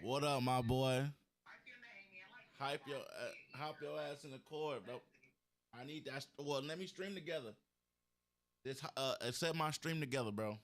What up, my boy? Hop your ass in the court, bro. I need that. Well, let me stream together. This set my stream together, bro.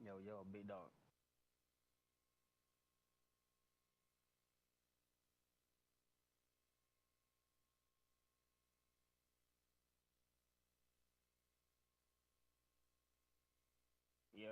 Yo, big dog. Yeah.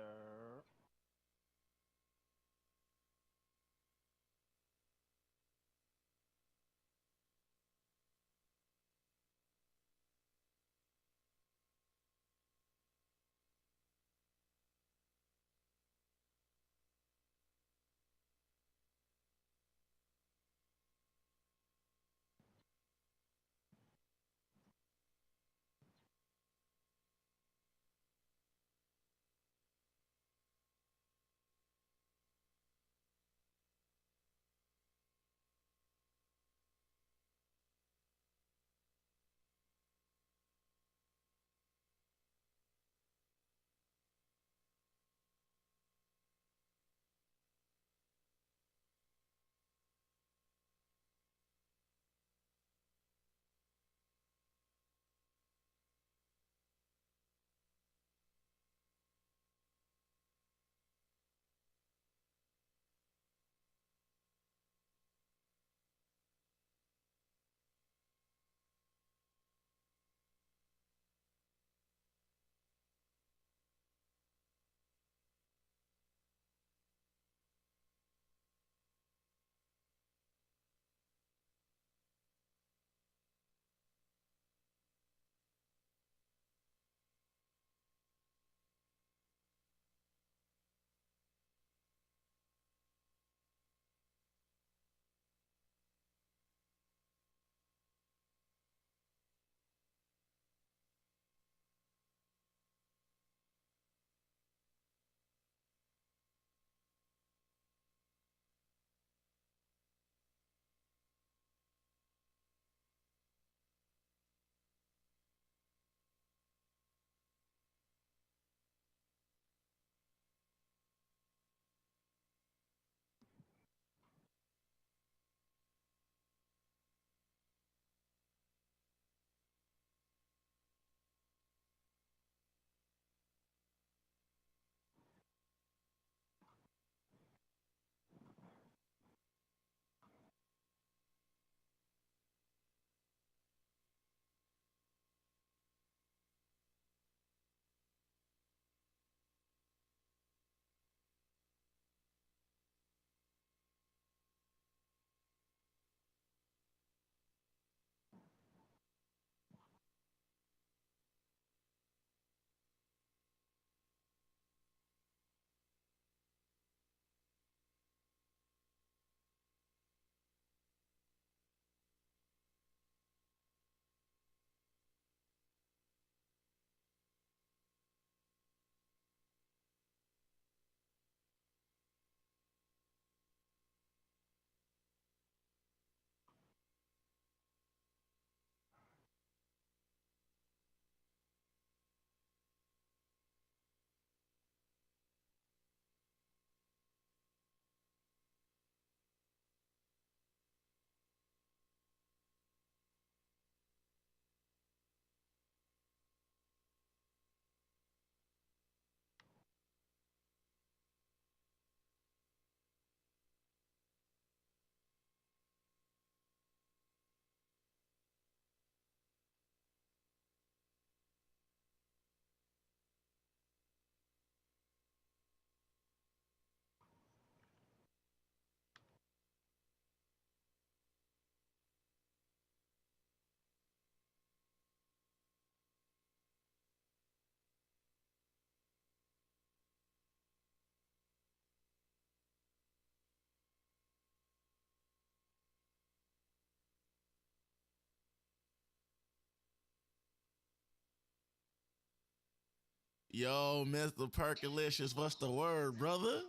Yo, Mr. Percolicious, what's the word, brother?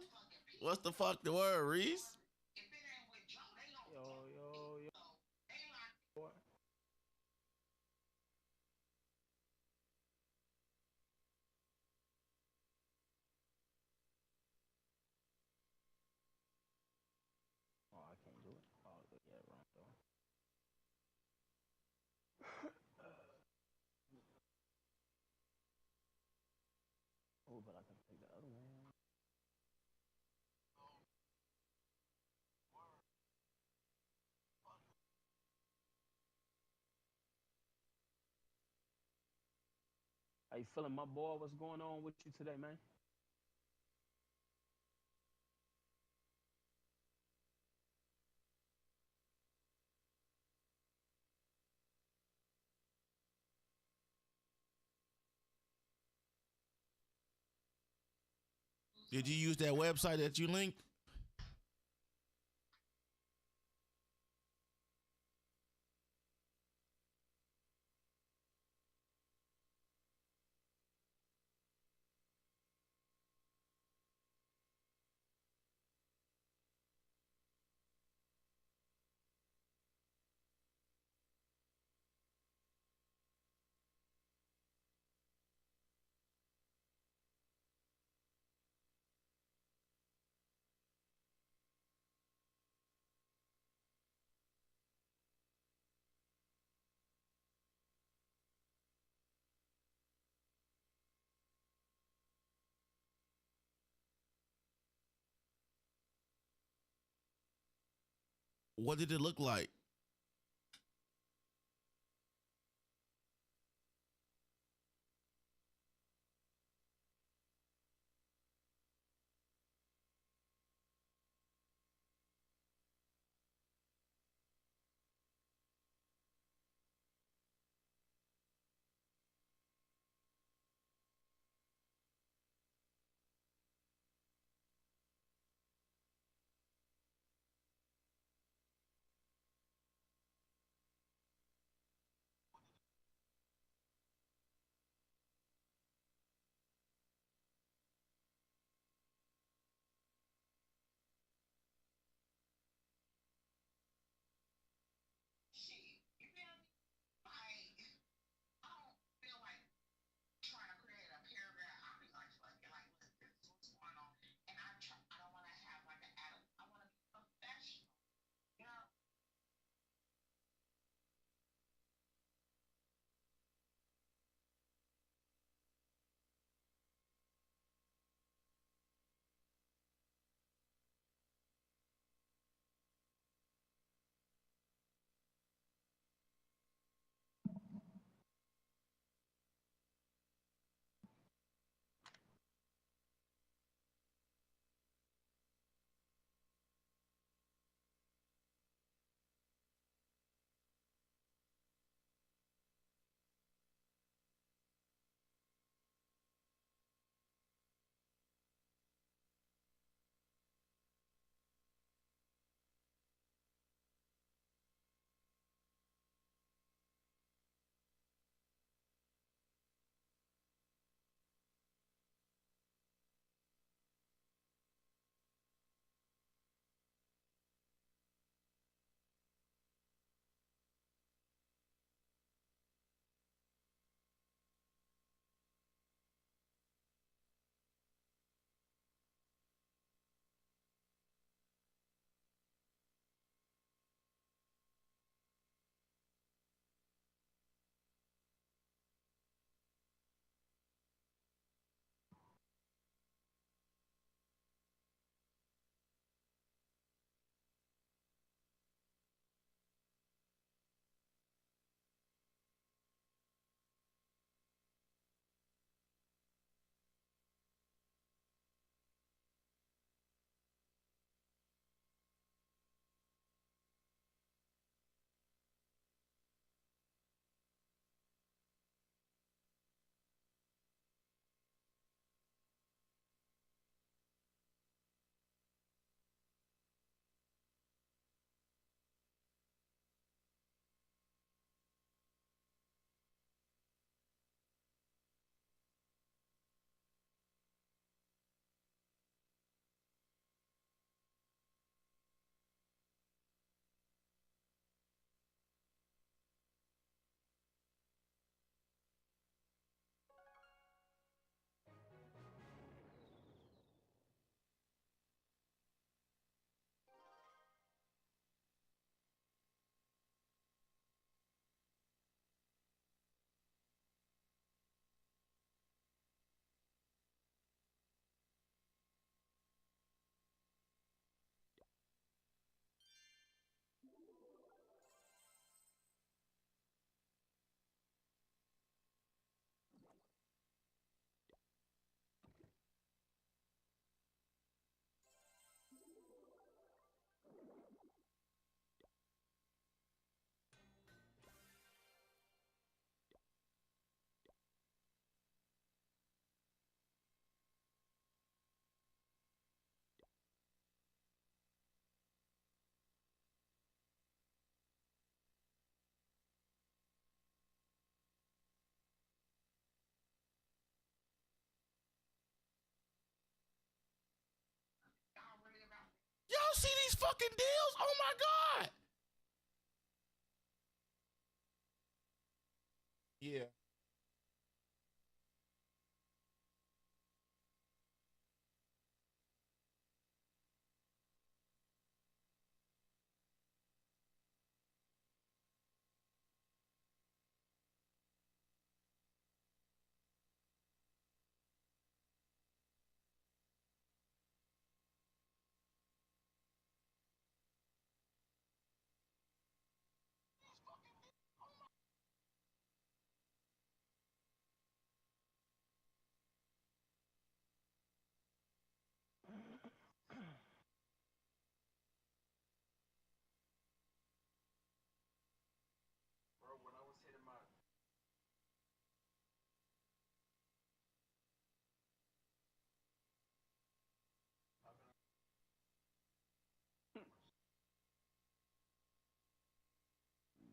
What's the fuck the word, Reese? Yo, yo, yo. Boy. Oh, I can't do it. Oh, yeah, wrong door. Oh, but I can take the other one. How you feeling, my boy? What's going on with you today, man? Did you use that website that you linked? What did it look like? fucking deals. Oh my god. Yeah.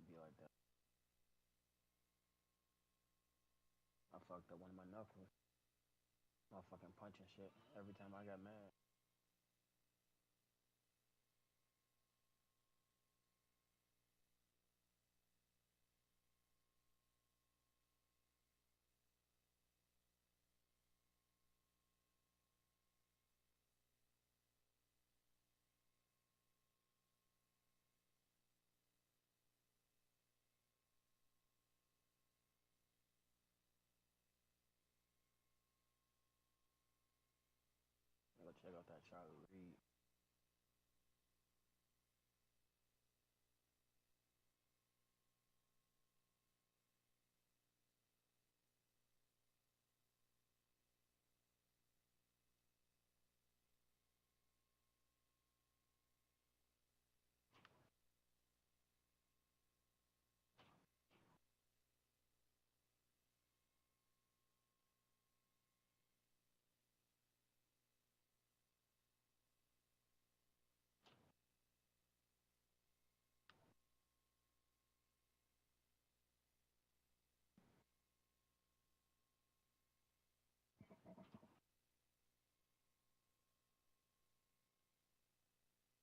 Be like that. I fucked up one of my knuckles. Motherfucking punching shit every time I got mad. I go check out that Charlie Reed.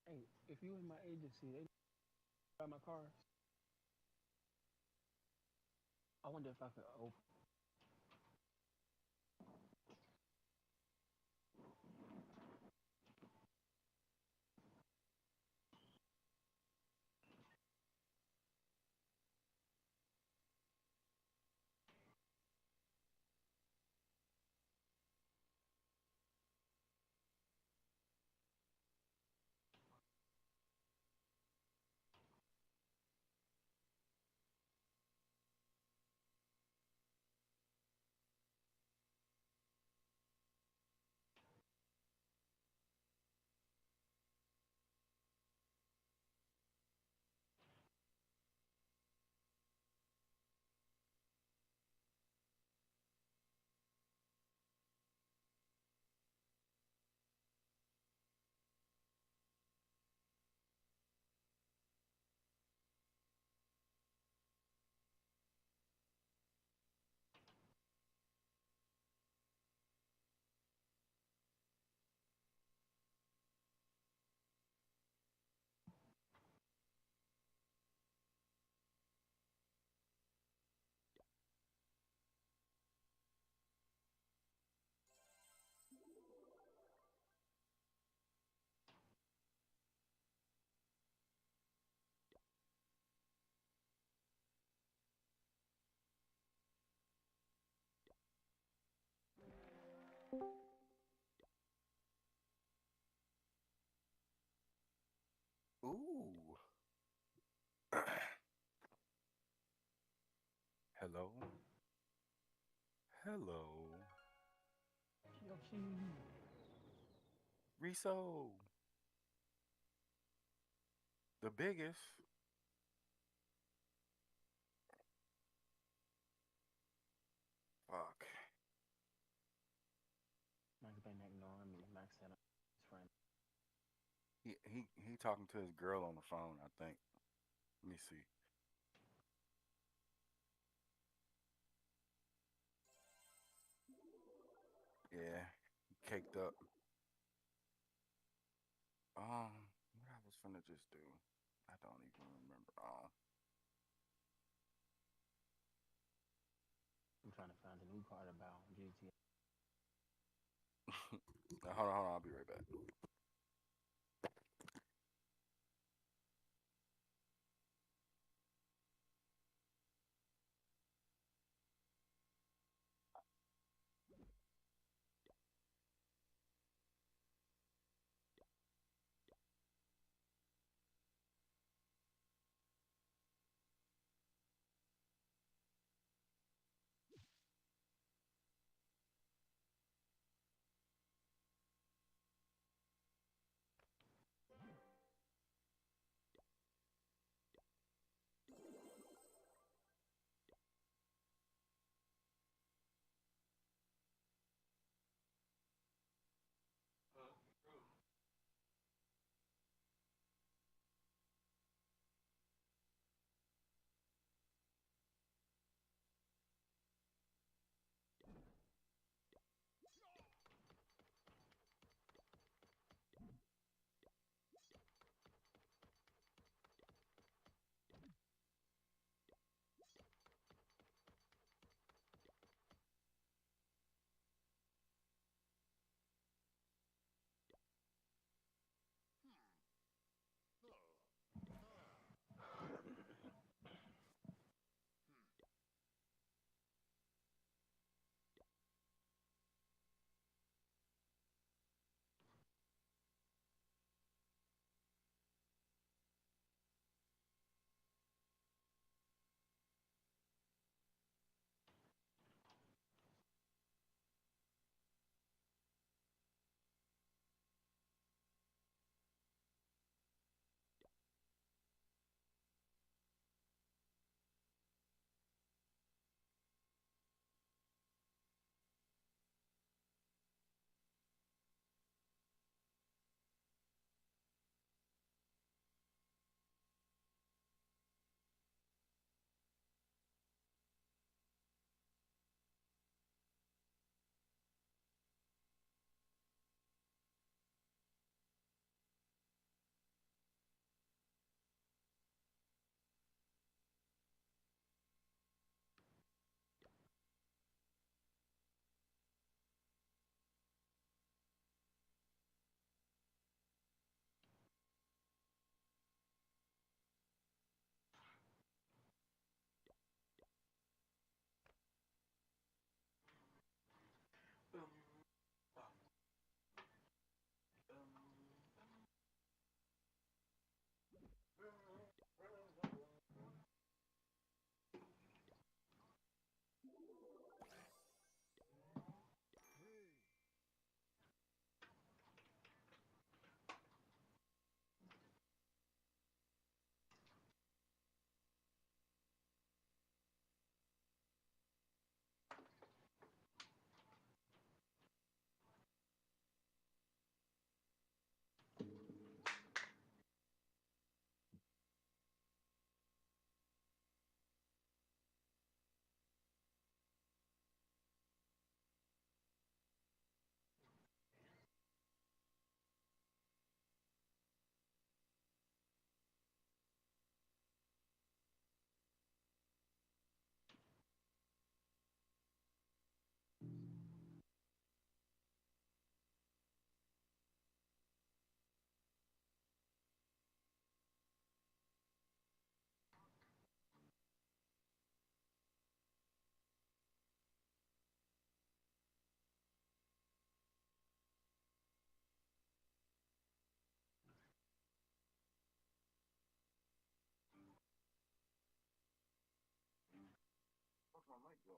Hey, if you in my agency, they buy my cars. I wonder if I could open. Ooh. Hello. Hello. Yoshi. Riso. The biggest. Fuck. Max been ignoring me. Max said I'm his friend. He talking to his girl on the phone, I think. Let me see. Yeah. Caked up. What I was finna just do? I don't even remember. I'm trying to find the new part about GTA. Hold on. I'll be right back. Where's my mic go?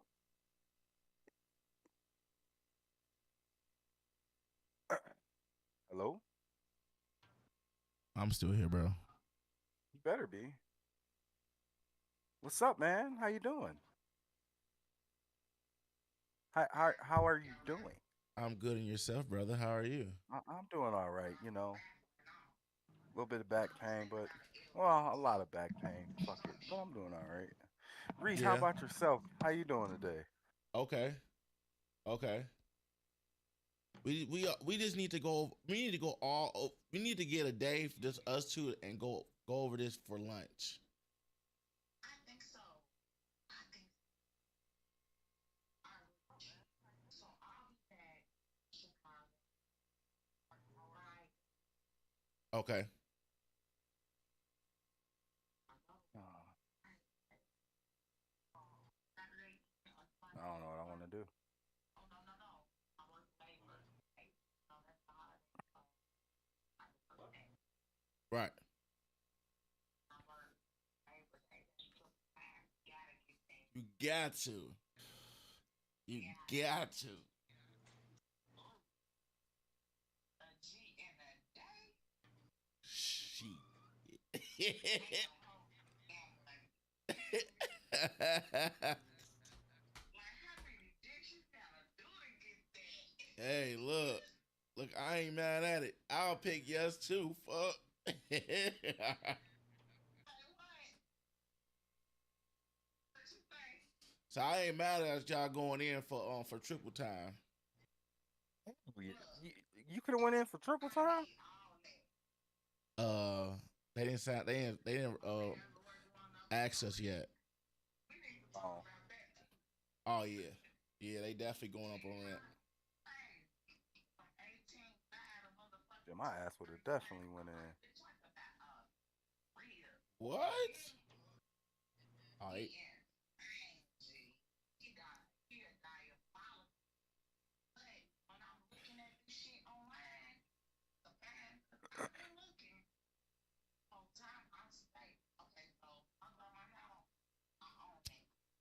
Hello? I'm still here, bro. You better be. What's up, man? How you doing? How are you doing? I'm good in yourself, brother. How are you? I'm doing all right. A little bit of back pain, but well, a lot of back pain. Fuck it, but I'm doing all right. Reese, how Yeah. about yourself? How you doing today? Okay. Okay. We just need to go. We need to go all. We need to get a day for just us two and go over this for lunch. Okay. I don't know what I want to do. Right. You got to. You got to. She. Hey, look. I ain't mad at it. I'll pick yes too. Fuck. So I ain't mad at y'all going in for triple time. You, you, you could have went in for triple time. Uh, they didn't sound. They didn't ask us yet. Oh, Oh yeah, yeah. They definitely going up on that. yeah, my ass would have definitely went in. What? Oh,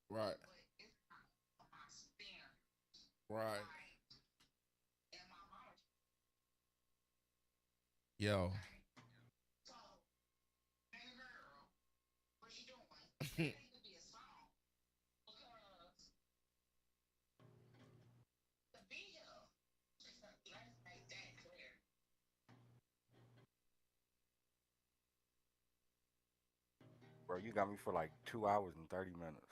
right, right. Yo. Bro, you got me for like 2 hours and 30 minutes.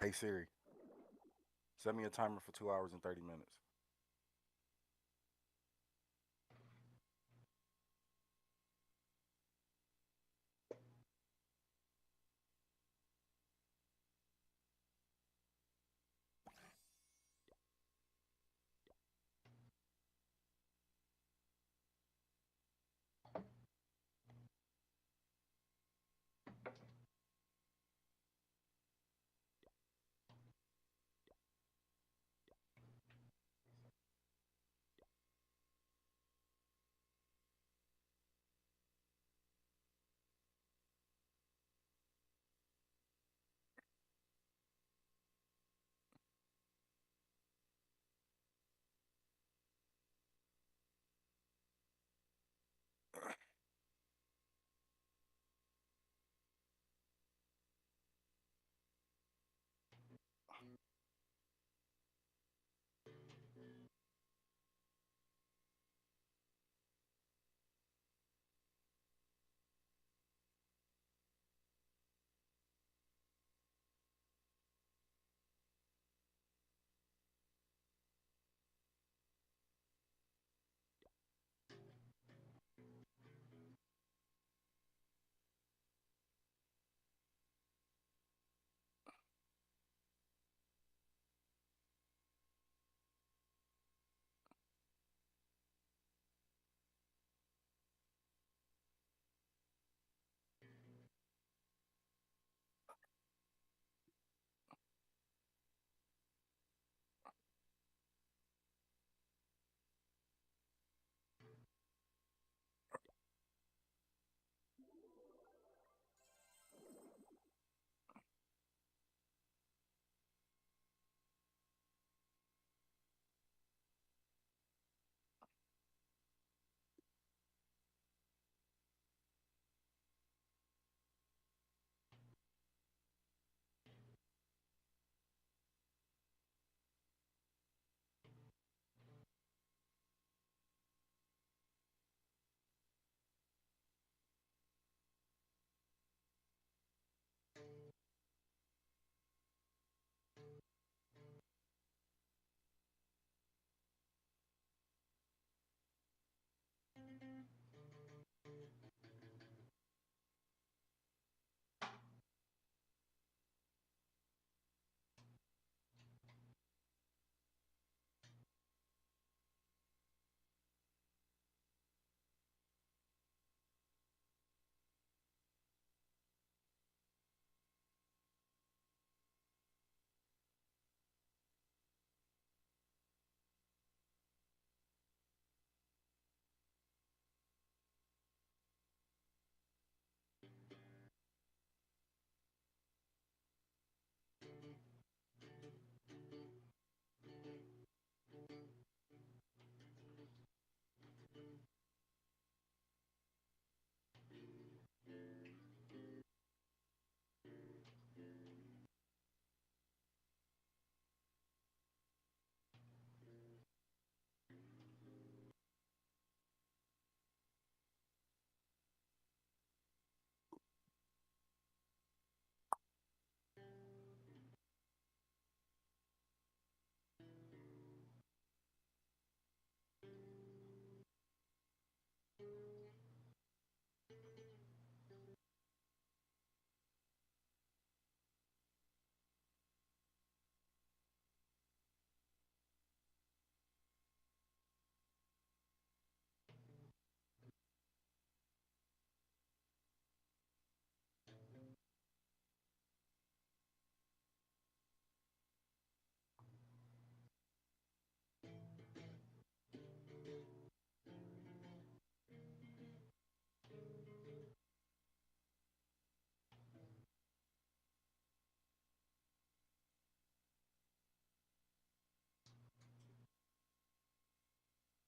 Hey Siri, set me a timer for 2 hours and 30 minutes.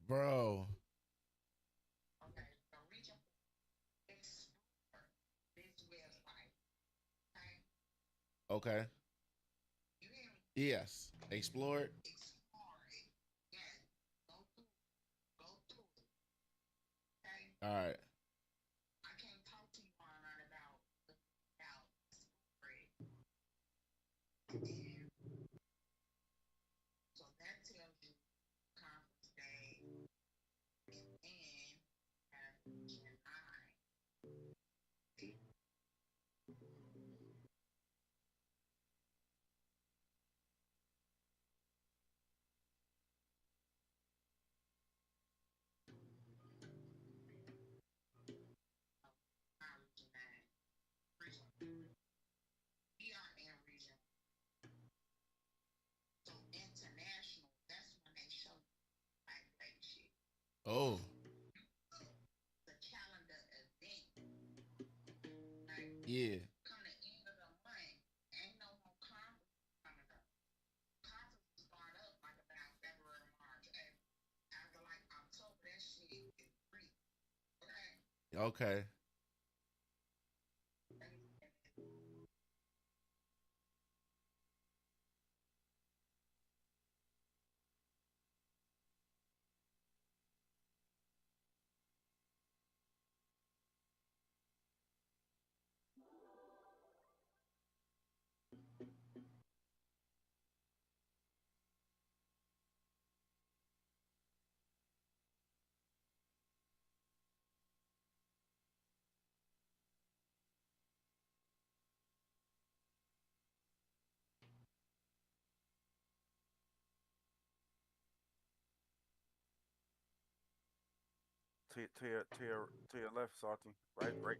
Bro. Okay. Yes. Explore it. All right. Oh. Yeah. Okay. To your left, Salty. Right, right.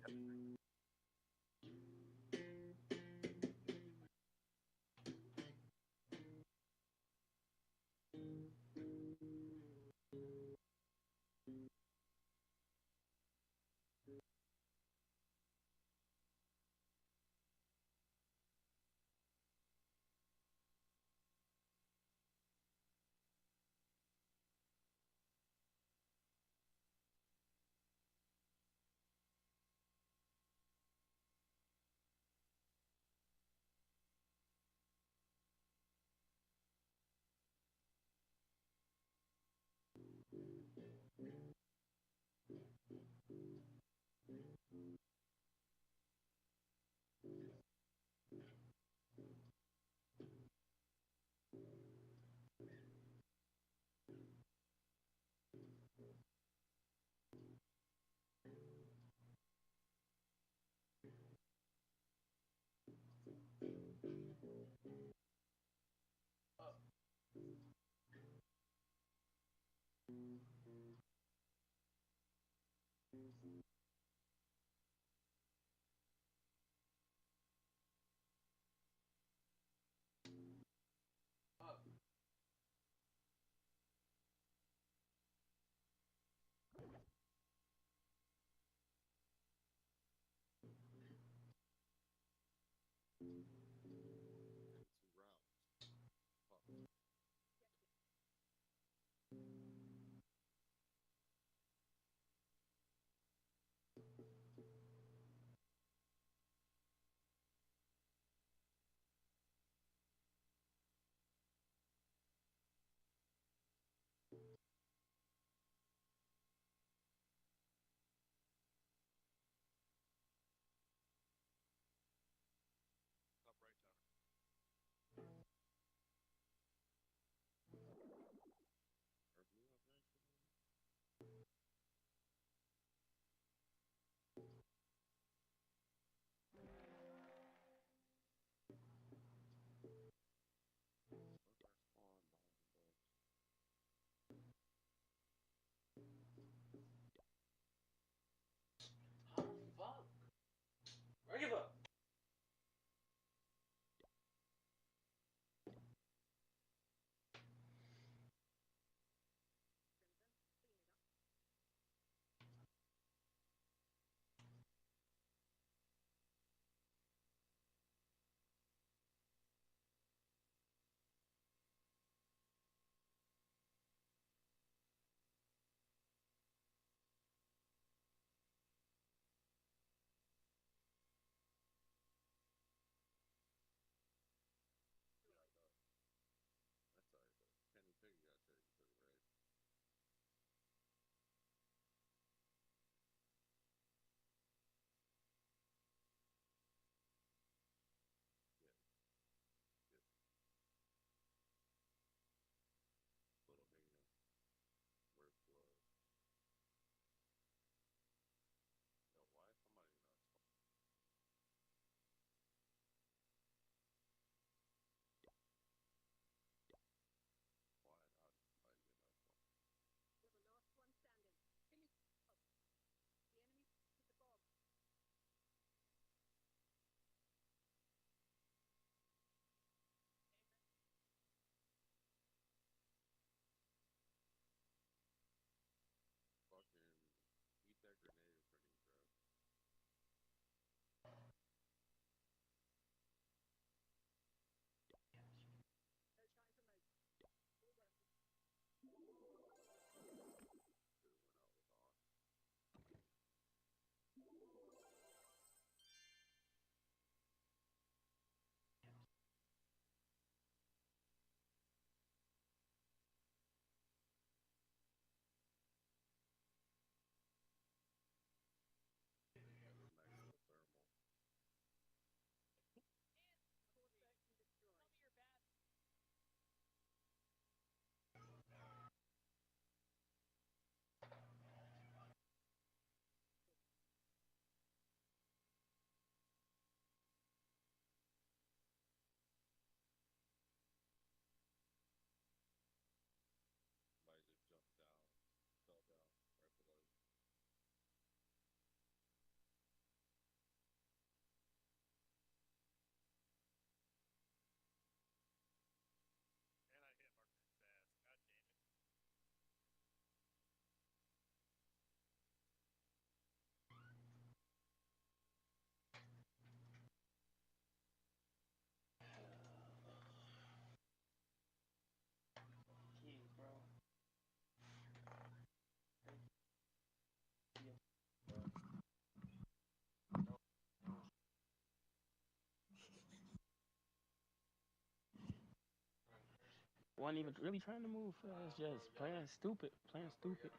wasn't even really trying to move fast, just playing stupid, playing stupid.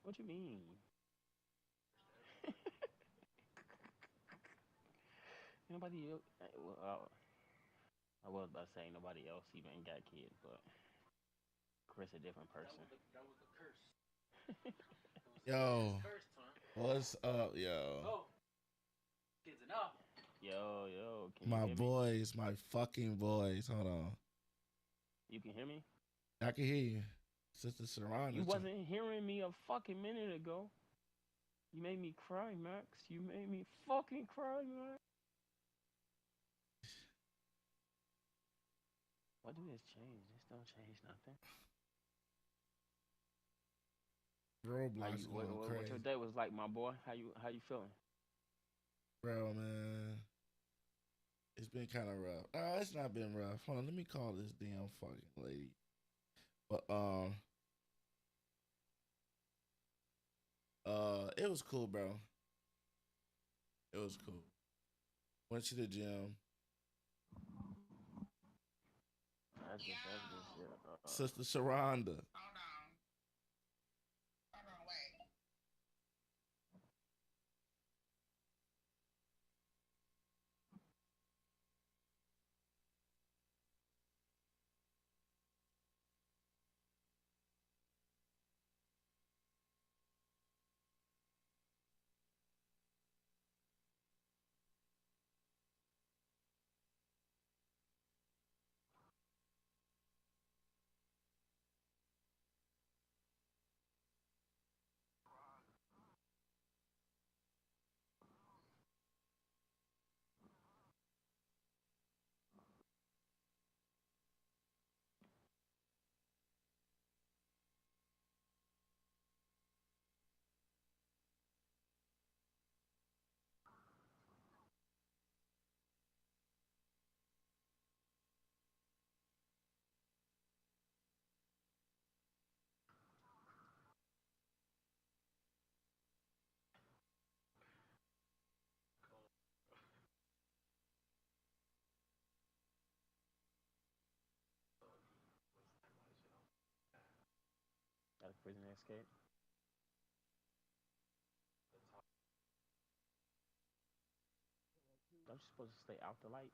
What you mean? Nobody else. Well, I was about to say nobody else even got kids, but Chris a different person. Yo, what's up, yo? Yo, can you My hear me? boys, my fucking boys. Hold on. You can hear me? I can hear you. Sister Sarana. You wasn't hearing me a fucking minute ago. You made me cry, Max. You made me fucking cry, Max. What do this change? This don't change nothing. Roblox going what crazy. your day was like, my boy? How you feeling? Bro, man. It's been kind of rough. No, it's not been rough. Hold on, let me call this damn fucking lady. But it was cool, bro. It was cool. Went to the gym. That's just shit. Sister Sharonda. Got a prisoner escape. Don't you supposed to stay out the light?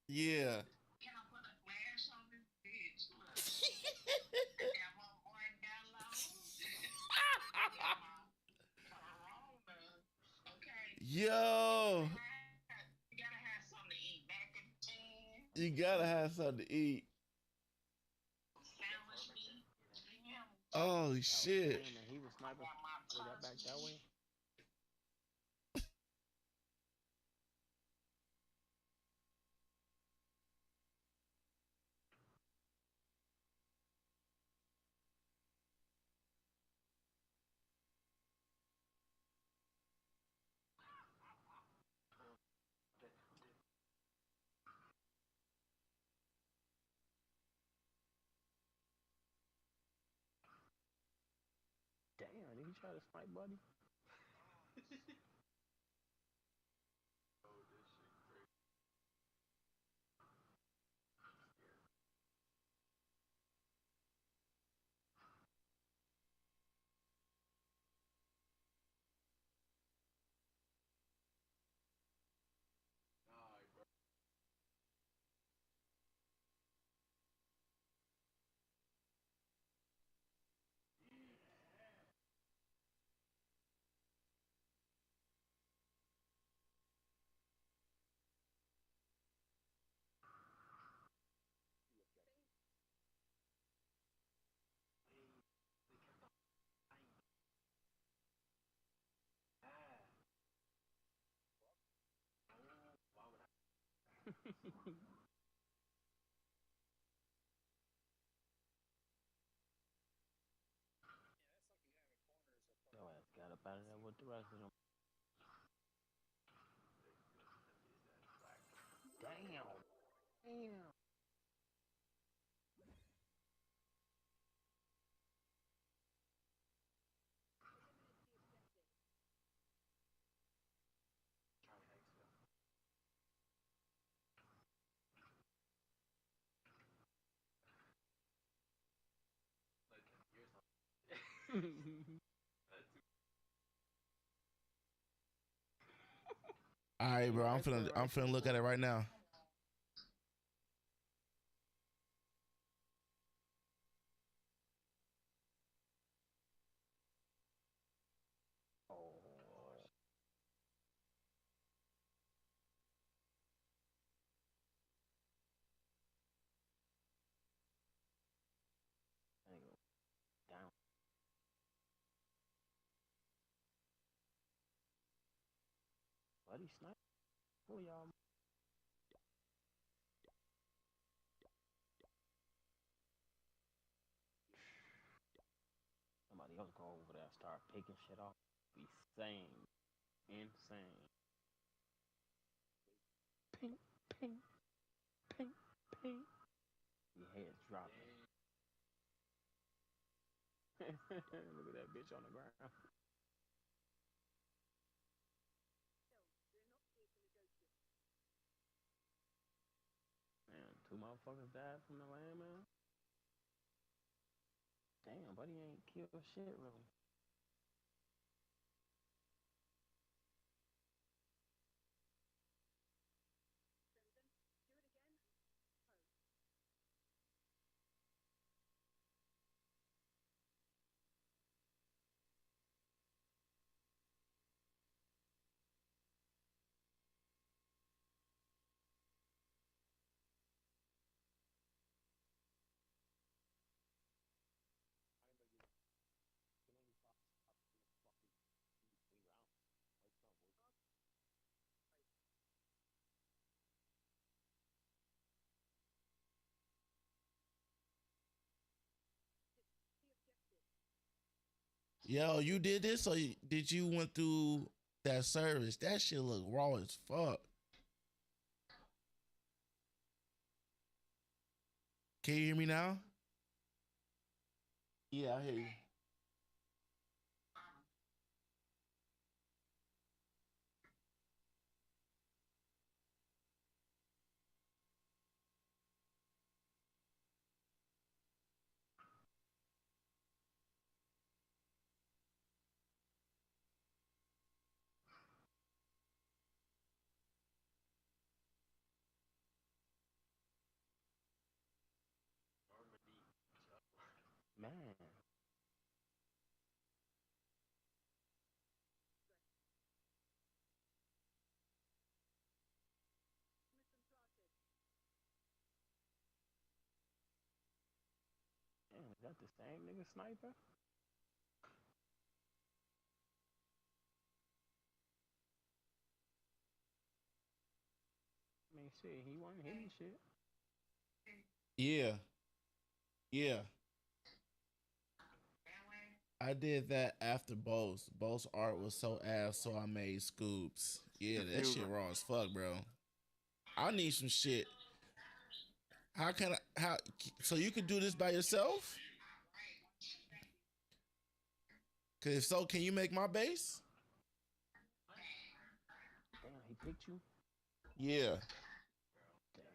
Yeah. Yo. You gotta have something to eat. Oh shit. Damn, man, he was sniping. They got back that way. Damn, did he try to snipe, buddy? Yo, ass got up out of there with the rest of them. Damn. Damn. All right, He bro. I'm right finna there, I'm right finna look at there. it right now. Oh, there you go. Down. Buddy snipe. Who y'all? Somebody else go over there, start picking shit off. Be sane, insane. Pink, pink, pink, pink. Your head's dropping. Look at that bitch on the ground. Man, two motherfuckers died from the landman. Damn, buddy ain't killed shit really. Yo, you did this or did you went through that service? That shit look raw as fuck. Can you hear me now? Yeah, I hear you. Man, damn, is that the same nigga sniper? I mean, shit, he wasn't hitting shit. Yeah, yeah. I did that after Bo's. Bo's art was so ass, so I made scoops. Yeah, that shit Diffuser. raw as fuck, bro. I need some shit. How can I? How? So you could do this by yourself? Cause if so, can you make my base? Damn, he picked you. Yeah. Damn.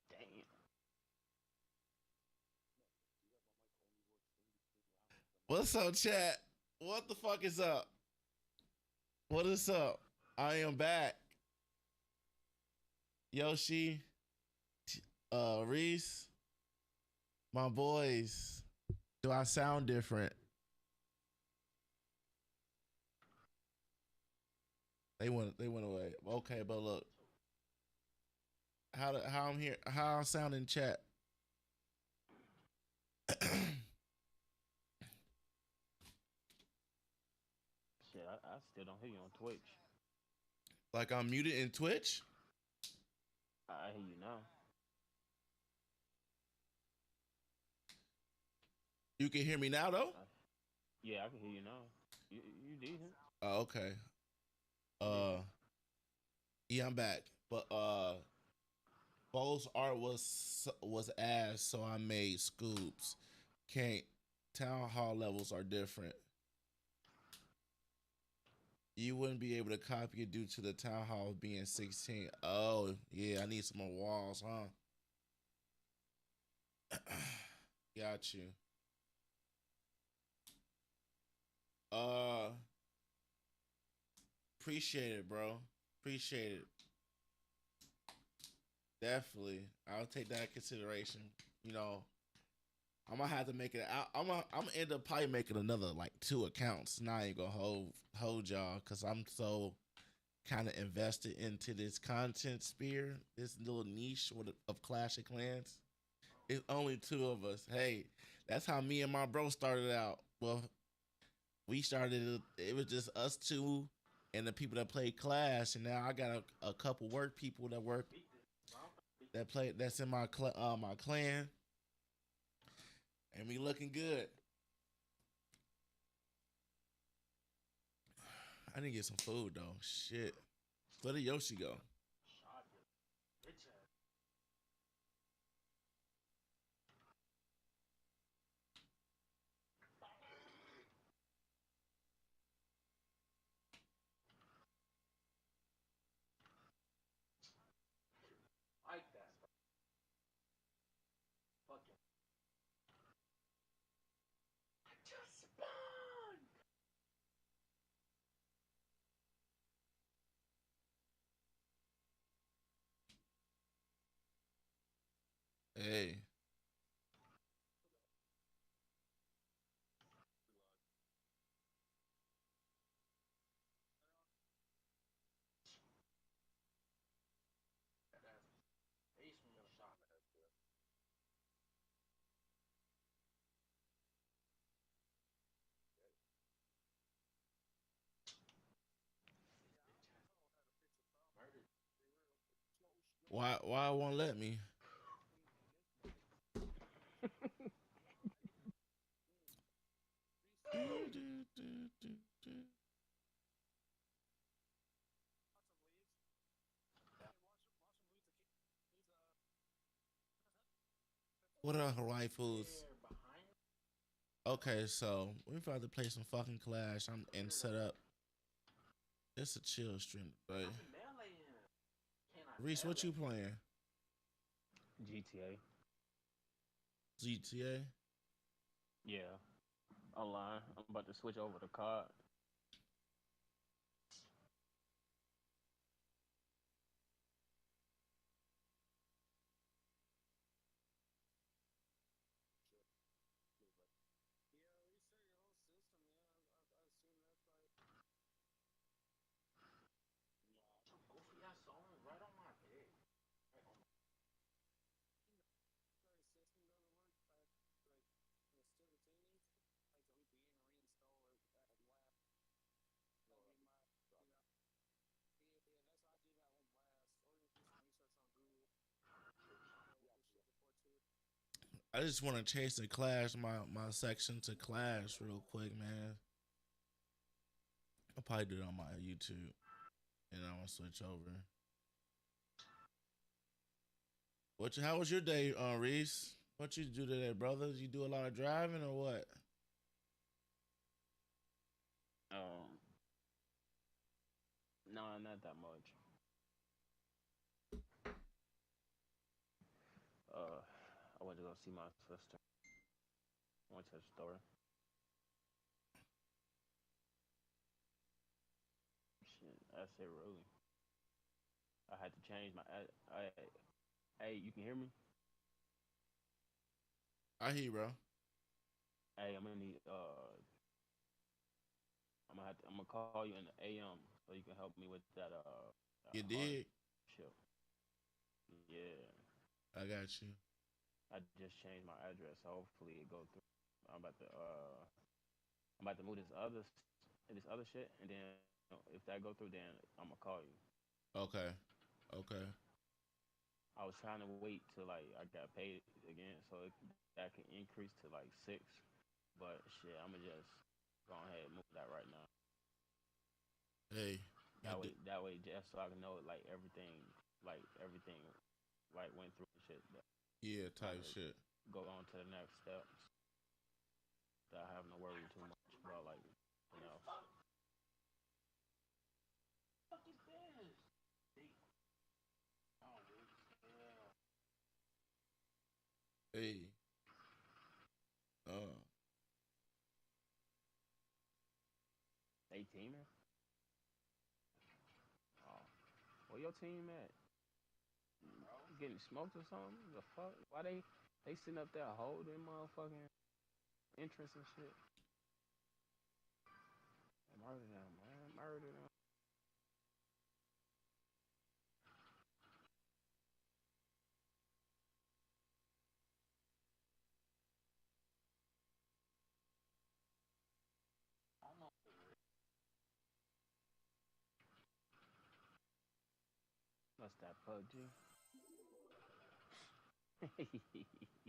Damn. What's up, chat? What the fuck is up? What is up? I am back. Yoshi, Reese, my boys. Do I sound different? They went away. Okay, but look, how I'm here, how I sound in chat. Shit, I still don't hear you on Twitch. Like I'm muted in Twitch. I hear you now. You can hear me now though. Yeah, I can hear you now. You decent. Oh, okay. Uh, yeah, I'm back. But Bo's art was ass, so I made scoops. Can't. Town hall levels are different. You wouldn't be able to copy it due to the town hall being 16. Oh, yeah, I need some more walls, huh? Got you. Uh, appreciate it, bro. Appreciate it. Definitely. I'll take that in consideration. You know, I'm gonna have to make it. I'm gonna end up probably making another like 2 accounts. Now I ain't gonna hold y'all because I'm so kind of invested into this content sphere, this little niche of Clash of Clans. It's only two of us. Hey, that's how me and my bro started out. Well, we started. It was just us two and the people that played Clash, and now I got a couple work people that work that play that's in my clan, and we looking good. I didn't get some food though. Shit. Where did Yoshi go? Hey. Why it won't let me? What are Hawaii foods? Okay, so we about to play some fucking Clash. I'm and set up. It's a chill stream, right? Reese, what you playing? GTA. GTA. Yeah, online. I'm about to switch over to COD. I just want to chase the Clash, my section to Clash real quick, man. I'll probably do it on my YouTube, and I'm gonna switch over. How was your day, Reese? What you do today, brother? You do a lot of driving or what? Um, no, not that much. Uh, I went to go see my sister. Went to the store. Shit, that's it really. I had to change my. Hey, you can hear me? I hear you, bro. Hey, I'm gonna need. I'm gonna call you in the AM. so you can help me with that You did? hardship. Yeah, I got you. I just changed my address. So hopefully it go through. I'm about to move this other shit, and then if that go through, then I'm gonna call you. Okay. Okay. I was trying to wait till like I got paid again, so that can increase to like 6. But shit, I'ma just go ahead and move that right now. Hey, I did. That way, just so I can know everything, like went through and shit. Yeah, So I type could shit. go on to the next steps. That I have no worry too much about like you know. Hey. Uh. They teaming? Oh, where your team at? Getting smoked or something? The fuck? Why they sitting up there holding motherfucking entrance and shit? Murder them, man. Murder them. What's that, PUBG?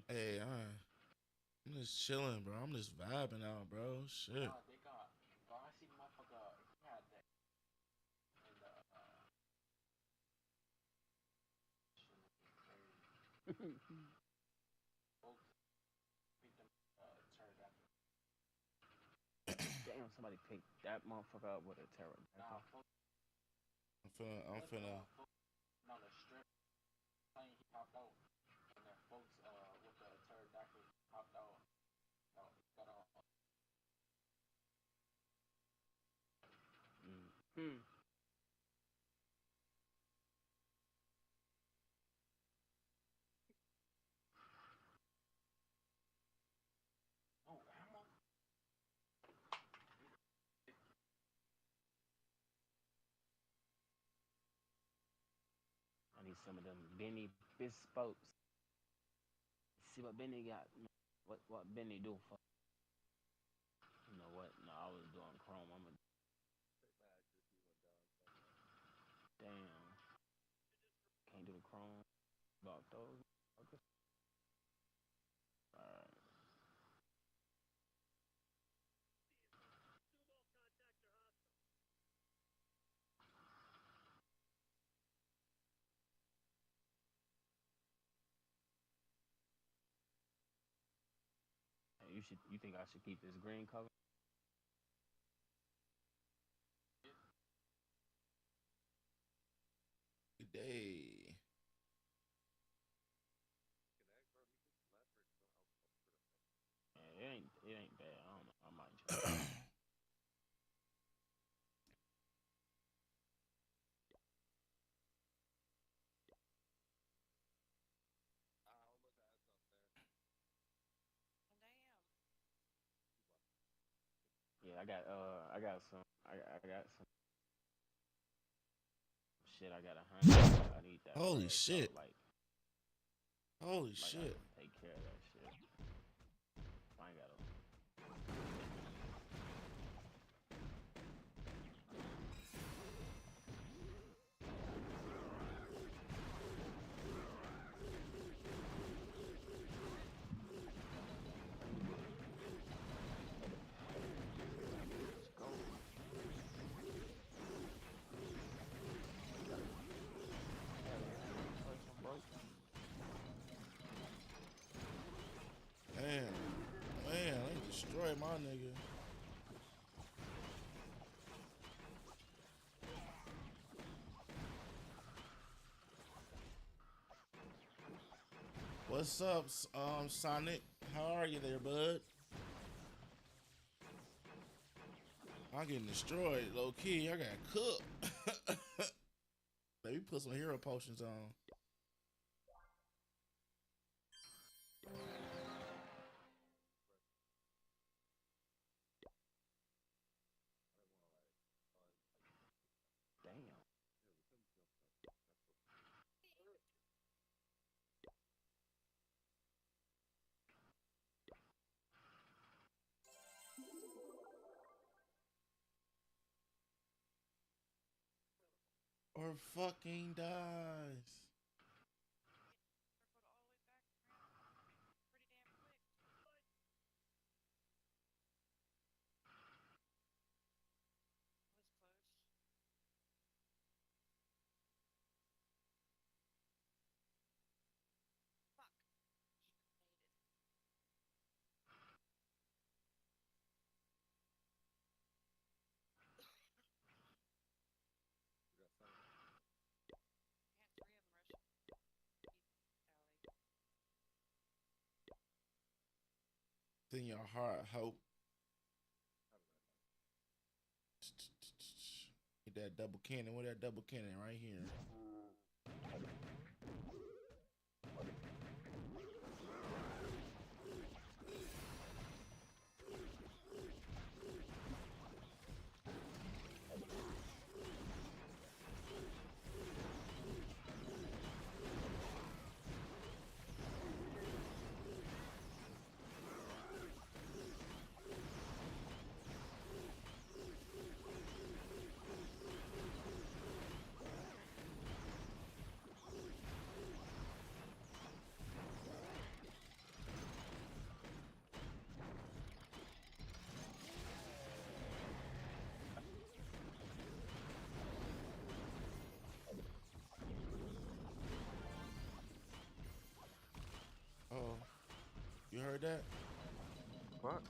Hey, I'm just chilling, bro. I'm just vibing out, bro. Shit. Damn, somebody picked that motherfucker up with a pterodactyl. I'm finna. Hmm. I need some of them Benny Bispokes. See what Benny got. What Benny do for? You know what? No, I was doing Chrome. I'm a damn. Can't do the Chrome. About those. Okay. Alright. You think I should keep this green color? Good day. Yeah, it ain't bad. I don't know. I might change it. Yeah, I got some shit I gotta handle. I need that Holy bread though. shit. Holy I shit. gotta take care of that shit. I ain't gotta. Let's go. Hell yeah, person broke. Man. Man, they destroyed my nigga. What's up, Sonic? How are you there, bud? I'm getting destroyed, low key. I got cooked. Let me put some hero potions on. never fucking dies. In your heart, hope. Get that double cannon. Where that double cannon? Right here. Oh, you heard that? What?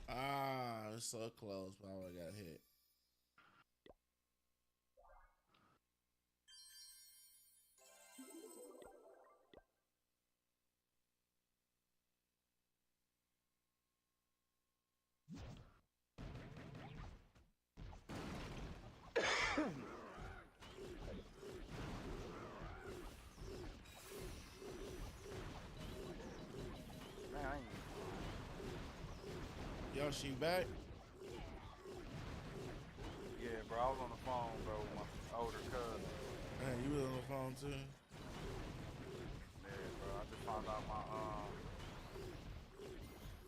Ah, it's so close, but I got hit. Man, I ain't. Yoshi, you back? Yeah, bro. I was on the phone, bro, with my older cousin. Man, you was on the phone too? Yeah, bro. I just found out my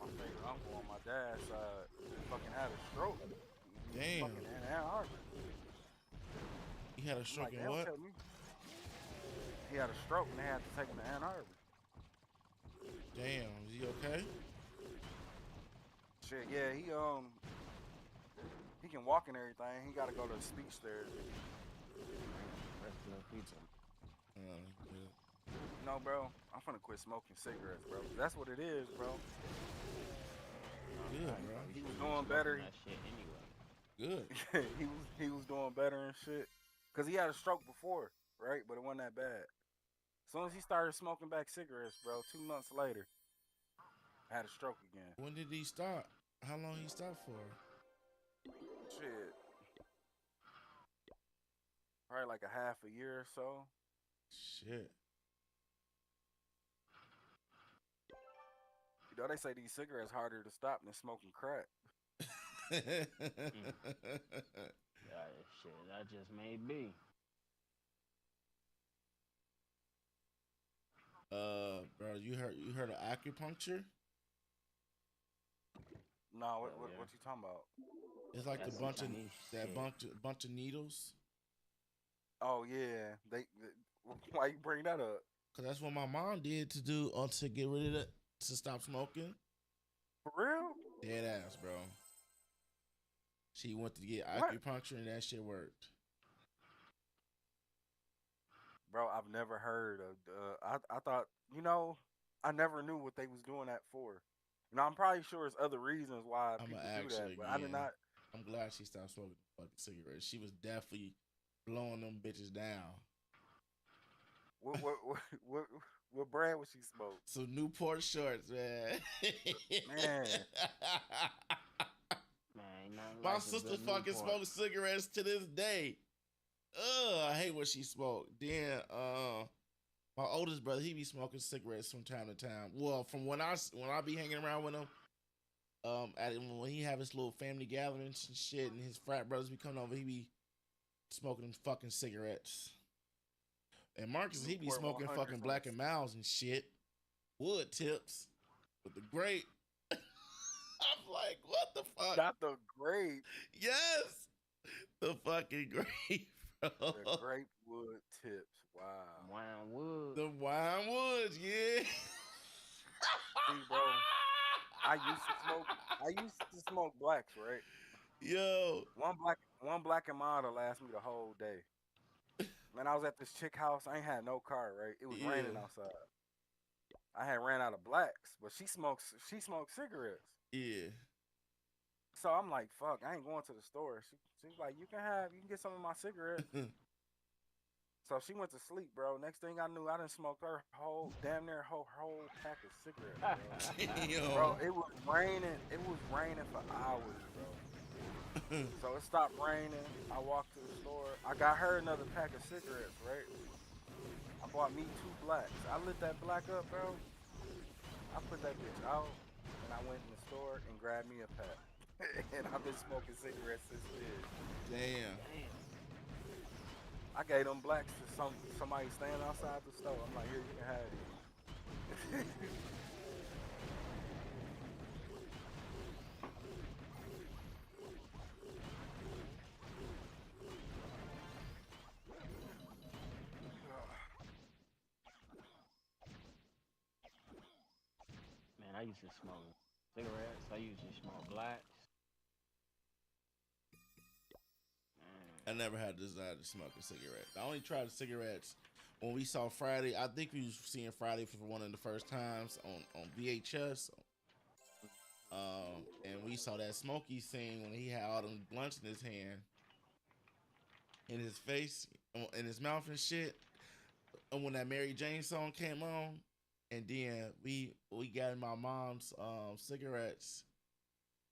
favorite uncle on my dad's side fucking had a stroke. Damn. Fucking in Ann Arbor. He had a I'm stroke like, in they don't what? tell me. He had a stroke and they had to take him to Ann Arbor. Damn, is he okay? Shit, yeah, he can walk and everything. He gotta go to speech therapy. Rest in peace. Yeah. No, bro, I'm finna quit smoking cigarettes, bro. That's what it is, bro. Good, bro. He was doing better. That shit anyway. Good. he was doing better and shit. Cause he had a stroke before, right? But it wasn't that bad. As soon as he started smoking back cigarettes, bro, 2 months later, had a stroke again. When did he stop? How long he stopped for? Shit. Probably like a half a year or so. Shit. You know, they say these cigarettes harder to stop than smoking crack. Yeah, shit, that just may be. Bro, you heard of acupuncture? No, Hell yeah. what you talking about? It's like That's the some bunch of Chinese that shit. bunch of needles. Oh yeah, they why you bring that up? Cause that's what my mom did to do to get rid of it, to stop smoking. For real? Dead ass, bro. She went to get What? acupuncture and that shit worked. Bro, I've never heard of. I thought, you know, I never knew what they was doing that for. You know, I'm probably sure it's other reasons why I'm people gonna do ask that, her but I did again. not. I'm glad she stopped smoking fucking cigarettes. She was definitely blowing them bitches down. What brand would she smoke? Some Newport shorts, man. Man, Man, ain't nothing My like a sister good fucking Newport. smokes cigarettes to this day. I hate what she smoked. Then my oldest brother, he be smoking cigarettes from time to time. Well, from when I be hanging around with him, when he have his little family gatherings and shit, and his frat brothers be coming over, he be smoking them fucking cigarettes. And Marcus, he be Newport smoking 100s fucking on Black and Miles and shit, wood tips with the grape. I'm like, what the fuck? Not the grape, Yes, the fucking grape, bro. the grape wood tips. Wow. Wine wood. The wine woods, yeah. See, bro, I used to smoke. I used to smoke blacks, right? Yo, One black and mild to last me the whole day. Man, I was at this chick house. I ain't had no car, right? It was yeah, raining outside. I had ran out of blacks, but she smokes cigarettes. yeah. So I'm like, fuck, I ain't going to the store. She's like, you can get some of my cigarettes. So she went to sleep, bro. Next thing I knew, I done smoked her damn near whole pack of cigarettes, bro. Bro, Damn. it was raining. It was raining for hours, bro. So it stopped raining. I walked to the store. I got her another pack of cigarettes, right? I bought me 2 blacks. I lit that black up, bro. I put that bitch out, and I went in the store and grabbed me a pack. And I've been smoking cigarettes since then. Damn. Damn. I gave them blacks to somebody standing outside the store. I'm like, here, you can have these. Man, I used to smoke cigarettes. I used to smoke blacks. I Man. never had the desire to smoke a cigarette. I only tried cigarettes when we saw Friday. I think we was seeing Friday for one of the first times on VHS. And we saw that Smokey scene when he had all them blunts in his hand, in his face, in his mouth and shit. And when that Mary Jane song came on, and then we got in my mom's cigarettes.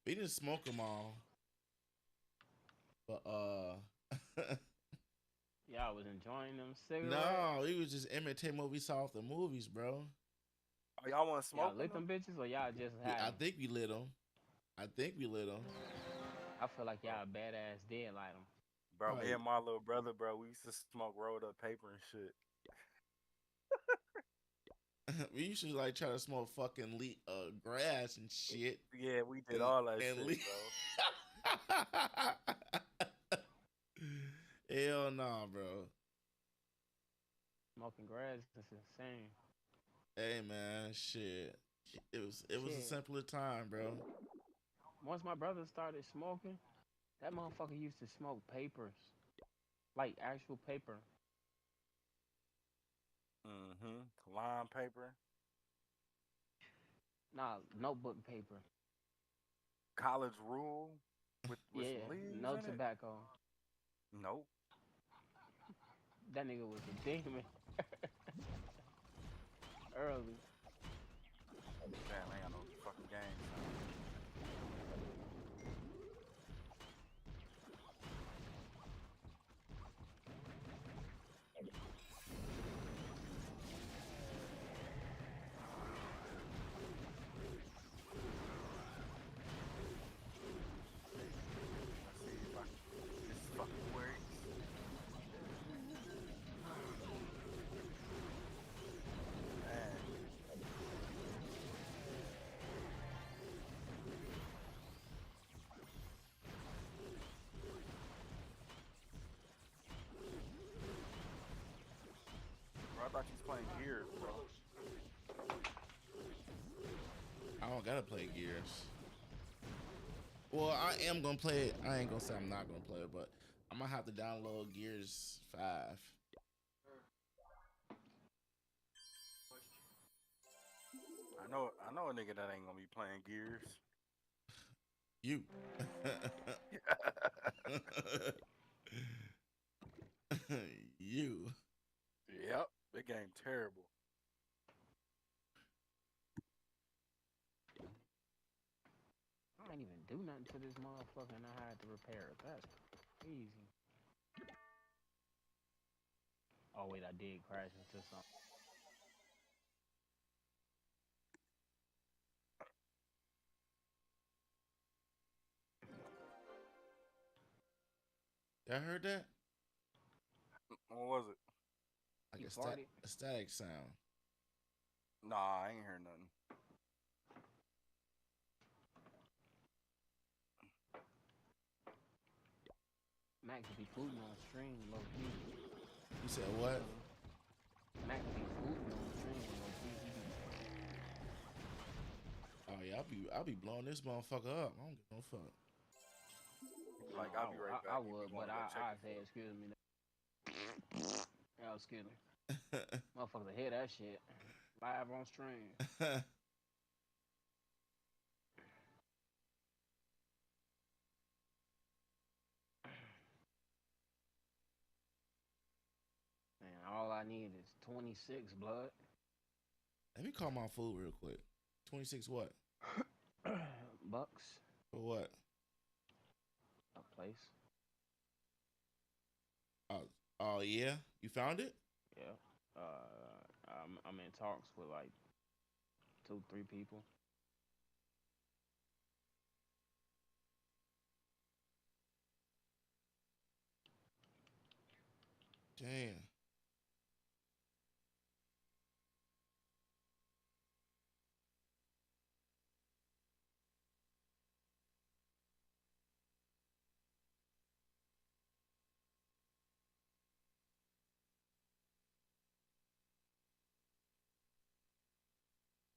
We didn't smoke them all, but Y'all was enjoying them cigarettes. no, we was just imitating what we saw off the movies, bro. Oh, y'all want to Y'all smoke lit them? them bitches or y'all just Yeah, had I 'em? think we lit them. I think we lit them. I feel like y'all badass did light them. Bro, me Right. and my little brother, bro, we used to smoke rolled up paper and shit. We used to like try to smoke fucking grass and shit. Yeah, we did And all that and shit, le- Hell nah, bro. Smoking grass is insane. Hey man, shit. It was a Shit. simpler time, bro. Once my brother started smoking, that motherfucker used to smoke papers. Like actual paper. bro. Mm-hmm. Lime paper, Nah, notebook paper. college rule with some Yeah, leaves no in it. tobacco. Nope. That nigga was a demon early. Damn, I ain't got no fucking game. Let's see if this fucking works. Man, bro, I thought you was playing Gears, bro. I don't gotta play Gears. Well, I am gonna play it. I ain't gonna say I'm not gonna play it, but I'm gonna have to download Gears 5. I know a nigga that ain't gonna be playing Gears. You. You. Yep, that game terrible. I ain't even do nothing to this motherfucker and I had to repair it. That's crazy. Oh wait, I did crash into something. Y'all heard that? What was it? Like You a, farted? a static sound. Nah, I ain't heard nothing. Mac could be footing on stream, low key. You said what? Mac could be footing on stream, low key. Oh yeah, I'll be blowing this motherfucker up. I don't give no fuck. Like, I'll be right back. I You would, wanna but go check I it? say excuse me. Yeah, excuse me. Motherfuckers hear that shit live on stream. Man, all I need is 26 blood. Let me call my food real quick. 26 what? Bucks. For what? A place. Oh yeah, you found it? Yeah. I'm in talks with like 2-3 people. Damn.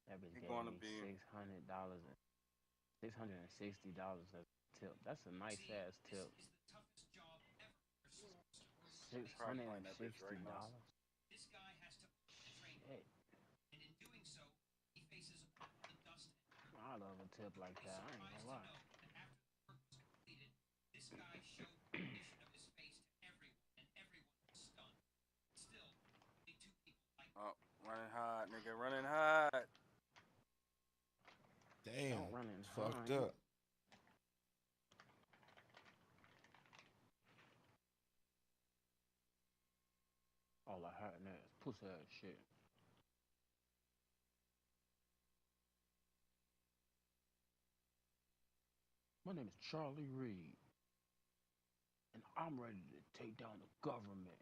That bitch You're gave gonna me be. $600 and $660 as a tip. That's a nice ass tip. Six Probably hundred playing and that bitch sixty right now. dollars. Shit. I love a tip like that. I ain't gonna lie. Oh, running hot, nigga, running hot. Damn. Don't run in Fucked time. up. All I had in that is pussy ass shit. My name is Charlie Reed, and I'm ready to take down the government.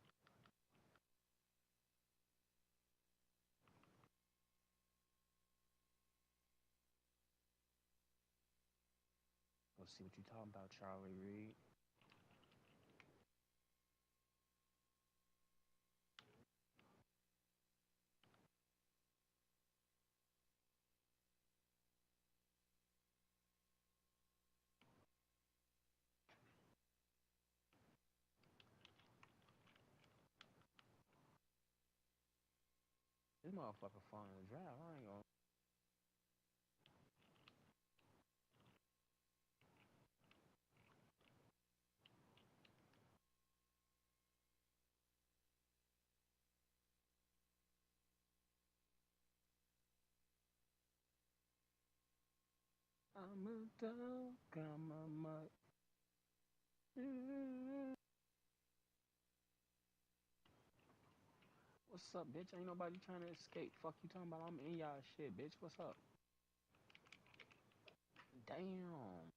Let's see what you talking about, Charlie Reed. This motherfucker fun to drive. I ain't gonna. I'm a dog, I'm a mutt. What's up, bitch? Ain't nobody trying to escape. Fuck you talking about? I'm in y'all shit, bitch. What's up? Damn.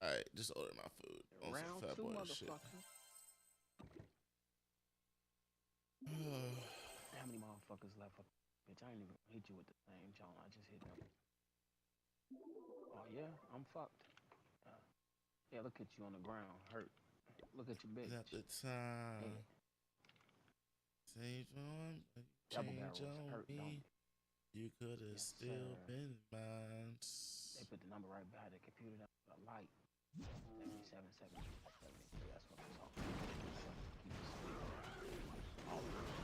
Alright, just order my food. On some Round fat 2, boy shit. motherfucker. How many motherfuckers left? Bitch, I ain't even hit you with the same John. I just hit them. Oh, yeah? I'm fucked. Yeah, look at you on the ground, hurt. Look at your bitch. At the time. Yeah. Change on, Double change barrels on hurt, don't me. it? You could have Yes, still sir. been mine. They put the number right behind the computer. That a light. 77, 73. That's what I'm talking about. Keep it sweet. All right.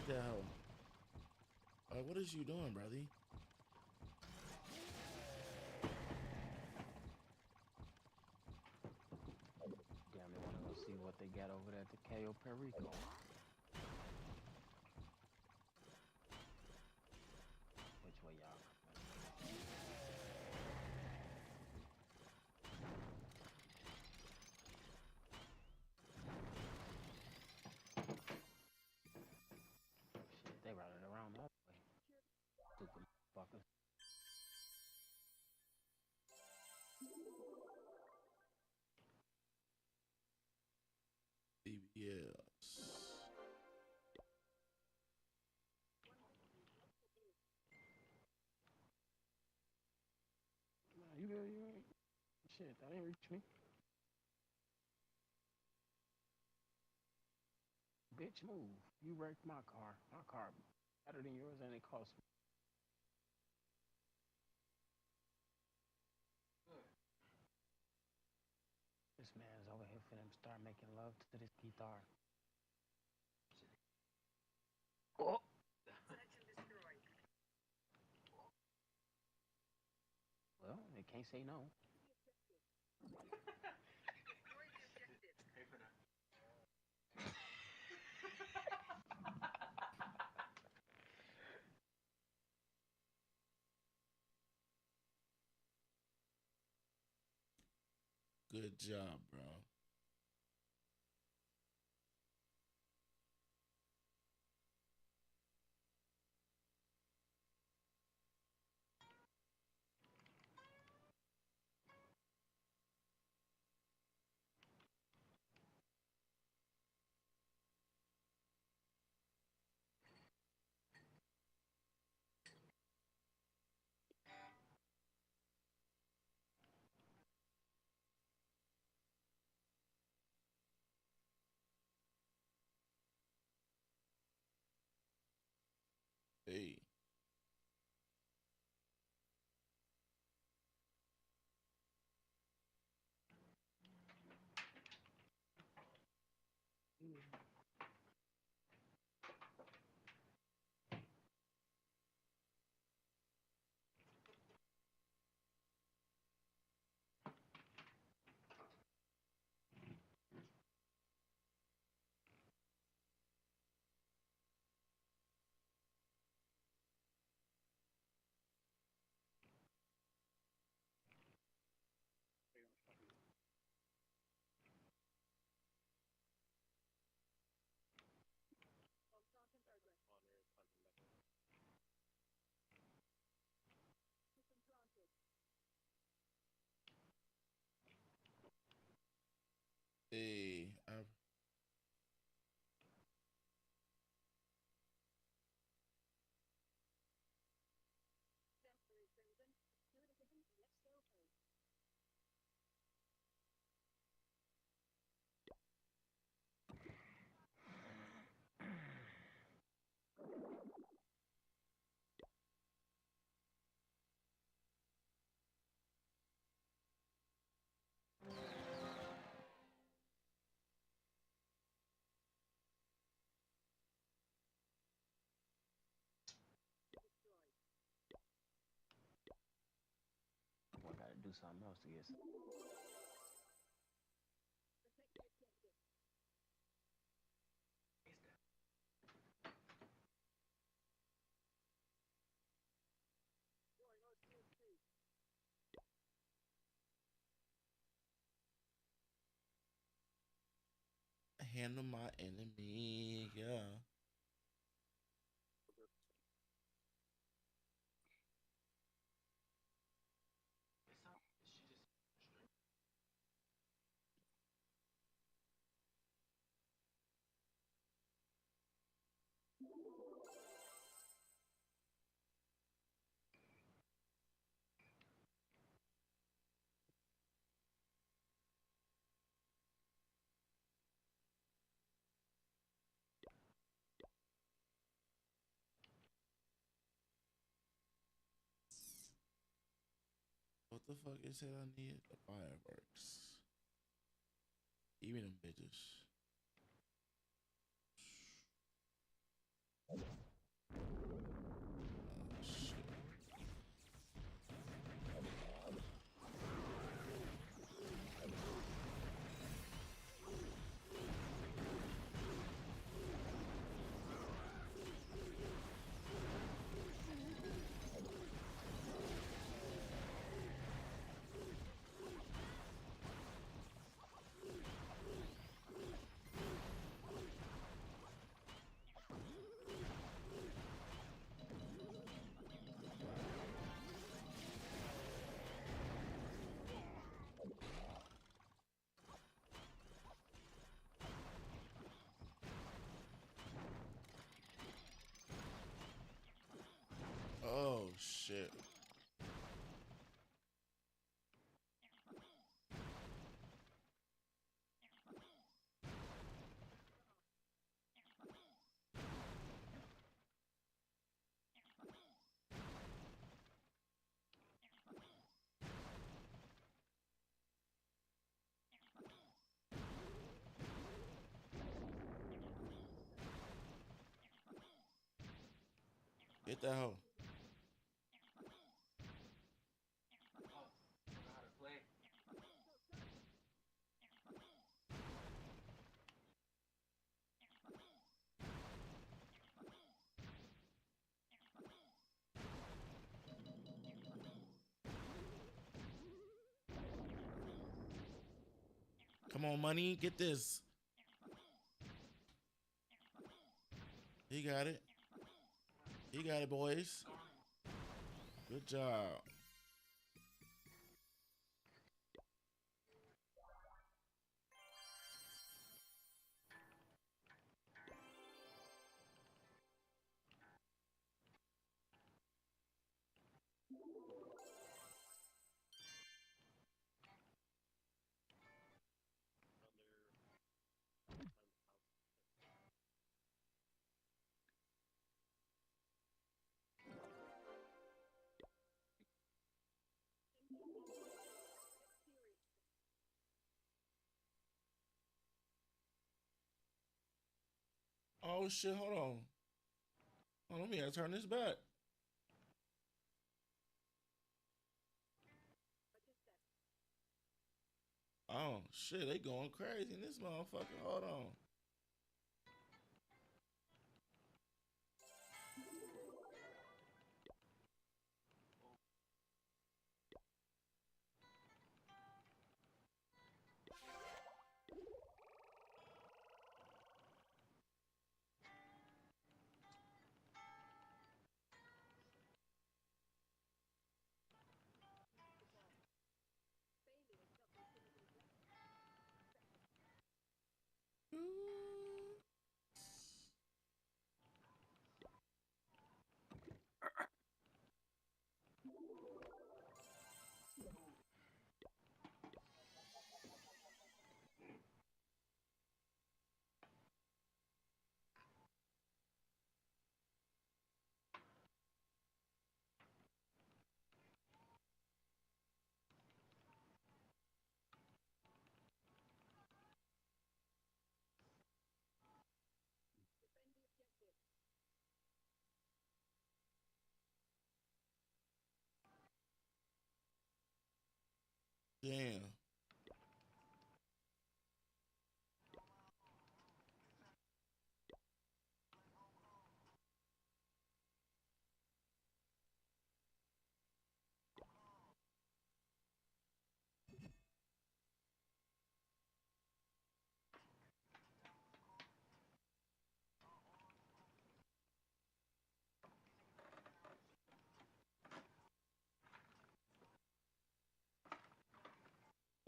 Take that hoe. What is you doing, brother? Damn, they wanna go see what they got over there at the Cayo Perico. Which way y'all coming? Shit, they routed around the other way. Stupid fuckers. BBS. Nah, you good? You ain't. Shit, that ain't reach me. Bitch, move. You wrecked my car. My car better than yours, and it cost me. This man's over here for them start making love to this guitar. Oh. Well, they can't say no. Good job, bro. Hey. Hey. I gotta do something else to get some. Handle my enemy. Yeah. What the fuck is it I need? The fireworks. Give me them bitches. Get that hoe. Come on, money. Get this. He got it. He got it, boys. Good job. Oh shit, hold on. Oh, let me turn this back. Oh shit, they going crazy in this motherfucker. Hold on. Damn.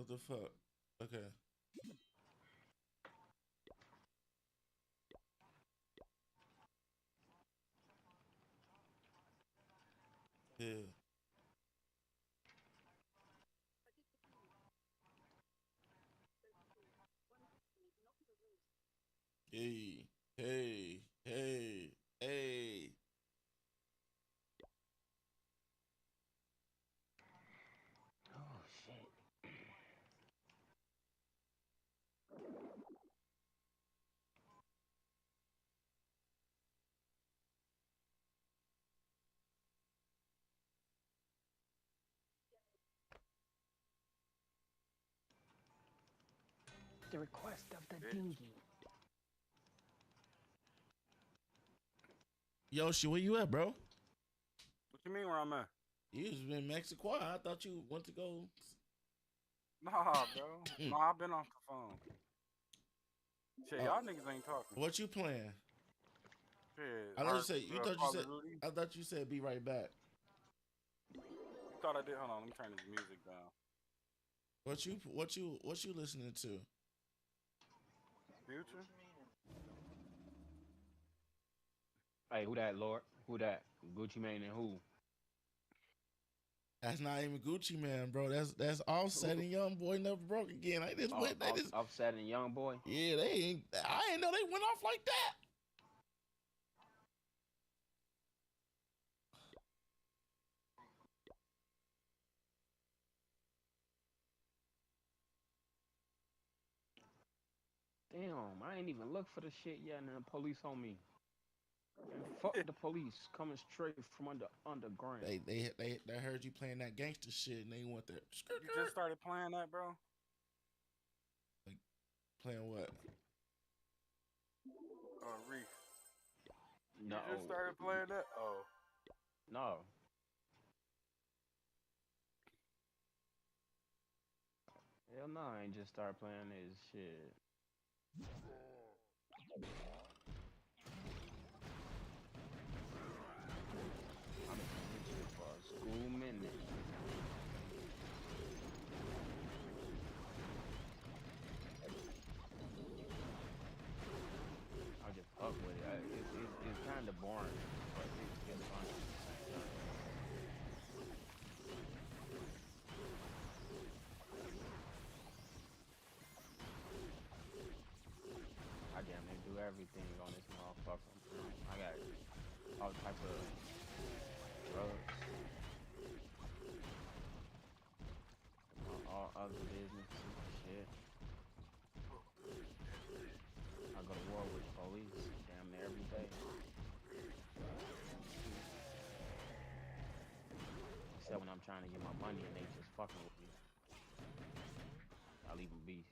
What the fuck? Okay. Yeah. Hey. Hey. Hey. Hey. Oh shit. The request of the Bitch. dinghy. Yoshi, where you at, bro? What you mean where I'm at? You was in Mexico. I thought you went to go. Nah, bro. Nah, I've been off the phone. Shit, Uh, y'all niggas ain't talking. what you playing? Shit, I thought you hard, said you thought you Call said of Duty. I thought you said be right back. You thought I did? Hold on, let me turn this music down. What you listening to? Future? Hey, who that, Lord? Who that? Gucci Mane and who? That's not even Gucci Man, bro. That's Offset and Young Boy Never Broke Again. They just went. They just Offset and Young Boy. yeah. They ain't. I ain't know they went off like that. Damn, I ain't even look for the shit yet, and the police on me. And fuck the police coming straight from underground. They heard you playing that gangster shit and they want that You just started playing that, bro? like playing what? Reef. No, You just started playing that? Oh. no. Hell no, I ain't just start playing this shit. I've been playing this shit for a school minute. I just fuck with it. It's kind of boring, but it's fun at the same time. I damn near do everything on this motherfucker. I got all types of drugs, all other businesses and shit. I go to war with the police damn near every day. Except when I'm trying to get my money and they just fucking with me. I leave them be.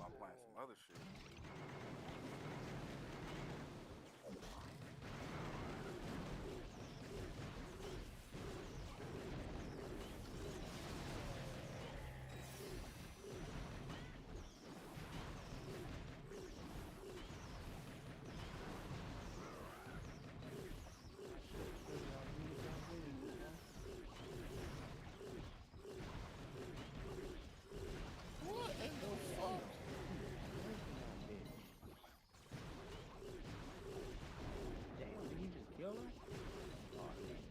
I'm playing some other shit. What in the fuck? Damn, did he just kill him? Oh, damn,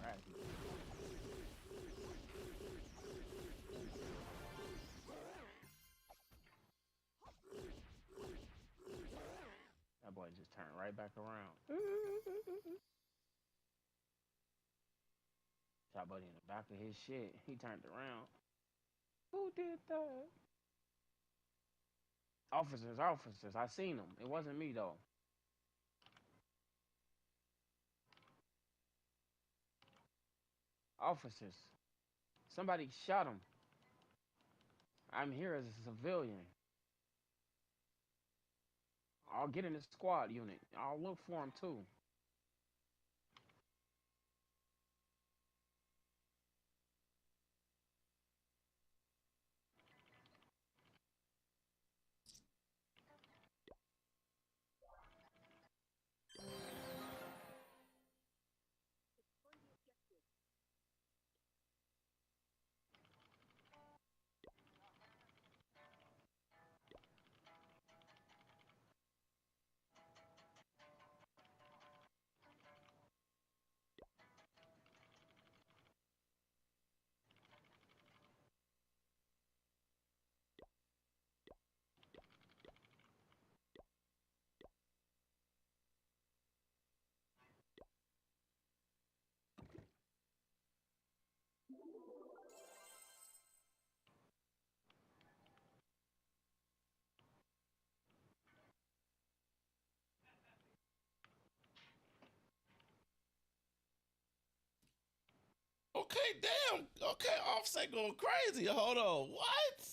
right. That boy just turned right back around. Shot buddy in the back of his shit. He turned around. Who did that? Officers, officers. I seen them. It wasn't me though. Officers. Somebody shot him. I'm here as a civilian. I'll get in the squad unit. I'll look for him too. Okay, damn. Okay, Offset going crazy. Hold on. What?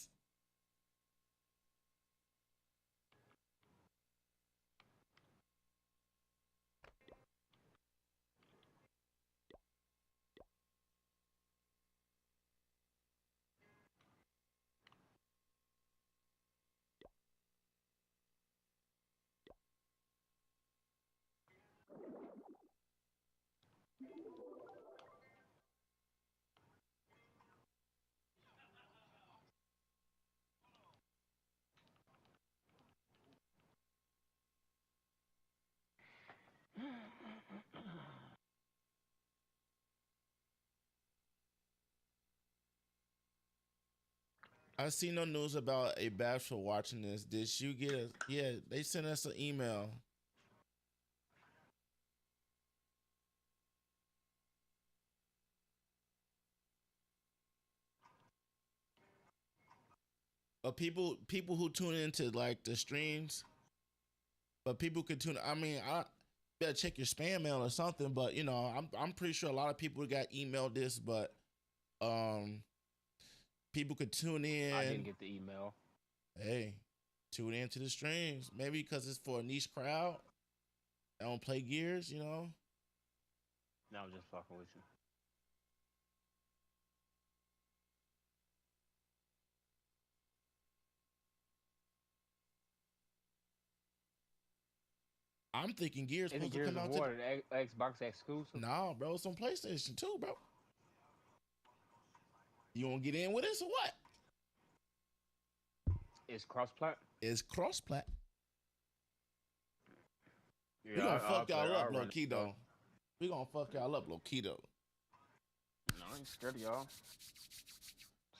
I see no news about a badge for watching this. Did you get a? Yeah, they sent us an email. People who tune into like the streams, but people could tune. I mean, I better check your spam mail or something. But you know, I'm pretty sure a lot of people got emailed this, but um, people could tune I didn't in. get the email. Hey, tune into the streams. Maybe because it's for a niche crowd. I don't play gears, you know. No, I'm just fucking with you. I'm thinking Gears Isn't supposed to Gears come of out War today. the Xbox exclusive? Nah, bro, it's on PlayStation too, bro. You want to get in with us or what? It's cross-plat? It's cross-plat. We Yeah, gonna I'll fuck play. y'all up, I'll low run it. key though. We gonna fuck y'all up, low key though. No, I ain't scared of y'all.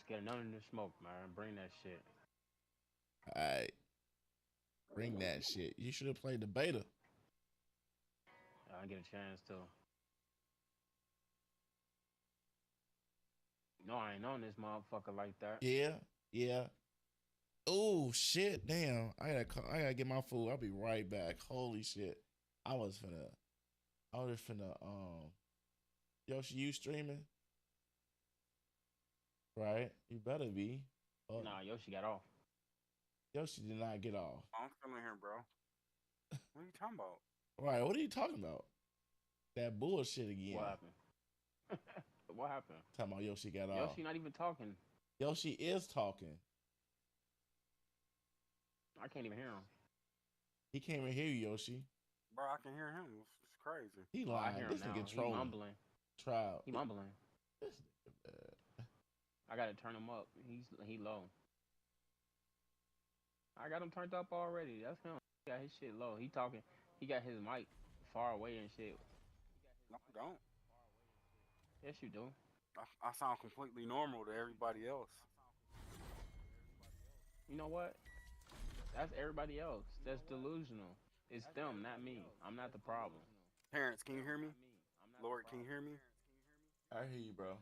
Scared of none of this smoke, man. Bring that shit. All right, bring that shit. You should have played the beta. I get a chance to. No, I ain't on this motherfucker like that. Yeah, yeah. Oh shit, damn. I gotta get my food. I'll be right back. Holy shit. I was finna Yoshi, you streaming? Right? You better be. Oh, Nah, Yoshi got off. Yoshi did not get off. I'm still in here, bro. What are you talking about? Right, what are you talking about? That bullshit again. What happened? What happened? Talking about Yoshi got off. Yoshi not even talking. Yoshi is talking. I can't even hear him. He can't even hear you, Yoshi. Bro, I can hear him. It's crazy. He Oh, I lying. hear him This now. nigga He trolling. mumbling. Trial. He mumbling. This nigga, I gotta turn him up. He low. I got him turned up already. That's him. He got his shit low. He talking. He got his mic far away and shit. No, I don't. Yes, you do. I sound completely normal to everybody else. You know what? That's everybody else. That's delusional. It's them, not me. I'm not the problem. Terrence, can you hear me? Lord, can you hear me? I hear you, bro.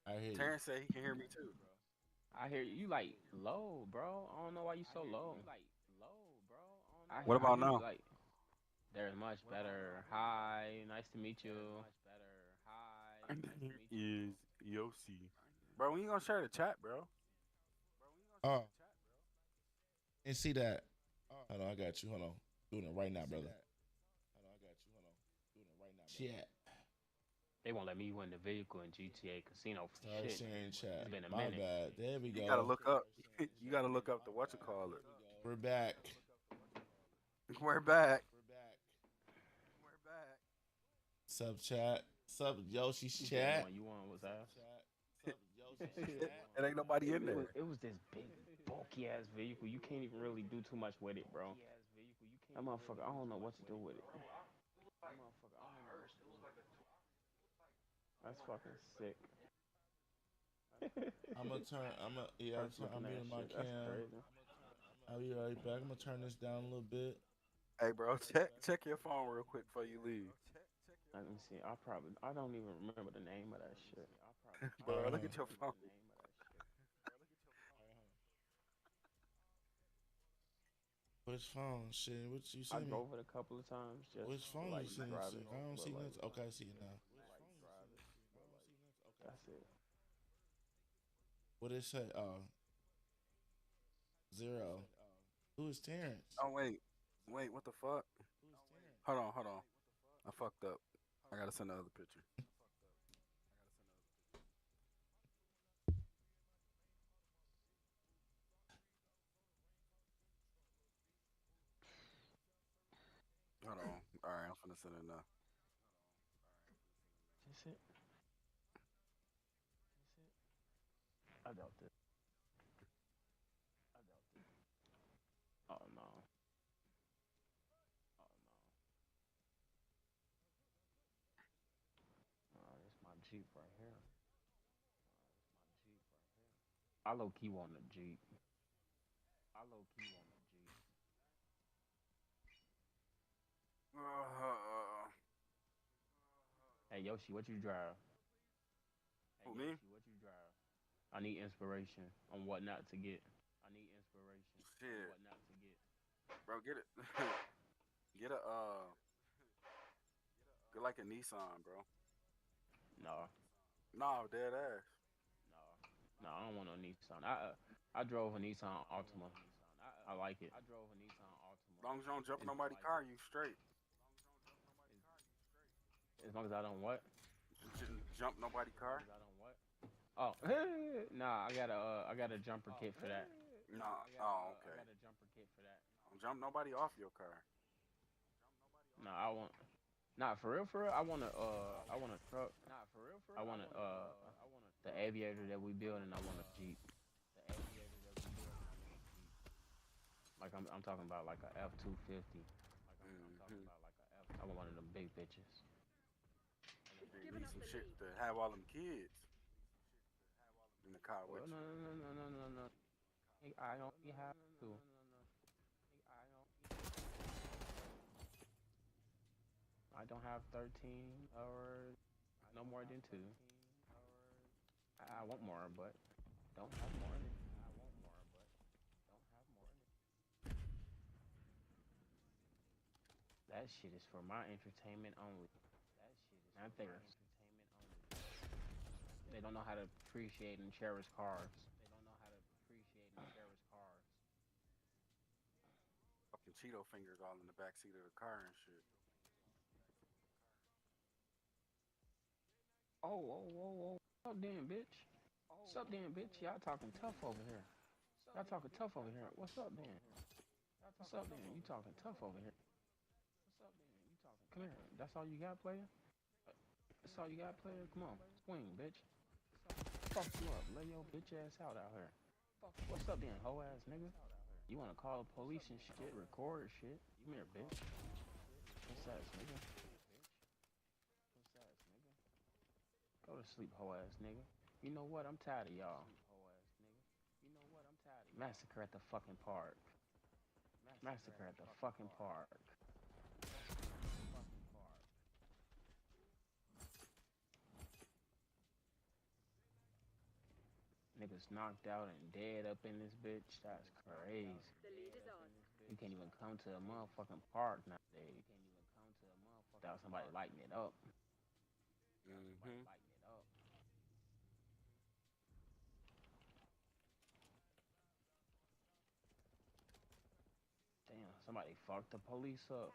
I hear you. Terrence said he can hear me too. I hear you like low, bro. I don't know why you so low. What I about hear you now? like there's much better. Hi, nice to meet you. Is Yossi. Bro, when you gonna share the chat, bro? Oh, and see that. Hold on, I got you. Hold on. Doing it right now, brother. Chat. They won't let me win the vehicle in GTA Casino for Start shit. sharing chat. It's been a My minute. bad. There we go. You gotta look up. You gotta look up the what you call it. We're back. We're back. Sub chat. Sub Yoshi's You said chat. one you want was ass. It ain't nobody in there. It was this big bulky ass vehicle. You can't even really do too much with it, bro. That motherfucker, I don't know what to do with it. That's fucking sick. I'm gonna turn. First I'm looking at muting my shit, that's cam. crazy. I'll be right back. I'm gonna turn this down a little bit. Hey, bro, check your phone real quick before you leave. Let me see. I don't even remember the name of that shit. Bro, look at your phone. Which phone? Shit. What you see I me? drove it a couple of times just Which to phone like you send it drive to? it. I don't But see like, nothing. Okay, I see it now. that's it. What it say? Zero. Who is Terrence? Oh wait, what the fuck? Hold on. I fucked up. I gotta send another picture. Hold on. All right, I'm finna send it now. That's it. I doubt it. Oh no. This my Jeep right here. I low key want a Jeep. Hey Yoshi, what you drive? Who, me? I need inspiration on what not to get. Shit, what not to get. bro, get it. Get a get like a Nissan, bro. No, No, dead ass. no, no. I don't want no Nissan. I drove a Nissan Altima. I like it. As long as you don't jump It's, nobody car, you straight. as long as I don't what? You shouldn't jump nobody car. Oh, nah. I got a jumper kit for that. No. Oh, okay. Don't jump nobody off your car. No, I want. Nah, for real, for real. I want a truck. I want the aviator that we build, and I want a Jeep. Like I'm talking about like a F-250. Mm-hmm. I want one of them big bitches. You need some shit to have all them kids in the car with Well, no, you. no, no, no, no, no, no. I don't have to. I don't have 13 or no more than two. I want more, but don't have more than. That shit is for my entertainment only, not theirs. They don't know how to appreciate and cherish cars. Fucking Cheeto fingers all in the back seat of the car and shit. Oh, oh, oh, oh. What's up, then, bitch? What's up, then, bitch? Y'all talking tough over here. Y'all talking tough over here. What's up, then? What's up, then? You talking tough over here. Come here. That's all you got, player? That's all you got, player? Come on. Swing, bitch. Fuck you up. Lay your bitch ass out here. What's up, then, hoe ass nigga? You wanna call the police and shit, record shit? Come here, bitch. What's that, nigga? Go to sleep, hoe ass nigga. You know what? I'm tired of y'all. Massacre at the fucking park. Massacre at the fucking park. Niggas knocked out and dead up in this bitch. That's crazy. The lead is on. You can't even come to a motherfucking park nowadays without somebody lighting it up. Mm-hmm. Damn, somebody fucked the police up.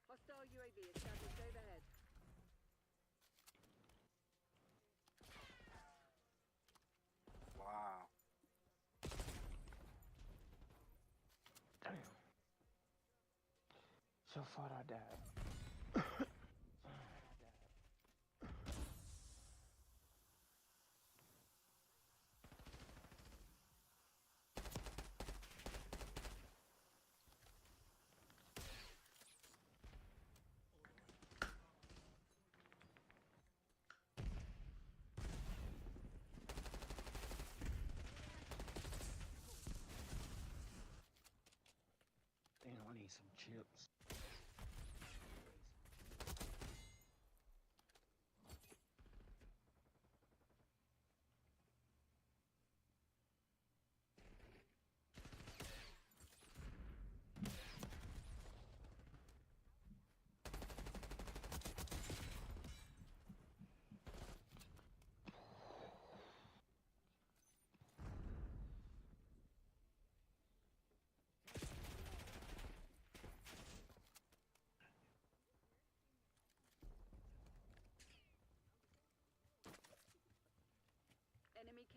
Hostile UAV established overhead. Wow. Damn. So far I died. Damn, I need some chips.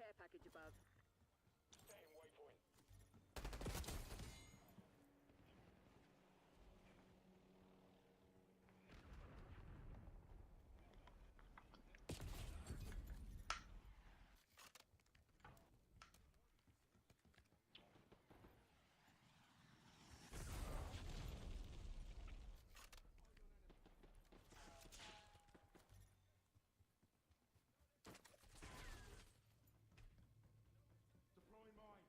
care package above. Deploying mine.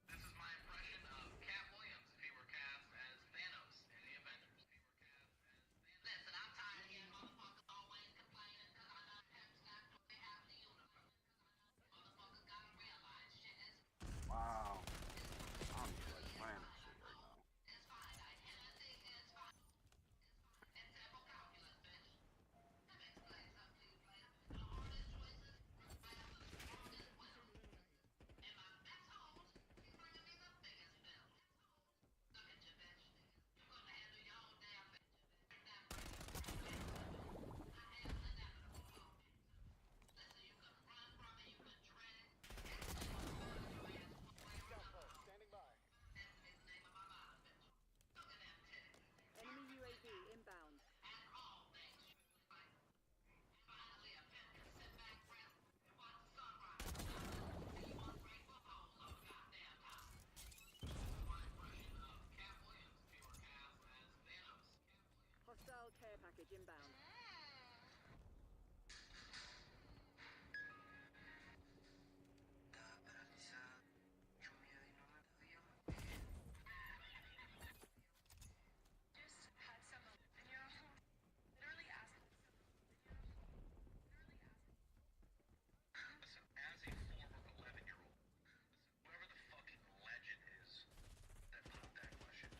This is my impression of Cat Williams if he were cast as Thanos in the Avengers. Listen, I'm tired of hearing motherfuckers always complaining because I done got the way out of the universe. Motherfuckers gotta realize shit is Wow. I don't even like playing this shit right now. finite. Anything is fine. It's simple calculus, bitch. Let me explain something to you, player. The hardest choices bring out the strongest will. And my next host, he's bringing me the biggest bill. Look at you, bitch. You couldn't handle your own damn bitch. That break. I have an inevitable hope. Listen, you could run from it, you could dread it. Standing by. That's the name of my mother, bitch. Look at them titties. Enemy UAV inbound. And all things right. Finally, a pimp can sit back, rest, and watch the sunrise. And you ungrateful hoes all the goddamn time. My impression of Cat Williams if he were cast as Thanos. Hostile care package inbound. Listen, as a former 11-year-old, whoever the fucking legend is that put that question,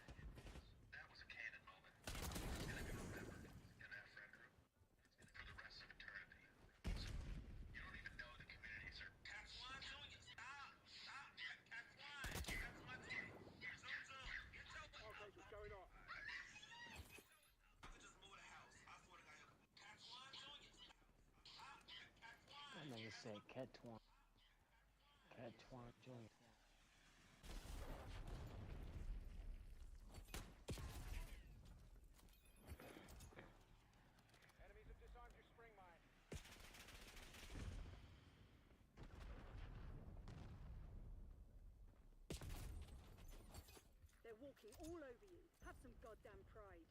that was a canon moment. It's gonna be remembered in that friend group for the rest of eternity. So, you don't even know the community, sir. Catch one, doing it. Stop! Stop! Catch one! Catch one, doing it. Zoom. Get your Okay, what's going on? I could just move the house. I swear to God. Catch one, doing it. Stop! Catch one! That nigga said Cat Twan. Cat Twan Jr. Enemies have disarmed your spring mine. They're walking all over you. Have some goddamn pride.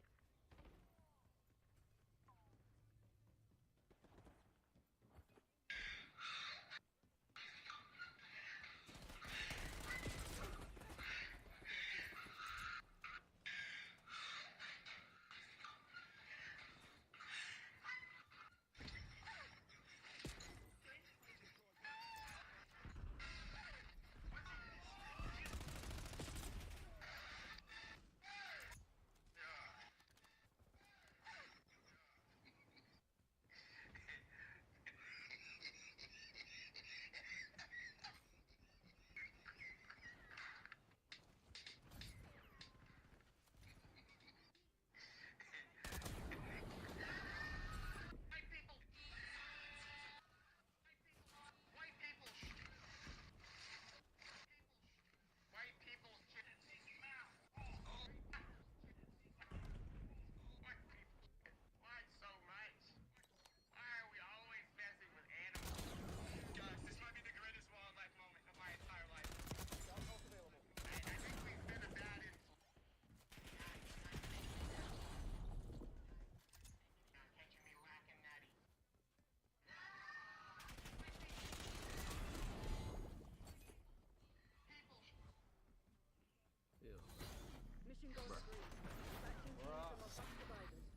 Mission goal agreed. Dispatching teams to lock up survivors.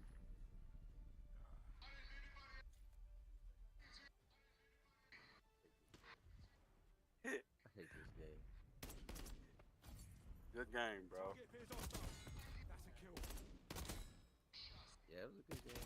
I hate this game. Good game, bro. That's a kill. Yeah, it was a good game.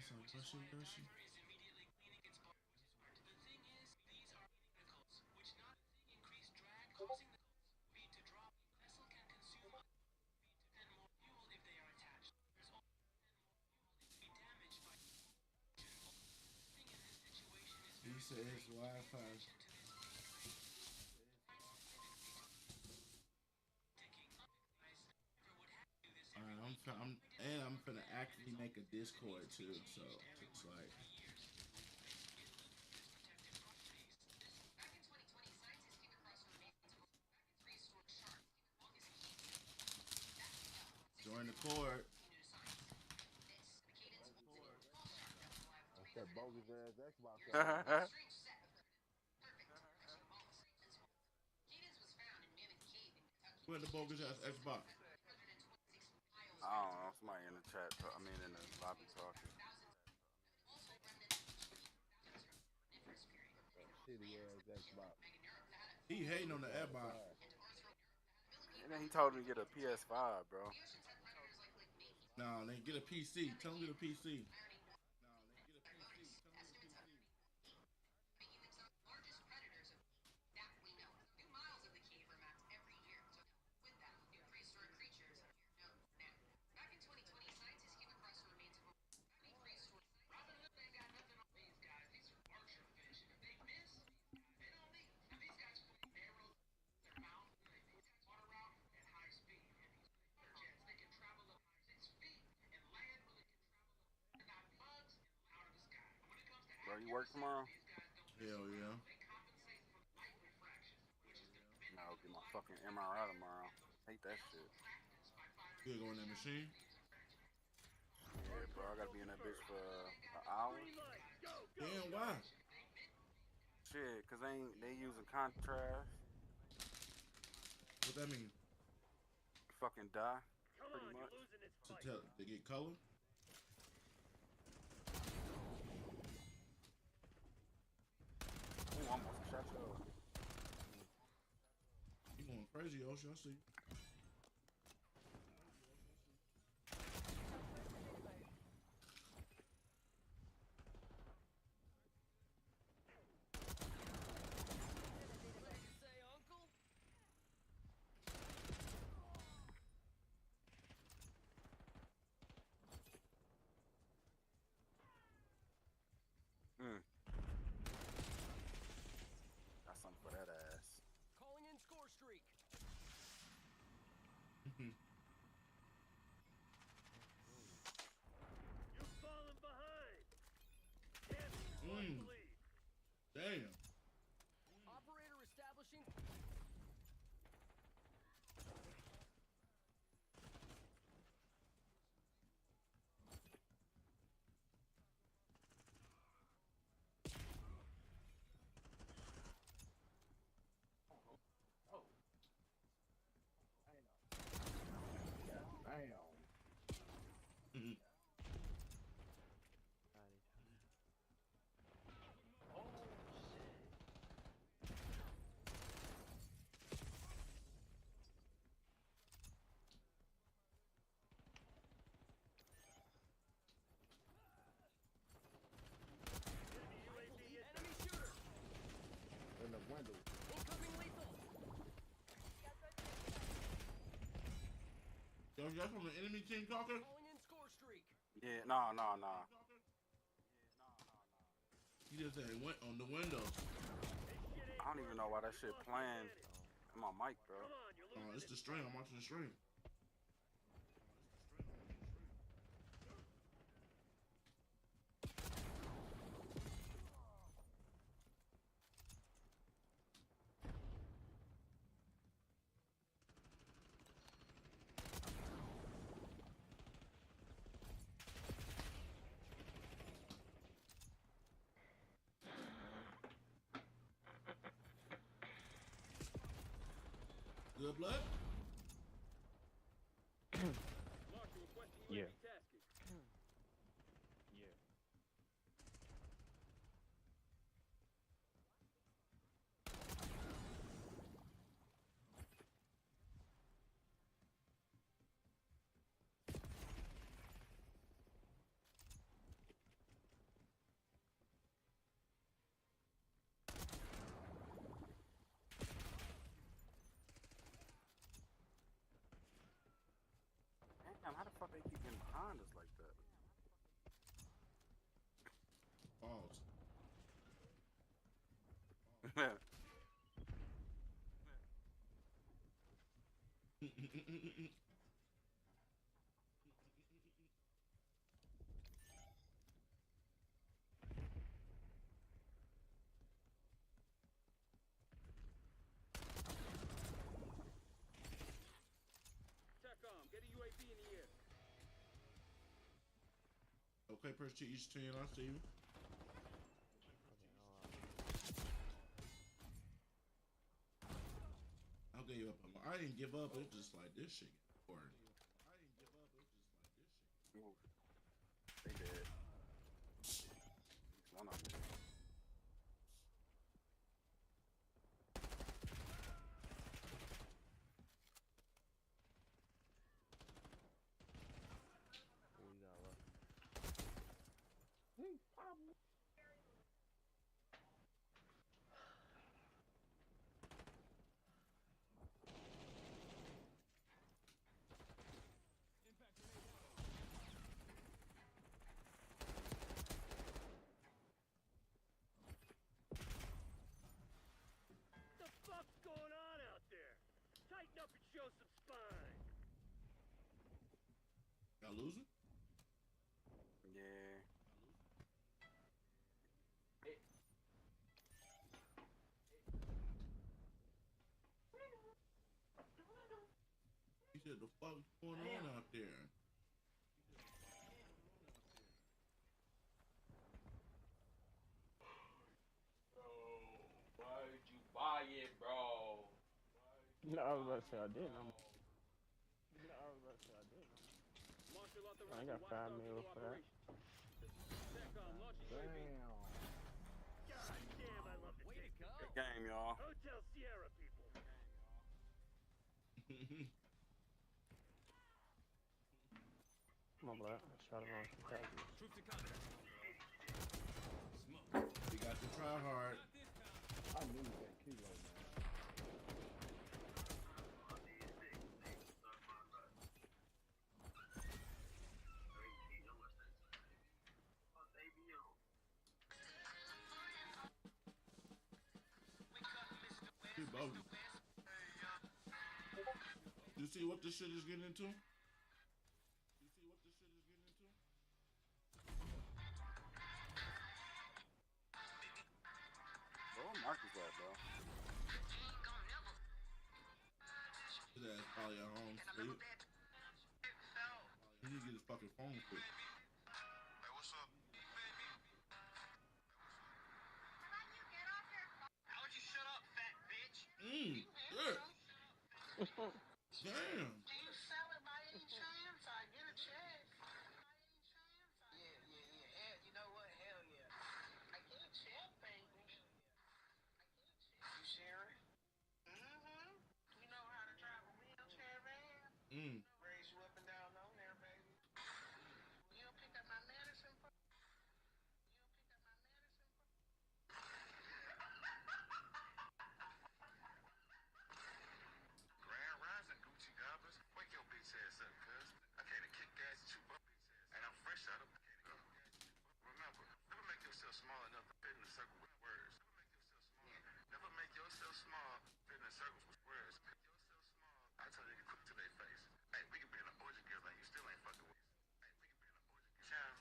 So Yoshi. He said his Wi-Fi. I'm finna actually make a Discord too. So it's like join the court. That's that bogus ass Xbox I got. I Who had the bogus ass Xbox? don't know. Somebody in the chat. I mean, in the lobby talking. That shitty ass Xbox. He hating on the Xbox. PS5. And then he told me to get a PS5, bro. No, they get a PC. Tell him to get a PC. Bro, you work tomorrow? Hell yeah. No, get my fucking MRI tomorrow. Hate that shit. You go in that machine. Yeah, bro, I gotta be in that bitch for an hour. Damn, why? Shit, cause they using contrast. What that mean? Fucking die. Pretty much. To get color? Ooh, almost shot you. You going crazy, Ocean? I see. Got something for that ass. Calling in score streak. You've fallen behind. Can't lead. Damn. Operator establishing. Enemy shooter. In the window. Incoming lethal. Yo, that's from the enemy team talking? Calling in score streak. Yeah, nah. He just said went on the window. I don't even know why that shit playing in my mic, bro. It's the stream. I'm watching the stream. Good blood? Yeah. they keep getting behind us like that? Pause. TACOM, get a UAV in the air. Okay, press to each 10. I see you. I'll give you up. I didn't give up. It's just like this shit get boring. Ooh, they dead. One of them dead. What you got left? The fuck's going on out there? Tighten up and show some spine. Y'all losing? Yeah. He said, the fuck's going on out there? Why did you buy it, bro? No, I was about to say I didn't. Marshal I authorized got 5 mil for that. TACOM, launching UAV. God damn, I love the Way to taste. go. Good game, y'all. Hotel Sierra people. My bad. I shot him on some packages. Troops in contact. You got to try hard. Not this time. I knew that kilo, man. He bogus. You see what this shit is getting into? Bro, where Marcus at, bro? His ass probably at home sleep. He need to get his fucking phone quick. Hey, what's up? How would you shut up, fat bitch? Shit. Damn. Do you sell it by any chance? I get a check. Yeah. Hell, you know what? Hell yeah. I get a check, baby. You serious? Mm-hmm. You know how to drive a wheelchair van? Raise you up and down on there, baby. You don't pick up my medicine for Grand Rising, Gucci Goblins. Wake your bitch ass up, cuz. I came to kick ass at you, bro. And I'm fresh out of Remember, never make yourself small enough to fit in a circle with words. Never make yourself small, fit in a circle with words. I tell you, quick to their face. Hey, we could be in an orgy girl and you still ain't fucking with. Hey, we could be in an orgy child.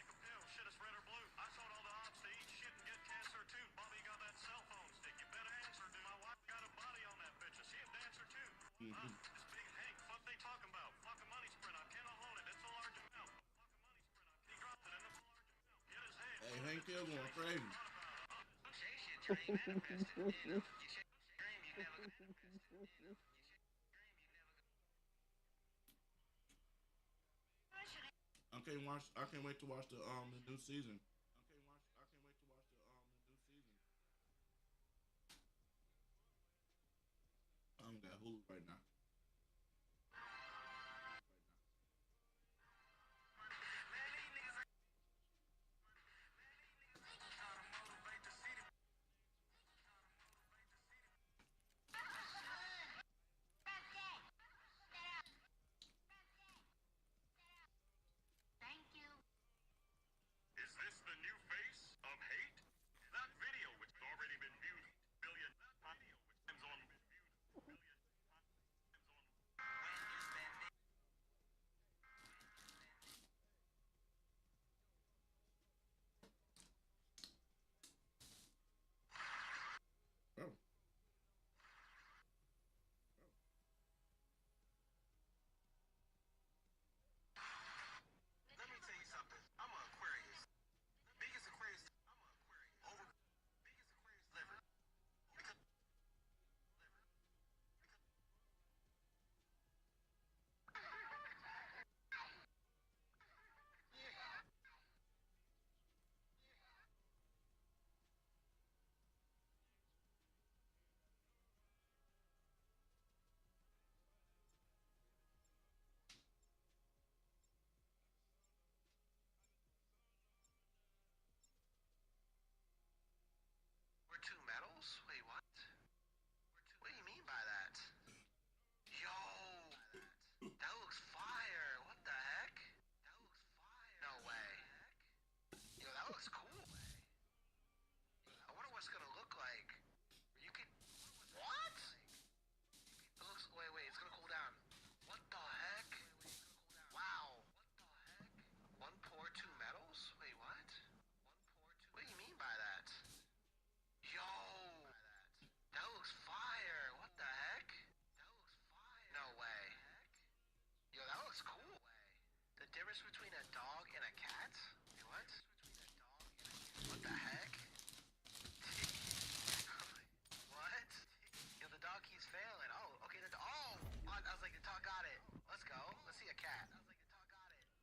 Pick a pill, shit is red or blue. I told all the ops to eat shit and get cancer too. Bobby got that cell phone stick. You better answer, dude. My wife got a body on that bitch. Is she a dancer too? This big Hank, fuck they talking about? Fucking money sprint. I cannot hold it. It's a large amount. Fucking money sprint. He dropped it in the large amount. Get his head. Hey, Hank Hill going crazy. Chase your dream manifested. You chase your dream, you never manifested. I can't wait to watch the new season. I don't got Hulu right now.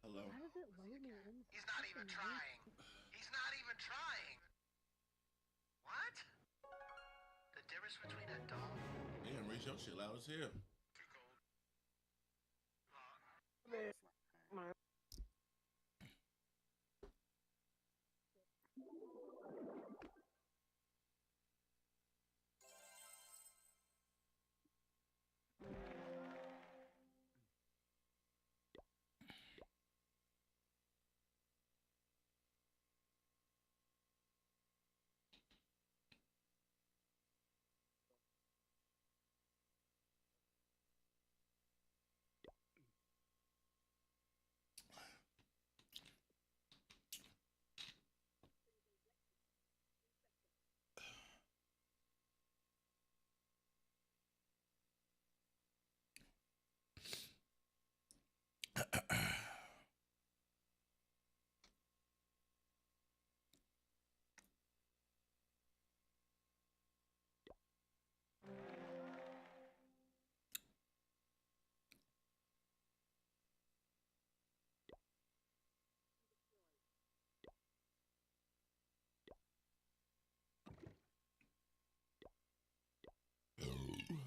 Hello. Why does it load me in? He's not even trying. He's not even trying. What? The difference between a dog. Damn, Reese, your shit loud as hell. Too cold. Man, man.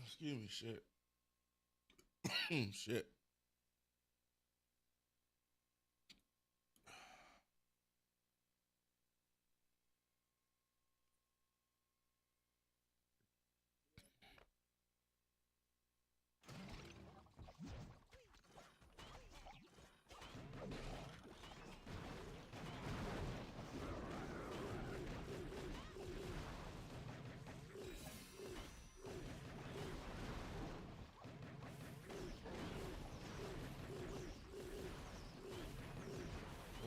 Excuse me, shit. Shit.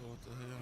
What the hell?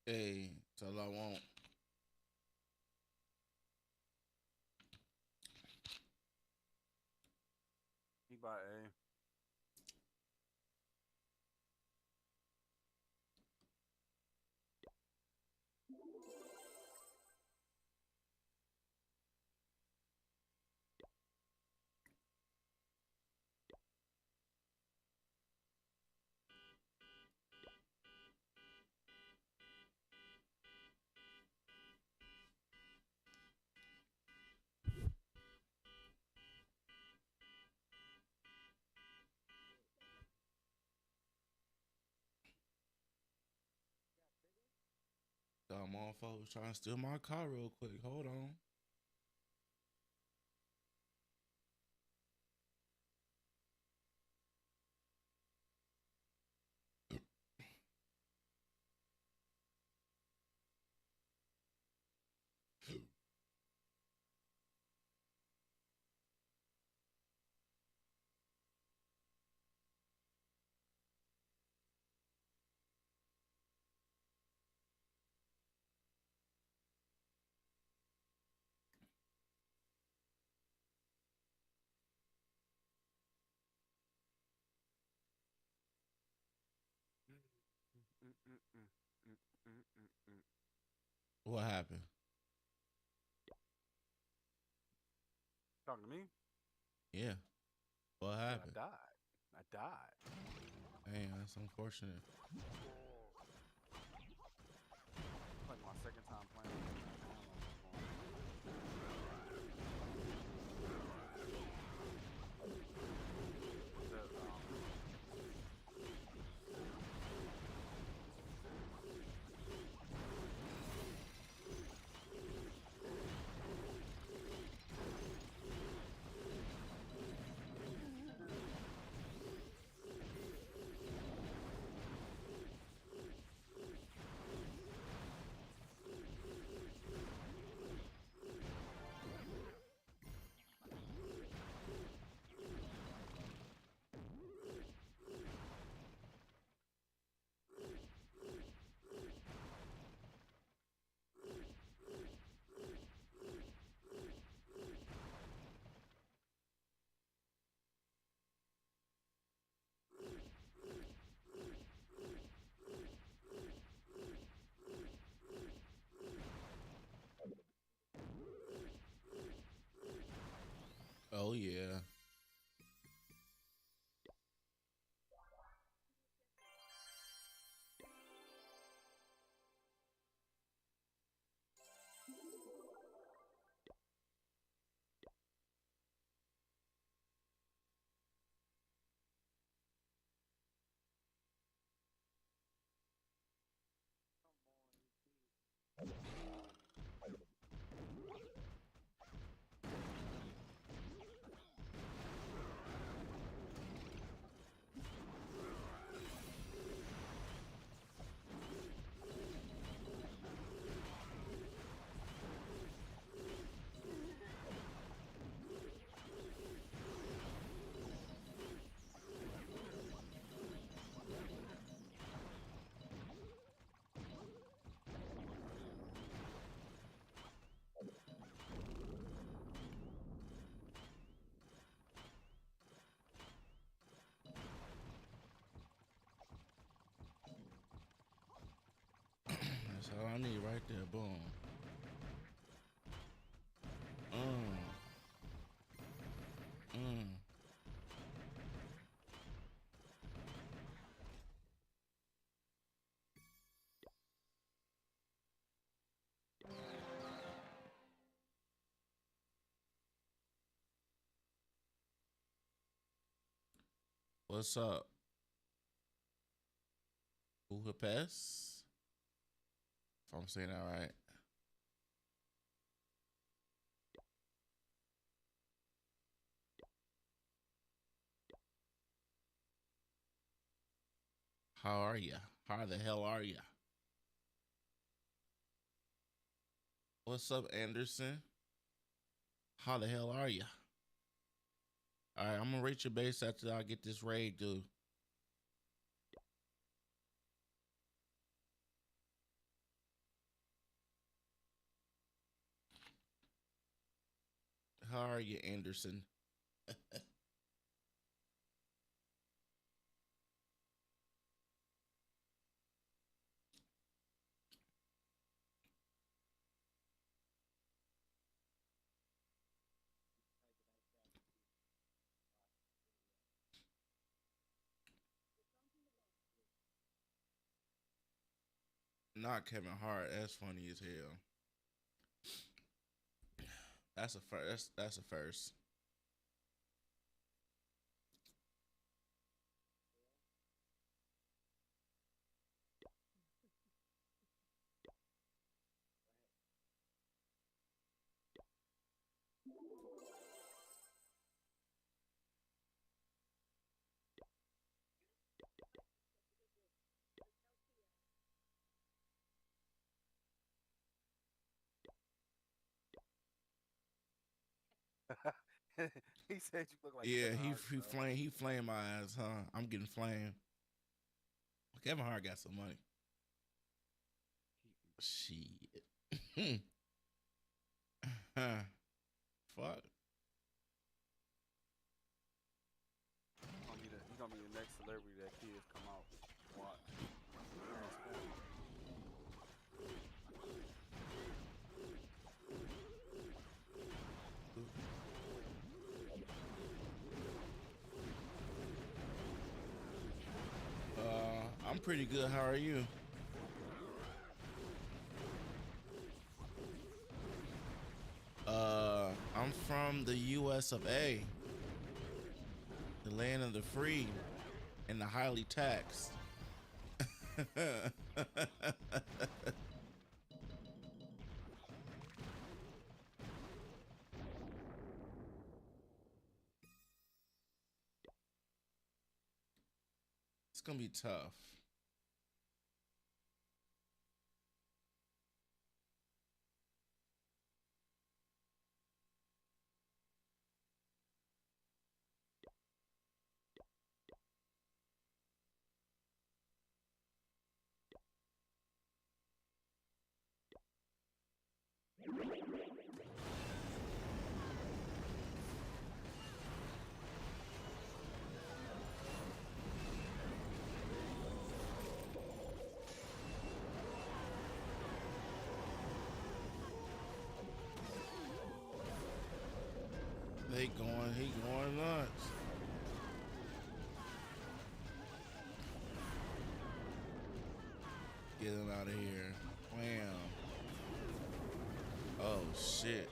Hey, that's all I want. He by A. Motherfuckers trying to steal my car real quick. Hold on. What happened? Talking to me? Yeah. What I happened? died. I died. Dang, that's unfortunate. Like my second time playing. Oh yeah. That's all I need right there. Boom. Mm. What's up? Budapest? If I'm saying that right. How are ya? How the hell are ya? What's up, Anderson? How the hell are ya? Alright, I'm gonna rate your base after I get this raid, dude. How are you, Anderson? Not Kevin Hart. That's funny as hell. That's a first. That's a first. He said you look like Yeah, Kevin he Hart, he bro. flame he flame my ass, huh? I'm getting flamed. Kevin Hart got some money. Shit. Fuck. He's gonna be the next celebrity that kids come out watch. pretty good. How are you? I'm from the US of A, the land of the free and the highly taxed. It's gonna be tough. He going nuts. Get him out of here. Wham. Oh shit.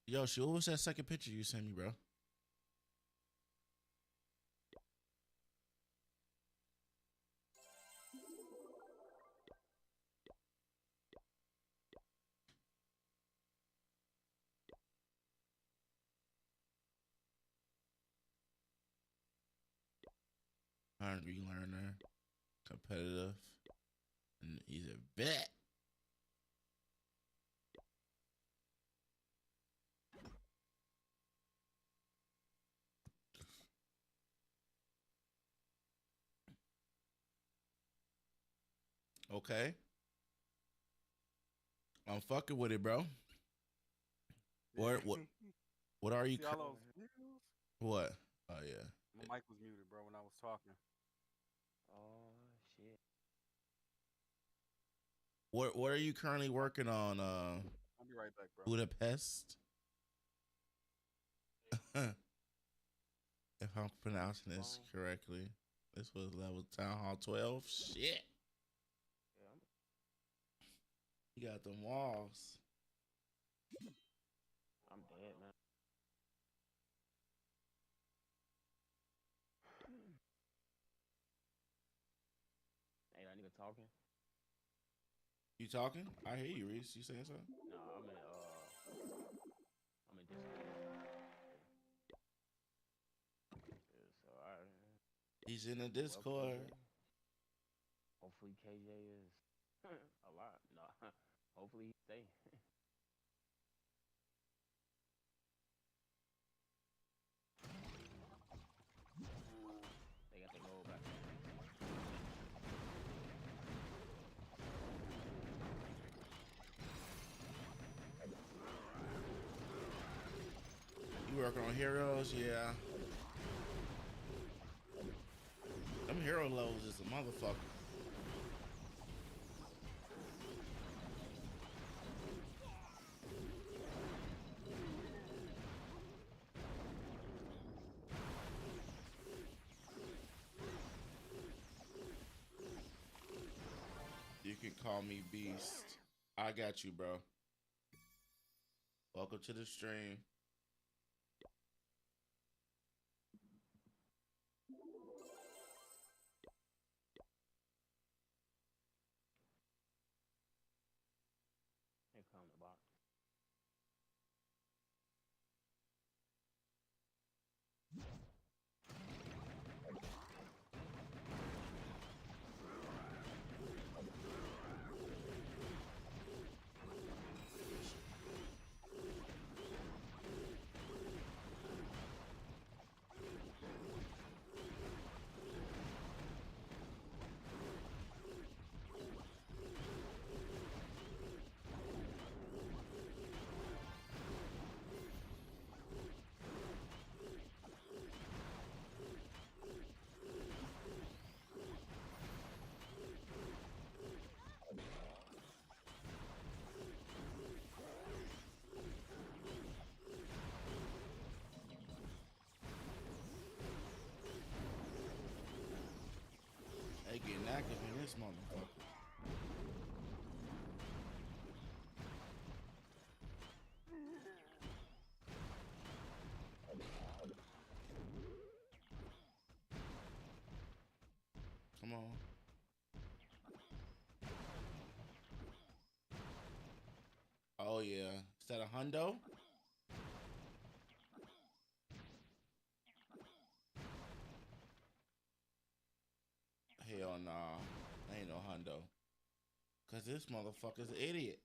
Yo, what was that second picture you sent me, bro? Hungry learner, competitive, and he's a vet. Okay. I'm fucking with it, bro. What are you? See all those views? What? Oh yeah. My mic was muted, bro, when I was talking. Oh shit. What are you currently working on? I'll be right back, bro. Budapest. If I'm pronouncing this correctly, this was level Town Hall 12. Shit. Yeah, You got them walls. I'm dead, man. Hey, that nigga talking? You talking? I hear you, Reese. You saying something? Nah, I'm in Discord. Yeah, so He's in the Discord. Hopefully KJ is a lot. Nah, hopefully he stay. They got the roll back. You working on heroes? Yeah. Them hero levels is a motherfucker. You can call me Beast. I got you, bro. Welcome to the stream. Here come the box. this motherfucker. Come on. Oh yeah. Is that a hundo? Hell nah. Ain't no hundo. Cause this motherfucker's an idiot.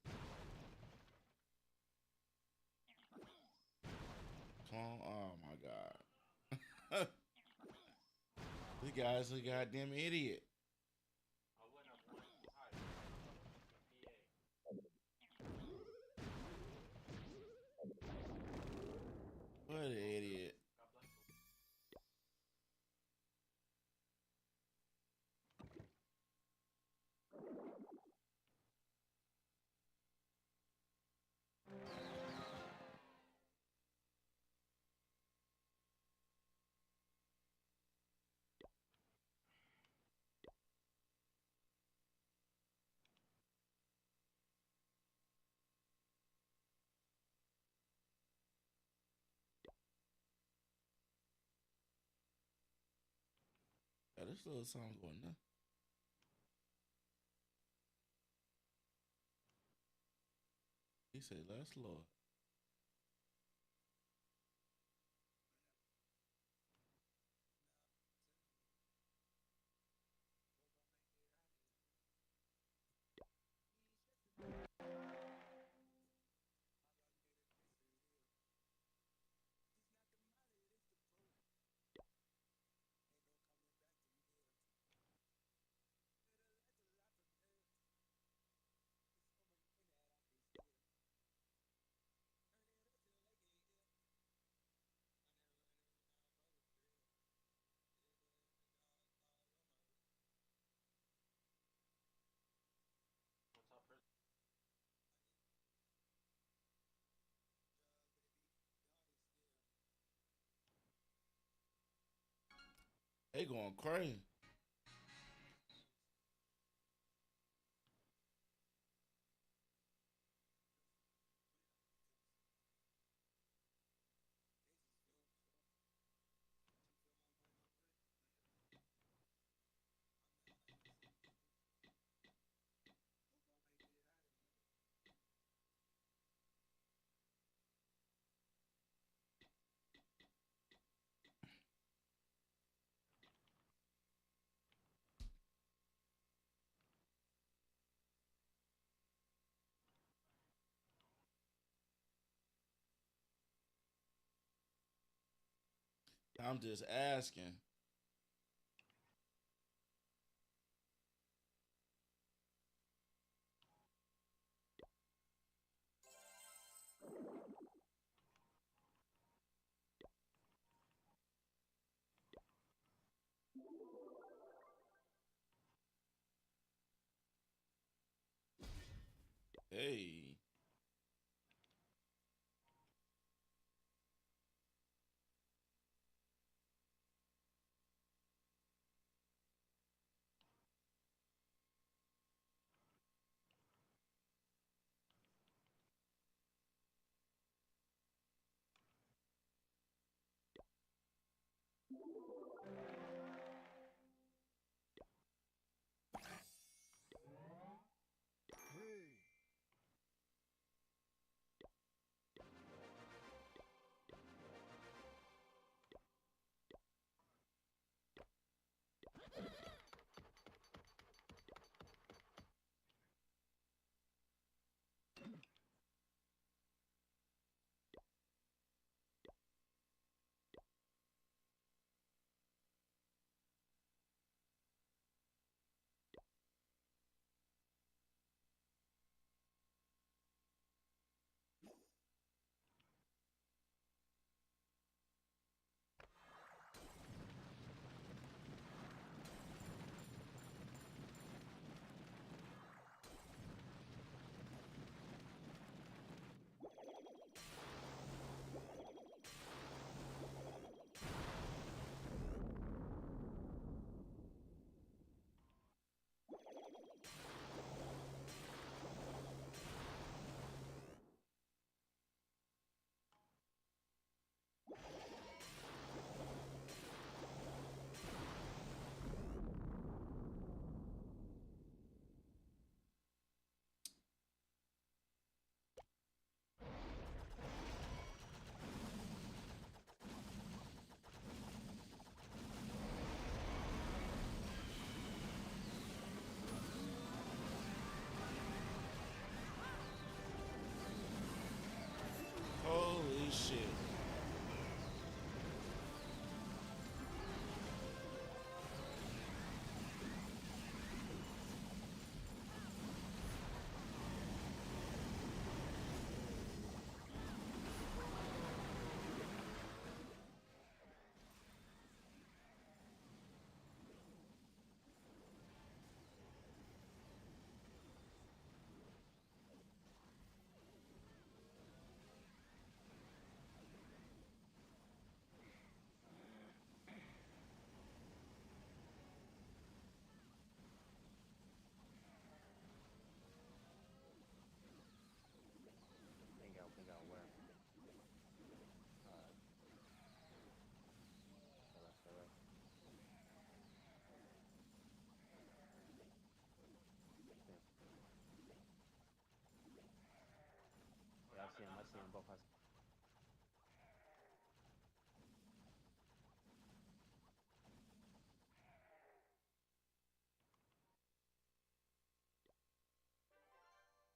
Come on. Oh my god. This guy's a goddamn idiot. What an idiot. Yeah, this little song going now. He said, "Let's Lord." They going crazy. I'm just asking. Hey. him. I see him both.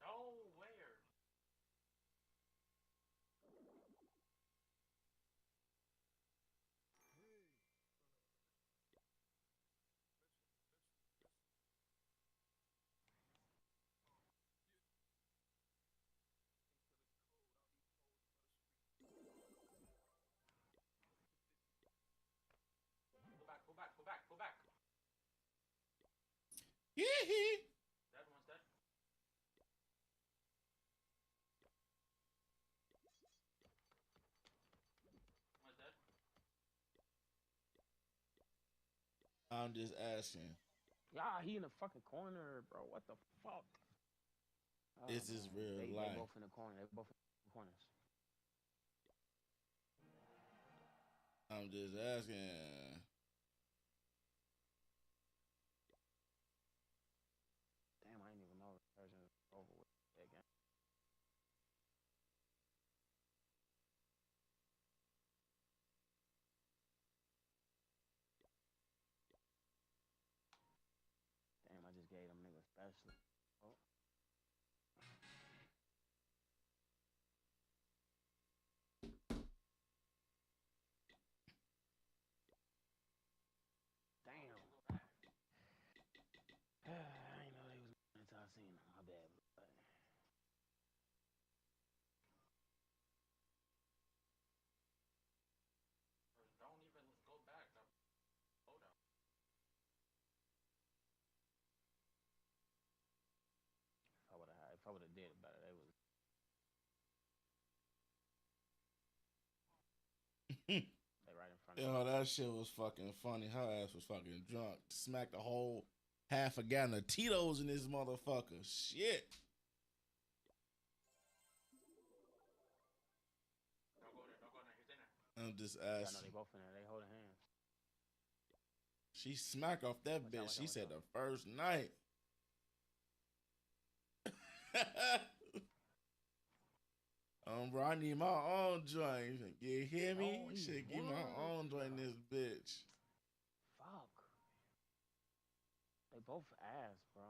No, where? Go back, go back, go back, go back. Yee-hee. That one's dead. One's dead. I'm just asking. Yeah, he in the fucking corner, bro. What the fuck? Oh, This is man. real They life. both in the corner. They both in the corners. I'm just asking. Damn, I didn't even know the version was over with again. Damn, I just gave them niggas special. Oh. Damn. I ain't know they was until I seen them. My bad. But Don't even go back. Hold on. if I would have did it better, they was. They right in front of me. Yo, that shit was fucking funny. Her ass was fucking drunk. Smacked a whole half a gallon of Tito's in this motherfucker. Shit. Don't go there, don't go there. He's in there. I'm just Yeah, I know asking. they both in there. They holding hands. She smacked off that Watch out, bitch. watch She out, said watch the first night. Bro, I need my own joint. You hear me? Oh, he Shit, give my won. own joint in this bitch. Fuck. They both ass, bro.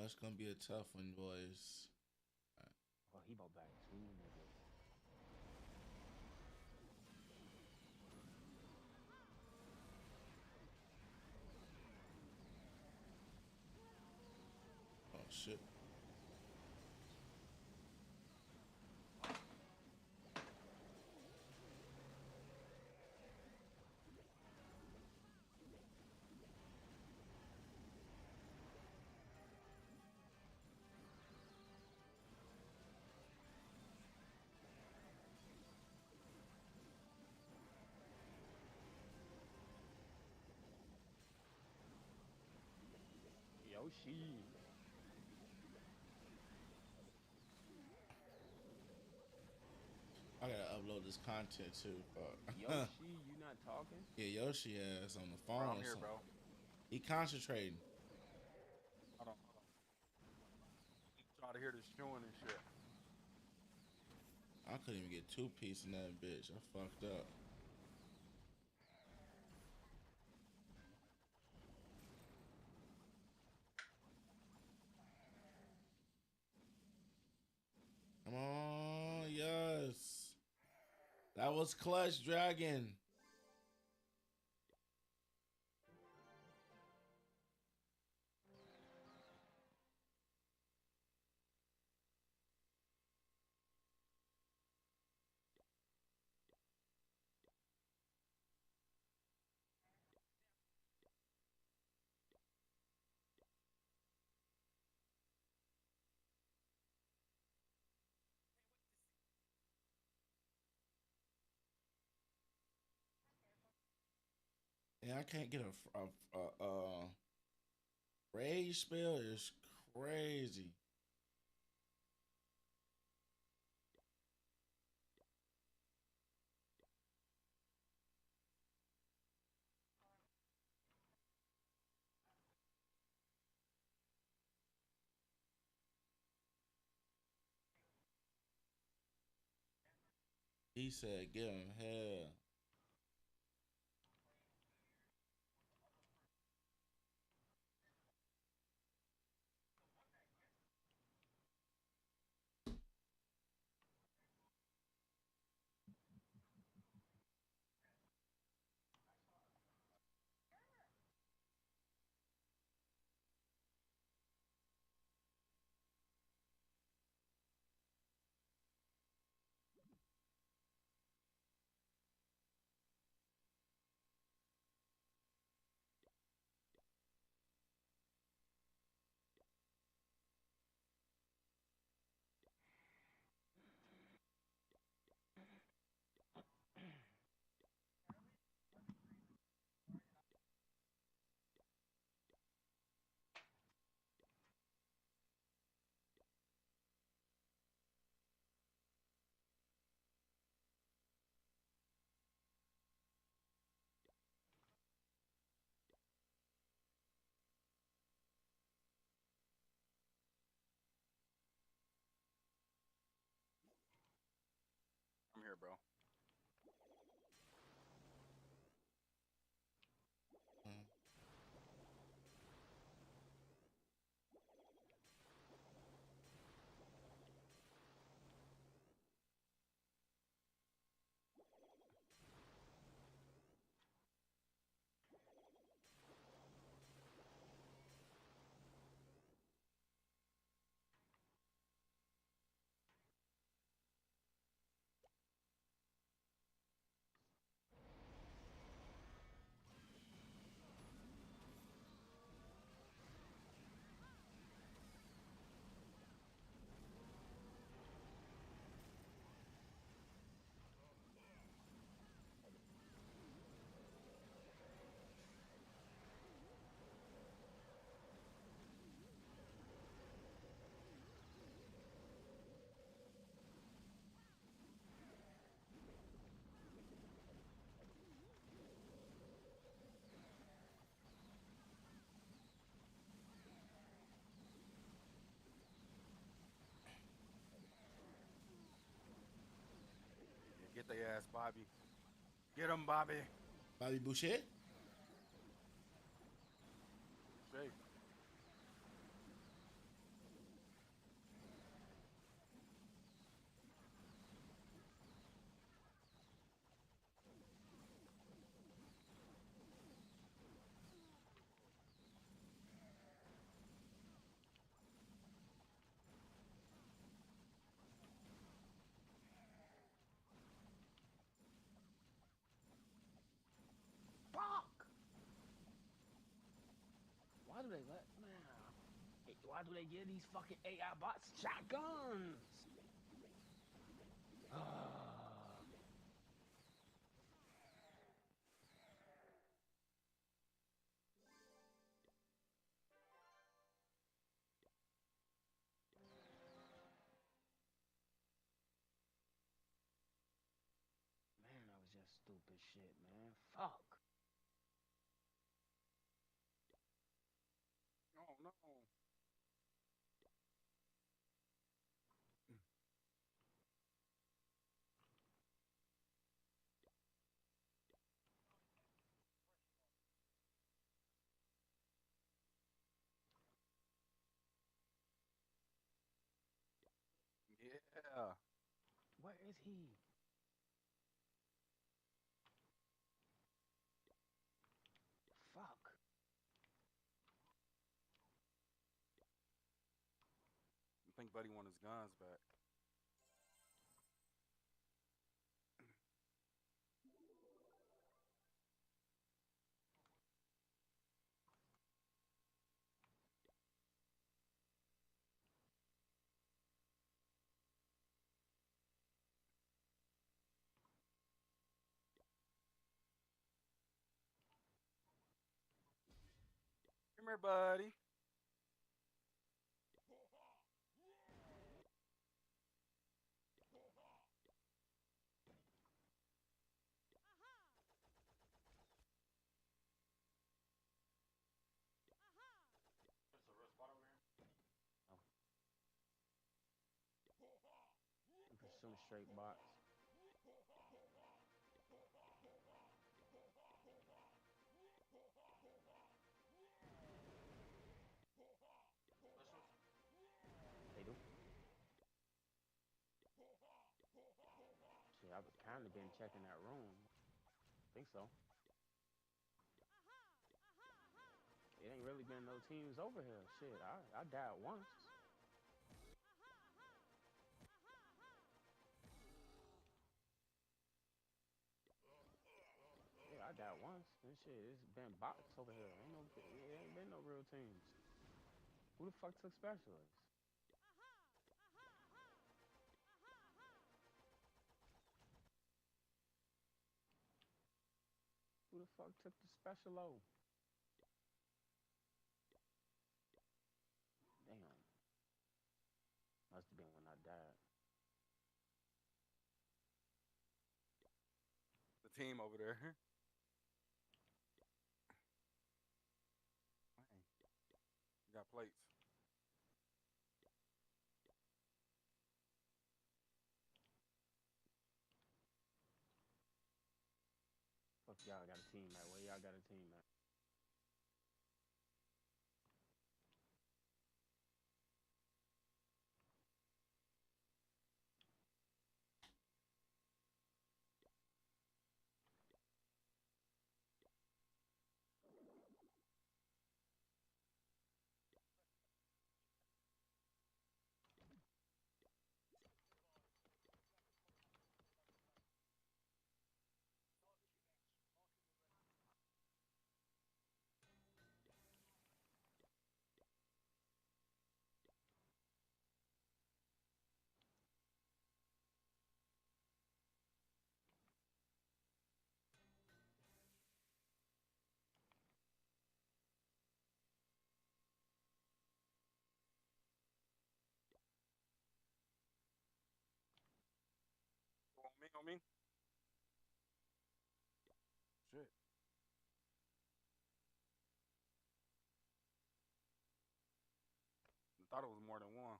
It's gonna be a tough one, boys. Oh, he bought back two niggas. Oh shit. Yoshi. I gotta upload this content too. Yoshi, you not talking? Yeah, Yoshi ass on the Bro, phone. I'm here, bro. He concentrating. Hold on. Try to hear this chewing and shit. I couldn't even get 2 piece in that bitch. I fucked up. Come on, yes. That was clutch, Dragon. And I can't get a rage spell is crazy. He said, "Give him hell." I'm here, bro. Mm. Yeah, get their ass, Bobby. Get him, Bobby. Bobby Boucher. Shay. Fuck! Why do they let man? Why do they give these fucking AI bots shotguns? Man, that was just stupid shit, man. Fuck. Oh no. Yeah. Where is he? Fuck. I think Buddy want his guns back. Come here, buddy. Some straight bots. They do. Shit, I've kind of been checking that room. I think so. It ain't really been no teams over here. Shit, I died once. Yeah, I died once. And shit, it's been bots over here. Ain't been no real teams. Who the fuck took specialists? Who the fuck took the special-o? Damn. Must have been when I died. The team over there. Dang. You got plates. Fuck y'all got a team at? Where y'all got a team at? On me? Shit. I thought it was more than one.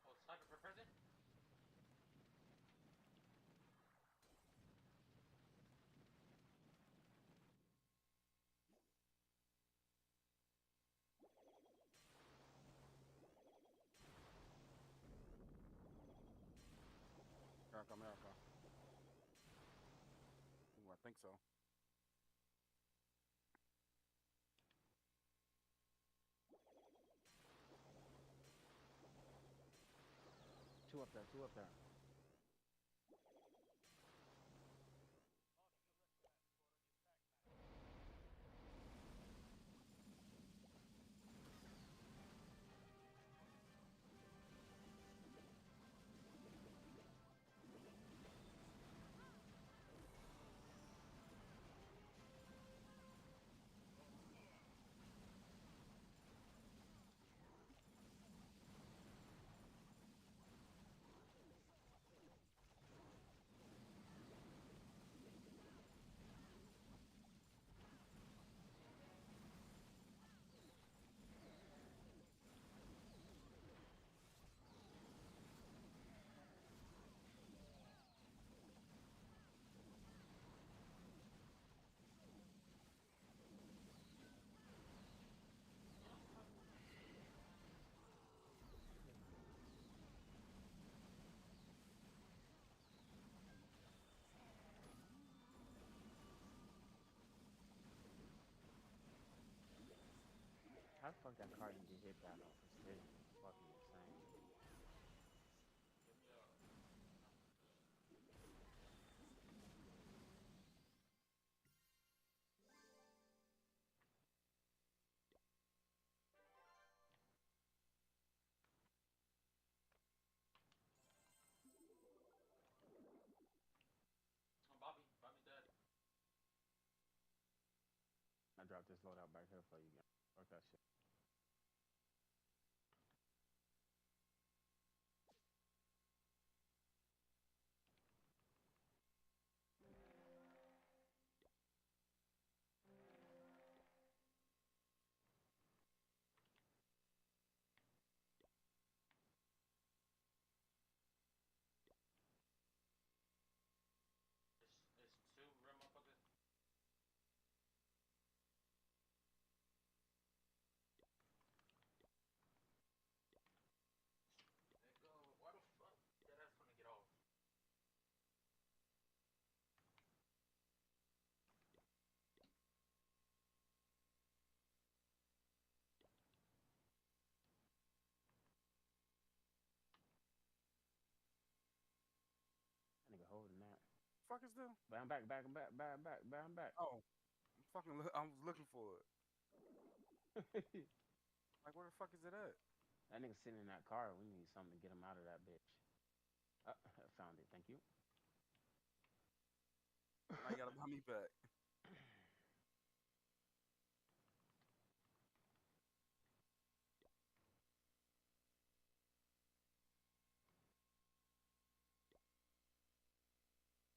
Oh, sniper for president? Come here, bro. Ooh, I think so. Two up there, two up there. How the fuck that car didn't get hit that off? It's fucking insane. drop this load out back here for you. Fuck that shit. It's two real motherfuckers. Nigga, why the fuck? Yeah, that's gonna get off. That nigga holding that. Fuck is them? But I'm back, back, I'm back, back, back, back, I'm back. Oh, I was looking for it. That Like, where the fuck is it at? nigga sitting in that car. We need something to get him out of that bitch. I found it. Thank you. Now you gotta buy me back.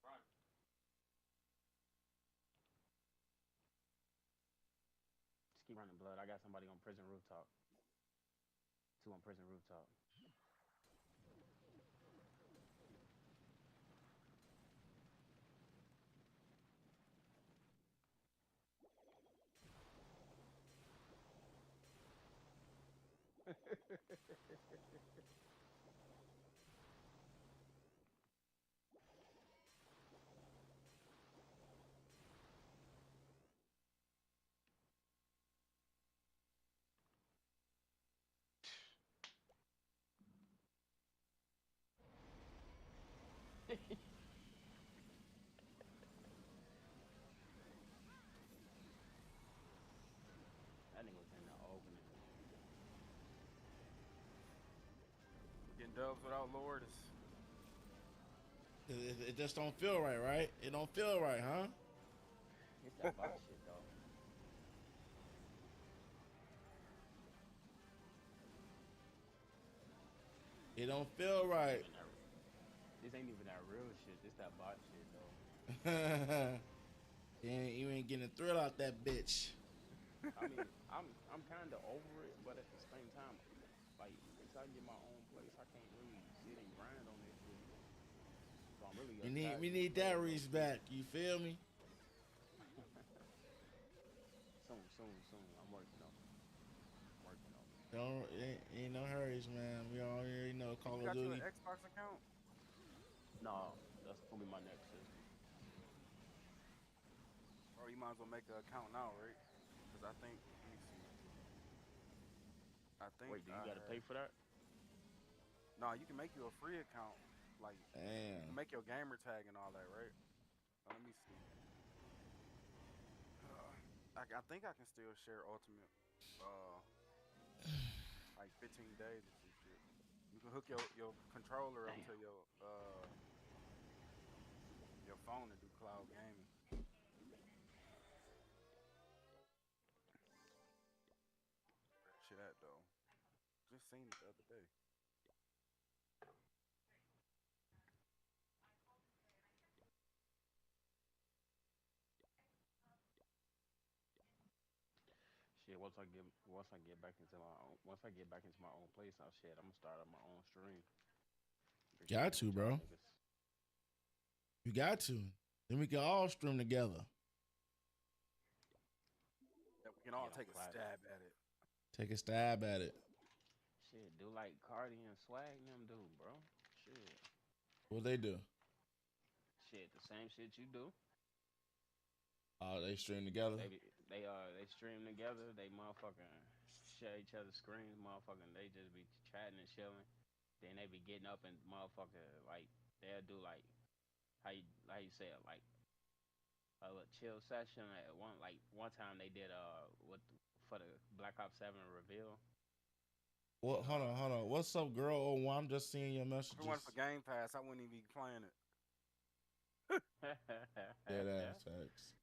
Run. Just keep running, blood. I got somebody on prison rooftop. 2 on prison rooftop. That nigga was in the opening. Getting dubs without Lord is. It just don't feel right, right? It don't feel right, huh? It's that bot shit, though. It don't feel right. This ain't even that real shit. This that bot shit, though. You ain't getting a thrill out that bitch. I mean, I'm kind of over it, but at the same time, like, until I get my own place, I can't really sit and grind on this shit. So I'm really We need that reach back. You feel me? Soon. I'm working on it. Don't ain't no hurries, man. We already know Call You of got you Duty. an Xbox account? No, that's gonna be my next system. Bro, you might as well make an account now, right? Because I think, let me see. I think. Wait, do you gotta pay for that? No, you can make you a free account. Like, you Damn. can make your gamer tag and all that, right? Let me see. I think I can still share Ultimate, like 15 days or some shit. You can hook your controller up to your phone and do cloud gaming. Where that shit at though? Just seen it the other day. Shit, once I get back into my own place, I'm gonna start up my own stream. Got to, bro. You got to. Then we can all stream together. Yeah, we can all take a stab at it. Take a stab at it. Shit, do like Cardi and Swag and them do, bro. Shit. What they do? Shit, the same shit you do. Oh, they stream together. They stream together. They motherfucking share each other's screens. Motherfucking, they just be chatting and chilling. Then they be getting up and motherfucker like they'll do like how you say it, like a little chill session. One time they did for the Black Ops 7 reveal. What? Hold on. What's up, girl? Oh, I'm just seeing your messages. If it wasn't for Game Pass, I wouldn't even be playing it. Yeah, that's facts.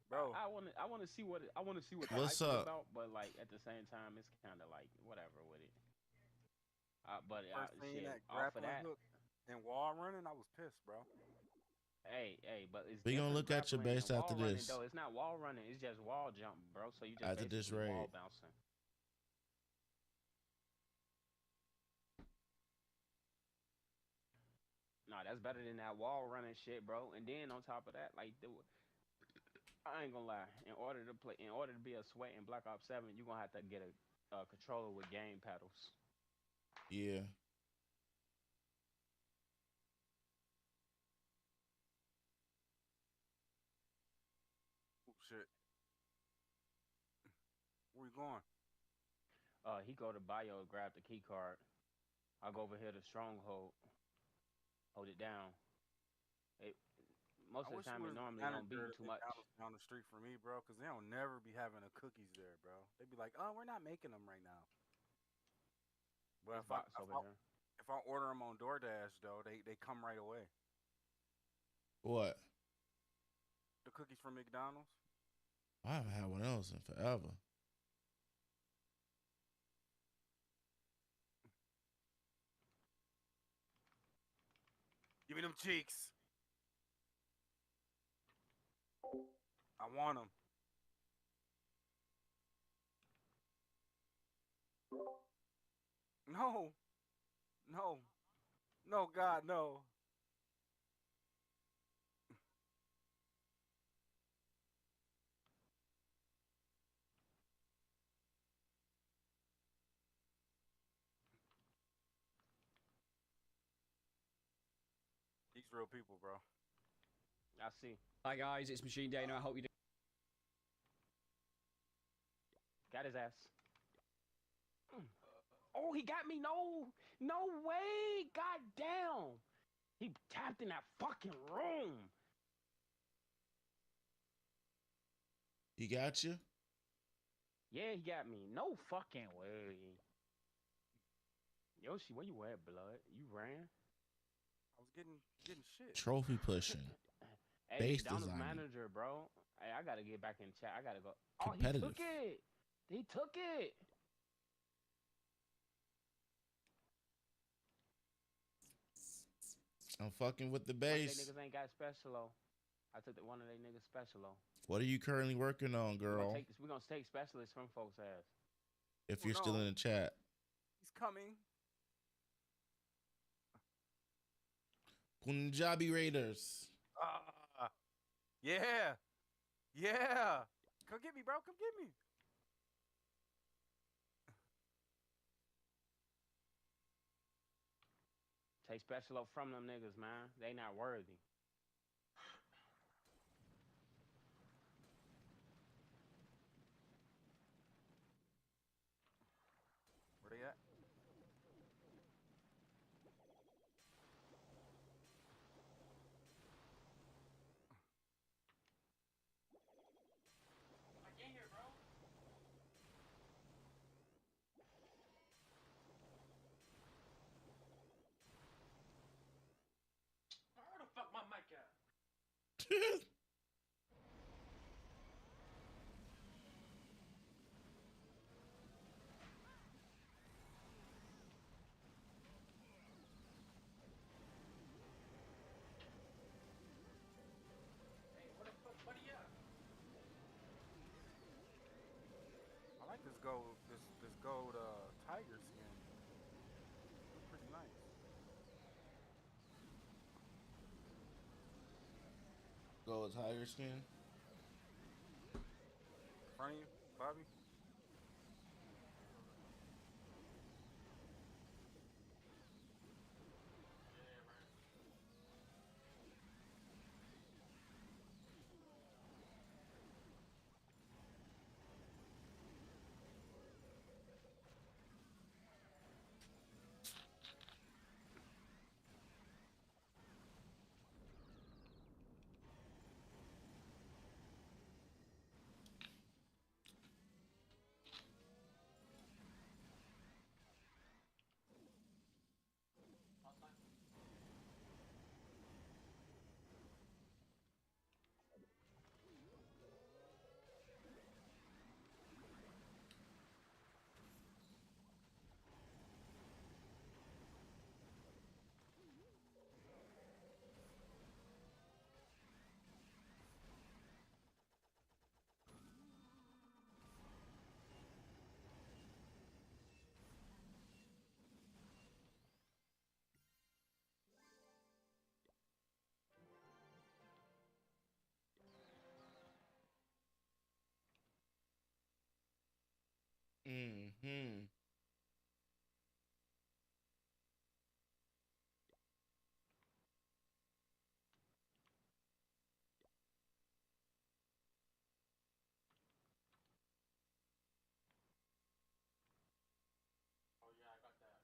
Bro, I want to see what the What's hype is up? about, but like at the same time, it's kind of like whatever with it. But first seen shit, that off of grappling that, hook and wall running, I was pissed, bro. but it's We gonna different look at your grappling base and after wall running this. though. It's not wall running; it's just wall jump, bro. So you just After this basically wall raid. bouncing. Nah, that's better than that wall running shit, bro. And then on top of that, like I ain't gonna lie. In order to be a sweat in Black Ops 7, you gonna have to get a controller with game pedals. Yeah. Oh, shit. Where you going? He go to bio, grab the key card. I go over here to stronghold, hold it down. Most I of the wish you time, it was the normally don't manager be of too much. McDonald's down the street from me, bro, because they don't never be having the cookies there, bro. They be like, oh, we're not making them right now. But This box over here. if I order them on DoorDash, though, they come right away. What? The cookies from McDonald's. I haven't had one else in forever. Give me them cheeks. I want them. No. No. No, God, no. These real people, bro. I see. Hi guys, it's Machine Dano. I hope you do. Got his ass. Oh, he got me. No way. God damn. He tapped in that fucking room. He got you? Yeah, he got me. No fucking way. Yoshi, where you at, blood? You ran? I was getting shit. Trophy pushing. Hey, Base McDonald's designing. manager, bro. Hey, I gotta get back in chat. I gotta go. Oh, he Competitive. took it. He took it. I'm fucking with the One of they base. niggas ain't got special though. I took one of they niggas special though. What are you currently working on, girl? We're gonna take specialists from folks' ass. If you're still in the chat. He's coming. Punjabi Raiders. Yeah. Yeah. Come get me, bro. Come get me. Take special up from them niggas, man. They not worthy. Where they at? Get here, bro. Where the fuck my mic at? Hey, where the fuck buddy at? I like this gold tiger skin. Looks pretty nice. Go with tiger skin. In front of you, Bobby. Mm-hmm. Oh yeah, I got that.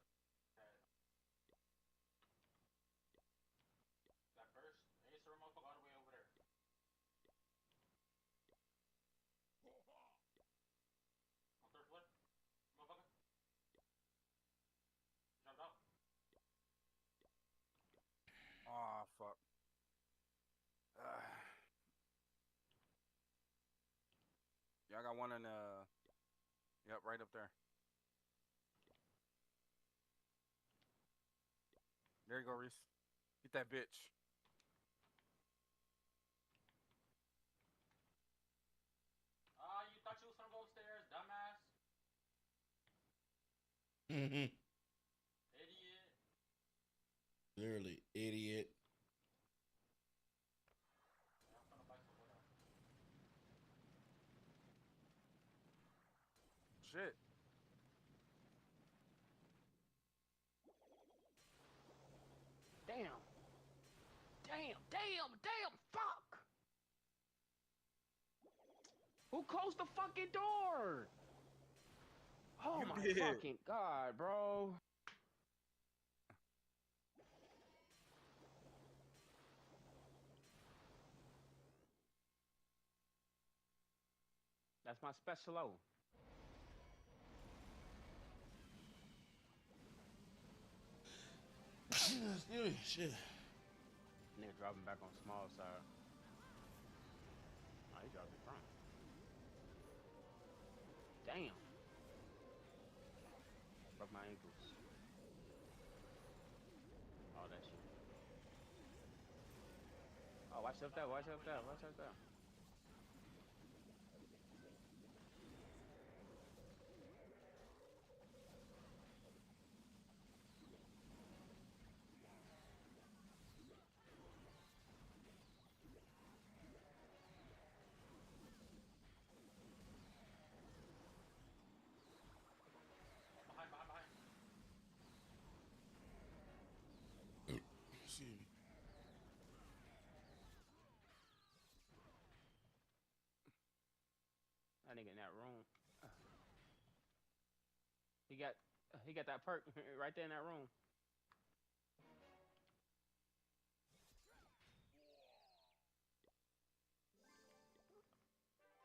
That first. Hey, sir, motherfucker, all the way over there. On third floor, motherfucker. Jumped out. Oh fuck. Yeah, I got one in yep, right up there. There you go, Reese. Get that bitch. Ah, you thought you was gonna go upstairs, dumbass. Mm-hmm. Idiot. Literally, idiot. Yeah, I'm gonna buy some wood out. Shit. Damn. Damn, fuck! Who closed the fucking door? Oh You my did. fucking god, bro. That's my special O. Excuse me, shit. Nigga dropping back on small side. Oh, he dropped in front. Damn. Broke my ankles. Oh, that shit. Oh, watch up there, watch up there, watch up there. Behind. Excuse me. That nigga in that room. He got that perk right there in that room.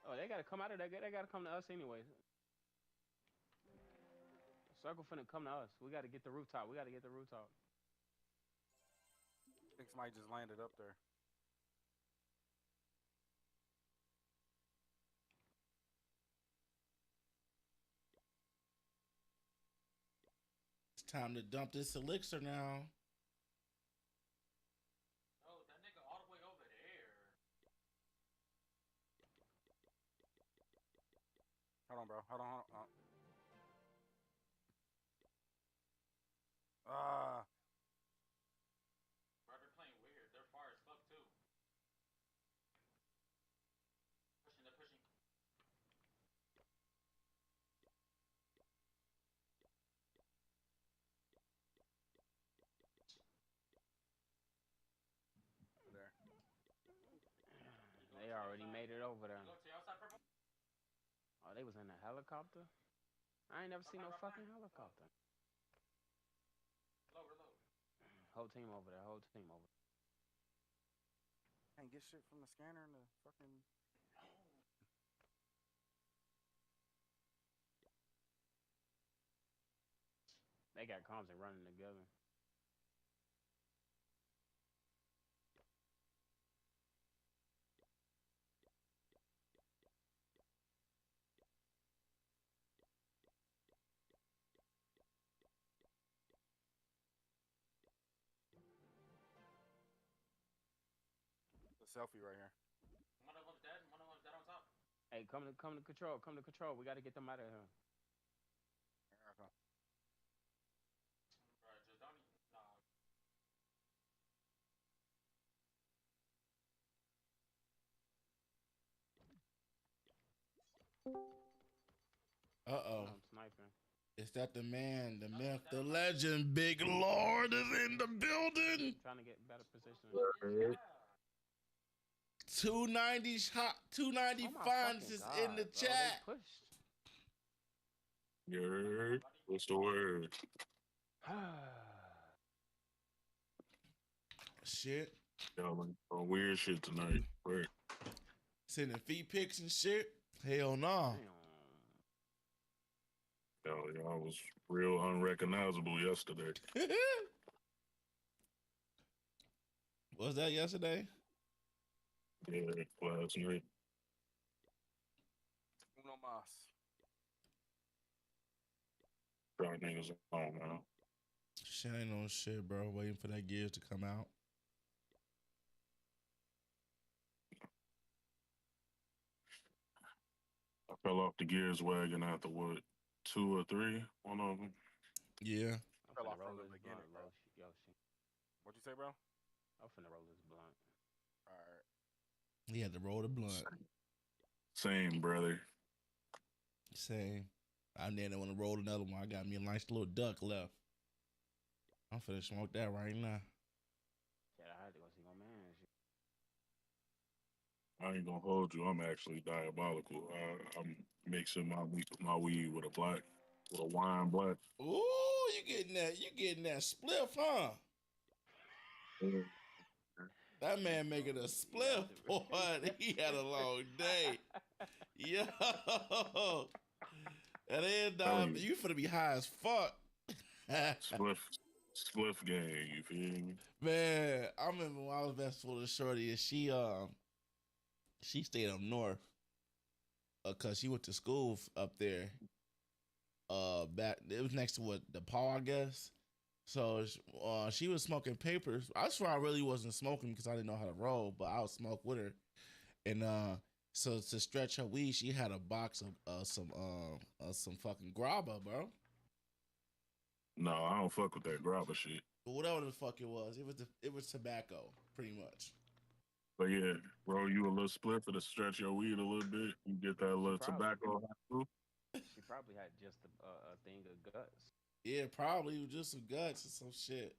Oh, they gotta come out of there. They gotta come to us anyways. Circle finna come to us. We gotta get the rooftop. We gotta get the rooftop. I think somebody just landed up there. It's time to dump this elixir now. Oh, that nigga all the way over there. Hold on, bro. Hold on. Ah. Bro, they're playing weird. They're far as fuck too. They're pushing. There. They already made it over there. You go to the outside, purple? Oh, they was in a helicopter? I ain't never seen no fucking helicopter. Reload. Whole team over there, whole team over there. Can't get shit from the scanner and the fucking. They got comms and running together. The selfie right here. One of them's dead on top. Hey, come to control. Come to control. We gotta get them out of here. Here I come. Bro, just don't. Nah. Uh-oh. I'm sniping. Is that the man, the myth, the legend, Big Lord is in the building? Trying to get better position. 290 hot, 290 Oh my funds fucking is God, in the bro. chat. They pushed. Yeah, what's the word? Shit. Y'all like on weird shit tonight. Word. Sending feet pics and shit. Hell no. Y'all was real unrecognizable yesterday. Was that yesterday? Yeah, last night. Uno mas. Y'all niggas on, man. Shit ain't no shit, bro. Waiting for that Gears to come out. I fell off the Gears wagon after what, 2 or 3? One of them. Yeah. I'm Fell finna off roll from the this beginning, blunt, bro. Yoshi. What you say, bro? I'm finna roll this blunt. All right. He had to roll the blunt. Same, brother. Same. I didn't want to roll another one. I got me a nice little duck left. I'm finna smoke that right now. Yeah, I had to go see my man. I ain't gonna hold you. I'm actually diabolical. I'm mixing my weed with a wine black. Ooh, you getting that spliff, huh? That man making a spliff, boy. He had a long day. Yo. And then you finna be high as fuck. Spliff gang, you feel me? Man, I remember when I was best for the shorty, and she stayed up north, cause she went to school up there. Back it was next to what the Paul, I guess. So she was smoking papers. I swear I really wasn't smoking because I didn't know how to roll, but I would smoke with her. And so to stretch her weed, she had a box of some fucking grabba, bro. No, I don't fuck with that grabber shit. But whatever the fuck it was tobacco, pretty much. But yeah, roll you a little split to stretch your weed a little bit. You get that little tobacco. She probably had just a thing of guts. Yeah, probably just some guts or some shit.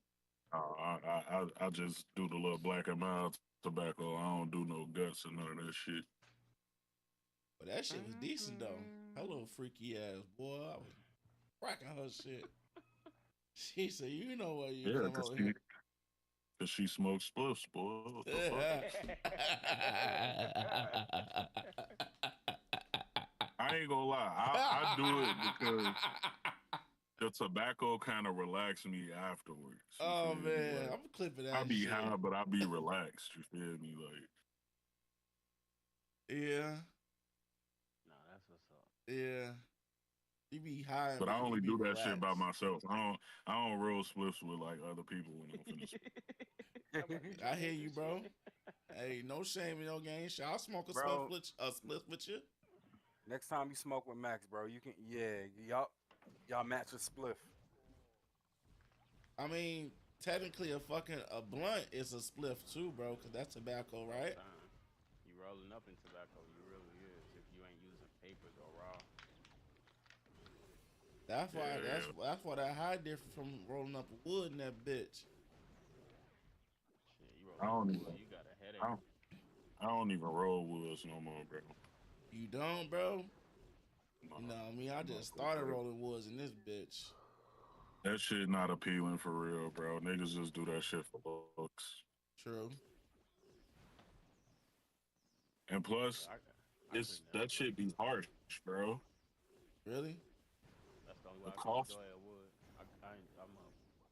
I just do the little black and mild tobacco. I don't do no guts and none of that shit. But that shit was decent though. Her little freaky ass boy, I was cracking her shit. She said, "You know what you come over here." Cause she smokes spliffs, boy. What the fuck? I ain't gonna lie. I do it because the tobacco kind of relaxes me afterwards. Oh man, like, I'm clipping that. I be shit. high, but I be relaxed. You feel me? Like, yeah. No, that's what's up. Yeah. You be high, but I only do that relaxed. shit by myself. I don't roll spliffs with like other people when I'm finished. I hear you, bro. Hey, no shame in your game. I'll smoke a spliff with you. Next time you smoke with Max, bro, you can y'all match a spliff. I mean, technically a blunt is a spliff too, bro, because that's tobacco, right? You rolling up in tobacco, you really is if you ain't using papers or raw. That's why that high different from rolling up wood in that bitch. Shit, you rolling wood, you got a headache. I don't even roll woods no more, bro. You don't, bro? No, I mean, I just started rolling woods in this bitch. That shit not appealing for real, bro. Niggas just do that shit for looks. True. And plus, that shit be harsh, bro. Really? That's the only way I can enjoy a wood. I'm gonna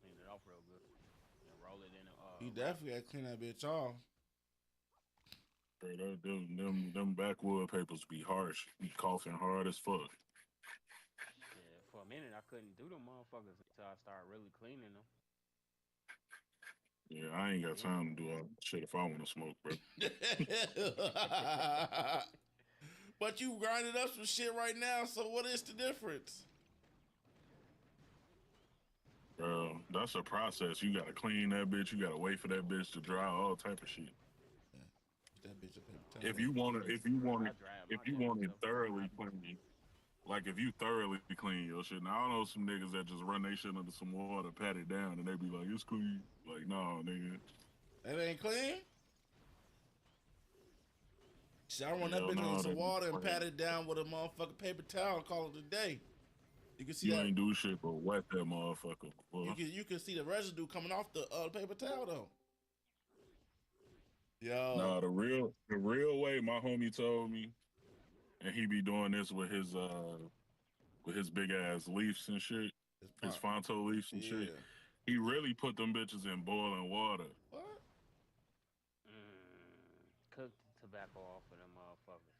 clean it off real good and roll it in. You definitely gotta clean that bitch off. Bro, them backwood papers be harsh. Be coughing hard as fuck. Yeah, for a minute I couldn't do them motherfuckers until I started really cleaning them. Yeah, I ain't got time to do all that shit if I want to smoke, bro. But you grinding up some shit right now, so what is the difference? Bro, that's a process. You gotta clean that bitch. You gotta wait for that bitch to dry. All type of shit. That bitch If you want it thoroughly clean, like like if you thoroughly clean your shit. Now I know some niggas that just run their shit under some water, pat it down, and they be like, it's clean. Like, no, nigga. It ain't clean. Shit, I run that Hell bitch under no, some that water and be pat it down with a motherfucking paper towel and call it a day. You can see You that. ain't do shit but wet that motherfucker. Boy. You can see the residue coming off the paper towel though. Yo. Nah, the real way my homie told me, and he be doing this with his big ass leaves and shit, his Fonto leaves and shit. He really put them bitches in boiling water. What? Cook the tobacco off of them motherfuckers.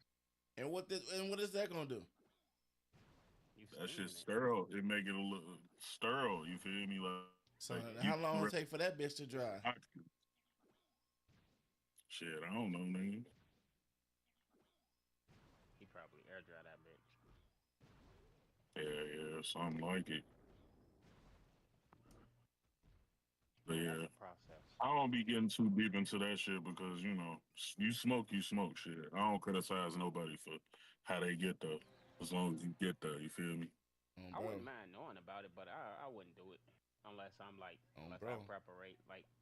And what is that gonna do? That shit's sterile. It make it a little sterile. You feel me? So like how long it take for that bitch to dry? Shit, I don't know, nigga. He probably air dry that bitch. Yeah, something like it. But yeah, I don't be getting too deep into that shit because, you know, you smoke shit. I don't criticize nobody for how they get there, as long as you get there, you feel me? I wouldn't mind knowing about it, but I wouldn't do it unless I'm like, unless I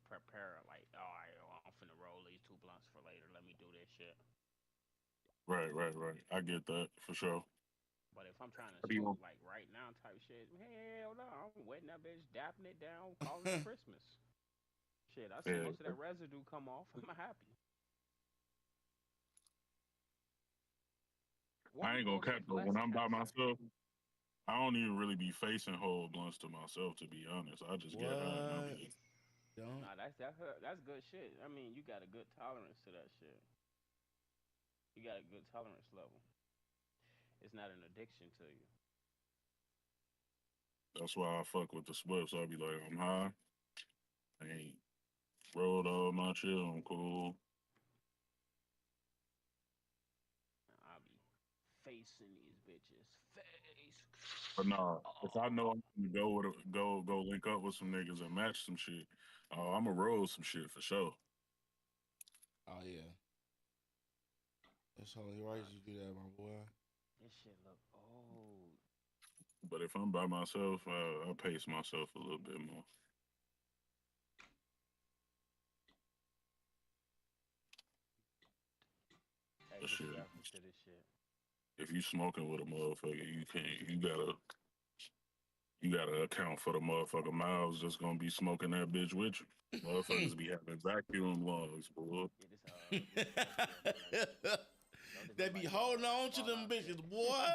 prepare, like, all right, I'm finna roll these 2 blunts for later. Let me do this shit. Right. I get that for sure. But if I'm trying to smoke like right now type shit, hell no, I'm wetting that bitch, dapping it down, calling it Christmas. Shit, I see most of that residue come off. I'm happy. I ain't gonna cap though. When I'm by myself, I don't even really be facing whole blunts to myself, to be honest. I just get high and I'll be Nah, that's good shit. I mean, you got a good tolerance to that shit. You got a good tolerance level. It's not an addiction to you. That's why I fuck with the spliffs. I'll be like, I'm high. I ain't rolled all my chill. I'm cool. I'll be facing these bitches. Face. But nah, if I know I'm gonna go link up with some niggas and match some shit, I'ma roll some shit for sure. Oh yeah. That's only right you do that, my boy. This shit look old. But if I'm by myself, I'll pace myself a little bit more. Hey, That shit. to this shit. If you smoking with a motherfucker, you gotta account for the motherfucker mouths that's gonna be smoking that bitch with you. Motherfuckers be having vacuum lungs, boy. They be holding on to them bitches, boy.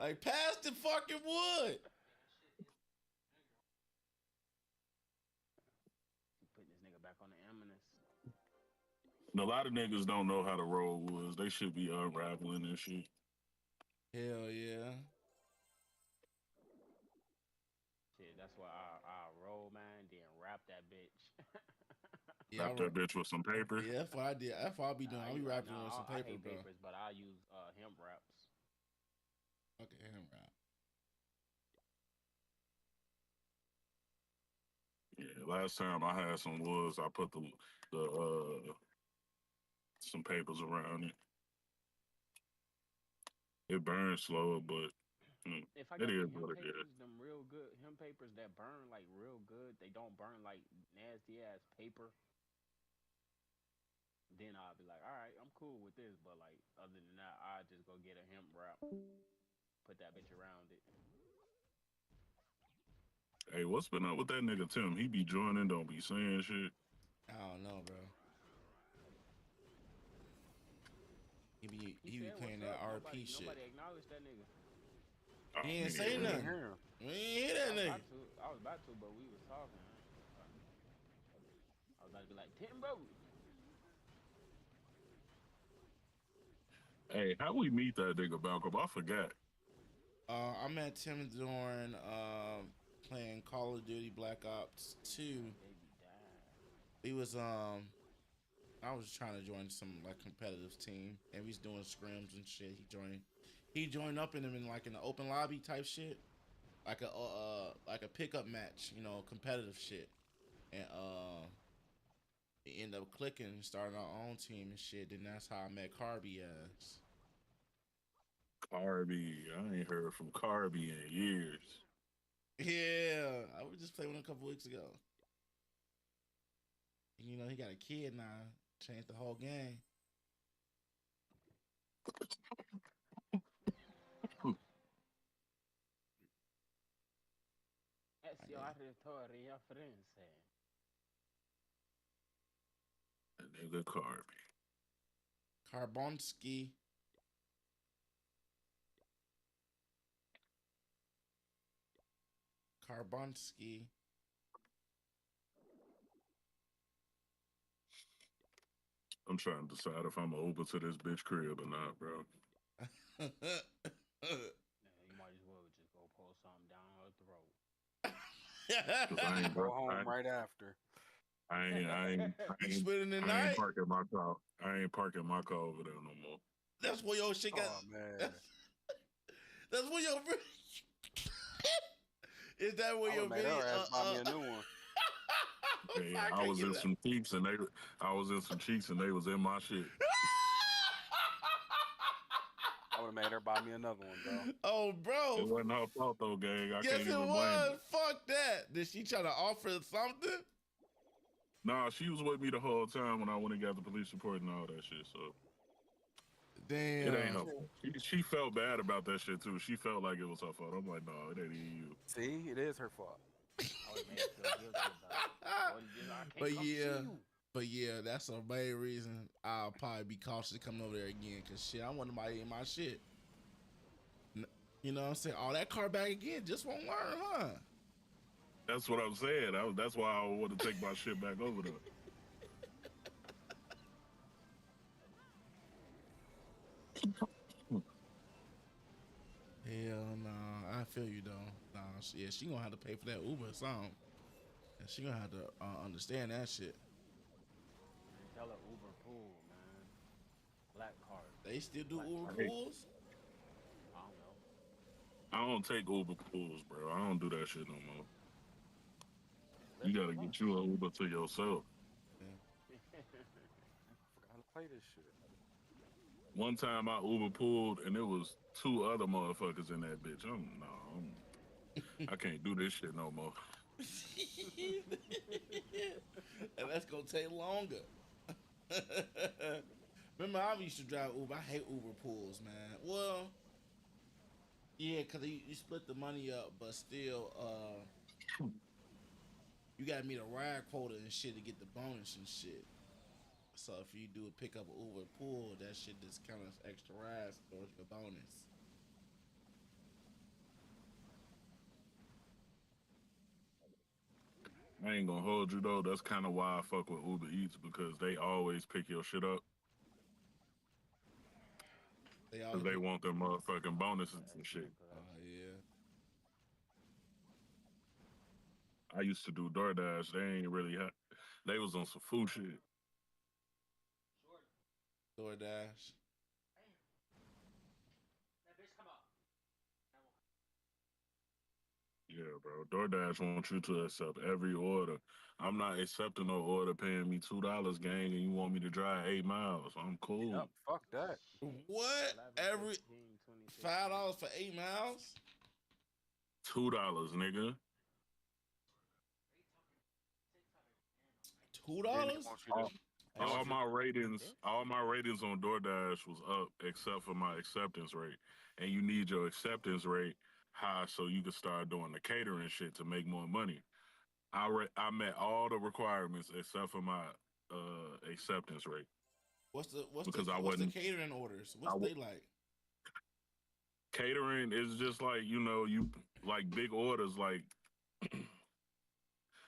Like, pass the fucking wood. Putting this nigga back on the Emotes. A lot of niggas don't know how to roll woods. They should be unraveling and shit. Hell yeah. Shit, that's why I roll, man, then wrap that bitch. Wrap that bitch with some paper. Yeah, that's what I did. That's what I be doing. I be wrapping it with some paper, I hate bro. papers, but I use hemp wraps. Okay, hemp wrap. Yeah, last time I had some woods, I put the some papers around it. It burns slower, but if I it got is the what hemp it is. papers, them real good hemp papers that burn like real good, they don't burn like nasty ass paper. Then I'll be like, all right, I'm cool with this. But like, other than that, I just go get a hemp wrap, put that bitch around it. Hey, what's been up with that nigga Tim? He be joining, don't be saying shit. I don't know, bro. He be playing that RP shit. Nobody acknowledged that nigga. He ain't say nothing. We ain't hear that nigga. I was about to, but we was talking. I was about to be like, Timbo. Hey, how we meet that nigga Malcolm? I forgot. I met Tim during playing Call of Duty Black Ops 2. He was I was trying to join some like competitive team, and we was doing scrims and shit. He joined up in them in like an open lobby type shit, like a pickup match, you know, competitive shit. And we ended up clicking and starting our own team and shit. Then that's how I met Carby ass. Carby. I ain't heard from Carby in years. Yeah, I was just playing with him a couple weeks ago. You know, he got a kid now. Changed the whole game. That nigga Carby. Carbonski. Carbonski. I'm trying to decide if I'm Uber to this bitch crib or not, bro. Yeah, you might as well just go pull something down her throat. Cause I ain't Go home right after. You spending the I ain't night? parking my car. I ain't parking my car over there no more. That's where your shit got. Oh man. That's where your. Is that where your made video? her ass buy me a new one. Yeah, I was in some cheeks and they was in my shit. I would have made her buy me another one, bro. Oh, bro. It wasn't her fault though, gang. I Yes, can't it even blame was. her. Fuck that. Did she try to offer something? Nah, she was with me the whole time when I went and got the police report and all that shit. So damn, it ain't her fault. She felt bad about that shit too. She felt like it was her fault. I'm like, no, it ain't even you. See, it is her fault. I would have made her feel guilty about it. But yeah, that's the main reason I'll probably be cautious coming over there again. Cause shit, I want somebody in my shit. You know what I'm saying? All that car back again just won't learn, huh? That's what I'm saying. That's why I want to take my shit back over there. Hell no, I feel you though. Nah, yeah, she gonna have to pay for that Uber or something. And she gonna have to understand that shit. Tell her Uber pool, man. Black card. They still do Uber pools? I don't know. I don't take Uber pools, bro. I don't do that shit no more. You gotta get you an Uber to yourself. I forgot to play this shit. One time I Uber pooled and there was 2 other motherfuckers in that bitch. I can't do this shit no more. And that's gonna take longer. Remember, I used to drive Uber. I hate Uber pools, man. Well, yeah, cause you split the money up, but still, you gotta meet a ride quota and shit to get the bonus and shit. So if you do a pick up an Uber pool, that shit just kind of extra rides towards your bonus. I ain't gonna hold you though. That's kind of why I fuck with Uber Eats because they always pick your shit up. Because they want their motherfucking bonuses and shit. Oh yeah. I used to do DoorDash. They ain't really they was on some food shit. DoorDash. Yeah, bro. DoorDash wants you to accept every order. I'm not accepting no order paying me $2, gang, and you want me to drive 8 miles. I'm cool. Yep, fuck that. What? Every $5 for 8 miles? $2, nigga. $2? All my ratings on DoorDash was up except for my acceptance rate. And you need your acceptance rate high so you can start doing the catering shit to make more money. I met all the requirements except for my acceptance rate. What's the catering orders? What's they like? Catering is just like, you like big orders like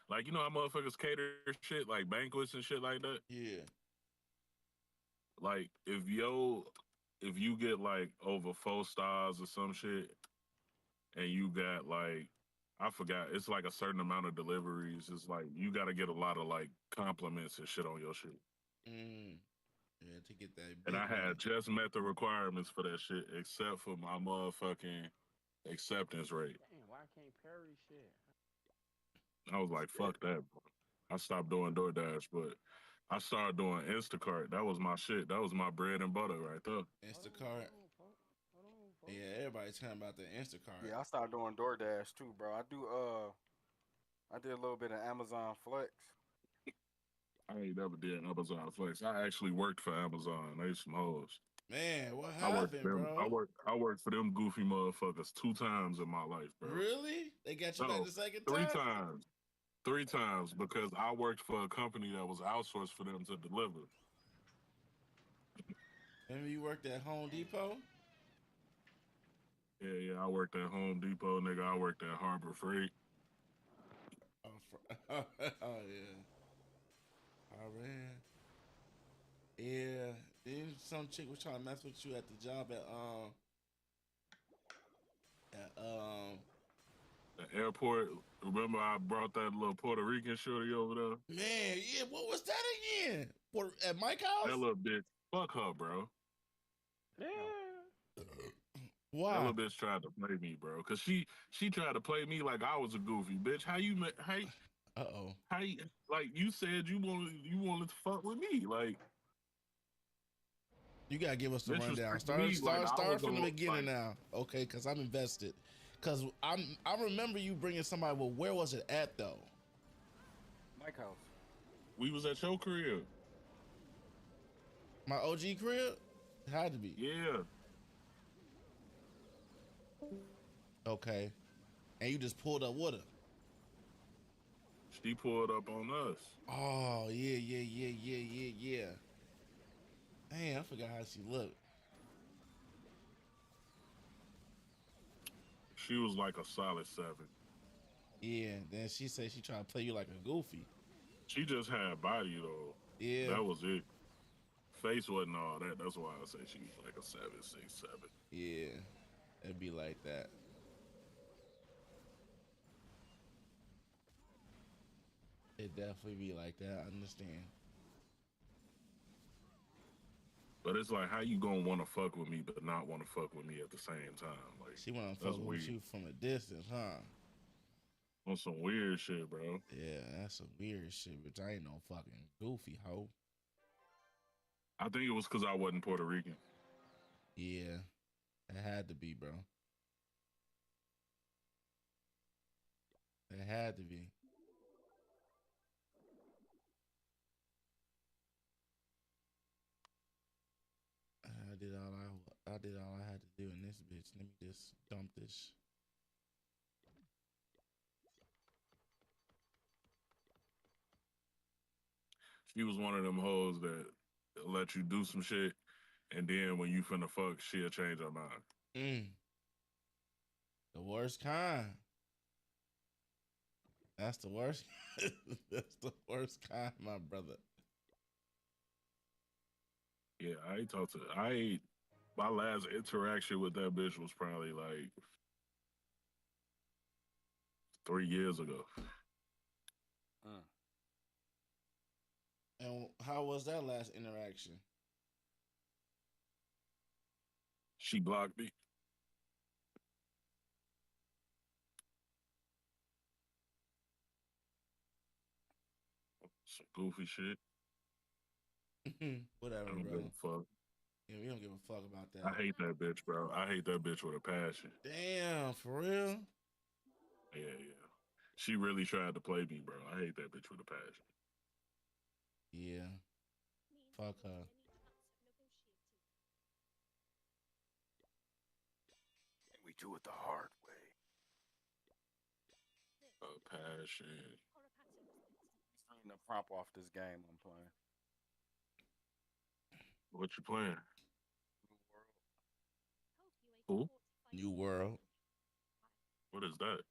like how motherfuckers cater shit like banquets and shit like that. Yeah. Like if you get like over 4 stars or some shit, and you got like I forgot, it's like a certain amount of deliveries. It's like you got to get a lot of like compliments and shit on your shit. Yeah, to get that. And I had just met the requirements for that shit, except for my motherfucking acceptance rate. Damn, why can't Perry shit? I was like, fuck that, bro. I stopped doing DoorDash, but I started doing Instacart. That was my shit. That was my bread and butter right there. Instacart. Yeah, everybody's talking about the Instacart. Yeah, I started doing DoorDash too, bro. I did a little bit of Amazon Flex. I ain't never did Amazon Flex. I actually worked for Amazon. They some hoes. Man, what I worked for happened, them. bro? I worked for them goofy motherfuckers 2 times in my life, bro. Really? They got you back No, the second three time? times. 3 times because I worked for a company that was outsourced for them to deliver. Remember you worked at Home Depot? Yeah, I worked at Home Depot, nigga. I worked at Harbor Freight. Oh, yeah. All right. Yeah. Then some chick was trying to mess with you at the job at The airport. Remember I brought that little Puerto Rican shorty over there? man, yeah, what was that again? At Mike House? That little bitch. Fuck her, bro. Yeah. Why? That little bitch tried to play me, bro. Cause she tried to play me like I was a goofy bitch. How you like you said you wanted to fuck with me. Like You gotta give us the bitch was rundown. treating me like I Start was from the beginning like, now, okay? Because I'm invested. Because I remember you bringing somebody. Well, where was it at though? Mike House. we was at your crib. My OG crib? It had to be. Yeah. Okay. And you just pulled up with her. She pulled up on us. Oh yeah. Man, I forgot how she looked. She was like a solid 7. Yeah. Then she said she trying to play you like a goofy. She just had body though. Yeah. That was it. Face wasn't all that. That's why I say she was like a 7, 6, 7. Yeah. It'd be like that. It definitely be like that. I understand. But it's like, how you gonna want to fuck with me, but not want to fuck with me at the same time? Like, She wanna that's fuck weird. with you from a distance, huh? On some weird shit, bro. Yeah, that's some weird shit, bitch. I ain't no fucking goofy hoe. I think it was because I wasn't Puerto Rican. Yeah, it had to be, bro. It had to be. I did all I had to do in this bitch. Let me just dump this. She was one of them hoes that let you do some shit, and then when you finna fuck, she'll change her mind. The worst kind. That's the worst. That's the worst kind, my brother. Yeah, my last interaction with that bitch was probably like 3 years ago. And how was that last interaction? She blocked me. Some goofy shit. Whatever, I don't bro. give a fuck. Yeah, we don't give a fuck about that. I hate that bitch, bro. I hate that bitch with a passion. Damn, for real? Yeah. She really tried to play me, bro. I hate that bitch with a passion. Yeah. Fuck her. We do it the hard way. A passion. I'm the prompt off this game I'm playing. What you playing? Who? New World. What is that?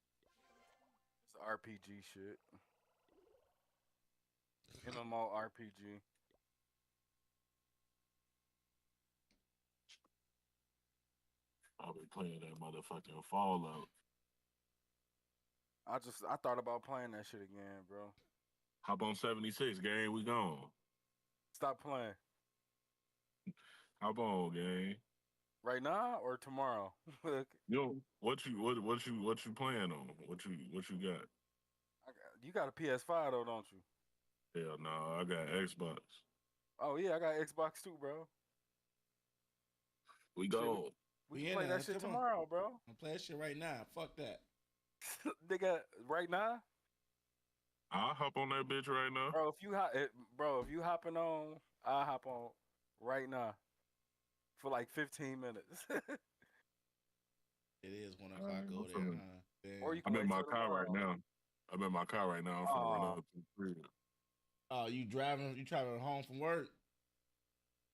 It's RPG shit. MMO RPG. I'll be playing that motherfucking Fallout. I thought about playing that shit again, bro. Hop on 76, gang. We gone. Stop playing. Hop on, gang. Right now or tomorrow? Yo, what you playing on? What you got? You got a PS5 though, don't you? Hell no, I got Xbox. Oh yeah, I got Xbox too, bro. We go. We We can in play that there. shit Come on. tomorrow, bro. I'm play that shit right now. Fuck that. Nigga, right now, I'll hop on that bitch right now. bro. If you hopping on, I'll hop on right now for like 15 minutes. It is 1 All right, o'clock over I'm there, finna- huh? Or Damn. you can I'm in wait my till car right tomorrow. now. I'm in my car right now. I'm finna run Oh, up to the crib. Oh, you driving? You traveling home from work?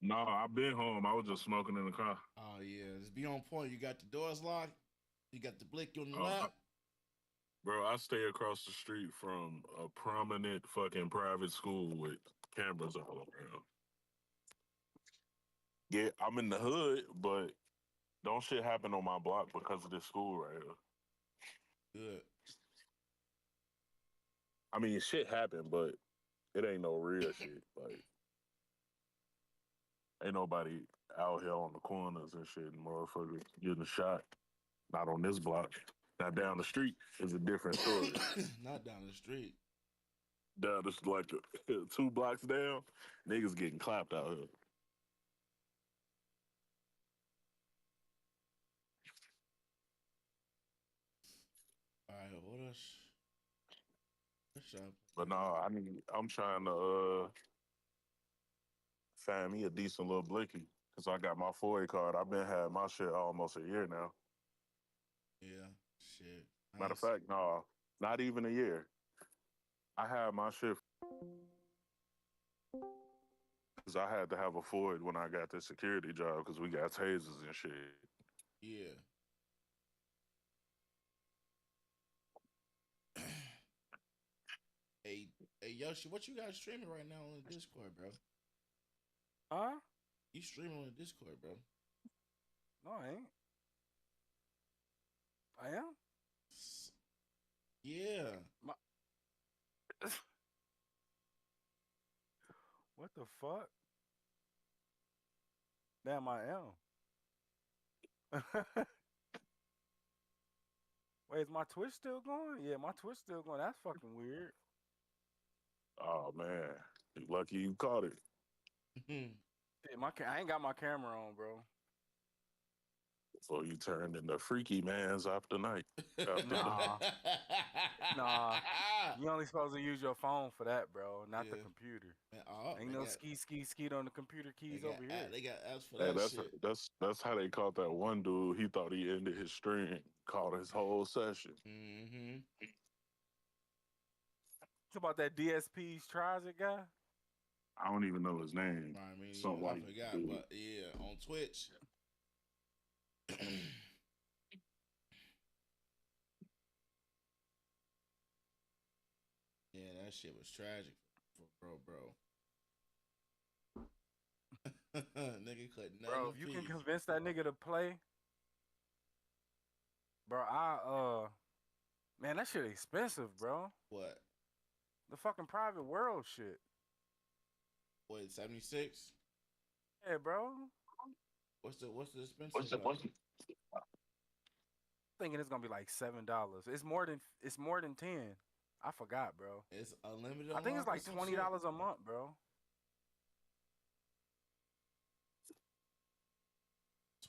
No, I've been home. I was just smoking in the car. Oh yeah, just be on point. You got the doors locked. You got the blick on your Uh, lap. Bro, I stay across the street from a prominent fucking private school with cameras all around. Yeah, I'm in the hood, but don't shit happen on my block because of this school right here. Good. I mean, shit happened, but it ain't no real shit. Like, ain't nobody out here on the corners and shit and motherfuckers getting shot. Not on this block. Now down the street is a different story. Not down the street. Down just like 2 blocks down, niggas getting clapped out here. All right, what else? What's up? But no, I'm trying to find me a decent little blicky because I got my FOIA card. I've been had my shit almost a year now. Yeah, shit. Matter of fact, no, not even a year. I had my shit because I had to have a FOIA when I got this security job because we got tasers and shit. Yeah. Hey, Yoshi, what you guys streaming right now on the Discord, bro? huh? You streaming on the Discord, bro? No, I ain't. I am. Yeah. What the fuck? Damn, I am. Wait, is my Twitch still going? Yeah, my Twitch still going. That's fucking weird. Oh man, you lucky you caught it. Yeah, I ain't got my camera on, bro. So you turned into freaky man's after night. Nah. Nah. You only supposed to use your phone for that, bro, not the computer. Man, Ain't no skeet on the computer keys over here. They got apps for Hey, that shit. that's how they caught that one dude. He thought he ended his stream, caught his whole session. Mm-hmm. What about that DSP's Trisit guy? I don't even know his name. I mean, Something I like forgot, dude. but yeah, on Twitch. Yeah, that shit was tragic for bro. Nigga couldn't. Bro, if you can convince that nigga to play, bro, man, that shit expensive, bro. What? The fucking private world shit. What, 76? Yeah, bro. What's the expensive? Thinking it's gonna be like $7. It's more than 10. I forgot, bro. It's unlimited. I think it's like $20 a month, bro.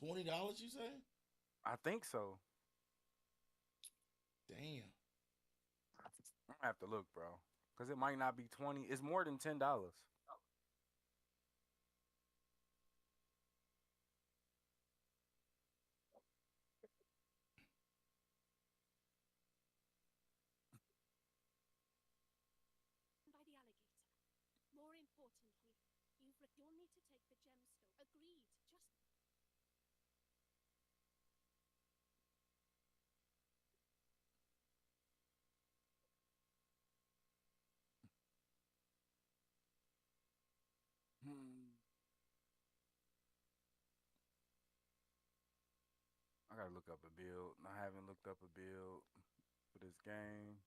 $20, you say? I think so. Damn. I have to look, bro, because it might not be 20. It's more than $10. By the alligator. More importantly, you'll need to take the gemstone. Agreed. Just I gotta look up a build. I haven't looked up a build for this game.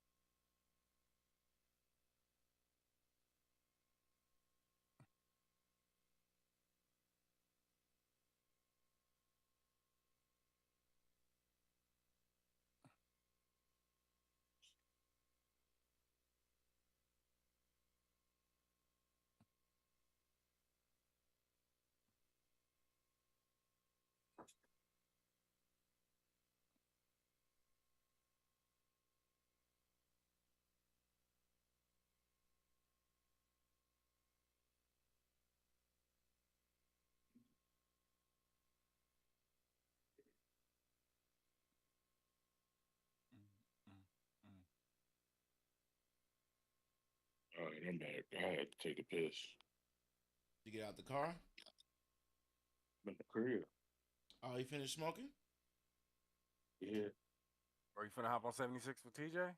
I'm back. I had to take a piss. You get out the car? I'm in the crib. Oh, you finished smoking? Yeah. Are you finna hop on 76 with TJ?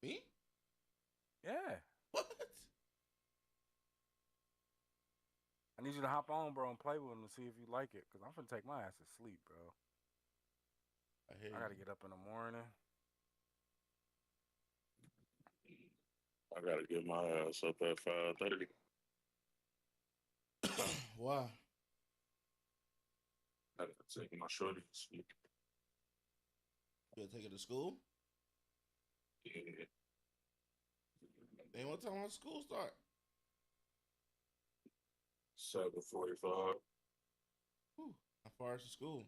Me? Yeah. What? I need you to hop on, bro, and play with him to see if you like it. Because I'm finna take my ass to sleep, bro. I gotta get up in the morning. I gotta get my ass up at 5:30. Why? I gotta take my shorty to sleep. You gotta take it to school? Yeah. Hey, what time does school start? 7:45. How far is the school?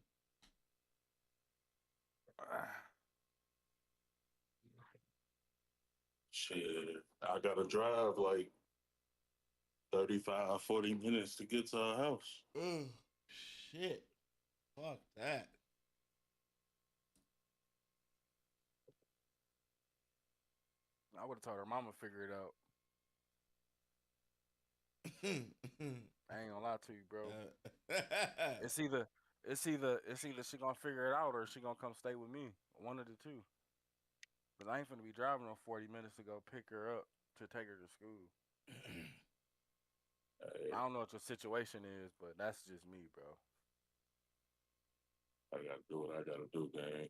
Shit, I gotta drive like 35, 40 minutes to get to our house. Oh, shit. Fuck that. I would have told her mama to figure it out. I ain't gonna lie to you, bro. It's either she gonna figure it out or she gonna come stay with me. One of the two. Cause I ain't finna be driving on 40 minutes to go pick her up to take her to school. I don't know what your situation is, but that's just me, bro. I gotta do what I gotta do, gang.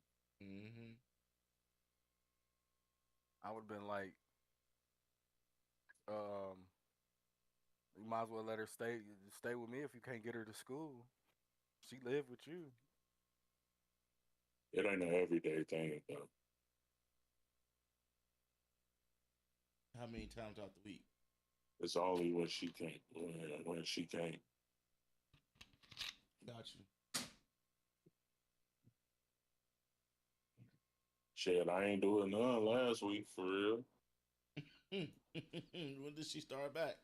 I would have been like, you might as well let her stay with me if you can't get her to school. She live with you. It ain't an everyday thing, though. How many times out the week? It's only when she can't. When she can't. Got you. Shit, I ain't doing none last week for real. When did she start back?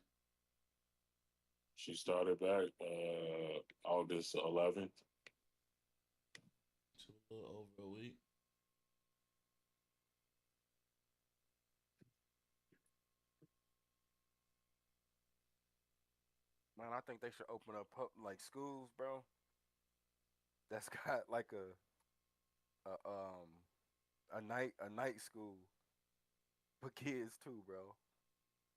She started back August 11th. A little over a week. Man, I think they should open up like schools, bro. That's got like a night school for kids too, bro.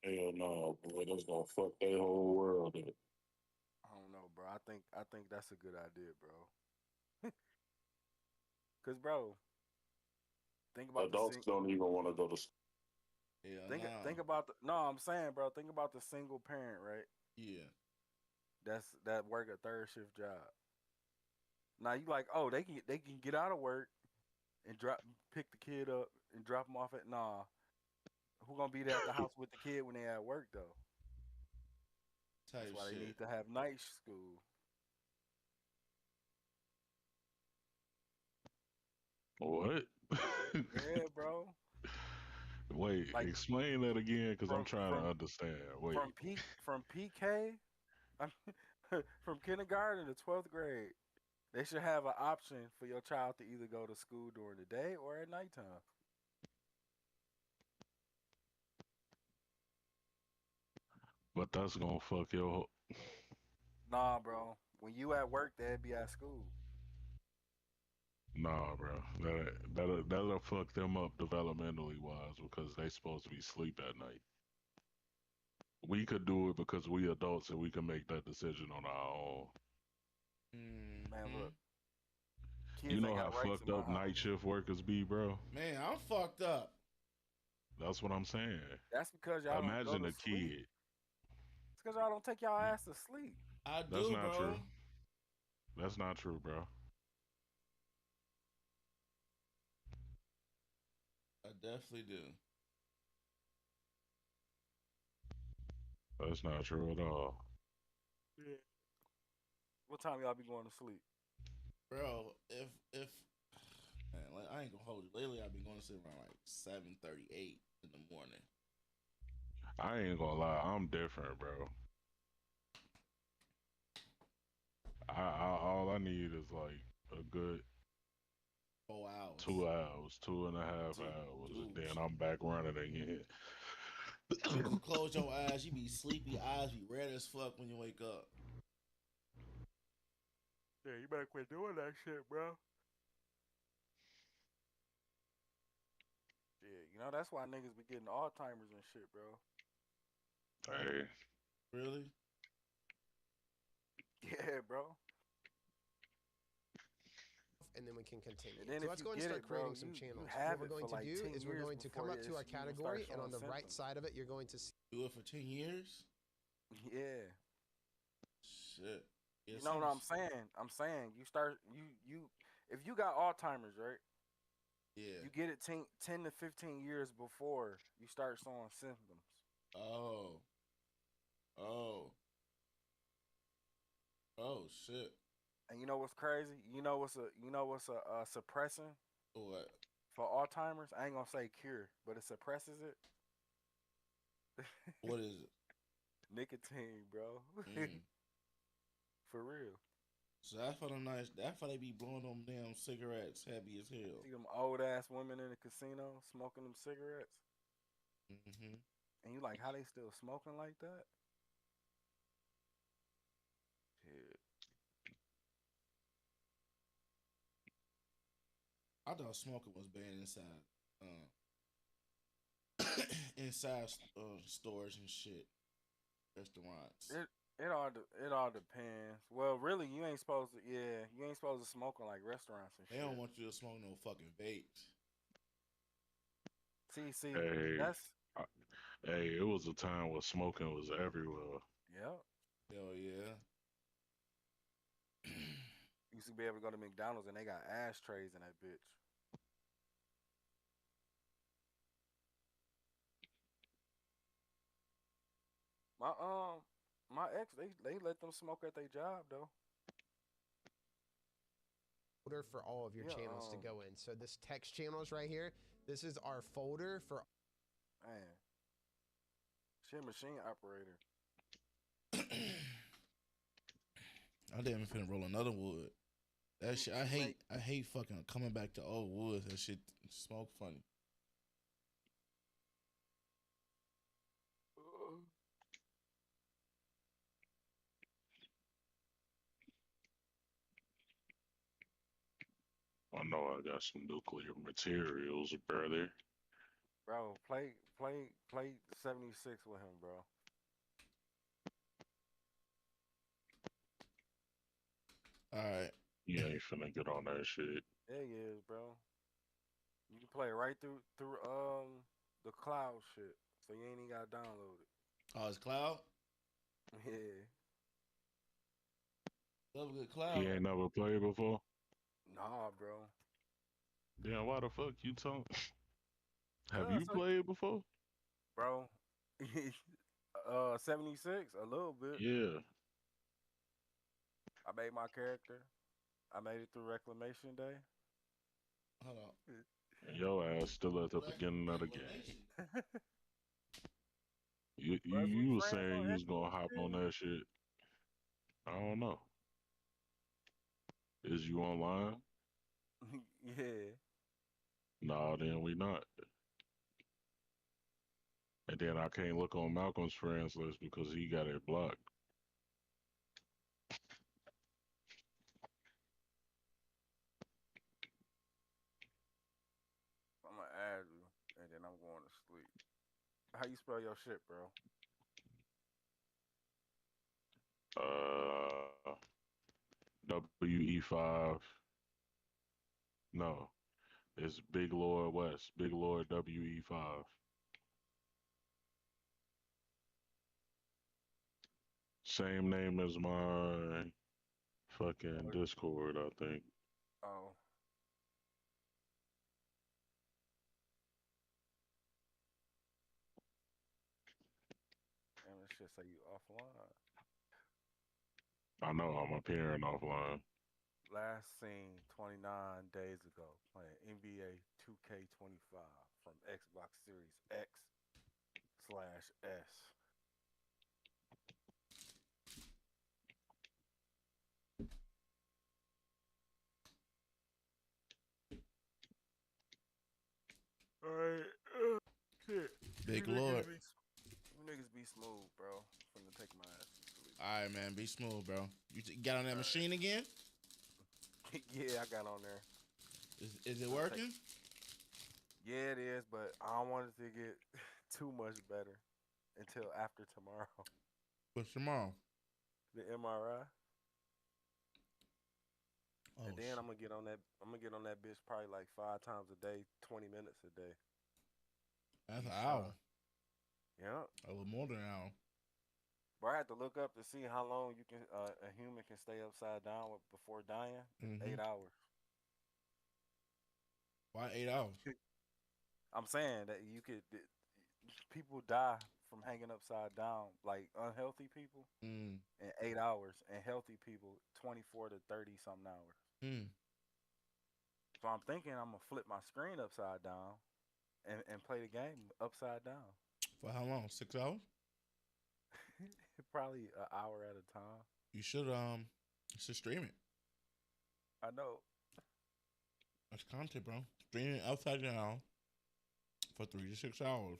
Hell no, boy, that's gonna fuck their whole world up. I don't know, bro. I think that's a good idea, bro. Cause, bro, think about Adults don't even want to go to school. Think about no. I'm saying, bro. Think about the single parent, right? Yeah. That work a third shift job. Now you like, oh, they can get out of work and pick the kid up and drop him off at nah. Who gonna be there at the house with the kid when they at work though? That's why they need to have night school. What? Yeah, bro. Wait, Like, explain that again, because I'm trying to understand. Wait. From PK, from kindergarten to 12th grade, they should have an option for your child to either go to school during the day or at nighttime. But that's gonna fuck your. Nah, bro. When you at work, they'd be at school. Nah, bro. That'll fuck them up developmentally wise because they supposed to be asleep at night. We could do it because we adults and we can make that decision on our own. Man, look. You know how fucked up night shift workers be, bro? Man, I'm fucked up. That's what I'm saying. That's because y'all Imagine don't go a to sleep. kid. It's because y'all don't take y'all ass to sleep. I do, That's not bro. true. That's not true, bro. I definitely do. That's not true at all. Yeah. What time y'all be going to sleep? Bro, if man, like, I ain't gonna hold you. Lately, I've been going to sleep around like 7:38 in the morning. I ain't gonna lie, I'm different, bro. All I need is like a good 4 hours. 2 hours, 2.5 Dude, hours, and dude. then I'm back running again. You close your eyes, you be sleepy, eyes be red as fuck when you wake up. Yeah, you better quit doing that shit, bro. Yeah, you know that's why niggas be getting Alzheimer's and shit, bro. Hey, Really? Yeah, bro. And then we can continue. And then So if let's you go and get start it, bro, creating some you channels. have What we're it going for to like do 10 is we're years going to come before up to our you even start category, and on showing the right symptoms. side of it, you're going to see. Do it for 10 years? Yeah. Shit. Yeah, You know what I'm saying? I'm saying you start you if you got Alzheimer's, right? Yeah. You get it 10 to 15 years before you start showing symptoms. Oh. Oh. Oh shit. And you know what's crazy? You know what's a suppressant What? for Alzheimer's? I ain't gonna say cure, but it suppresses it. What is it? Nicotine, bro. Mm. For real. So that's for them nice. That's why they be blowing them damn cigarettes heavy as hell. See them old ass women in the casino smoking them cigarettes, Mm-hmm. and you like how they still smoking like that? Shit. I thought smoking was banned inside, inside stores and shit, restaurants. It all depends. Well, really, you ain't supposed to. Yeah, you ain't supposed to smoke in like restaurants and They shit. don't want you to smoke no fucking vapes. See, hey, that's hey, it was a time where smoking was everywhere. yep. Hell yeah. Used to be able to go to McDonald's and they got ashtrays in that bitch. My my ex they let them smoke at their job though. Folder for all of your Yeah, channels to go in. So this text channels right here, this is our folder for. Man, shit, machine operator. I didn't finna roll another wood. That shit, I She hate. I hate fucking coming back to old woods. That shit smoke funny. I know I got some nuclear materials, brother. Bro, play 76 with him, bro. All right. You ain't finna get on that shit. Yeah, he is, bro. You can play right through the cloud shit, so you ain't even gotta download it. Oh, it's cloud. Yeah. Love a good cloud. He ain't never played before. Nah, bro. Damn, why the fuck you talk? Have you played before? Bro. 76, a little bit. Yeah. I made my character. I made it through Reclamation Day. Hold on. And your ass still at the beginning of the game. You was saying you was gonna hop on that shit. I don't know. Is you online? Yeah. Nah, then we not. And then I can't look on Malcolm's friends list because he got it blocked. I'm gonna add you, and then I'm going to sleep. How you spell your shit, bro? WE5. No, it's Big Lord West. Big Lord WE5. Same name as my fucking Discord, I think. Oh. Damn, this shit say you offline. I know I'm appearing offline. Last seen 29 days ago playing NBA 2K25 from Xbox Series X/S. Big Lord. You niggas be smooth, bro. Finna take my ass to sleep. All right, man. Be smooth, bro. You got on that machine again? Yeah, I got on there. Is it working? Yeah, it is, but I don't want it to get too much better until after tomorrow. What's tomorrow? The MRI. Oh, And then I'm gonna get on that. I'm gonna get on that bitch probably like 5 times a day, 20 minutes a day. That's an hour. Yeah. A little more than an hour. But I had to look up to see how long you can a human can stay upside down before dying. 8 hours. Why 8 hours? I'm saying that you could. People die from hanging upside down, like unhealthy people, in 8 hours, and healthy people 24 to 30 something hours. So I'm thinking I'm gonna flip my screen upside down and play the game upside down. For how long? 6 hours? Probably an hour at a time. You should stream it. I know. That's content, bro. Stream it upside down for 3 to 6 hours.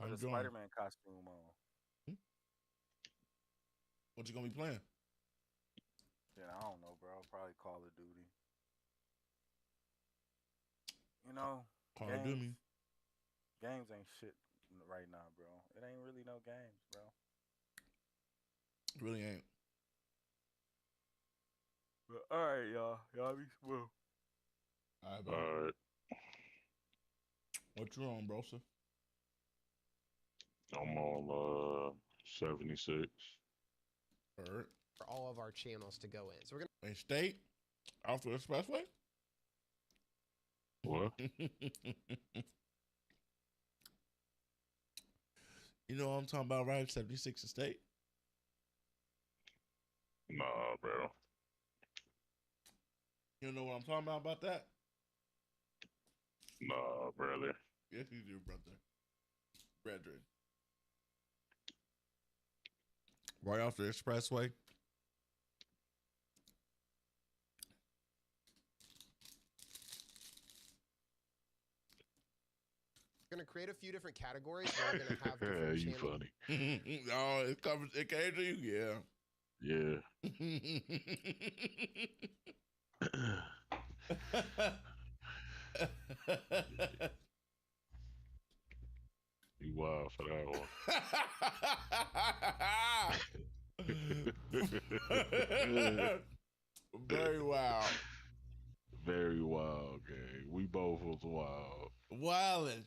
Put a Spider-Man costume on. What you gonna be playing? Yeah, I don't know, bro. Probably Call of Duty. You know, Call of Duty. Games ain't shit right now, bro. It ain't really no games, bro. It really ain't. But all right, y'all. Y'all be smooth. All right, bro. All right. What you on, bro, sir? I'm on 76. All right. For all of our channels to go in. So we're gonna state off the expressway? What? You know what I'm talking about, right? 76 Estate? Nah, bro. You know what I'm talking about that? Nah, brother. Yes, you do, brother. Brethren. Right off the expressway. We're gonna create a few different categories. We're gonna have different you channels. funny. Oh, it covers. It came to you, yeah. Yeah. You wild for that one. Very wild. Very wild, gang. We both was wild. Wildin'.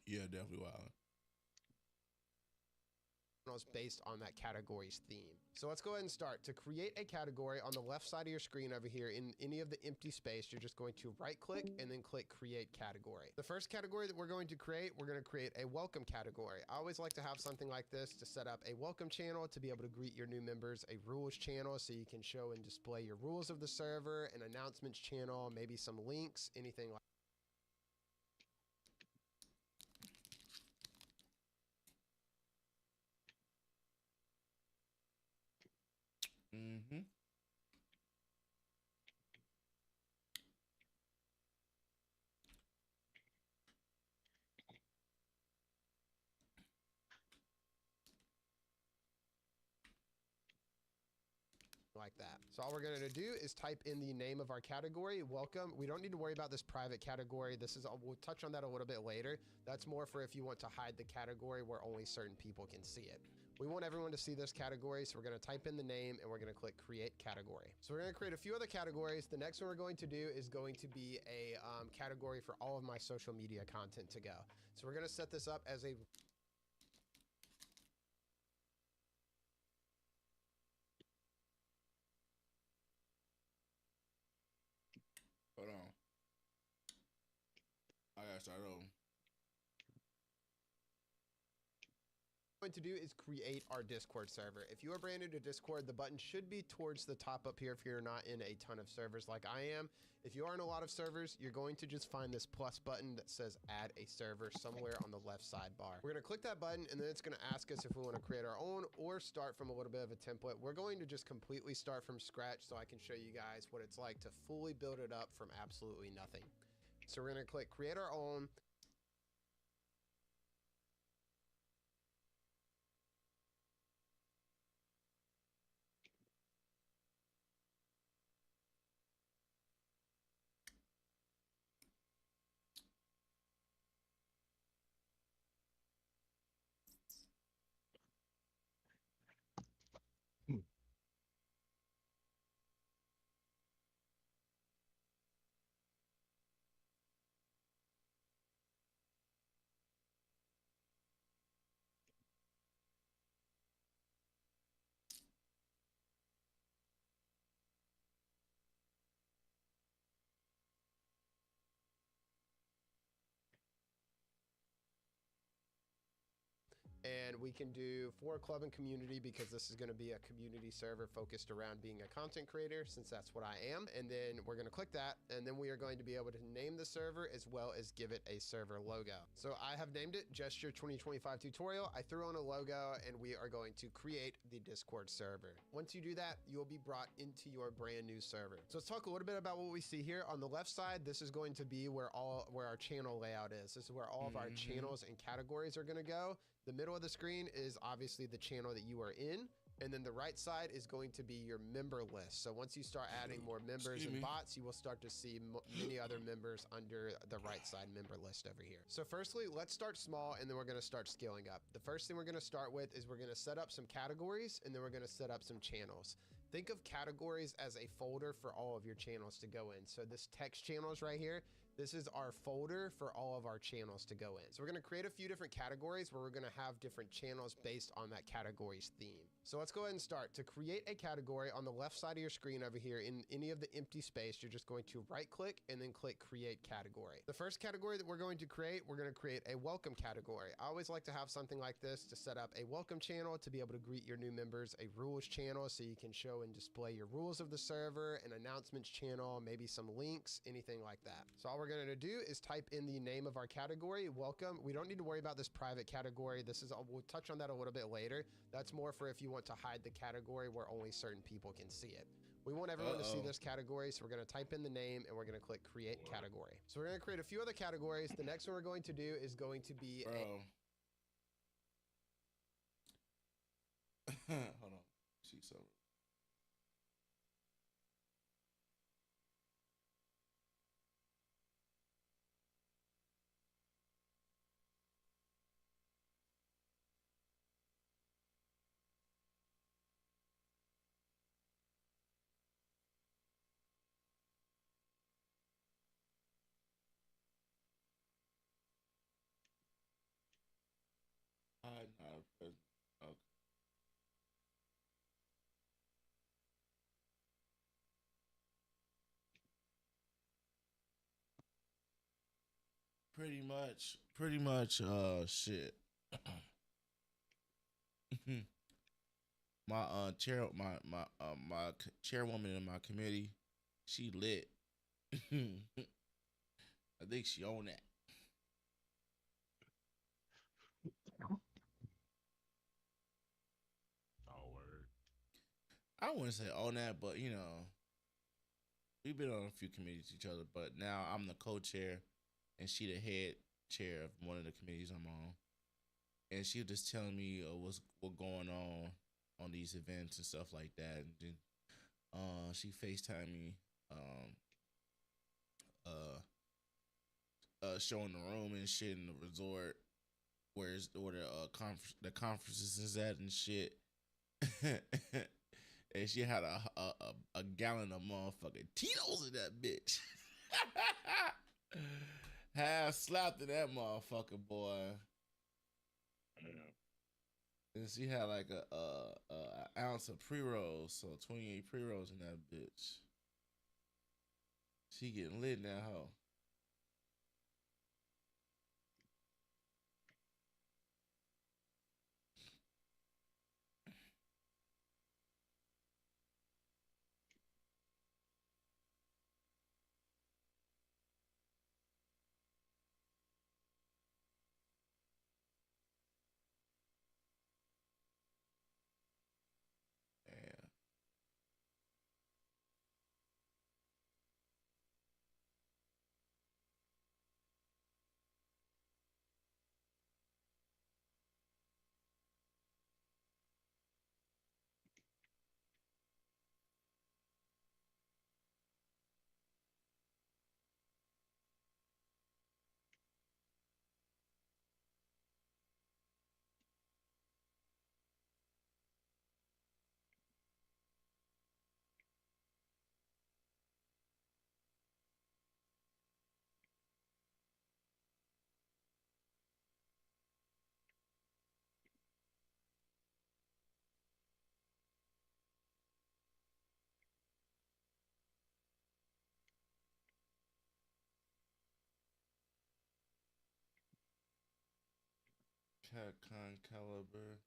Yeah, definitely wildin'. Based on that category's theme. So let's go ahead and start. To create a category on the left side of your screen over here in any of the empty space, you're just going to right click and then click create category. The first category that we're going to create a welcome category. I always like to have something like this to set up a welcome channel to be able to greet your new members, a rules channel so you can show and display your rules of the server, an announcements channel, maybe some links, anything like like that. So all we're going to do is type in the name of our category, welcome. We don't need to worry about this private category. We'll touch on that a little bit later. That's more for if you want to hide the category where only certain people can see it. We want everyone to see this category, so we're going to type in the name and we're going to click create category. So we're going to create a few other categories. The next one we're going to do is going to be a category for all of my social media content to go. So we're going to set this up as a Hold on. I gotta start over. Going to do is create our Discord server. If you are brand new to Discord, the button should be towards the top up here if you're not in a ton of servers like I am. If you are in a lot of servers, you're going to just find this plus button that says add a server somewhere on the left sidebar. We're going to click that button and then it's going to ask us if we want to create our own or start from a little bit of a template. We're going to just completely start from scratch so I can show you guys what it's like to fully build it up from absolutely nothing. So we're going to click create our own. And we can do for club and community because this is going to be a community server focused around being a content creator, since that's what I am. And then we're going to click that, and then we are going to be able to name the server as well as give it a server logo. So I have named it Gesture 2025 Tutorial. I threw on a logo, and we are going to create the Discord server. Once you do that, you'll be brought into your brand new server. So let's talk a little bit about what we see here. On the left side, this is going to be where our channel layout is. This is where all of our channels and categories are going to go. The middle of the screen is obviously the channel that you are in. And then the right side is going to be your member list. So once you start adding more members and bots, you will start to see many other members under the right side member list over here. So firstly, let's start small and then we're gonna start scaling up. The first thing we're gonna start with is we're gonna set up some categories and then we're gonna set up some channels. Think of categories as a folder for all of your channels to go in. So this text channels right here, this is our folder for all of our channels to go in. So we're gonna create a few different categories where we're gonna have different channels based on that category's theme. So let's go ahead and start. To create a category on the left side of your screen over here in any of the empty space, you're just going to right click and then click create category. The first category that we're going to create a welcome category. I always like to have something like this to set up a welcome channel to be able to greet your new members, a rules channel so you can show and display your rules of the server, an announcements channel, maybe some links, anything like that. So all we're going to do is type in the name of our category, welcome. We don't need to worry about this private category. We'll touch on that a little bit later. That's more for if you want to hide the category where only certain people can see it. We want everyone to see this category, so we're going to type in the name and we're going to click create category. So we're going to create a few other categories. The next one we're going to do is going to be hold on. She's over. Okay. Pretty much, shit. My chairwoman in my committee, she lit. I think she own that. Oh, word. I wouldn't say own that, but you know, we've been on a few committees with each other. But now I'm the co-chair, and she the head chair of one of the committees I'm on. And she was just telling me what's going on these events and stuff like that. And then she FaceTimed me, showing the room and shit in the resort where the conferences is at and shit. And she had a gallon of motherfucking Tito's in that bitch. Half slapped in that motherfucker, boy. And she had like a ounce of pre-rolls, so 28 pre-rolls in that bitch. She getting lit now, hoe. Capcom caliber.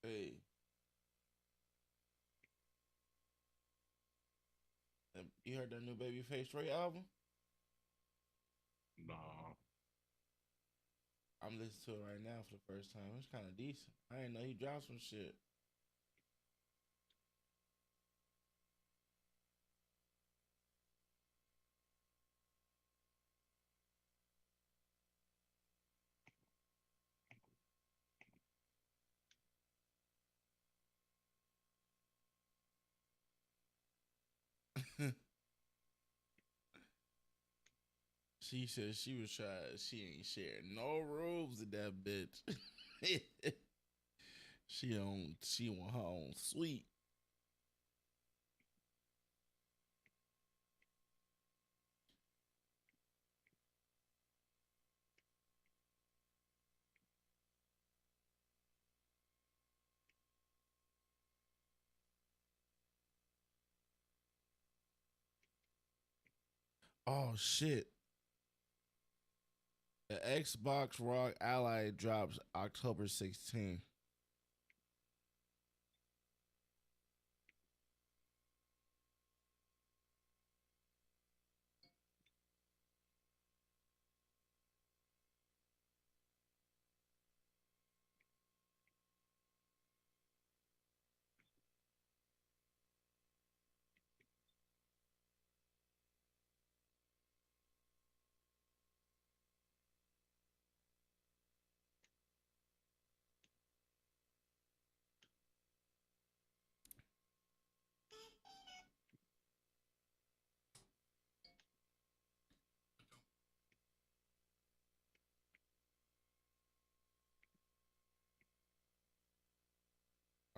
Hey. You heard that new Babyface Ray album? Nah. I'm listening to it right now for the first time. It's kind of decent. I didn't know he dropped some shit. She said she was trying. She ain't sharing no rules in that bitch. She want her own suite. Oh shit. The Xbox Rock Ally drops October 16th.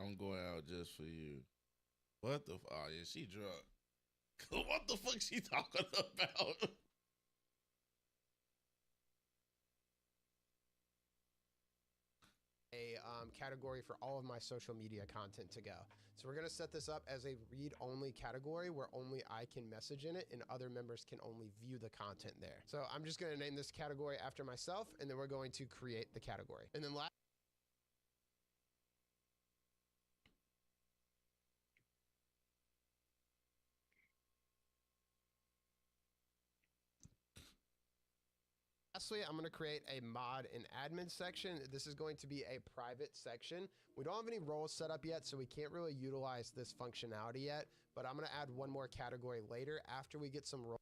I'm going out just for you. What the? Oh yeah, she drunk. What the fuck she talking about? A category for all of my social media content to go. So we're going to set this up as a read-only category where only I can message in it and other members can only view the content there. So I'm just going to name this category after myself, and then we're going to create the category. And then lastly, I'm going to create a mod and admin section. This is going to be a private section. We don't have any roles set up yet, so we can't really utilize this functionality yet, but I'm going to add one more category later after we get some roles.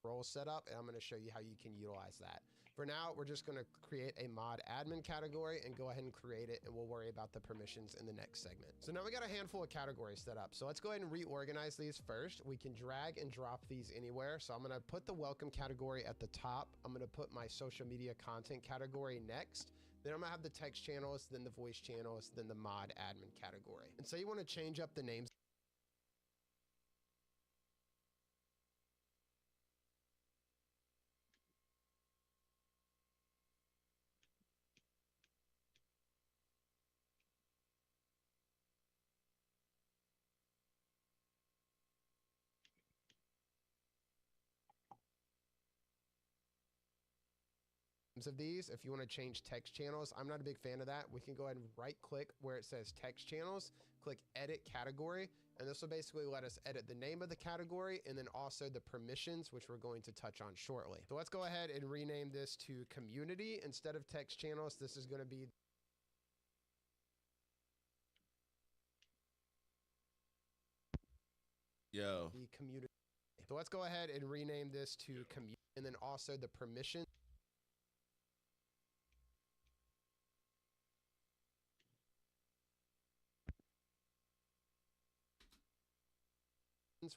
Role setup, and I'm going to show you how you can utilize that. For now, we're just going to create a mod admin category and go ahead and create it, and we'll worry about the permissions in the next segment. So now we got a handful of categories set up. So let's go ahead and reorganize these first. We can drag and drop these anywhere. So I'm going to put the welcome category at the top. I'm going to put my social media content category next. Then I'm going to have the text channels, then the voice channels, then the mod admin category. And so you want to change up the names. of these. If you want to change text channels, I'm not a big fan of that. We can go ahead and right click where it says text channels, click edit category, and this will basically let us edit the name of the category and then also the permissions, which we're going to touch on shortly. So let's go ahead and rename this to community instead of text channels. This is going to be the community. So let's go ahead and rename this to community and then also the permission.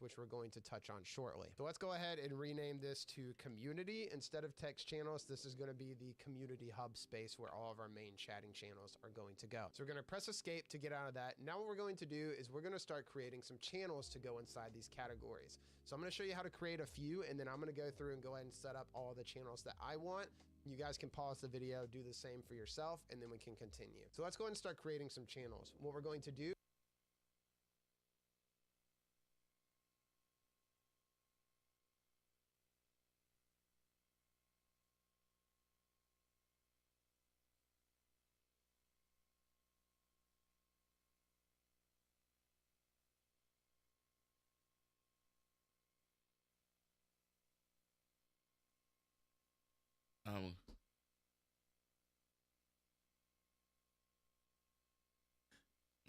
Which we're going to touch on shortly. So let's go ahead and rename this to community instead of text channels. This is going to be the community hub space where all of our main chatting channels are going to go. So we're going to press escape to get out of that. Now what we're going to do is we're going to start creating some channels to go inside these categories. So I'm going to show you how to create a few, and then I'm going to go through and go ahead and set up all the channels that I want. You guys can pause the video, do the same for yourself, and then we can continue. So let's go ahead and start creating some channels. What we're going to do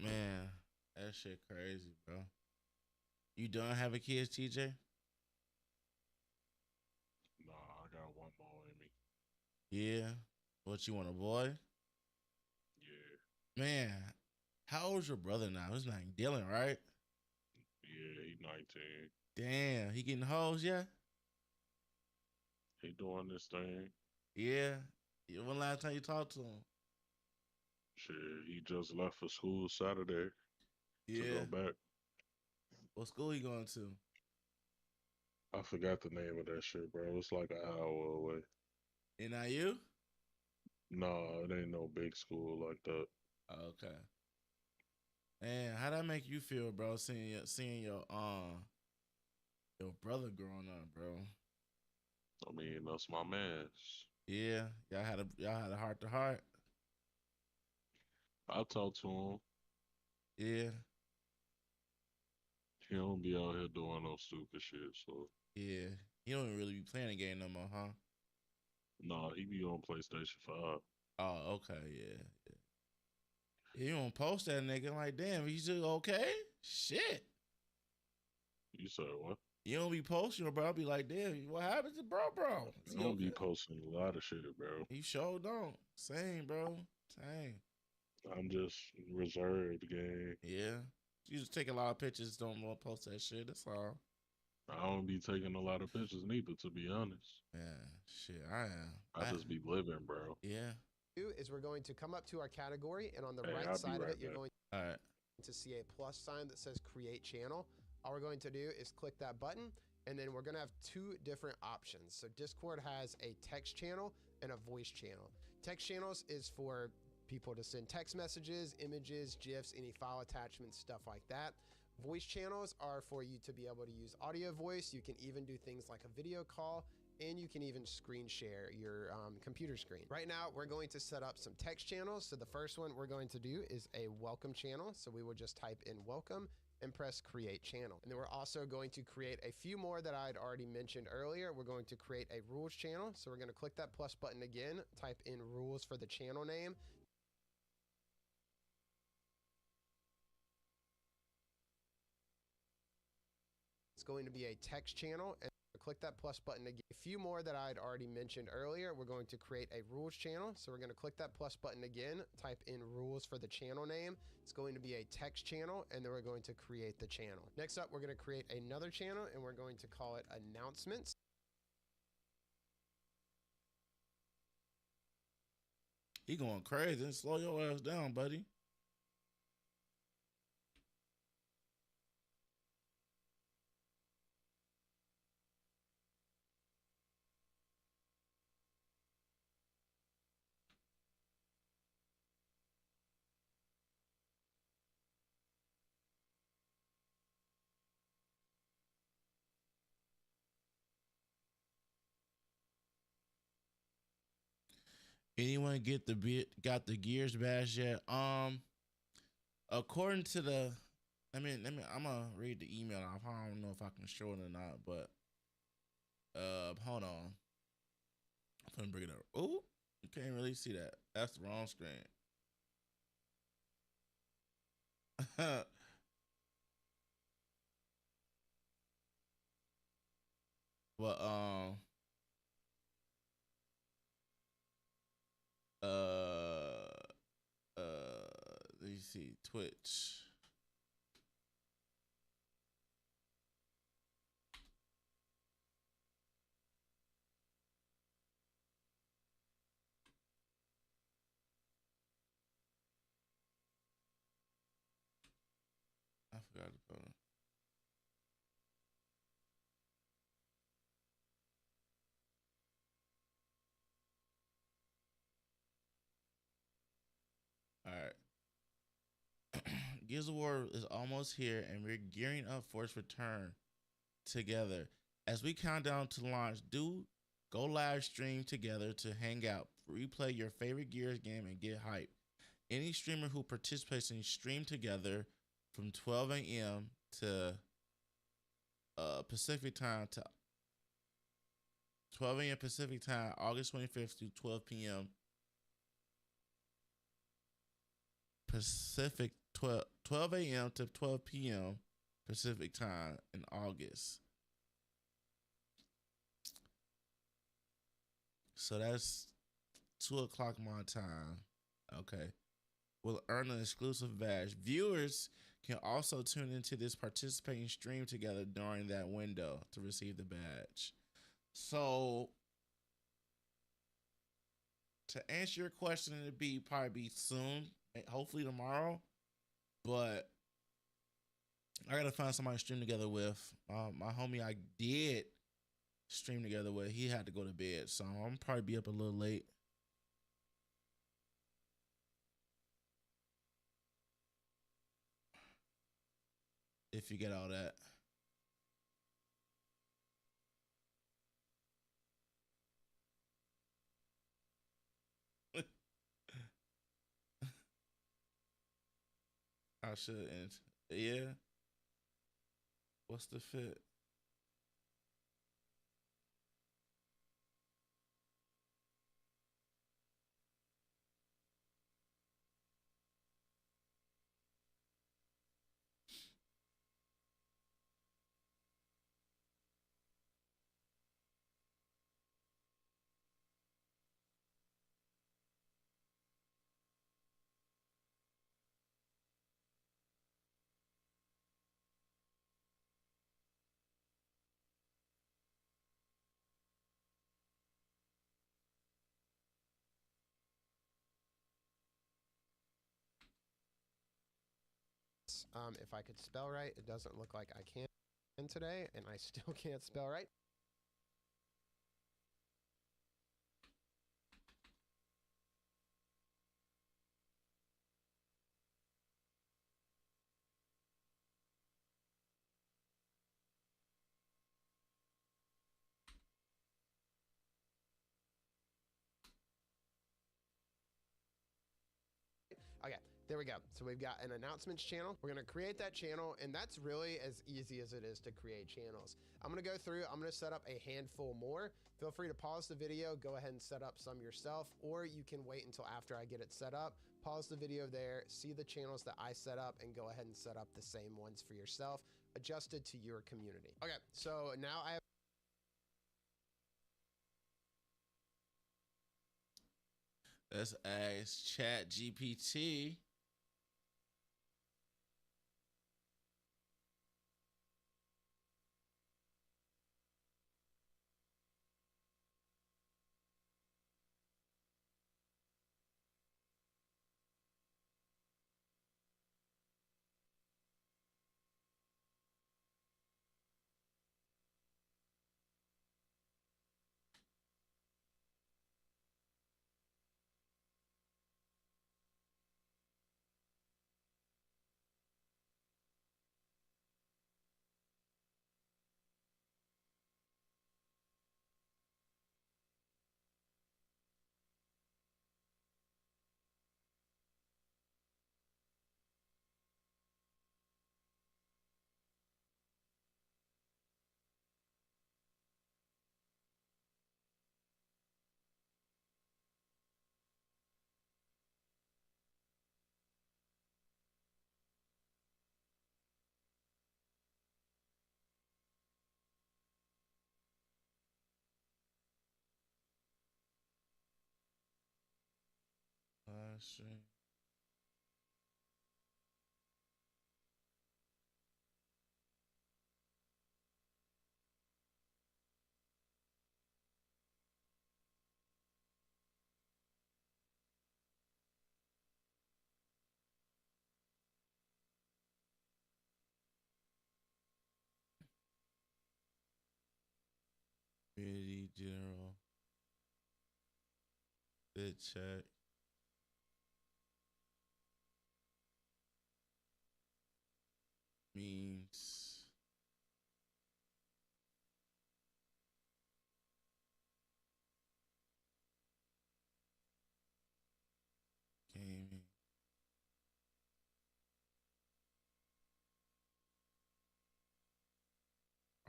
Man, that shit crazy, bro. You done having kids, TJ? Nah, I got one more in me. Yeah. What, you want, a boy? Yeah. Man, how old's your brother now? He's not Dylan, right? Yeah, he 19. Damn, he getting hoes, yeah? He doing this thing. Yeah. When last time you talked to him? Shit, he just left for school Saturday to go back. What school he going to? I forgot the name of that shit, bro. It's like an hour away. NIU? Nah, it ain't no big school like that. Okay. Man, how that make you feel, bro? Seeing your brother growing up, bro. I mean, that's my man's. Yeah, y'all had a heart to heart. I talked to him. Yeah. He don't be out here doing no stupid shit, so. Yeah. He don't even really be playing the game no more, huh? Nah, he be on PlayStation 5. Oh, okay, yeah. You don't post that nigga like, damn, he's just okay? Shit. You said what? You don't be posting, bro. I'll be like, damn, what happened to bro? I don't be posting a lot of shit, bro. You sure don't. Same, bro. Same. I'm just reserved, gang. Yeah. You just take a lot of pictures, don't want to post that shit. That's all. I don't be taking a lot of pictures neither, to be honest. Yeah, shit, I am. I just be living, bro. Yeah. Is we're going to come up to our category, and on the I'll right be side of right it, you're back. going All right. to see a plus sign that says create channel. All we're going to do is click that button, and then we're going to have two different options. So Discord has a text channel and a voice channel. Text channels is for people to send text messages, images, GIFs, any file attachments, stuff like that. Voice channels are for you to be able to use audio voice. You can even do things like a video call, and you can even screen share your computer screen. Right now, we're going to set up some text channels. So the first one we're going to do is a welcome channel. So we will just type in welcome and press create channel. And then we're also going to create a few more that I'd already mentioned earlier. We're going to create a rules channel. So we're going to click that plus button again, type in rules for the channel name. It's going to be a text channel, and click that plus button again. A few more that I'd already mentioned earlier. We're going to create a rules channel. So we're going to click that plus button again, type in rules for the channel name. It's going to be a text channel, and then we're going to create the channel. Next up, we're going to create another channel, and we're going to call it announcements. He going crazy. Slow your ass down, buddy. Anyone got the Gears badge yet? According to the, I'm gonna read the email off. I don't know if I can show it or not, but hold on. I'm gonna bring it up. Oh, you can't really see that. That's the wrong screen. But let me see Twitch. I forgot about it. All right. Gears of War is almost here, and we're gearing up for its return together. As we count down to launch, do go live stream together to hang out, replay your favorite Gears game, and get hype. Any streamer who participates in stream together from 12 a.m. to Pacific time to 12 a.m. Pacific time, August 25th to 12 p.m. Pacific 12 a.m. to 12 p.m. Pacific time in August. So that's 2 o'clock my time. Okay. Will earn an exclusive badge. Viewers can also tune into this participating stream together during that window to receive the badge. So to answer your question, it'd probably be soon, hopefully tomorrow. But I gotta find somebody to stream together with. My homie I did stream together with, he had to go to bed, so I'm probably be up a little late. If you get all that. I should end. Yeah. What's the fit? If I could spell right, it doesn't look like I can today, and I still can't spell right. Okay, there we go. So we've got an announcements channel. We're gonna create that channel, and that's really as easy as it is to create channels. I'm gonna go through, I'm gonna set up a handful more. Feel free to pause the video, go ahead and set up some yourself, or you can wait until after I get it set up, pause the video there, see the channels that I set up, and go ahead and set up the same ones for yourself, adjusted to your community. Okay, so now I have Let's ask Chat GPT. live stream. Community general. Bit check. Memes. Gaming.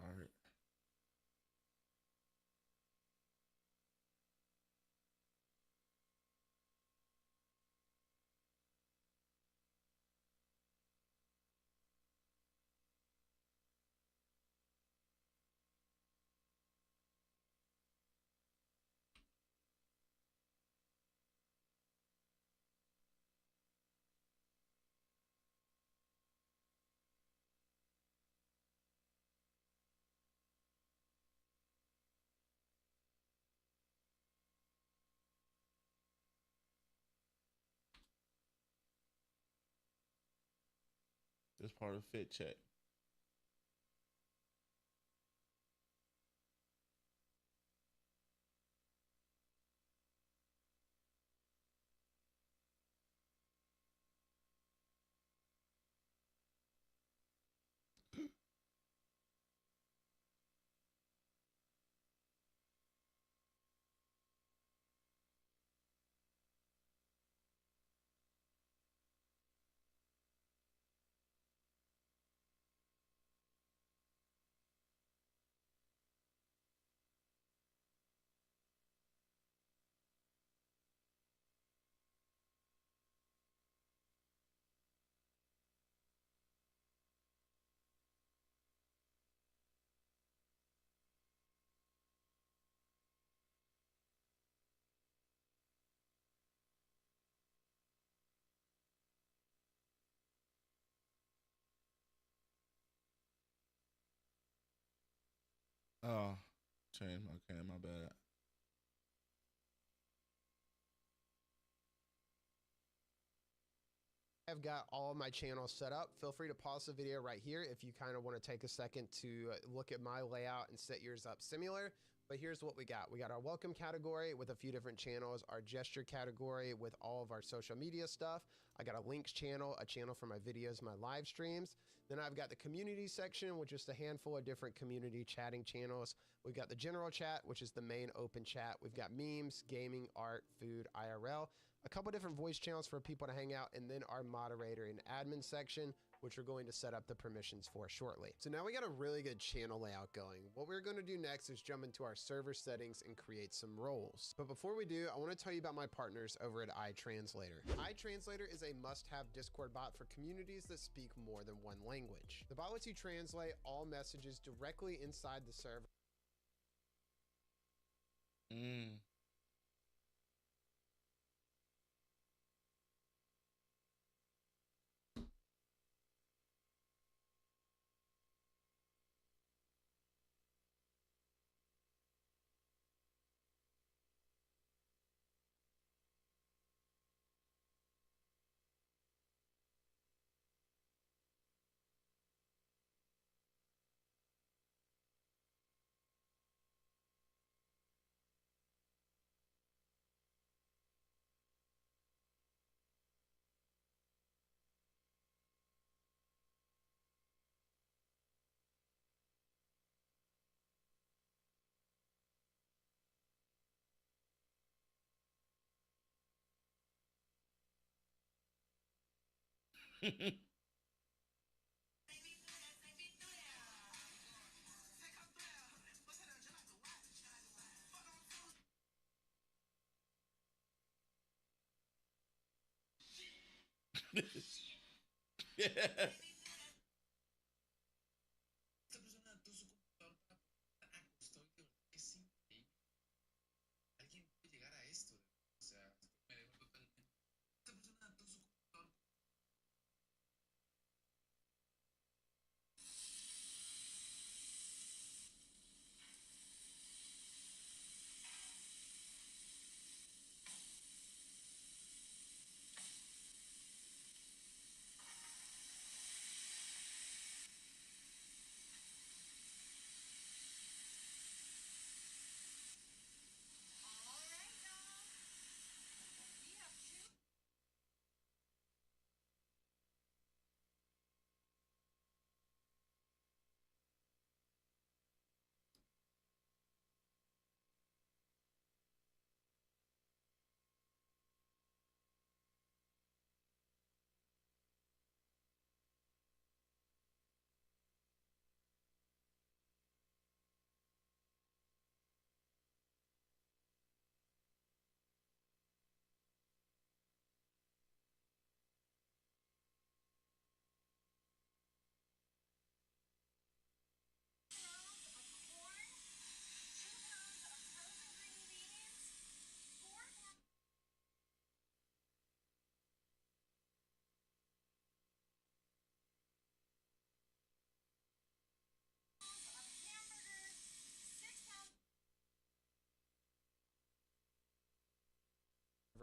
Art. This part of fit check. Oh, change my cam, my bad. I've got all my channels set up. Feel free to pause the video right here if you kind of want to take a second to look at my layout and set yours up similar. But here's what we got. We got our welcome category with a few different channels, our gesture category with all of our social media stuff. I got a links channel, a channel for my videos, my live streams. Then I've got the community section with just a handful of different community chatting channels. We've got the general chat, which is the main open chat. We've got memes, gaming, art, food, IRL, a couple different voice channels for people to hang out, and then our moderator and admin section, which we're going to set up the permissions for shortly. So now we got a really good channel layout going. What we're going to do next is jump into our server settings and create some roles. But before we do, I want to tell you about my partners over at iTranslator. iTranslator is a must-have Discord bot for communities that speak more than one language. The bot lets you translate all messages directly inside the server. Yeah.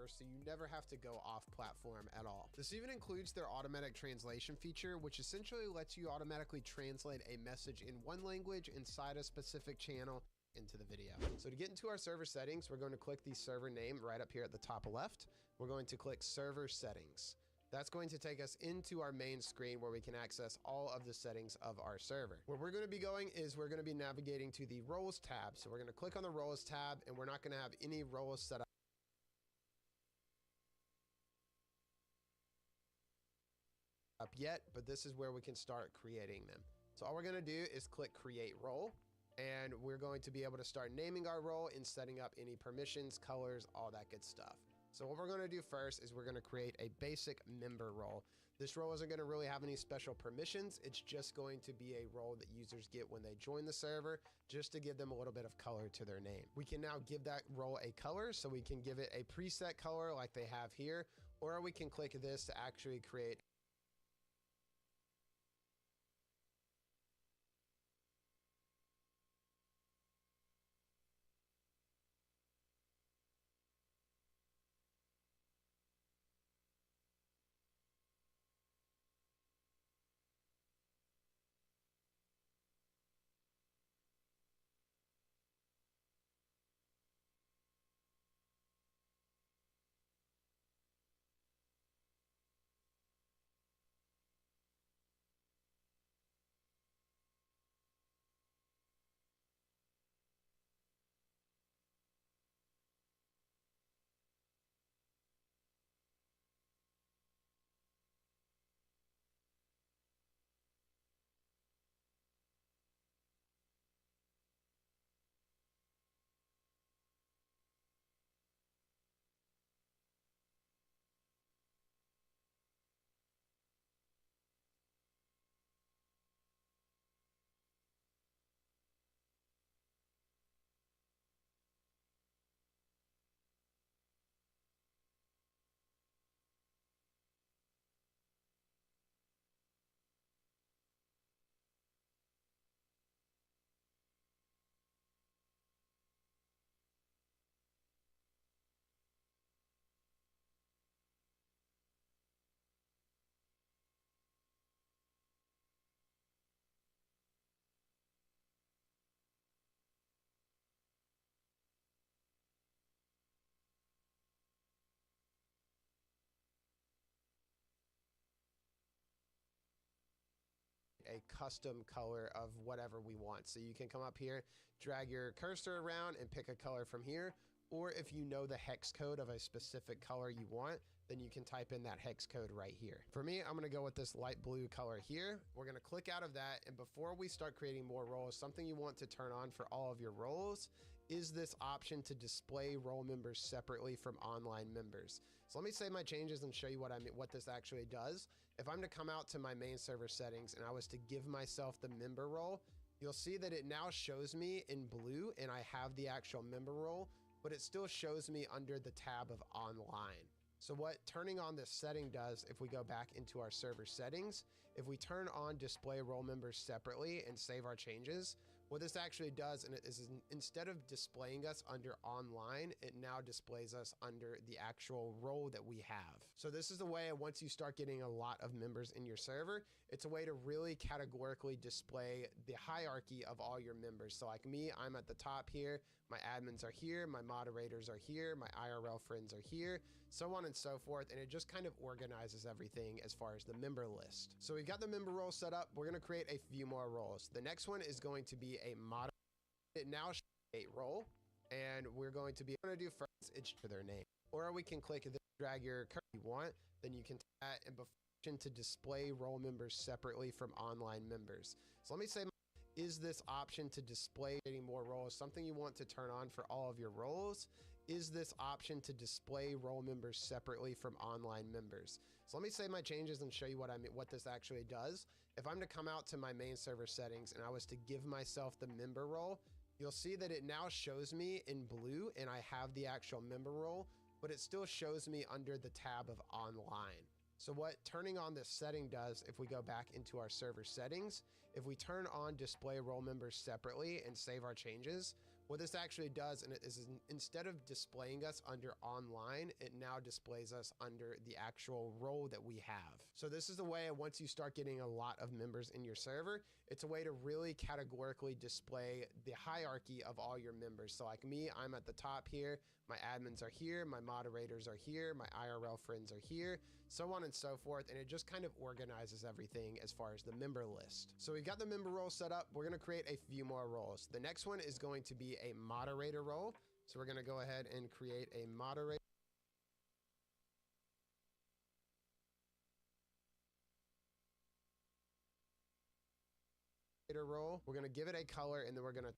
server, so you never have to go off platform at all. This even includes their automatic translation feature, which essentially lets you automatically translate a message in one language inside a specific channel into the video. So to get into our server settings, we're going to click the server name right up here at the top left. We're going to click server settings. That's going to take us into our main screen where we can access all of the settings of our server. Where we're going to be going is we're going to be navigating to the roles tab. So we're going to click on the roles tab, and we're not going to have any roles set up yet, but this is where we can start creating them. So all we're going to do is click create role, and we're going to be able to start naming our role and setting up any permissions, colors, all that good stuff. So what we're going to do first is we're going to create a basic member role. This role isn't going to really have any special permissions. It's just going to be a role that users get when they join the server, just to give them a little bit of color to their name. We can now give that role a color, so we can give it a preset color like they have here, or we can click this to actually create a custom color of whatever we want. So you can come up here, drag your cursor around and pick a color from here. Or if you know the hex code of a specific color you want, then you can type in that hex code right here. For me, I'm gonna go with this light blue color here. We're gonna click out of that. And before we start creating more roles, something you want to turn on for all of your roles is this option to display role members separately from online members. So let me save my changes and show you what this actually does. If I'm to come out to my main server settings and I was to give myself the member role, you'll see that it now shows me in blue and I have the actual member role, but it still shows me under the tab of online. So what turning on this setting does, if we go back into our server settings, if we turn on display role members separately and save our changes, what this actually does is instead of displaying us under online, it now displays us under the actual role that we have. So this is the way, once you start getting a lot of members in your server, it's a way to really categorically display the hierarchy of all your members. So like me, I'm at the top here, my admins are here, my moderators are here, my IRL friends are here, so on and so forth, and it just kind of organizes everything as far as the member list. So we've got the member role set up. We're gonna create a few more roles. The next one is going to be a moderator. It now shows a role, and we're going to do first, it's for their name. Or we can click this, drag your cursor you want, then you can tap and to display role members separately from online members. So let me say, is this option to display any more roles something you want to turn on for all of your roles? Is this option to display role members separately from online members? So let me save my changes and show you what this actually does. If I'm to come out to my main server settings and I was to give myself the member role, you'll see that it now shows me in blue and I have the actual member role, but it still shows me under the tab of online. So what turning on this setting does, if we go back into our server settings, if we turn on display role members separately and save our changes, What this actually does, and it is instead of displaying us under online, it now displays us under the actual role that we have. So this is the way, once you start getting a lot of members in your server, it's a way to really categorically display the hierarchy of all your members. So like me, I'm at the top here, my admins are here, my moderators are here, my IRL friends are here, so on and so forth, and it just kind of organizes everything as far as the member list. So we've got the member role set up. We're gonna create a few more roles. The next one is going to be a moderator role. So we're gonna go ahead and create a moderator role. We're gonna give it a color, and then we're gonna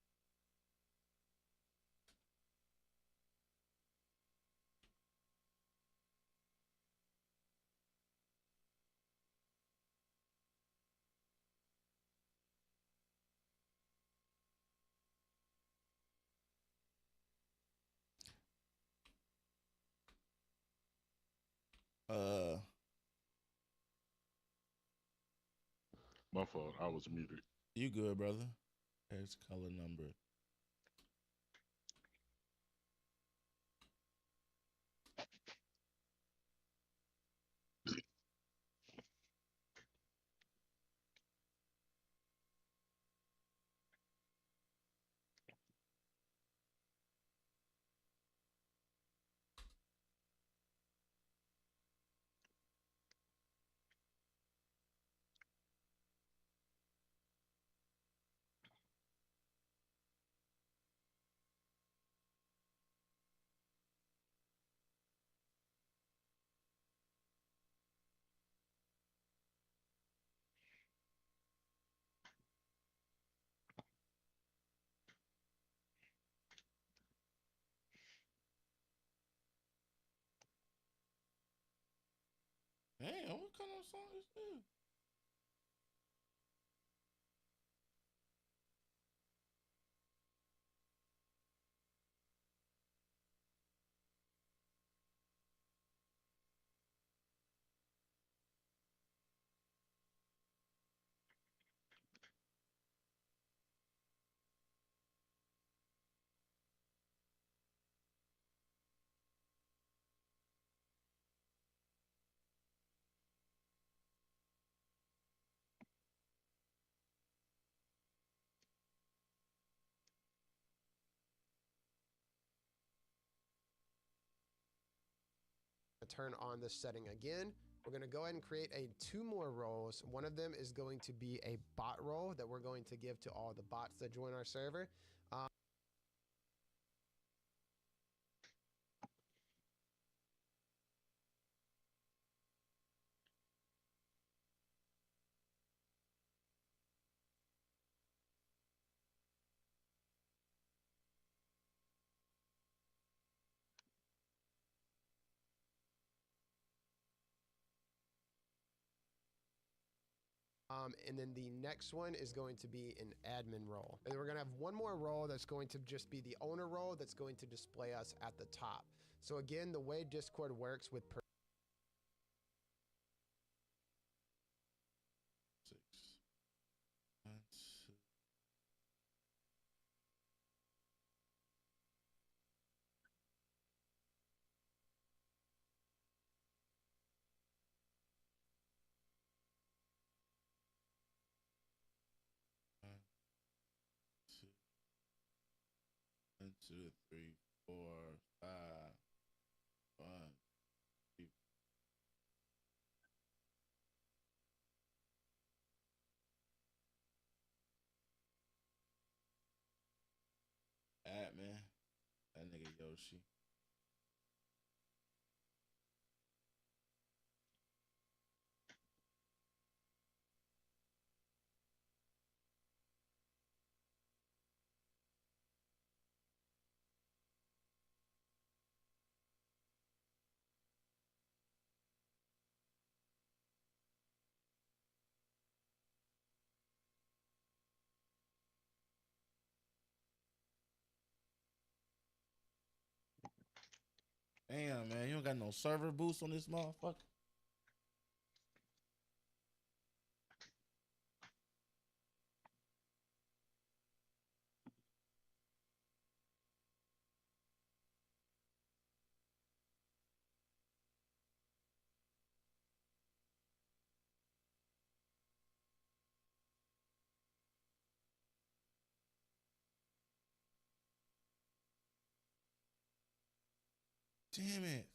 My fault. I was muted. You good, brother? Here's color number. Damn, what kind of song is this? turn on this setting again. We're going to go ahead and create two more roles. One of them is going to be a bot role that we're going to give to all the bots that join our server. And then the next one is going to be an admin role. And then we're going to have one more role that's going to just be the owner role that's going to display us at the top. So again, the way Discord works with One, two, three, four, five. One, two. Admin. That nigga Yoshi. Damn, man, you don't got no server boost on this motherfucker. Damn it.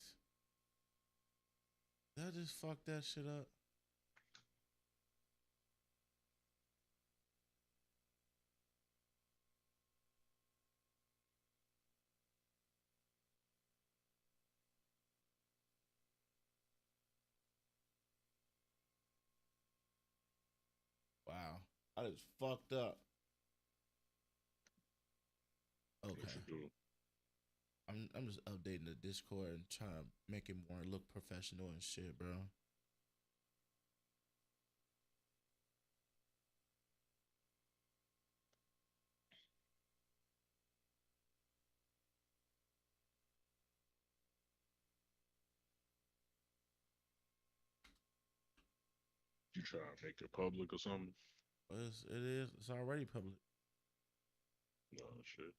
Did I just fuck that shit up? Wow. I just fucked up. What Okay. you do? I'm just updating the Discord and trying to make it more look professional and shit, bro. You try to make it public or something? It is. It's already public. No shit.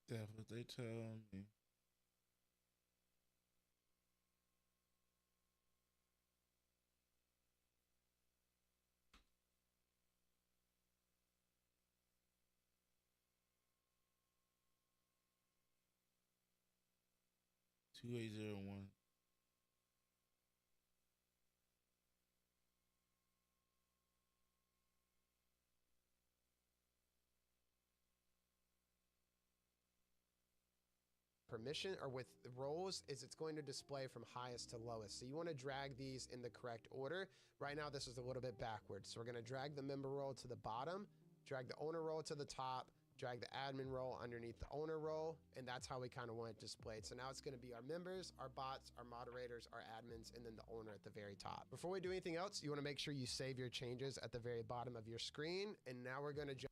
That's what they tell me. Two 801. Permission or with roles is it's going to display from highest to lowest. So you want to drag these in the correct order. Right now, this is a little bit backwards. So we're going to drag the member role to the bottom, drag the owner role to the top, drag the admin role underneath the owner role, and that's how we kind of want it displayed. So now it's going to be our members, our bots, our moderators, our admins, and then the owner at the very top. Before we do anything else, you want to make sure you save your changes at the very bottom of your screen. And now we're going to jump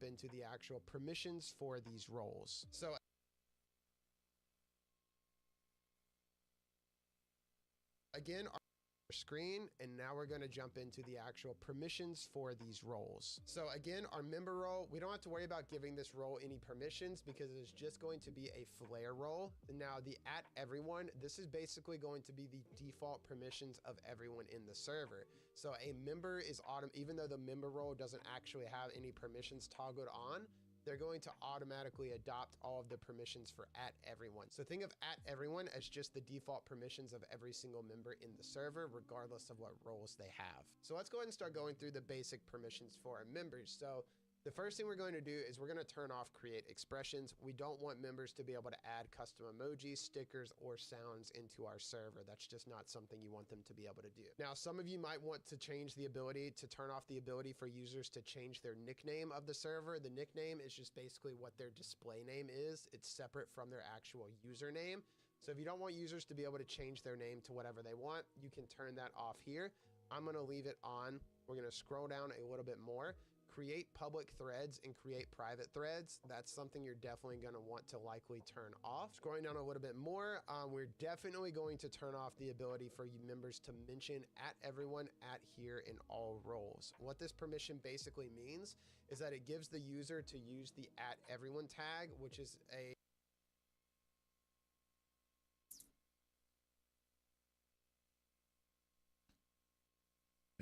into the actual permissions for these roles. So again, our screen, and now we're going to jump into the actual permissions for these roles. So again, our member role, we don't have to worry about giving this role any permissions because it's just going to be a flare role. Now the @everyone, this is basically going to be the default permissions of everyone in the server. So a member is even though the member role doesn't actually have any permissions toggled on, they're going to automatically adopt all of the permissions for @everyone. So think of @everyone as just the default permissions of every single member in the server, regardless of what roles they have. So let's go ahead and start going through the basic permissions for our members. So the first thing we're going to do is we're going to turn off create expressions. We don't want members to be able to add custom emojis, stickers, or sounds into our server. That's just not something you want them to be able to do. Now, some of you might want to change the ability to turn off the ability for users to change their nickname of the server. The nickname is just basically what their display name is. It's separate from their actual username. So if you don't want users to be able to change their name to whatever they want, you can turn that off here. I'm going to leave it on. We're going to scroll down a little bit more. create public threads and create private threads. That's something you're definitely going to want to likely turn off. Scrolling down a little bit more, we're definitely going to turn off the ability for you members to mention at everyone, at here, in all roles. What this permission basically means is that it gives the user to use the at everyone tag, which is a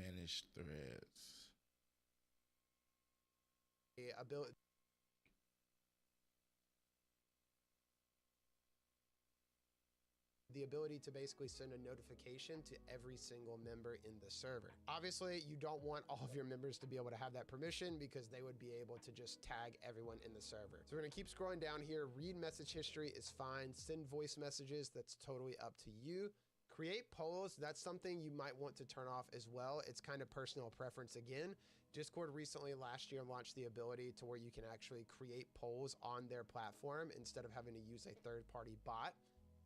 manage threads. Ability. The ability to basically send a notification to every single member in the server. Obviously, you don't want all of your members to be able to have that permission because they would be able to just tag everyone in the server. So we're gonna keep scrolling down here. Read message history is fine. Send voice messages, that's totally up to you. Create polls, that's something you might want to turn off as well. It's kind of personal preference again. Discord recently last year launched the ability to where you can actually create polls on their platform instead of having to use a third-party bot.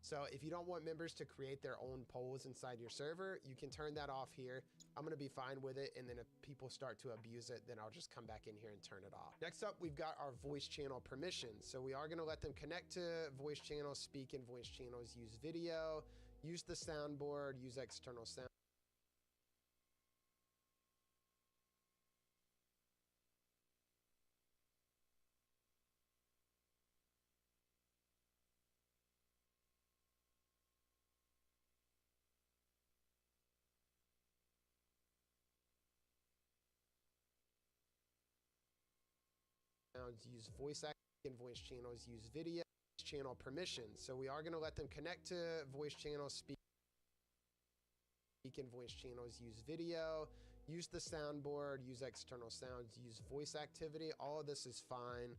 So if you don't want members to create their own polls inside your server, you can turn that off here. I'm gonna be fine with it, and then if people start to abuse it, then I'll just come back in here and turn it off. Next up, we've got our voice channel permissions. So we are gonna let them connect to voice channels, speak in voice channels, use video, use the soundboard, use external sound. Use voice in voice channels, use video, channel permissions. So we are going to let them connect to voice channels, speak in voice channels, use video, use the soundboard, use external sounds, use voice activity. All of this is fine.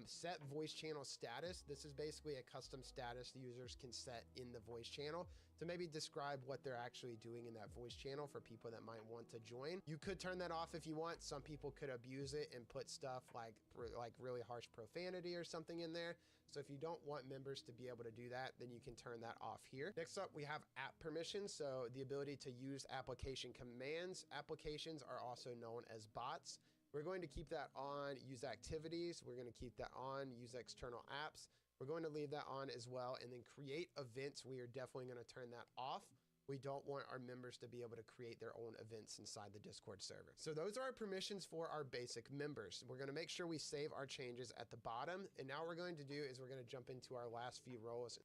Set voice channel status. This is basically a custom status the users can set in the voice channel to maybe describe what they're actually doing in that voice channel for people that might want to join. You could turn that off if you want. Some people could abuse it and put stuff like really harsh profanity or something in there. So if you don't want members to be able to do that, then you can turn that off here. Next up, we have app permissions. So the ability to use application commands. Applications are also known as bots. We're going to keep that on. Use activities. We're going to keep that on. Use external apps. We're going to leave that on as well. And then create events. We are definitely going to turn that off. We don't want our members to be able to create their own events inside the Discord server. So those are our permissions for our basic members. We're going to make sure we save our changes at the bottom. And now what we're going to do is we're going to jump into our last few roles.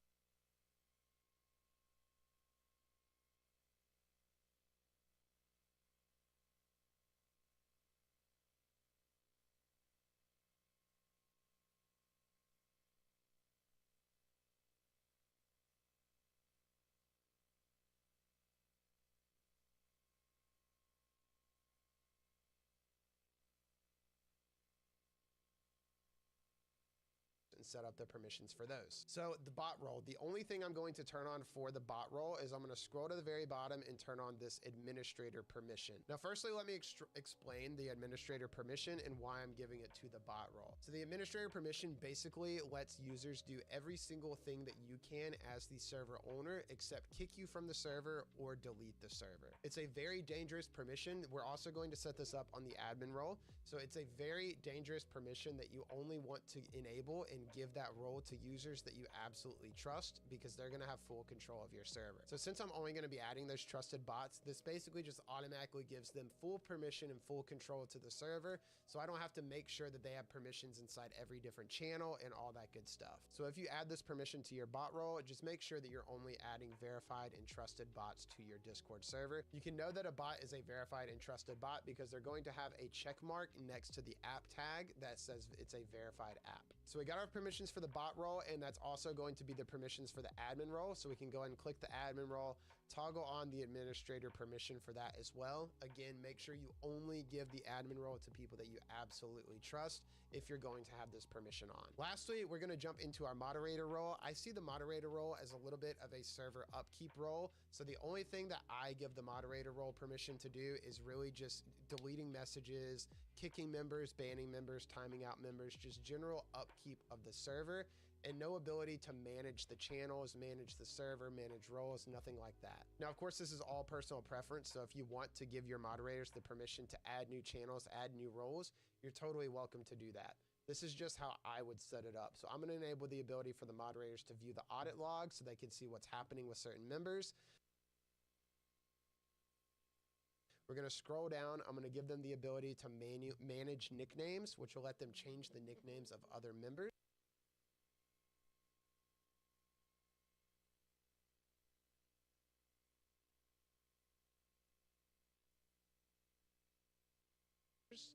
And set up the permissions for those. So the bot role, the only thing I'm going to turn on for the bot role is I'm going to scroll to the very bottom and turn on this administrator permission. Now, firstly, let me explain the administrator permission and why I'm giving it to the bot role. So the administrator permission basically lets users do every single thing that you can as the server owner, except kick you from the server or delete the server. It's a very dangerous permission. We're also going to set this up on the admin role. So it's a very dangerous permission that you only want to enable and give that role to users that you absolutely trust, because they're going to have full control of your server. So since I'm only going to be adding those trusted bots, this basically just automatically gives them full permission and full control to the server. So I don't have to make sure that they have permissions inside every different channel and all that good stuff. So if you add this permission to your bot role, just make sure that you're only adding verified and trusted bots to your Discord server. You can know that a bot is a verified and trusted bot because they're going to have a check mark next to the app tag that says it's a verified app. So we got our permissions for the bot role, and that's also going to be the permissions for the admin role. So we can go ahead and click the admin role, toggle on the administrator permission for that as well. Again, make sure you only give the admin role to people that you absolutely trust if you're going to have this permission on. Lastly, we're going to jump into our moderator role. I see the moderator role as a little bit of a server upkeep role. So the only thing that I give the moderator role permission to do is really just deleting messages, kicking members, banning members, timing out members, just general upkeep of the server. and no ability to manage the channels, manage the server, manage roles, nothing like that. Now, of course, this is all personal preference. So if you want to give your moderators the permission to add new channels, add new roles, you're totally welcome to do that. This is just how I would set it up. So I'm going to enable the ability for the moderators to view the audit log so they can see what's happening with certain members. We're going to scroll down. I'm going to give them the ability to manage nicknames, which will let them change the nicknames of other members.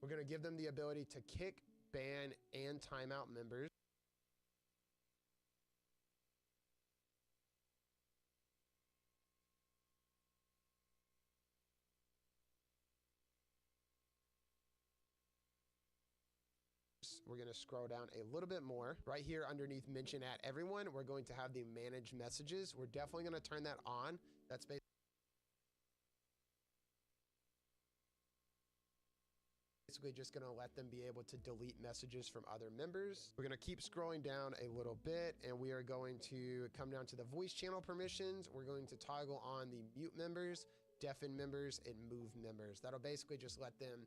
We're going to give them the ability to kick, ban, and timeout members. We're going to scroll down a little bit more. Right here underneath mention at everyone, we're going to have the manage messages. We're definitely going to turn that on. That's basically just going to let them be able to delete messages from other members. We're going to keep scrolling down a little bit, and we are going to come down to the voice channel permissions. We're going to toggle on the mute members, deafen members, and move members. That'll basically just let them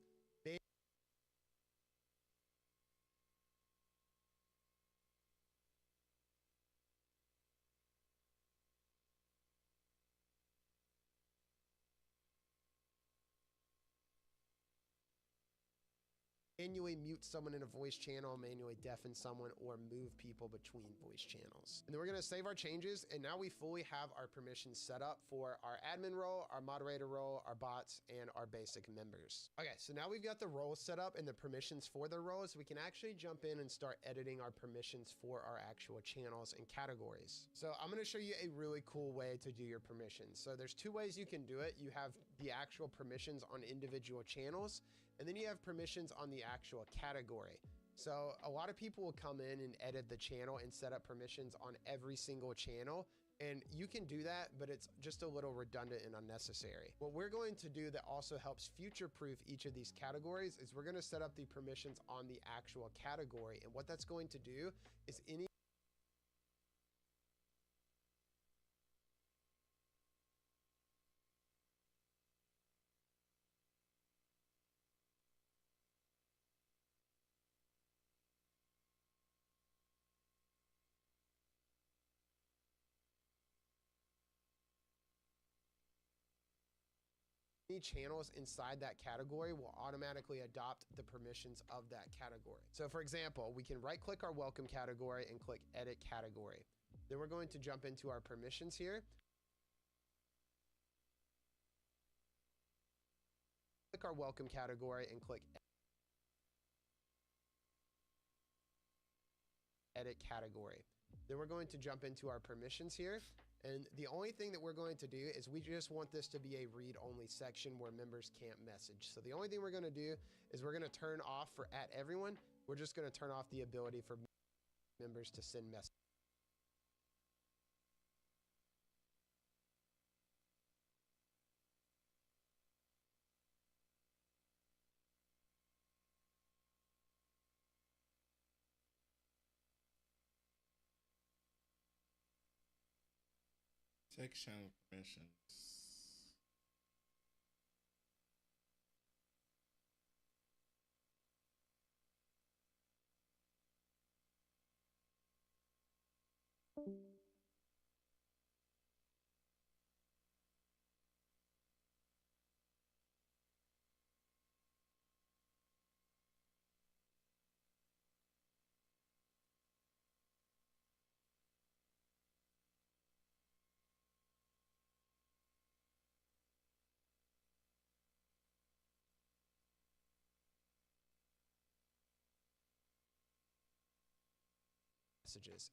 manually mute someone in a voice channel, manually deafen someone, or move people between voice channels. And then we're going to save our changes, and now we fully have our permissions set up for our admin role, our moderator role, our bots, and our basic members. Okay, so now we've got the roles set up and the permissions for the roles. We can actually jump in and start editing our permissions for our actual channels and categories. So I'm going to show you a really cool way to do your permissions. So there's two ways you can do it. You have the actual permissions on individual channels, and then you have permissions on the actual category. So a lot of people will come in and edit the channel and set up permissions on every single channel. And you can do that, but it's just a little redundant and unnecessary. What we're going to do that also helps future-proof each of these categories is we're going to set up the permissions on the actual category. And what that's going to do is any channels inside that category will automatically adopt the permissions of that category. So for example, we can right click our welcome category and click edit category. Then we're going to jump into our permissions here. Click our welcome category and click edit category. Then we're going to jump into our permissions here. And the only thing that we're going to do is we just want this to be a read-only section where members can't message. So the only thing we're going to do is we're going to turn off for at everyone. We're just going to turn off the ability for members to send messages. Section permissions.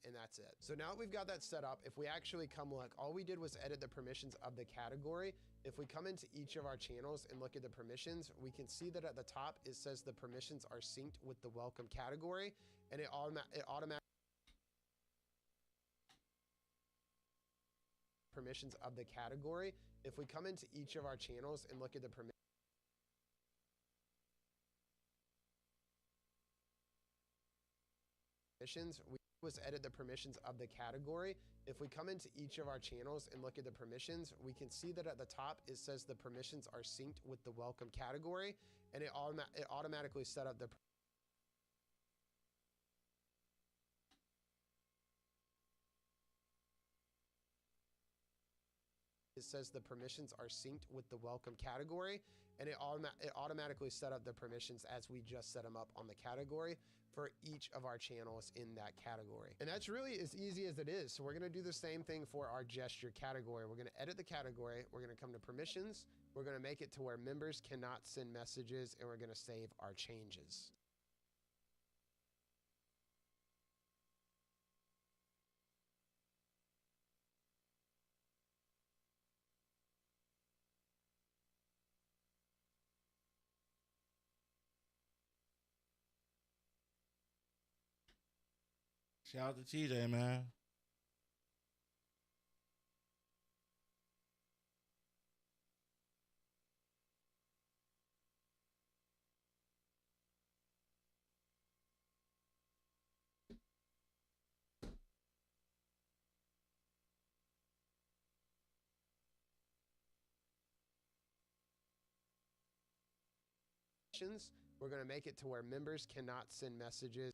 And that's it. So now that we've got that set up, if we actually come look, all we did was edit the permissions of the category. If we come into each of our channels and look at the permissions, we can see that at the top, it says the permissions are synced with the welcome category, and it automatically permissions of the category. If we come into each of our channels and look at the permissions, we Was edit the permissions of the category. If we come into each of our channels and look at the permissions, we can see that at the top it says the permissions are synced with the welcome category, and it automatically set up the it says the permissions are synced with the welcome category, and it automatically set up the permissions as we just set them up on the category for each of our channels in that category. And that's really as easy as it is. So we're gonna do the same thing for our gesture category. We're gonna edit the category, we're gonna come to permissions, we're gonna make it to where members cannot send messages, and we're gonna save our changes. Shout out to TJ, man. We're gonna make it to where members cannot send messages.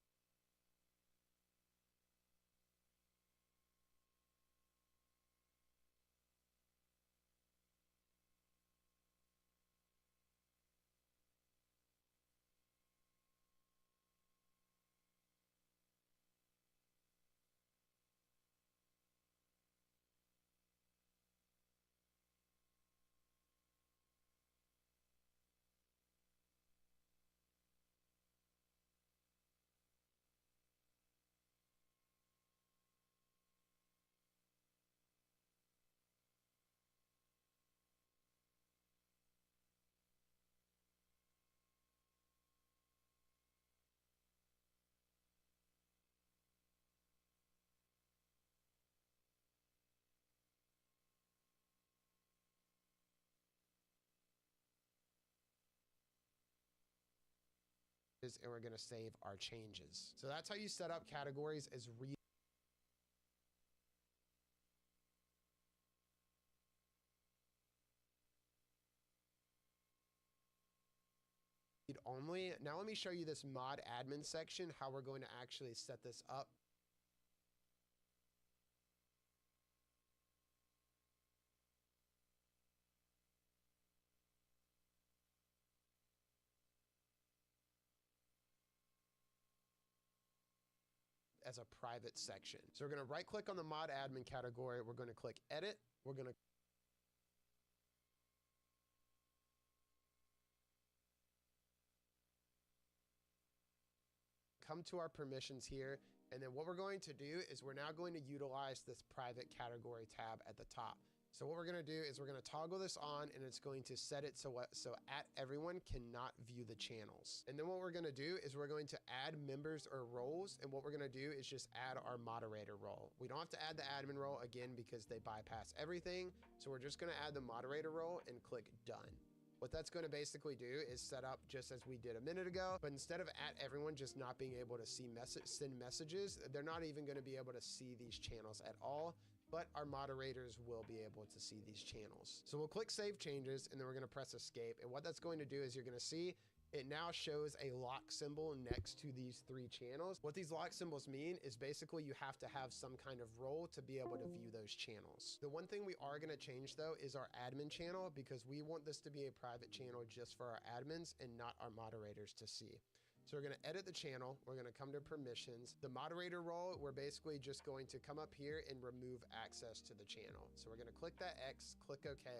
And we're gonna save our changes. So that's how you set up categories as read only. Now let me show you this mod admin section, how we're going to actually set this up. As a private section. So we're going to right click on the mod admin category. We're going to click edit. We're going to come to our permissions here. And then what we're going to do is we're now going to utilize this private category tab at the top. So what we're going to do is we're going to toggle this on, and it's going to set it so at everyone cannot view the channels. And then what we're going to do is we're going to add members or roles. And what we're going to do is just add our moderator role. We don't have to add the admin role again because they bypass everything. So we're just going to add the moderator role and click done. What that's going to basically do is set up just as we did a minute ago, but instead of at everyone just not being able to see send messages, they're not even going to be able to see these channels at all, but our moderators will be able to see these channels. So we'll click save changes, and then we're going to press escape. And what that's going to do is you're going to see it now shows a lock symbol next to these three channels. What these lock symbols mean is basically you have to have some kind of role to be able to view those channels. The one thing we are going to change though is our admin channel, because we want this to be a private channel just for our admins and not our moderators to see. So we're going to edit the channel. We're going to come to permissions. The moderator role, we're basically just going to come up here and remove access to the channel. So we're going to click that X, click OK.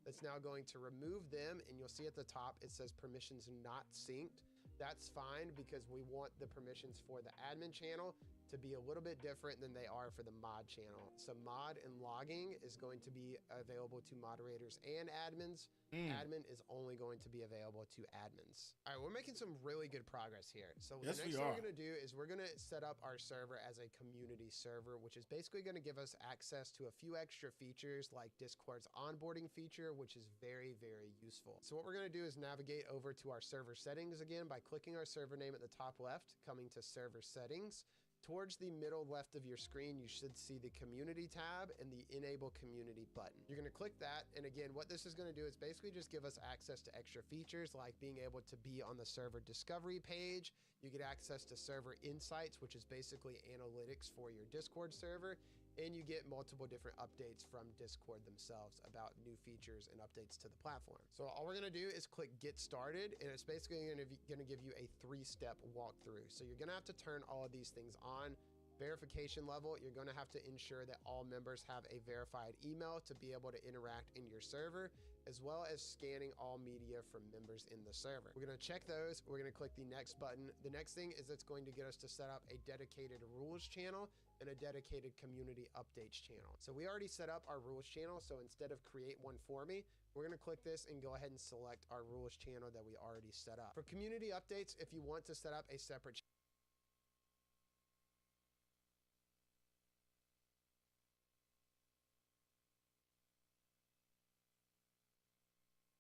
That's now going to remove them, and you'll see at the top it says permissions not synced. That's fine because we want the permissions for the admin channel to be a little bit different than they are for the mod channel. So mod and logging is going to be available to moderators and admins. Admin is only going to be available to admins. All right, we're making some really good progress here. So the next thing we're going to do is we're going to set up our server as a community server, which is basically going to give us access to a few extra features like Discord's onboarding feature, which is very, very useful. So what we're going to do is navigate over to our server settings again by clicking our server name at the top left, coming to server settings. Towards the middle left of your screen, you should see the community tab and the enable community button. You're gonna click that, and again, what this is gonna do is basically just give us access to extra features like being able to be on the server discovery page. You get access to server insights, which is basically analytics for your Discord server, and you get multiple different updates from Discord themselves about new features and updates to the platform. So all we're gonna do is click get started, and it's basically gonna give you a 3-step walkthrough. So you're gonna have to turn all of these things on. Verification level, you're gonna have to ensure that all members have a verified email to be able to interact in your server, as well as scanning all media from members in the server. We're gonna check those. We're gonna click the next button. The next thing is it's going to get us to set up a dedicated rules channel and a dedicated community updates channel. So we already set up our rules channel. So instead of create one for me, we're gonna click this and go ahead and select our rules channel that we already set up. For community updates, if you want to set up a separate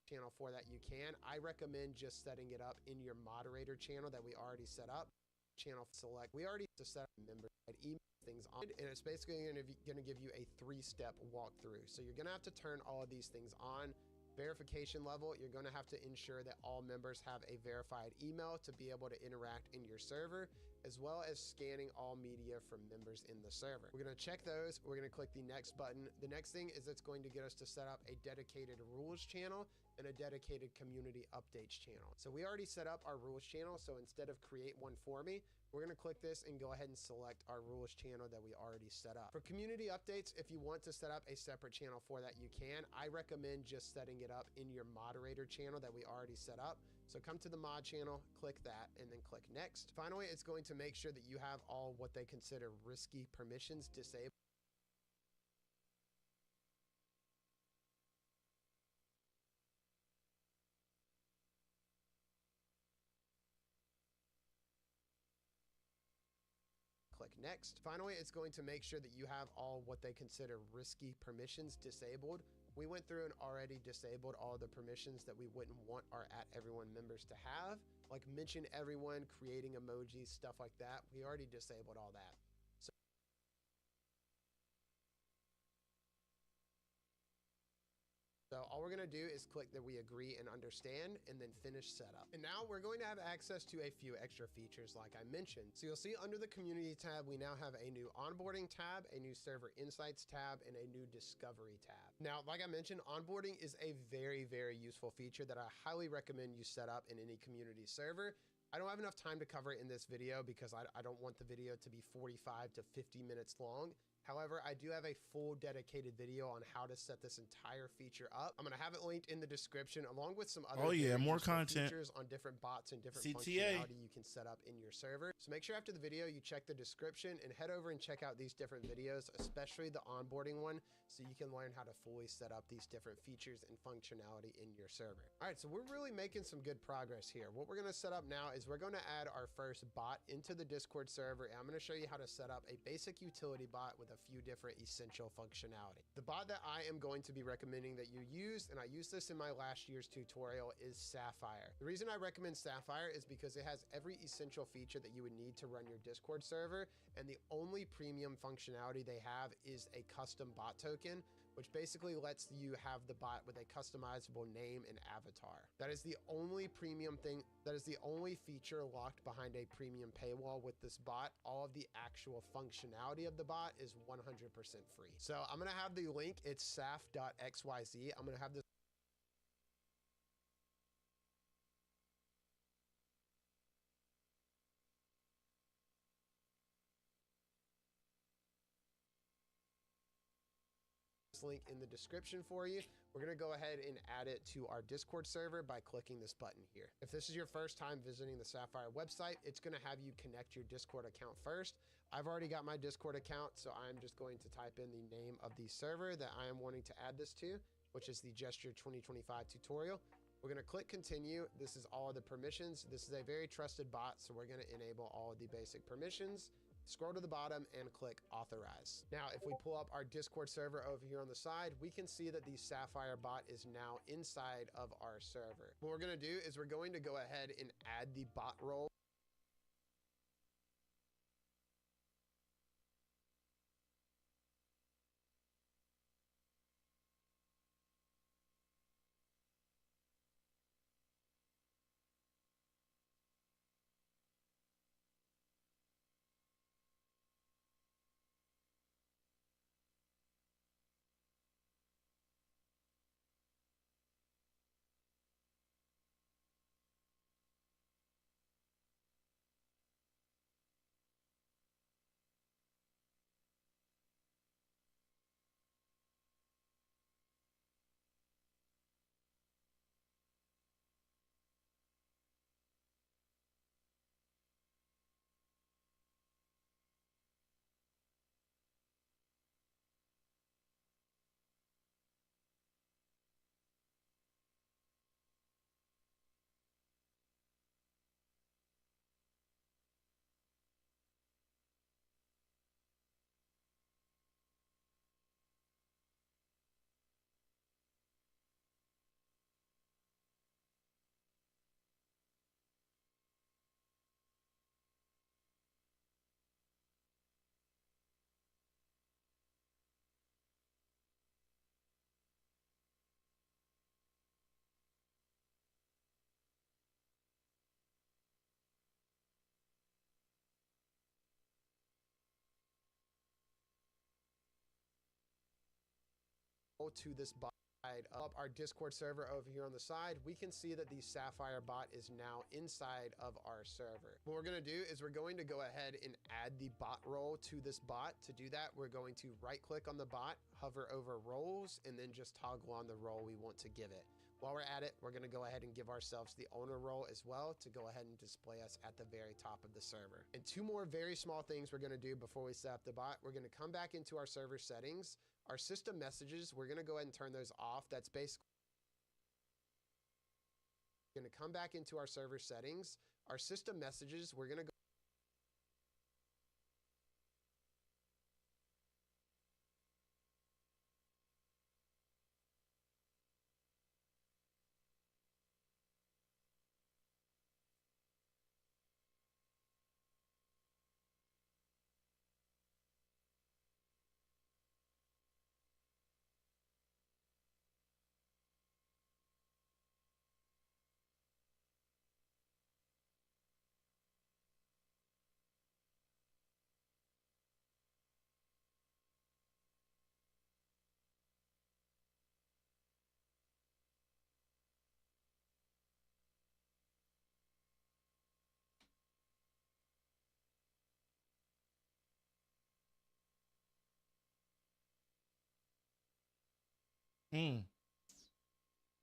channel for that, you can. I recommend just setting it up in your moderator channel that we already set up. Channel select. We already set up member email things on, and it's basically gonna give you a 3-step walkthrough. So you're gonna have to turn all of these things on. Verification level, you're gonna have to ensure that all members have a verified email to be able to interact in your server, as well as scanning all media from members in the server. We're gonna check those. We're gonna click the next button. The next thing is it's going to get us to set up a dedicated rules channel and a dedicated community updates channel. So we already set up our rules channel. So instead of create one for me, we're gonna click this and go ahead and select our rules channel that we already set up. For community updates, if you want to set up a separate channel for that, you can. I recommend just setting it up in your moderator channel that we already set up. So come to the mod channel, click that, and then click next. Finally, it's going to make sure that you have all what they consider risky permissions disabled. Click next. Finally, it's going to make sure that you have all what they consider risky permissions disabled. We went through and already disabled all the permissions that we wouldn't want our @everyone members to have, like mention everyone, creating emojis, stuff like that. We already disabled all that. So all we're gonna do is click that we agree and understand, and then finish setup. And now we're going to have access to a few extra features like I mentioned. So you'll see under the community tab, we now have a new onboarding tab, a new server insights tab, and a new discovery tab. Now, like I mentioned, onboarding is a very, very useful feature that I highly recommend you set up in any community server. I don't have enough time to cover it in this video because I don't want the video to be 45 to 50 minutes long. However, I do have a full dedicated video on how to set this entire feature up. I'm going to have it linked in the description along with some other more content features on different bots and different CTA functionality you can set up in your server. So make sure after the video you check the description and head over and check out these different videos, especially the onboarding one, so you can learn how to fully set up these different features and functionality in your server. All right, so we're really making some good progress here. What we're going to set up now is we're going to add our first bot into the Discord server, and I'm going to show you how to set up a basic utility bot with a few different essential functionality. The bot that I am going to be recommending that you use, and I used this in my last year's tutorial, is Sapphire. The reason I recommend Sapphire is because it has every essential feature that you would need to run your Discord server, and the only premium functionality they have is a custom bot token, which basically lets you have the bot with a customizable name and avatar. That is the only premium thing, that is the only feature locked behind a premium paywall with this bot. All of the actual functionality of the bot is 100% free. So I'm gonna have the link, it's saf.xyz. I'm gonna have this link in the description for you. We're going to go ahead and add it to our Discord server by clicking this button here. If this is your first time visiting the Sapphire website, it's going to have you connect your Discord account first. I've already got my Discord account, so I'm just going to type in the name of the server that I am wanting to add this to, which is the Gesture 2025 tutorial. We're going to click continue. This is all of the permissions. This is a very trusted bot, so we're going to enable all of the basic permissions. Scroll to the bottom and click authorize. Now, if we pull up our Discord server over here on the side, we can see that the Sapphire bot is now inside of our server. What we're going to do is we're going to go ahead and add the bot role roll to this bot. Up our Discord server over here on the side, we can see that the Sapphire bot is now inside of our server. What we're going to do is we're going to go ahead and add the bot role to this bot. To do that, we're going to right click on the bot, hover over roles, and then just toggle on the role we want to give it. While we're at it, we're going to go ahead and give ourselves the owner role as well to go ahead and display us at the very top of the server. And two more very small things we're going to do before we set up the bot. We're going to come back into our server settings. Our system messages, we're going to go ahead and turn those off. That's basically going to come back into our server settings. Our system messages, we're going to go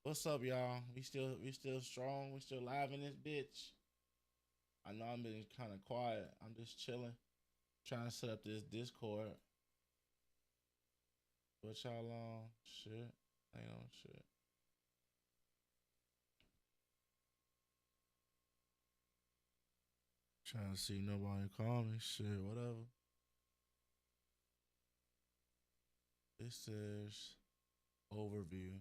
What's up, y'all? We still strong. We still live in this bitch. I know I'm been kind of quiet. I'm just chilling, trying to set up this Discord. What y'all on? Shit, ain't on shit. Trying to see nobody call me. Shit, whatever. This says overview.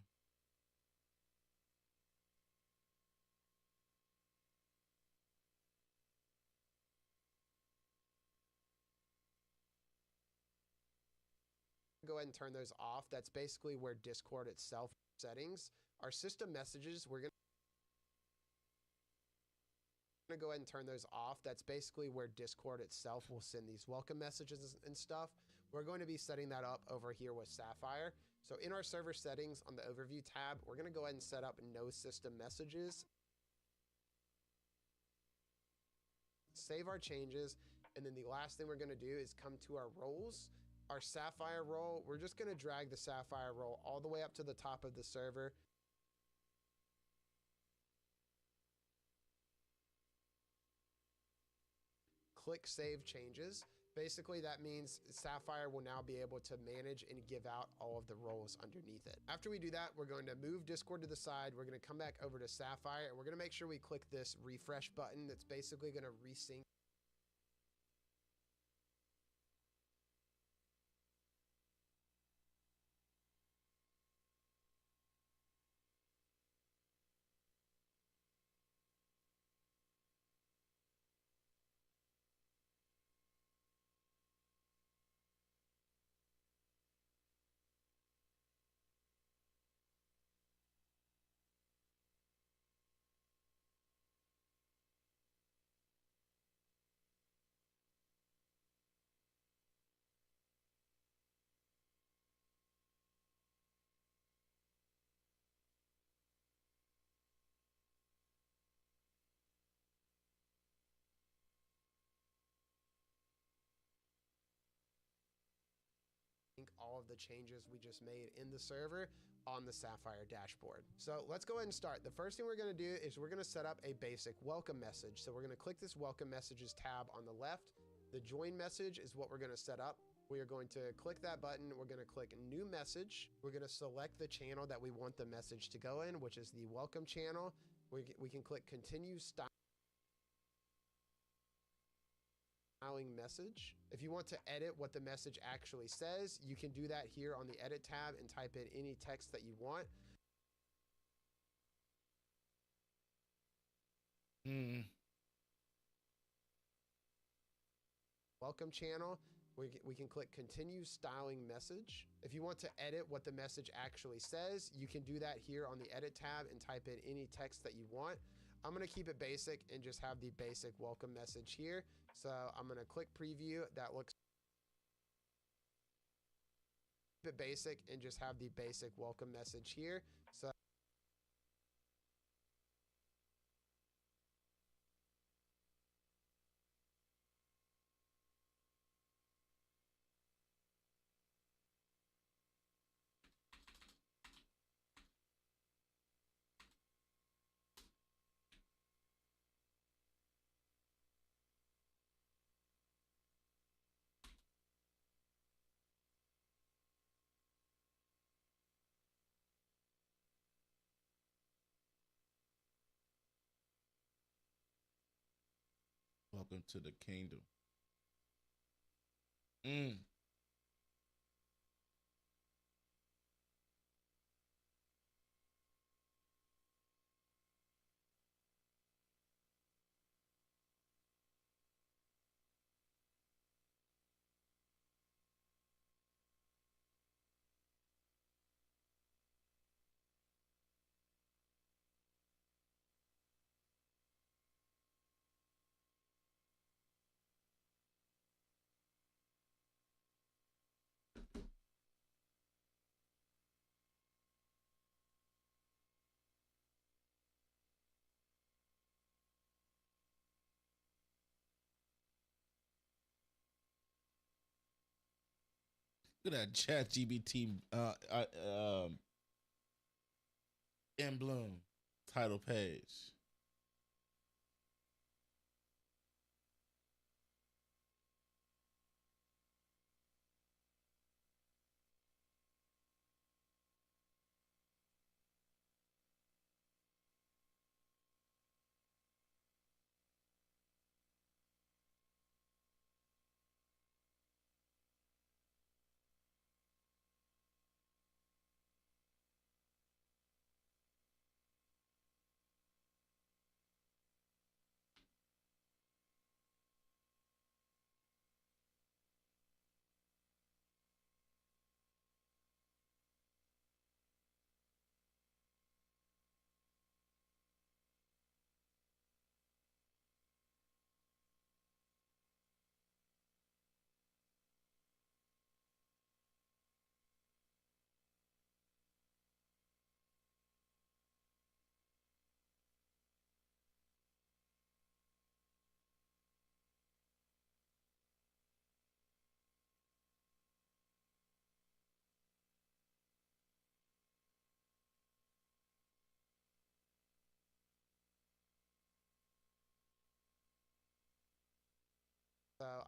go ahead and turn those off. That's basically where Discord itself settings. Our system messages, we're going to go ahead and turn those off. That's basically where Discord itself will send these welcome messages and stuff. We're going to be setting that up over here with Sapphire. So in our server settings on the overview tab, we're going to go ahead and set up no system messages. Save our changes. And then the last thing we're going to do is come to our roles. Our Sapphire role, we're just going to drag the Sapphire role all the way up to the top of the server. Click Save Changes. Basically, that means Sapphire will now be able to manage and give out all of the roles underneath it. After we do that, we're going to move Discord to the side. We're going to come back over to Sapphire, and we're going to make sure we click this refresh button that's basically going to resync. All of the changes we just made in the server on the Sapphire dashboard. So let's go ahead and start. The first thing we're going to do is we're going to set up a basic welcome message. So we're going to click this welcome messages tab on the left. The join message is what we're going to set up. We are going to click that button. We're going to click new message. We're going to select the channel that we want the message to go in, which is the welcome channel. We can click continue styling message. If you want to edit what the message actually says, you can do that here on the edit tab and type in any text that you want. Welcome channel. We can click continue styling message. If you want to edit what the message actually says, you can do that here on the edit tab and type in any text that you want. I'm going to keep it basic and just have the basic welcome message here. So I'm going to click preview. That looks it basic and just have the basic welcome message here. So Welcome to the kingdom. Mm. Look at that chat GBT emblem title page.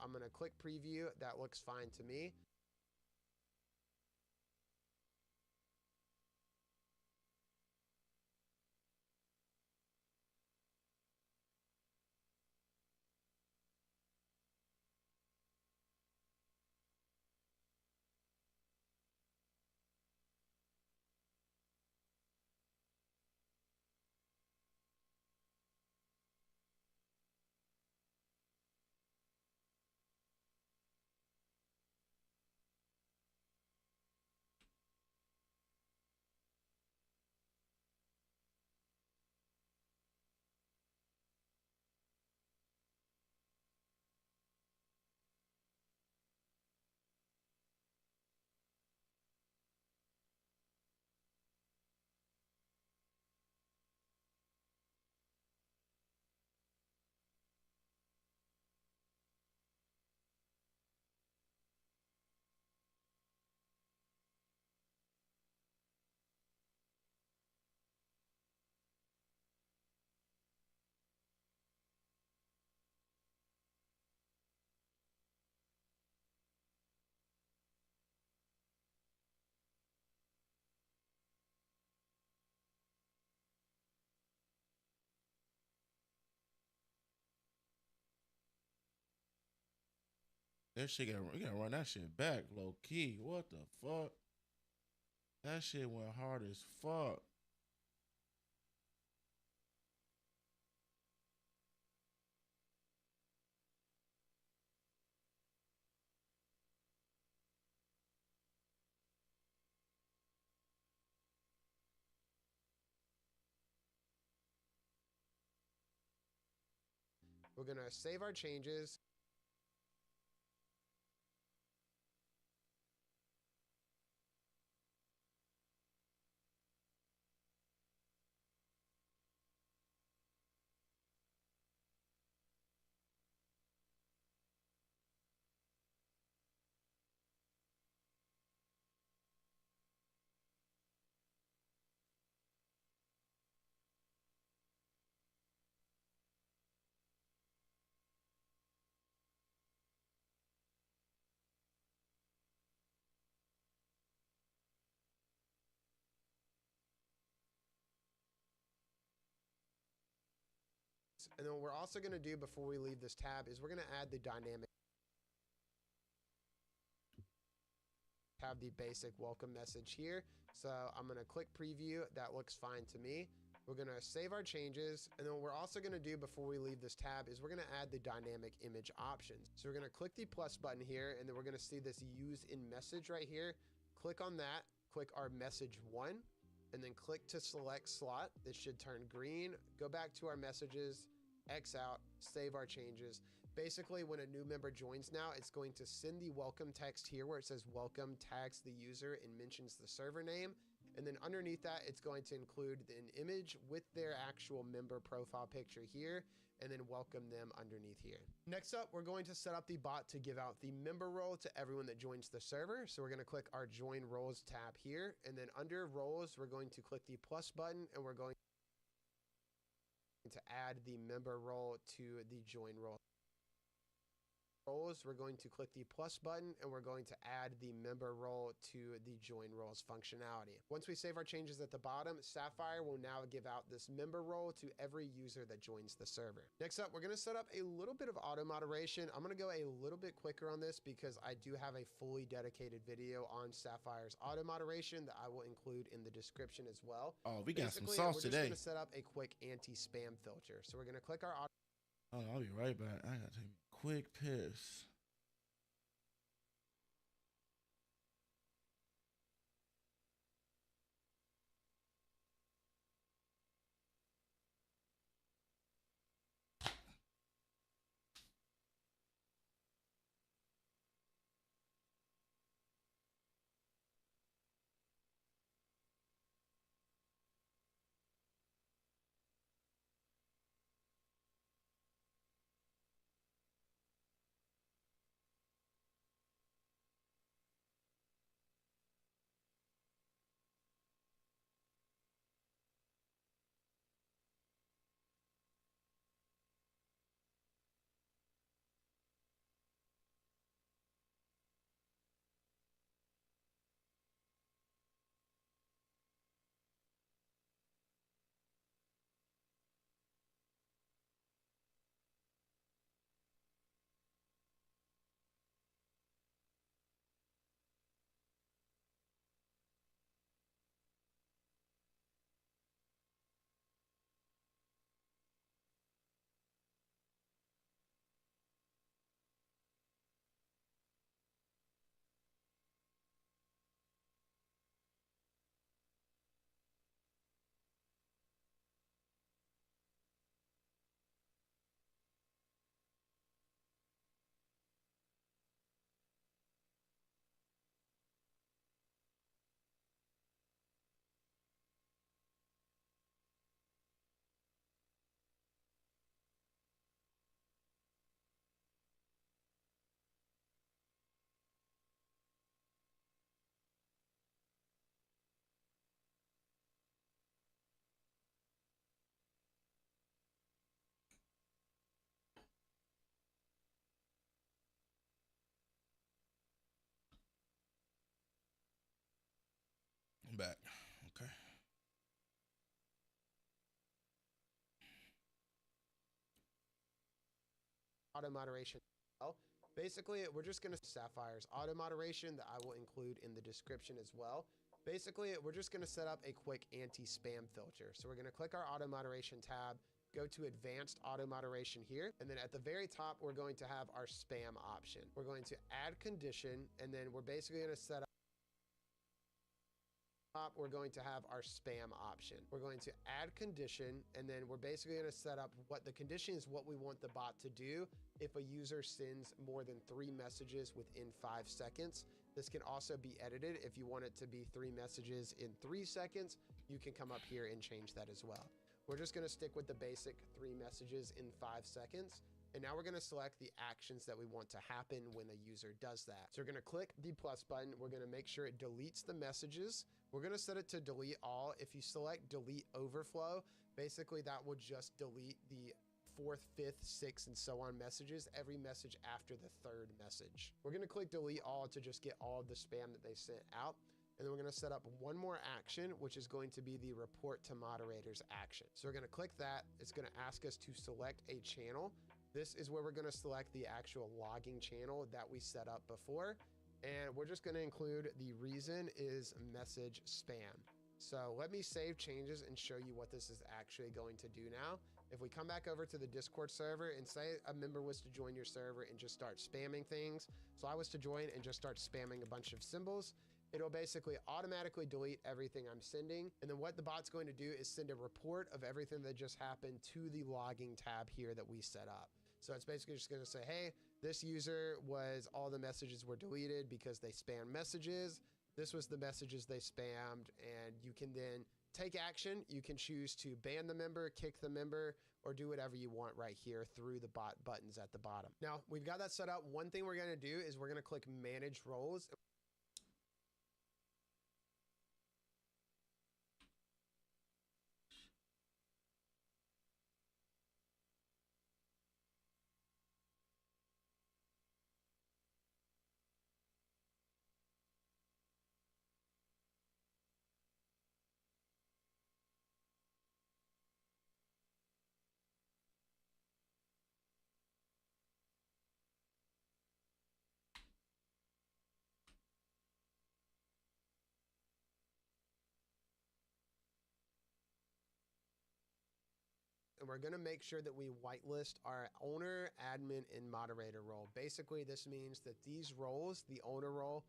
I'm going to click preview. That looks fine to me. That shit we gotta run that shit back, low key. What the fuck? That shit went hard as fuck. We're going to save our changes. And then what we're also going to do before we leave this tab is we're going to add the dynamic. Have the basic welcome message here. So I'm going to click preview. That looks fine to me. We're going to save our changes. And then what we're also going to do before we leave this tab is we're going to add the dynamic image options. So we're going to click the plus button here, and then we're going to see this use in message right here. Click on that, click our message 1, and then click to select slot. This should turn green. Go back to our messages, X out, save our changes. Basically, when a new member joins now, it's going to send the welcome text here where it says welcome, tags the user, and mentions the server name. And then underneath that, it's going to include an image with their actual member profile picture here, and then welcome them underneath here. Next up, we're going to set up the bot to give out the member role to everyone that joins the server. So we're going to click our join roles tab here, and then under roles, we're going to click the plus button, and we're going to add the member role to the join role. We're going to click the plus button, and we're going to add the member role to the join roles functionality. Once we save our changes at the bottom, Sapphire will now give out this member role to every user that joins the server. Next up, we're going to set up a little bit of auto moderation. I'm going to go a little bit quicker on this because I do have a fully dedicated video on Sapphire's auto moderation that I will include in the description as well. Oh, we got some Basically, sauce we're today. just going to set up a quick anti-spam filter. So we're going to click our auto. Oh, I'll be right back. I gotta take a quick piss. I'm back. Okay. Auto moderation. Well, basically, we're just going to Sapphire's auto moderation that I will include in the description as well. Basically, we're just going to set up a quick anti-spam filter. So we're going to click our auto moderation tab, go to advanced auto moderation here, and then at the very top, we're going to have our spam option. We're going to add condition, and then we're basically going to set up we're going to have our spam option. We're going to add condition, and then we're basically going to set up what the condition is, what we want the bot to do if a user sends more than 3 messages within 5 seconds. This can also be edited. If you want it to be 3 messages in 3 seconds, you can come up here and change that as well. We're just going to stick with the basic 3 messages in 5 seconds. And now we're going to select the actions that we want to happen when a user does that. So we're going to click the plus button. We're going to make sure it deletes the messages. We're going to set it to delete all. If you select delete overflow, basically that will just delete the 4th, 5th, 6th, and so on messages, every message after the 3rd message. We're going to click delete all to just get all of the spam that they sent out. And then we're going to set up one more action, which is going to be the report to moderators action. So we're going to click that. It's going to ask us to select a channel. This is where we're going to select the actual logging channel that we set up before. And we're just going to include the reason is message spam. So let me save changes and show you what this is actually going to do now. If we come back over to the Discord server and say a member was to join your server and just start spamming things. So I was to join and just start spamming a bunch of symbols. It'll basically automatically delete everything I'm sending. And then what the bot's going to do is send a report of everything that just happened to the logging tab here that we set up. So it's basically just going to say, hey, this user was, all the messages were deleted because they spam messages. This was the messages they spammed, and you can then take action. You can choose to ban the member, kick the member, or do whatever you want right here through the bot buttons at the bottom. Now, we've got that set up. One thing we're going to do is we're going to click Manage Roles. And we're going to make sure that we whitelist our owner, admin, and moderator role. Basically, this means that these roles, the owner role,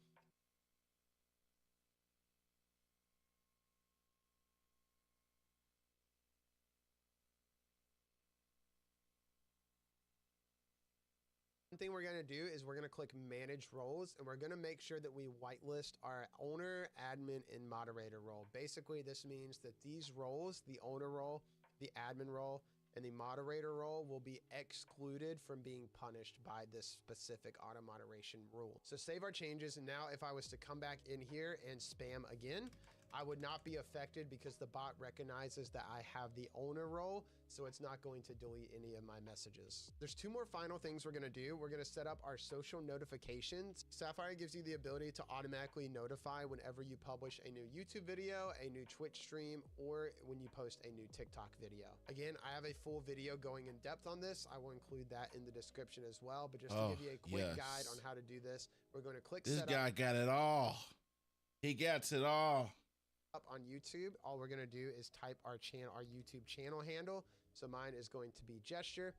one thing we're going to do is we're going to click Manage Roles, and we're going to make sure that we whitelist our owner, admin, and moderator role. Basically, this means that these roles, the owner role, the admin role, and the moderator role will be excluded from being punished by this specific auto moderation rule. So save our changes. And now if I was to come back in here and spam again, I would not be affected because the bot recognizes that I have the owner role, so it's not going to delete any of my messages. There's two more final things we're gonna do. We're gonna set up our social notifications. Sapphire gives you the ability to automatically notify whenever you publish a new YouTube video, a new Twitch stream, or when you post a new TikTok video. Again, I have a full video going in depth on this. I will include that in the description as well, but just to give you a quick guide on how to do this, we're gonna click This set up. guy got it all. He gets it all. Up on YouTube, all we're going to do is type our YouTube channel handle. So mine is going to be gesture.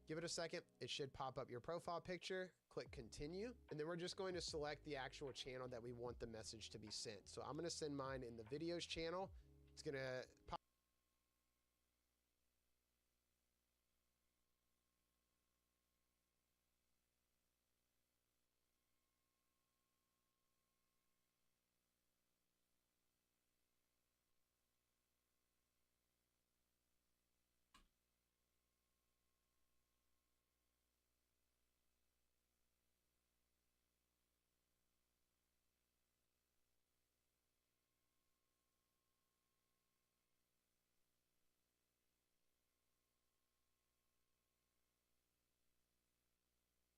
Give it a second. It should pop up your profile picture. Click continue. And then we're just going to select the actual channel that we want the message to be sent. So I'm going to send mine in the videos channel. It's going to pop.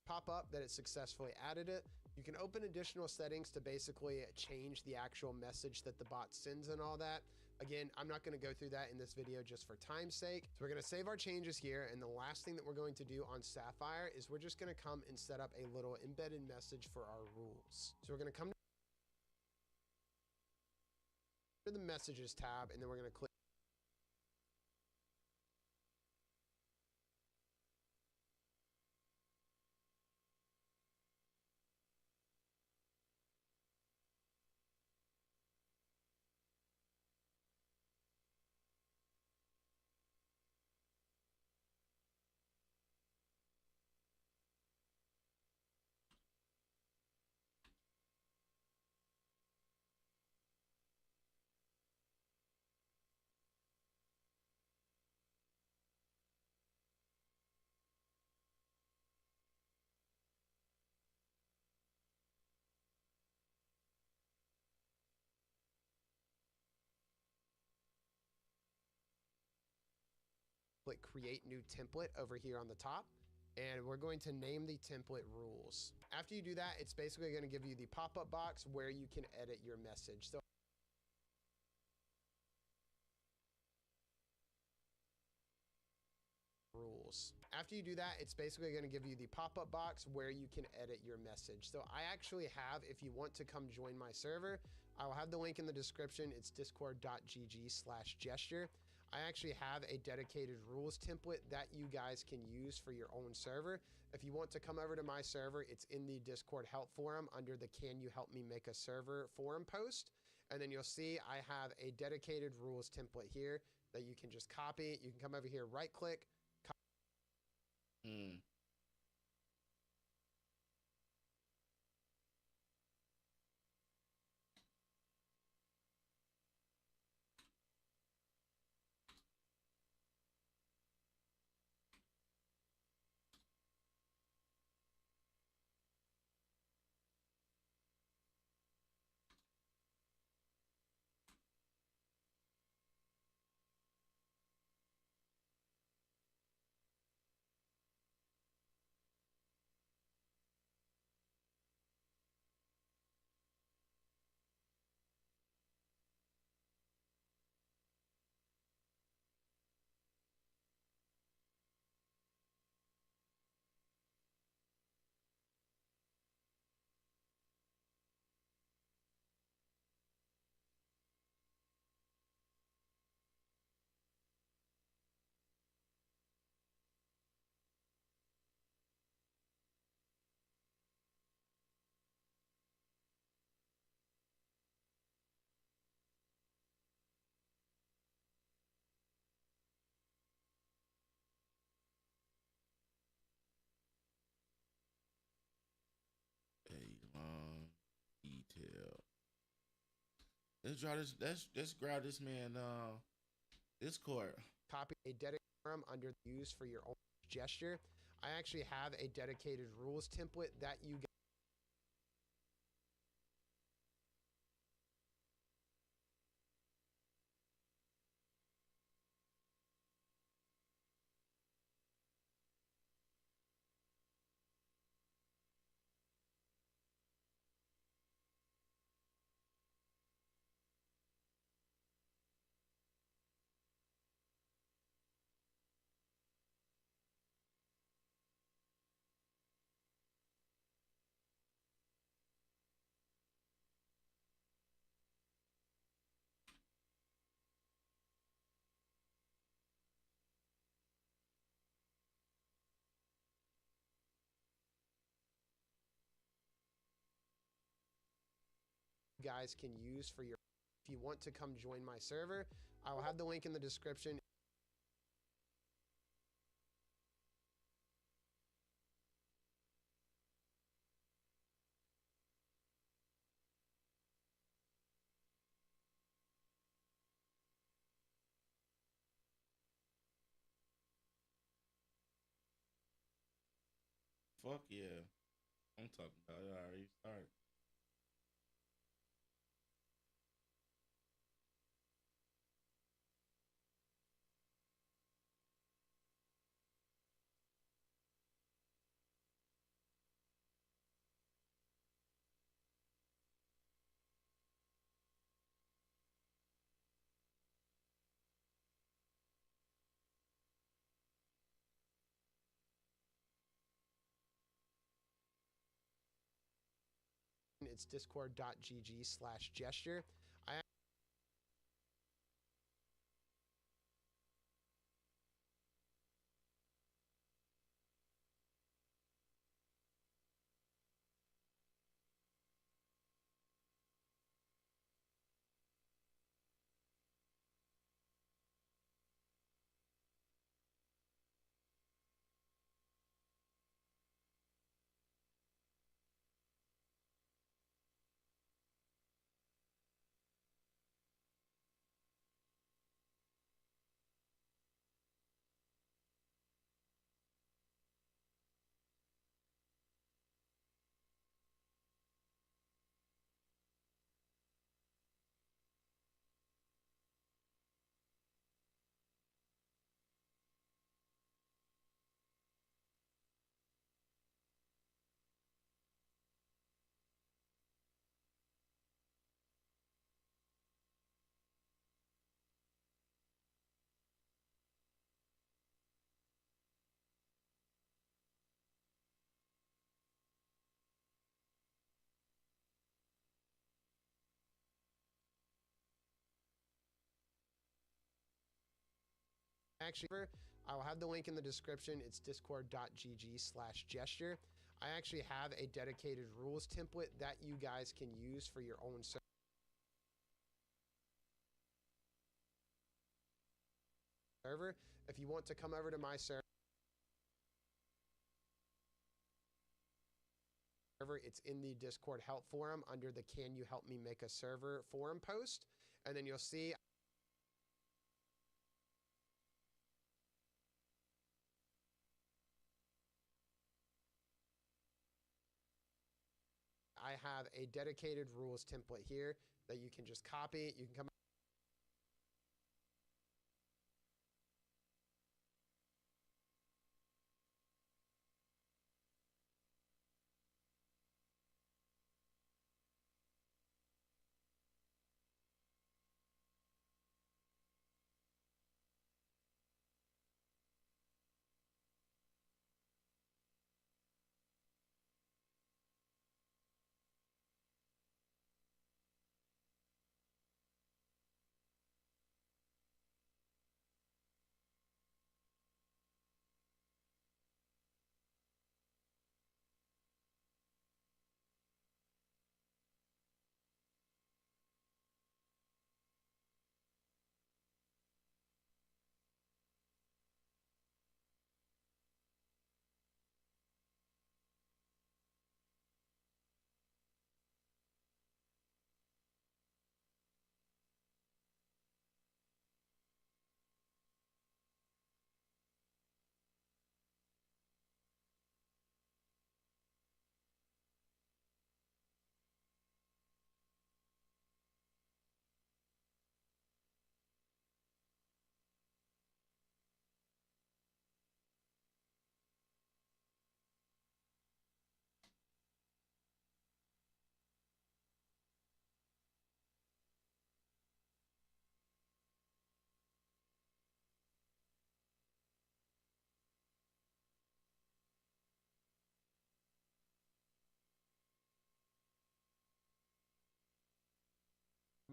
Pop up that it successfully added it. You can open additional settings to basically change the actual message that the bot sends and all that. Again, I'm not going to go through that in this video just for time's sake. So we're going to save our changes here. And the last thing that we're going to do on Sapphire is we're just going to come and set up a little embedded message for our rules. So we're going to come to the messages tab, and then we're going to click create new template over here on the top. and we're going to name the template rules. After you do that, it's basically going to give you the pop-up box where you can edit your message. So rules. After you do that, it's basically going to give you the pop-up box where you can edit your message. So I actually have, if you want to come join my server, I will have the link in the description. It's discord.gg/gesture. I actually have a dedicated rules template that you guys can use for your own server. If you want to come over to my server, it's in the Discord help forum under the "Can you help me make a server" forum post. And then you'll see I have a dedicated rules template here that you can just copy. You can come over here, right click. Detail. Let's draw this. Let's grab this man. Discord. Copy a dedicated forum under use for your own gesture. I actually have a dedicated rules template that you guys can use for your. If you want to come join my server, I will have the link in the description. Fuck yeah. I'm talking about it already started. It's discord.gg/gesture. I Actually, I will have the link in the description. It's discord.gg/gesture. I actually have a dedicated rules template that you guys can use for your own server. If you want to come over to my server, it's in the Discord help forum under the "Can you help me make a server" forum post, and then you'll see I have a dedicated rules template here that you can just copy. You can come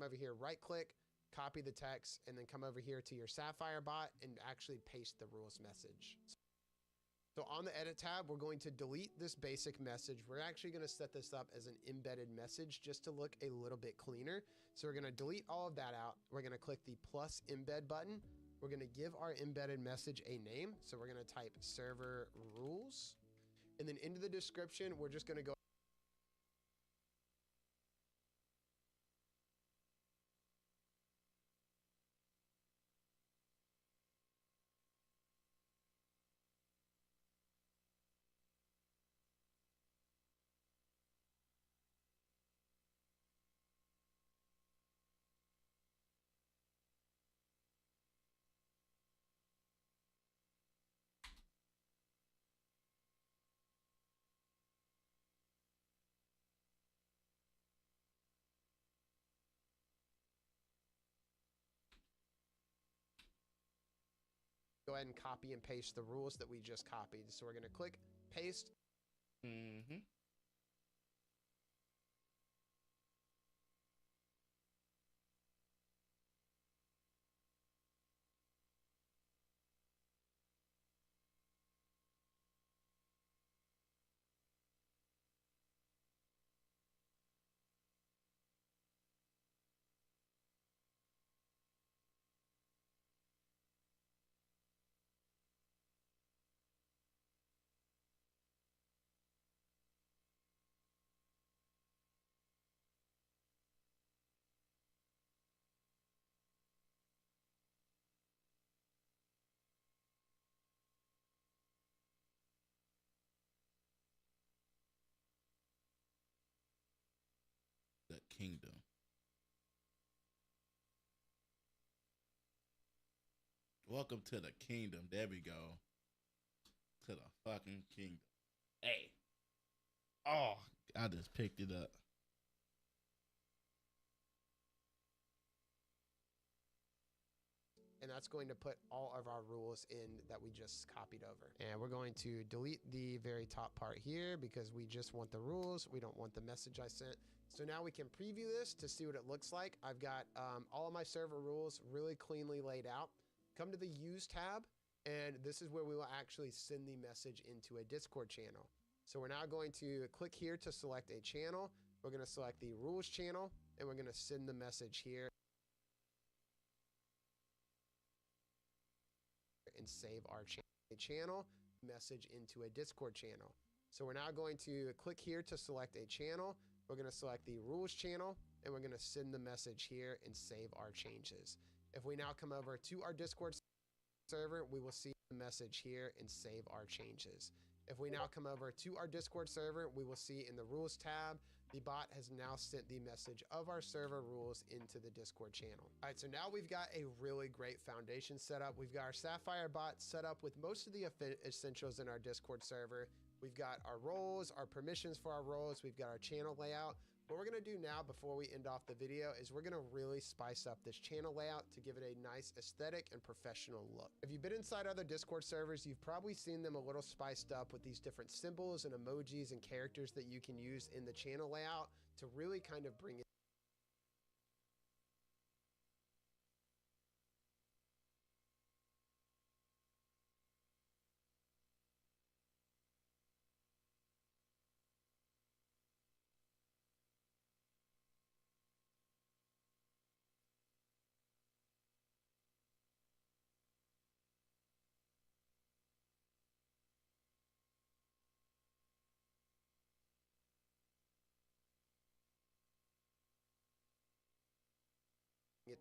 over here, right click, copy the text, and then come over here to your Sapphire bot and actually paste the rules message. So on the edit tab, we're going to delete this basic message. We're actually going to set this up as an embedded message just to look a little bit cleaner. So we're going to delete all of that out. We're going to click the plus embed button. We're going to give our embedded message a name. So we're going to type server rules. And then into the description, we're just going to go ahead and copy and paste the rules that we just copied. So we're going to click paste. Mm-hmm. The kingdom. Welcome to the kingdom. There we go. To the fucking kingdom. Hey. Oh, I just picked it up. And that's going to put all of our rules in that we just copied over. And we're going to delete the very top part here because we just want the rules. We don't want the message I sent. So now we can preview this to see what it looks like. I've got all of my server rules really cleanly laid out. come to the Use tab, and this is where we will actually send the message into a Discord channel. So we're now going to click here to select a channel. We're going to select the Rules channel, and we're going to send the message here and save our channel message into a Discord channel. So we're now going to click here to select a channel. We're going to select the Rules channel, and we're going to send the message here and save our changes. If we now come over to our Discord server, we will see the message here and save our changes. If we now come over to our Discord server, we will see in the Rules tab, the bot has now sent the message of our server rules into the Discord channel. All right, so now we've got a really great foundation set up. We've got our Sapphire bot set up with most of the essentials in our Discord server. We've got our roles, our permissions for our roles. We've got our channel layout. What we're gonna do now before we end off the video is we're gonna really spice up this channel layout to give it a nice aesthetic and professional look. If you've been inside other Discord servers, you've probably seen them a little spiced up with these different symbols and emojis and characters that you can use in the channel layout to really kind of bring it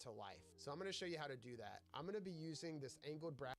to life. So I'm going to show you how to do that. I'm going to be using this angled bracket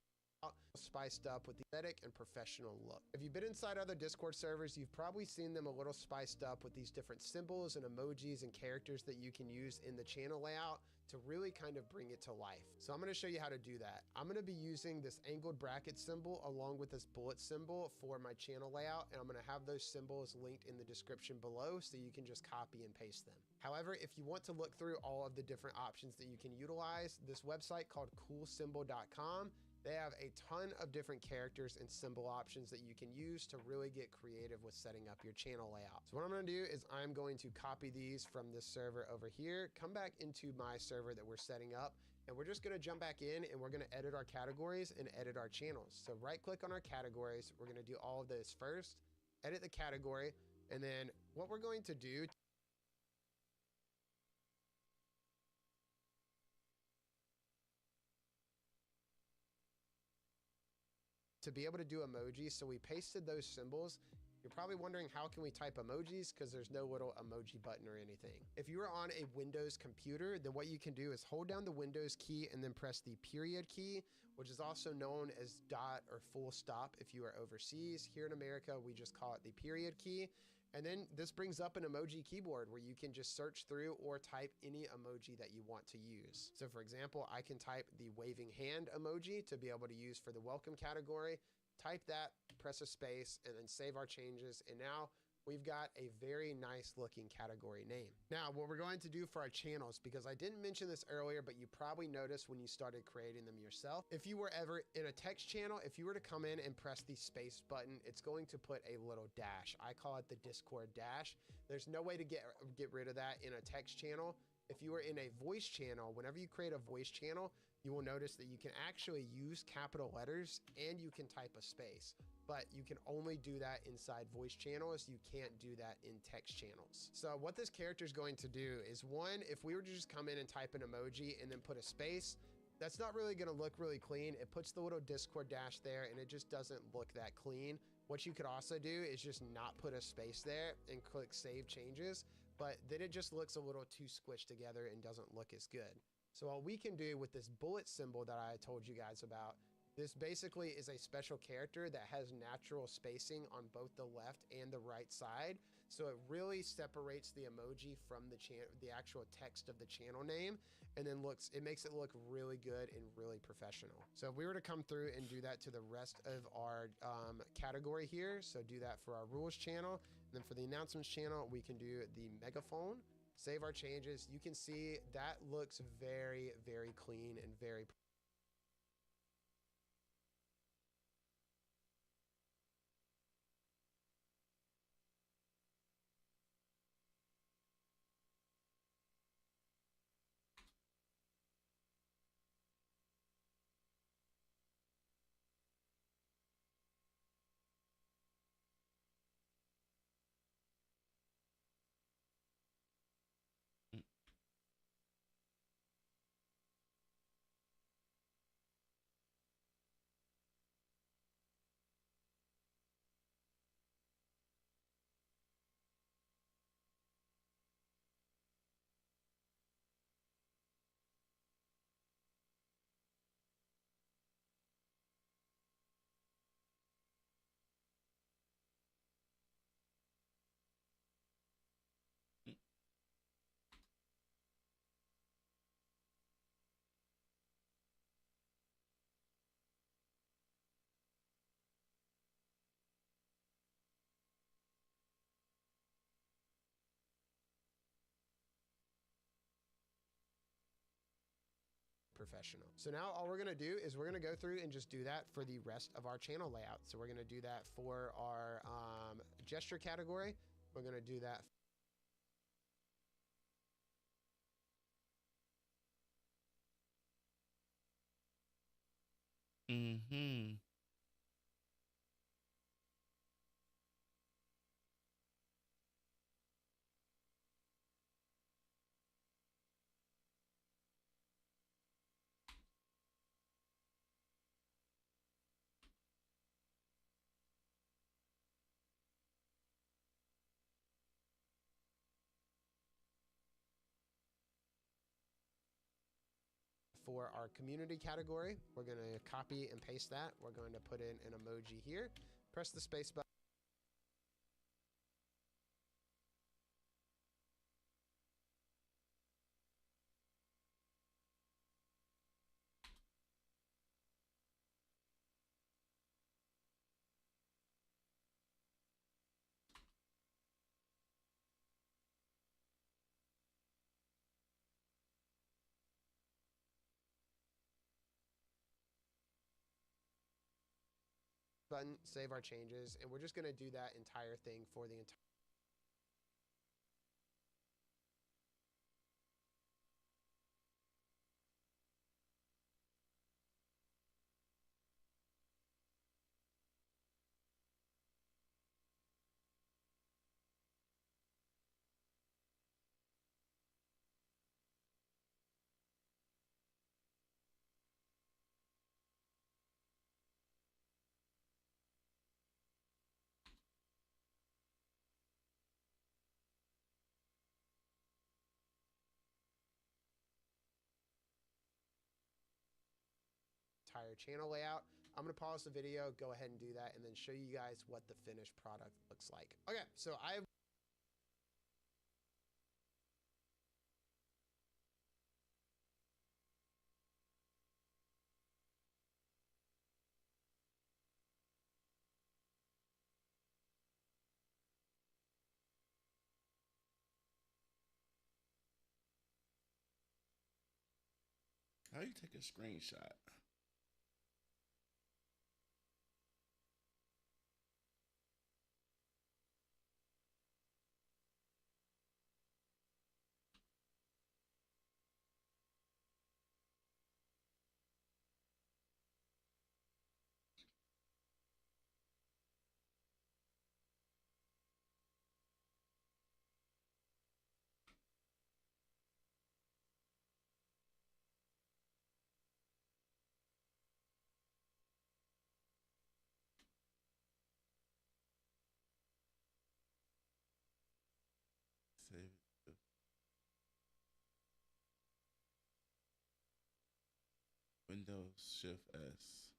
spiced up with the aesthetic and professional look. If you've been inside other Discord servers, you've probably seen them a little spiced up with these different symbols and emojis and characters that you can use in the channel layout to really kind of bring it to life. So I'm going to show you how to do that. I'm going to be using this angled bracket symbol along with this bullet symbol for my channel layout, and I'm going to have those symbols linked in the description below so you can just copy and paste them. However, if you want to look through all of the different options that you can utilize, this website called coolsymbol.com, they have a ton of different characters and symbol options that you can use to really get creative with setting up your channel layout. So what I'm going to do is I'm going to copy these from this server over here, come back into my server that we're setting up, and we're just going to jump back in and we're going to edit our categories and edit our channels. So right click on our categories. We're going to do all of this first, edit the category, and then what we're going to do to be able to do emojis. So we pasted those symbols. You're probably wondering how can we type emojis, because there's no little emoji button or anything. If you are on a Windows computer, then what you can do is hold down the Windows key and then press the period key, which is also known as dot or full stop if you are overseas. Here in America, we just call it the period key. And then this brings up an emoji keyboard where you can just search through or type any emoji that you want to use. So for example, I can type the waving hand emoji to be able to use for the welcome category. Type that, press a space, and then save our changes. And now we've got a very nice looking category name. Now, what we're going to do for our channels, because I didn't mention this earlier, but you probably noticed when you started creating them yourself, if you were ever in a text channel, if you were to come in and press the space button, it's going to put a little dash. I call it the Discord dash. There's no way to get rid of that in a text channel. If you were in a voice channel, whenever you create a voice channel, you will notice that you can actually use capital letters and you can type a space, but you can only do that inside voice channels. You can't do that in text channels. So what this character is going to do is, one, if we were to just come in and type an emoji and then put a space, that's not really gonna look really clean. It puts the little Discord dash there and it just doesn't look that clean. What you could also do is just not put a space there and click save changes, but then it just looks a little too squished together and doesn't look as good. So what we can do with this bullet symbol that I told you guys about, this basically is a special character that has natural spacing on both the left and the right side. So it really separates the emoji from the actual text of the channel name, and then it makes it look really good and really professional. So if we were to come through and do that to the rest of our category here, so do that for our rules channel, and then for the announcements channel, we can do the megaphone. Save our changes. You can see that looks very, very clean and very professional. So now all we're gonna do is we're gonna go through and just do that for the rest of our channel layout. So we're gonna do that for our gesture category. We're gonna do that. Mm-hmm. For our community category, we're going to copy and paste that. We're going to put in an emoji here. Press the space button. Save our changes, and we're just going to do that entire thing for the entire. Entire channel layout. I'm going to pause the video, go ahead and do that, and then show you guys what the finished product looks like. Okay, so I How you take a screenshot? Save it. Windows Shift S.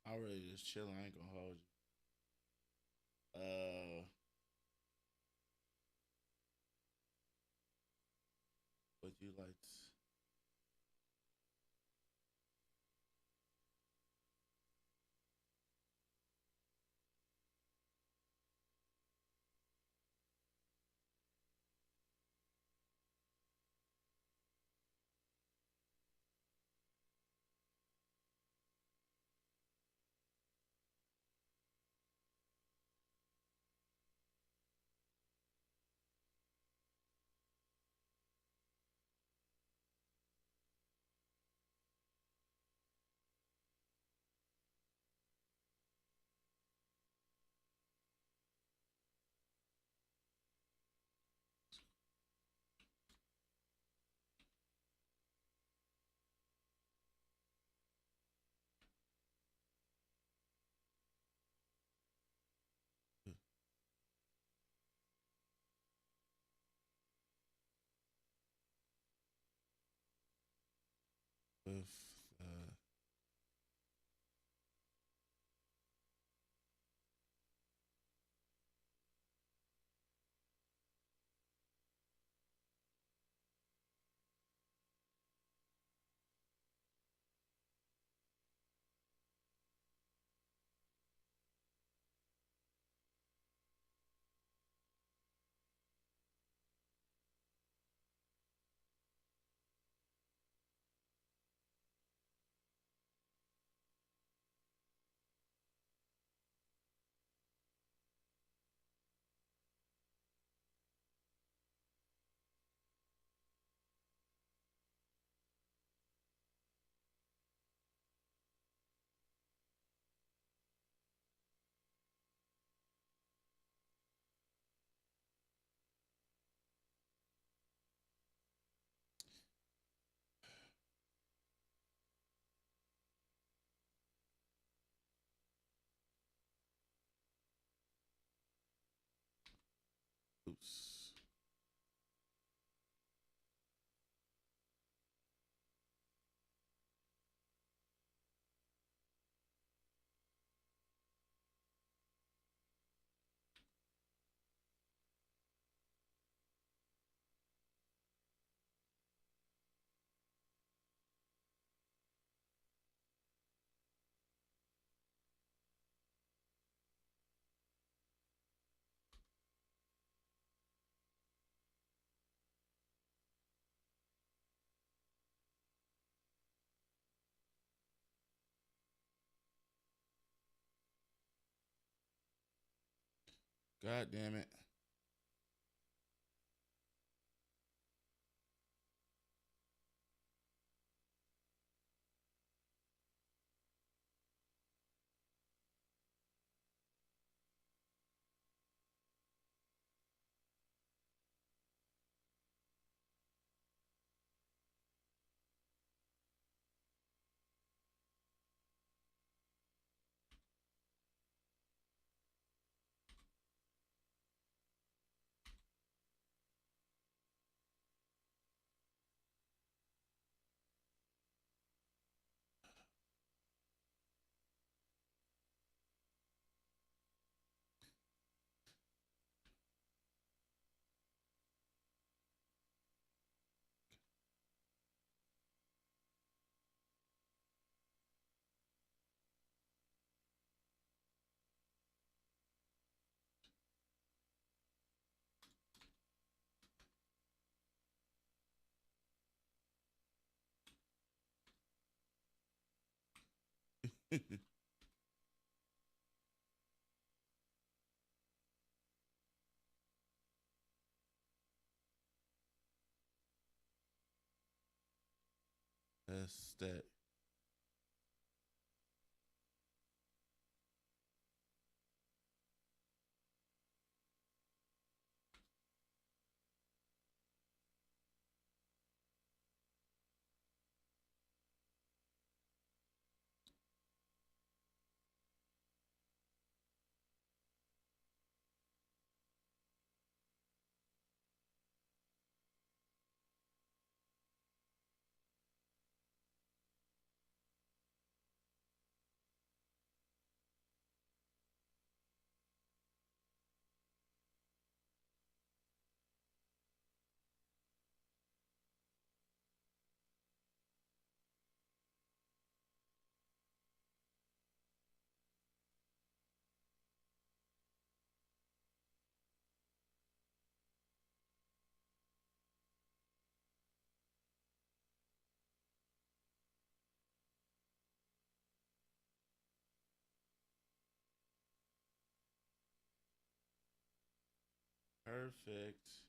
I really just chilling. I ain't gonna hold you. What you like? With oops. God damn it. That's that. Perfect.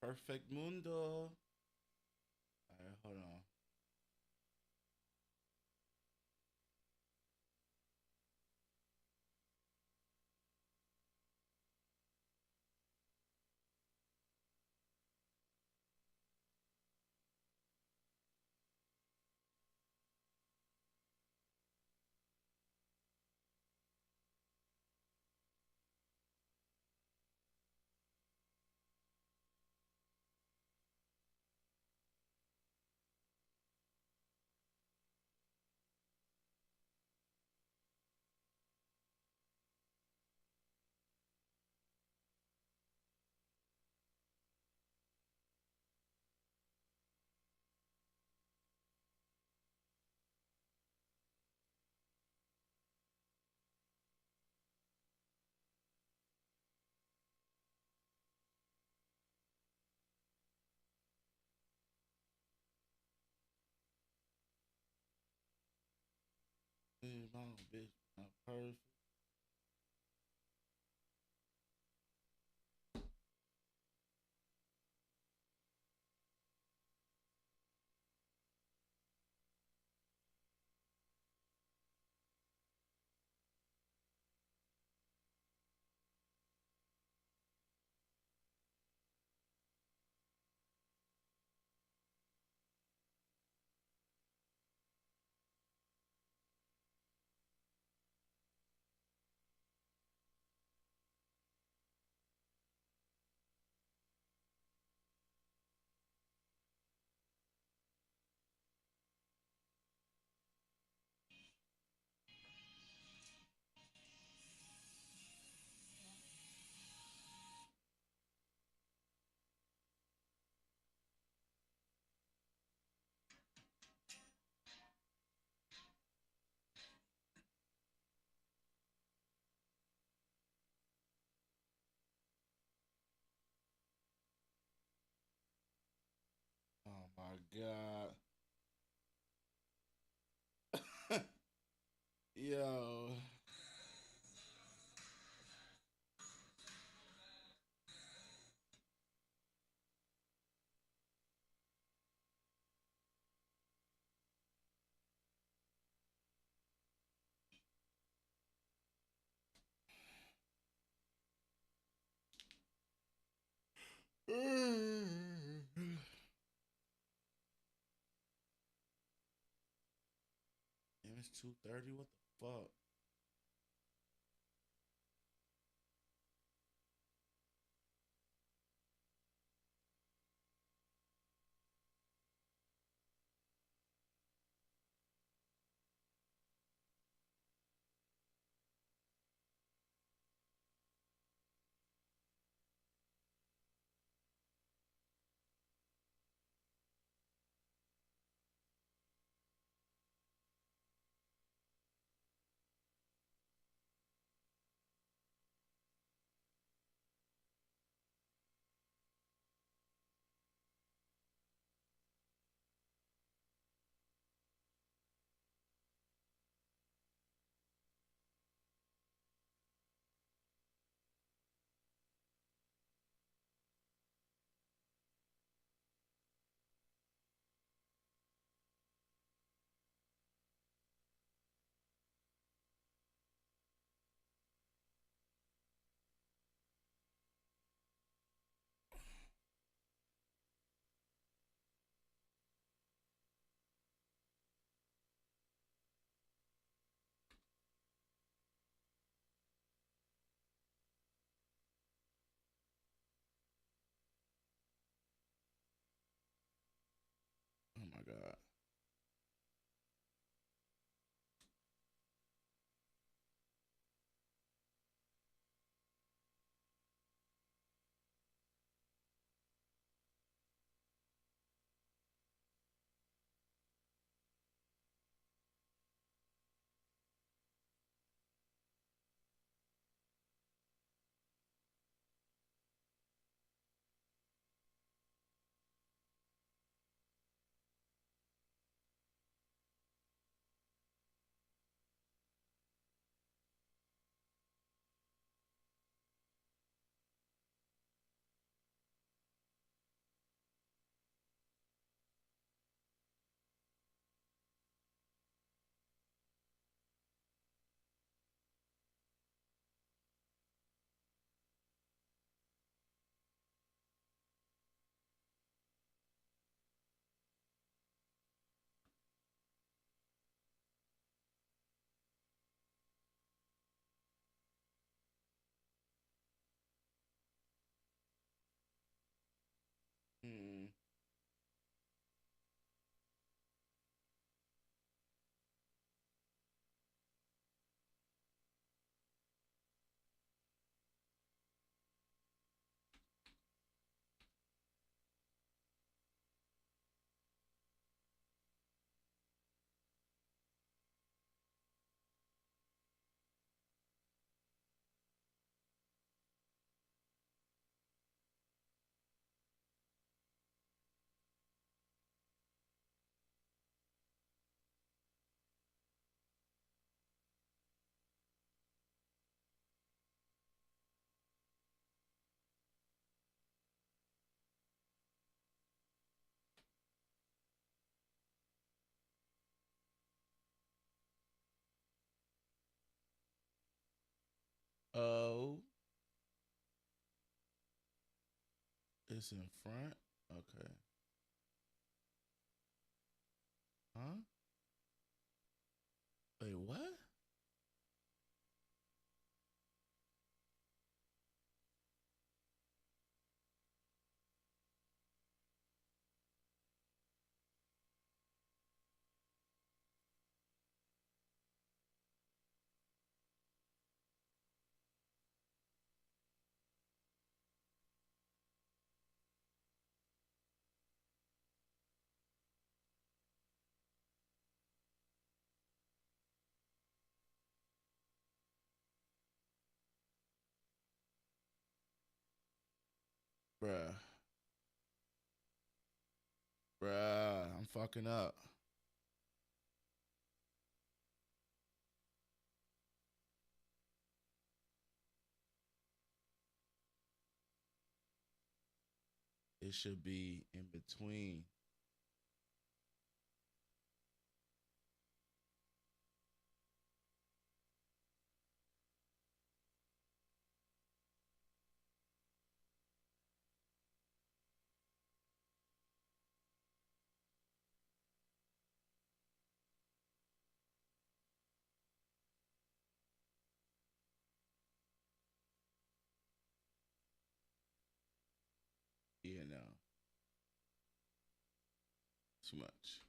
Perfect mundo. All right, hold on. My bitch, not perfect. Oh my god. Yo. Damn, it's 2:30. What the fuck? It's in front. Okay. Huh? Wait, what? Bruh. Bruh. I'm fucking up. It should be in between. Yeah, no. Too much.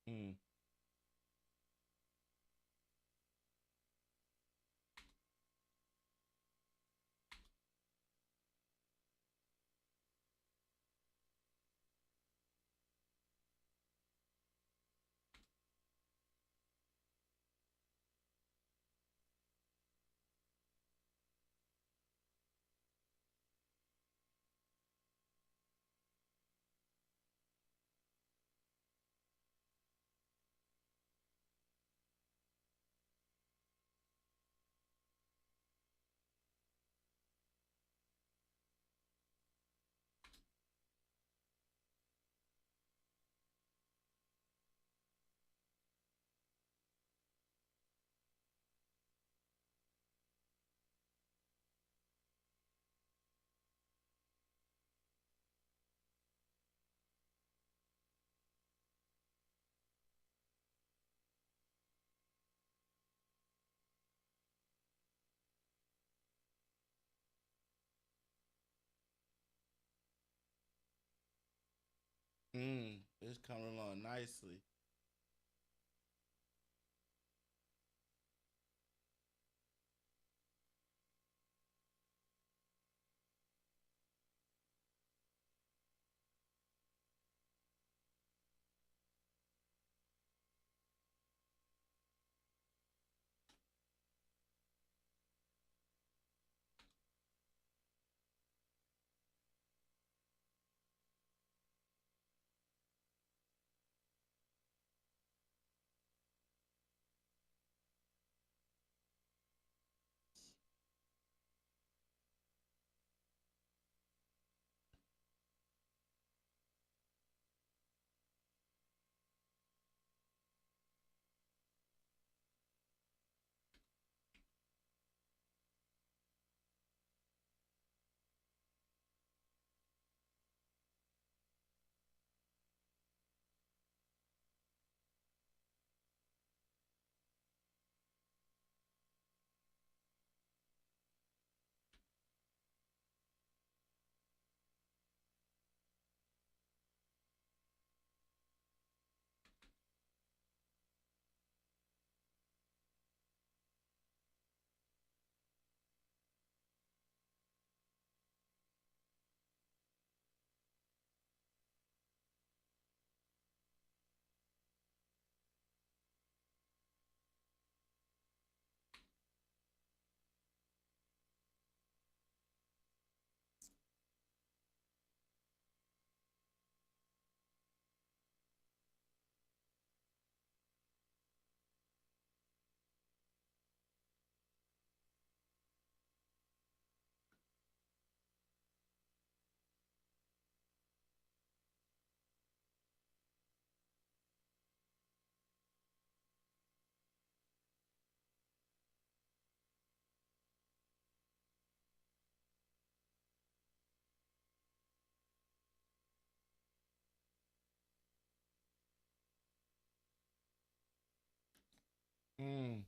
Mm. It's coming along nicely. Mm.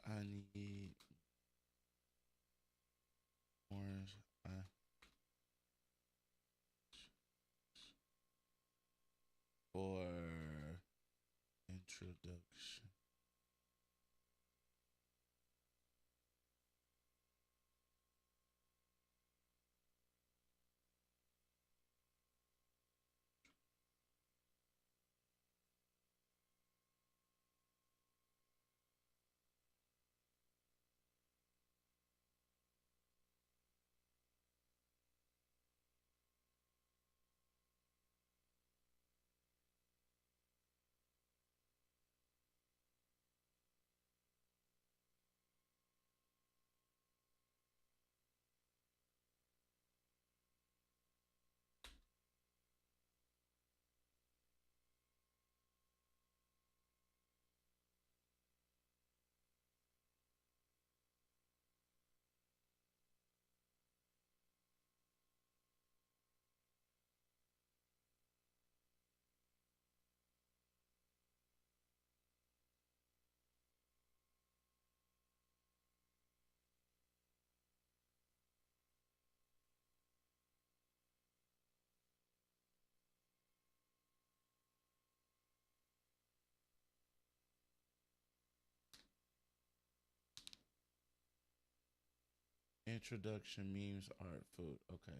I need more for introduction. Introduction, memes, art, food. Okay.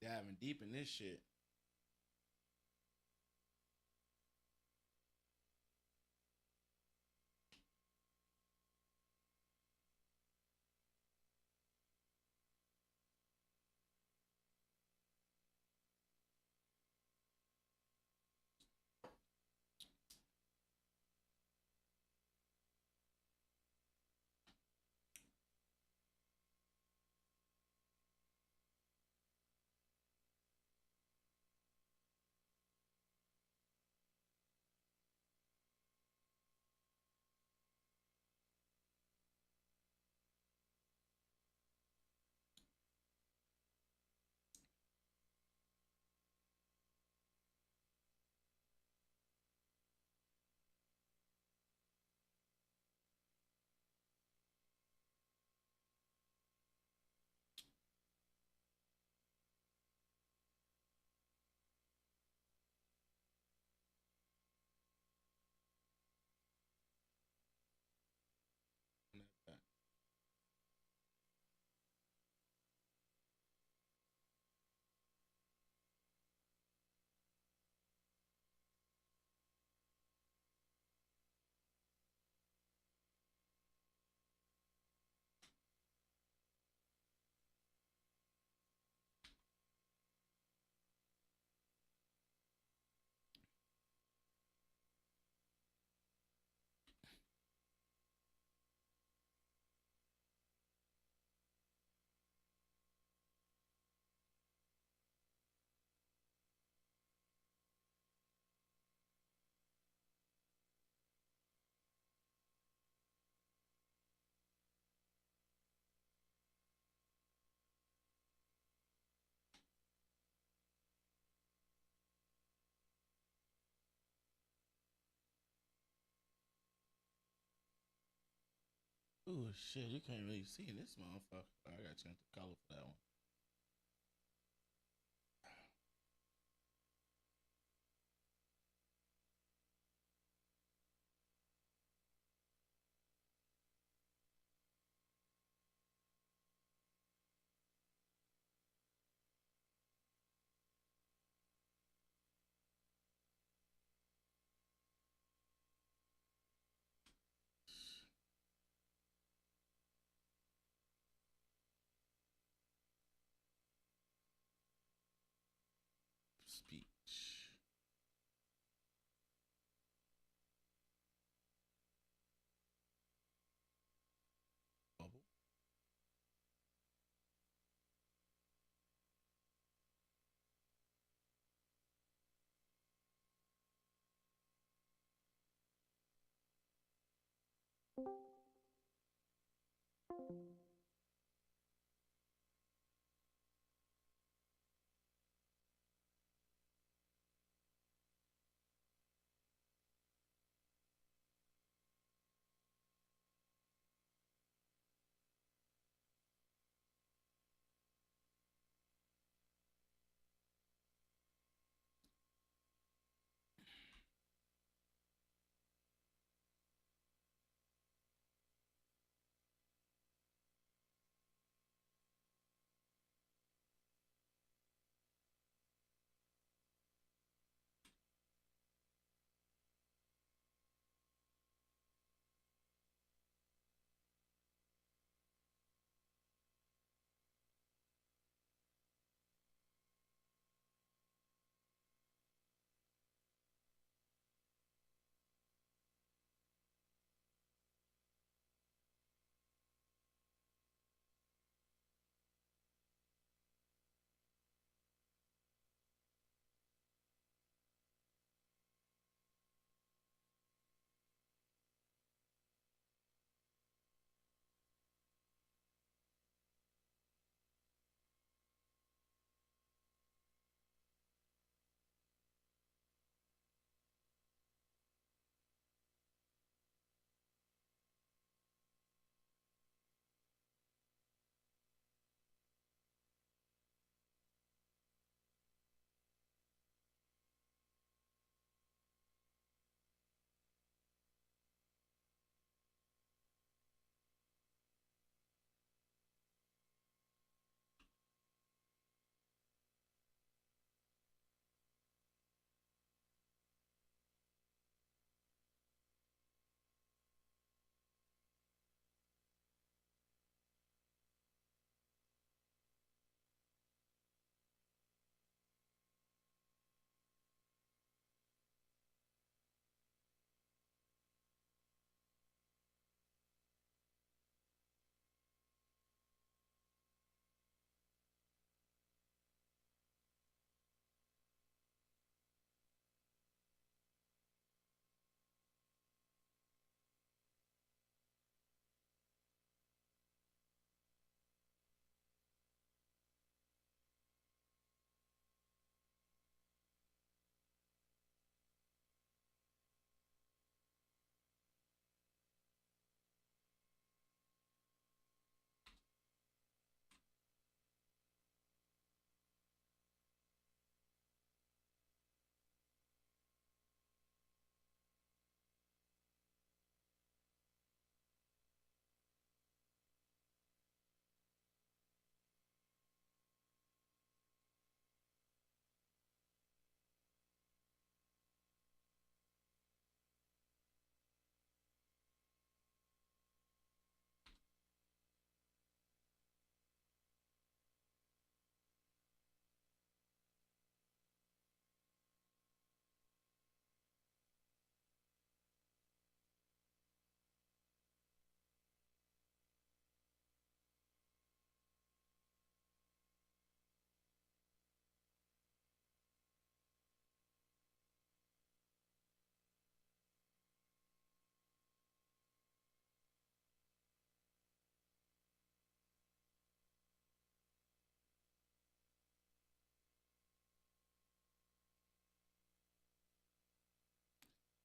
Diving deep in this shit. Ooh, shit, you can't really see this motherfucker. I gotta change the color for that one. Speech.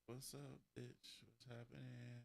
What's up, bitch? What's happening?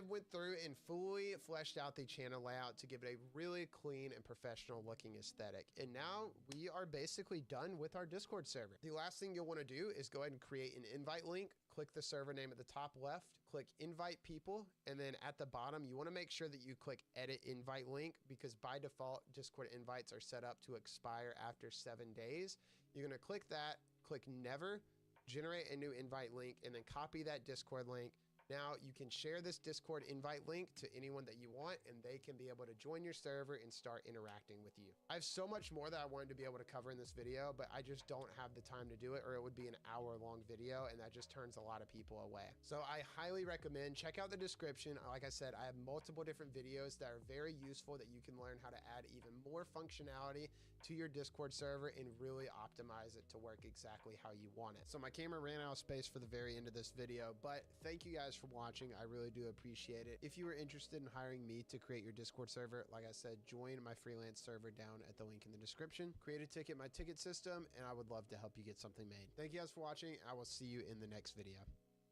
went through and fully fleshed out the channel layout to give it a really clean and professional looking aesthetic. And now we are basically done with our Discord server. The last thing you'll want to do is go ahead and create an invite link, click the server name at the top left, click invite people, and then at the bottom, you want to make sure that you click edit invite link, because by default, Discord invites are set up to expire after 7 days. You're going to click that, click never, generate a new invite link, and then copy that Discord link. Now you can share this Discord invite link to anyone that you want, and they can be able to join your server and start interacting with you. I have so much more that I wanted to be able to cover in this video, but I just don't have the time to do it, or it would be an hour-long video, and that just turns a lot of people away. So I highly recommend, check out the description. Like I said, I have multiple different videos that are very useful that you can learn how to add even more functionality to your Discord server and really optimize it to work exactly how you want it. So my camera ran out of space for the very end of this video, but thank you guys for watching. I really do appreciate it. If you are interested in hiring me to create your Discord server, like I said, join my freelance server down at the link in the description. Create a ticket, my ticket system, and I would love to help you get something made. Thank you guys for watching. I will see you in the next video.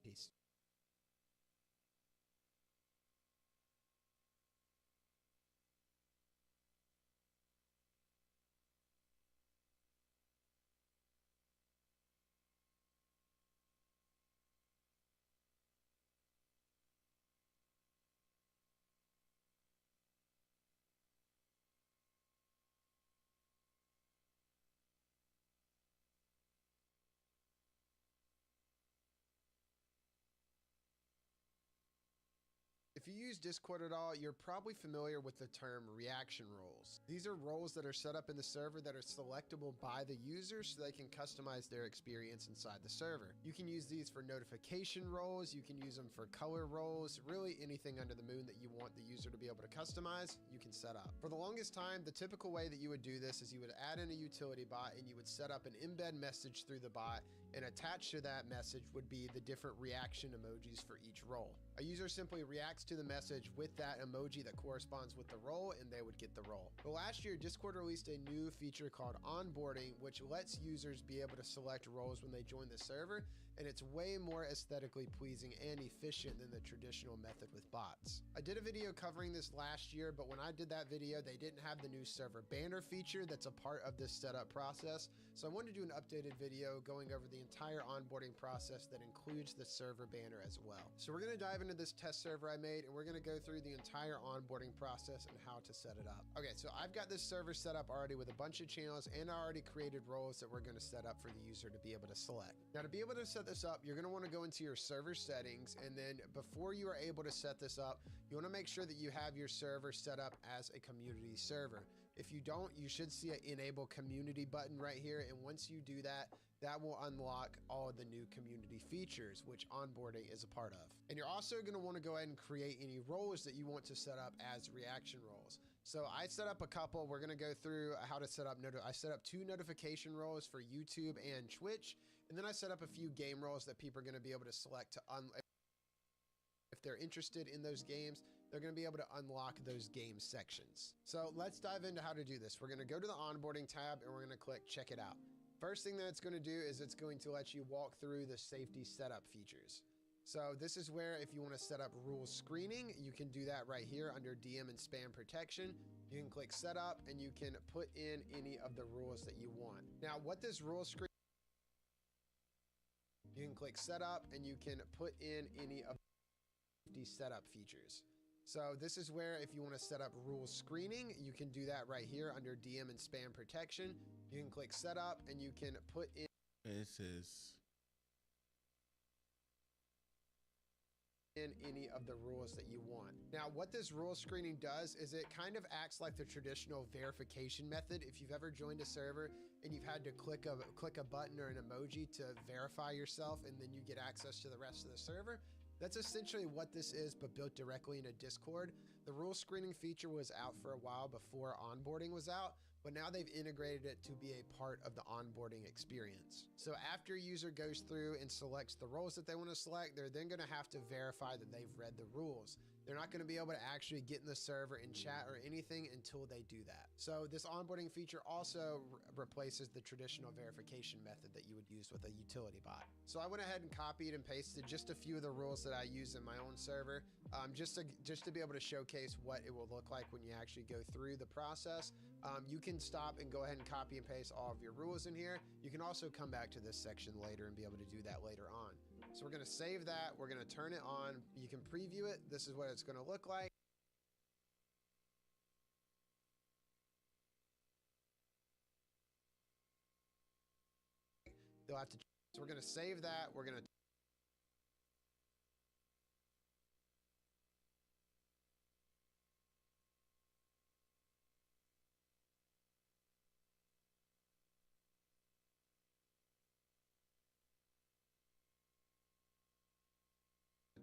Peace. If you use Discord at all, you're probably familiar with the term reaction roles. These are roles that are set up in the server that are selectable by the user so they can customize their experience inside the server. You can use these for notification roles, you can use them for color roles, really anything under the moon that you want the user to be able to customize, you can set up. For the longest time, the typical way that you would do this is you would add in a utility bot and you would set up an embed message through the bot, and attached to that message would be the different reaction emojis for each role. A user simply reacts to the message with that emoji that corresponds with the role, and they would get the role. But last year, Discord released a new feature called onboarding, which lets users be able to select roles when they join the server, and it's way more aesthetically pleasing and efficient than the traditional method with bots. I did a video covering this last year, but when I did that video, they didn't have the new server banner feature that's a part of this setup process. So I wanted to do an updated video going over the entire onboarding process that includes the server banner as well. So we're gonna dive into this test server I made, and we're gonna go through the entire onboarding process and how to set it up. Okay, so I've got this server set up already with a bunch of channels, and I already created roles that we're gonna set up for the user to be able to select. Now, to be able to set this up, you're gonna wanna go into your server settings, and then before you are able to set this up, you wanna make sure that you have your server set up as a community server. If you don't, you should see an enable community button right here, and once you do that, that will unlock all of the new community features, which onboarding is a part of. And you're also gonna wanna go ahead and create any roles that you want to set up as reaction roles. So I set up a couple. We're gonna go through how to set up, I set up 2 notification roles for YouTube and Twitch, and then I set up a few game roles that people are gonna be able to select to if they're interested in those games, they're going to be able to unlock those game sections. So let's dive into how to do this. We're going to go to the onboarding tab and we're going to click check it out. First thing that it's going to do is it's going to let you walk through the safety setup features. So this is where if you want to set up rule screening, you can do that right here under DM and spam protection. You can click setup and you can put in any of the rules that you want. Now what this rule screen, you can click setup and you can put in any of the setup features. So this is where if you want to set up rule screening, you can do that right here under DM and spam protection. You can click setup and you can put in any of the rules that you want. Now what this rule screening does is it kind of acts like the traditional verification method. If you've ever joined a server and you've had to click a button or an emoji to verify yourself and then you get access to the rest of the server, that's essentially what this is, but built directly into Discord. The rule screening feature was out for a while before onboarding was out, but now they've integrated it to be a part of the onboarding experience. So after a user goes through and selects the roles that they want to select, they're then going to have to verify that they've read the rules. They're not going to be able to actually get in the server and chat or anything until they do that. So this onboarding feature also replaces the traditional verification method that you would use with a utility bot. So I went ahead and copied and pasted just a few of the rules that I use in my own server. just to be able to showcase what it will look like when you actually go through the process. You can stop and go ahead and copy and paste all of your rules in here. You can also come back to this section later and be able to do that later on. So we're going to save that. We're going to turn it on. You can preview it. This is what it's going to look like. They'll have to. So we're going to save that. We're going to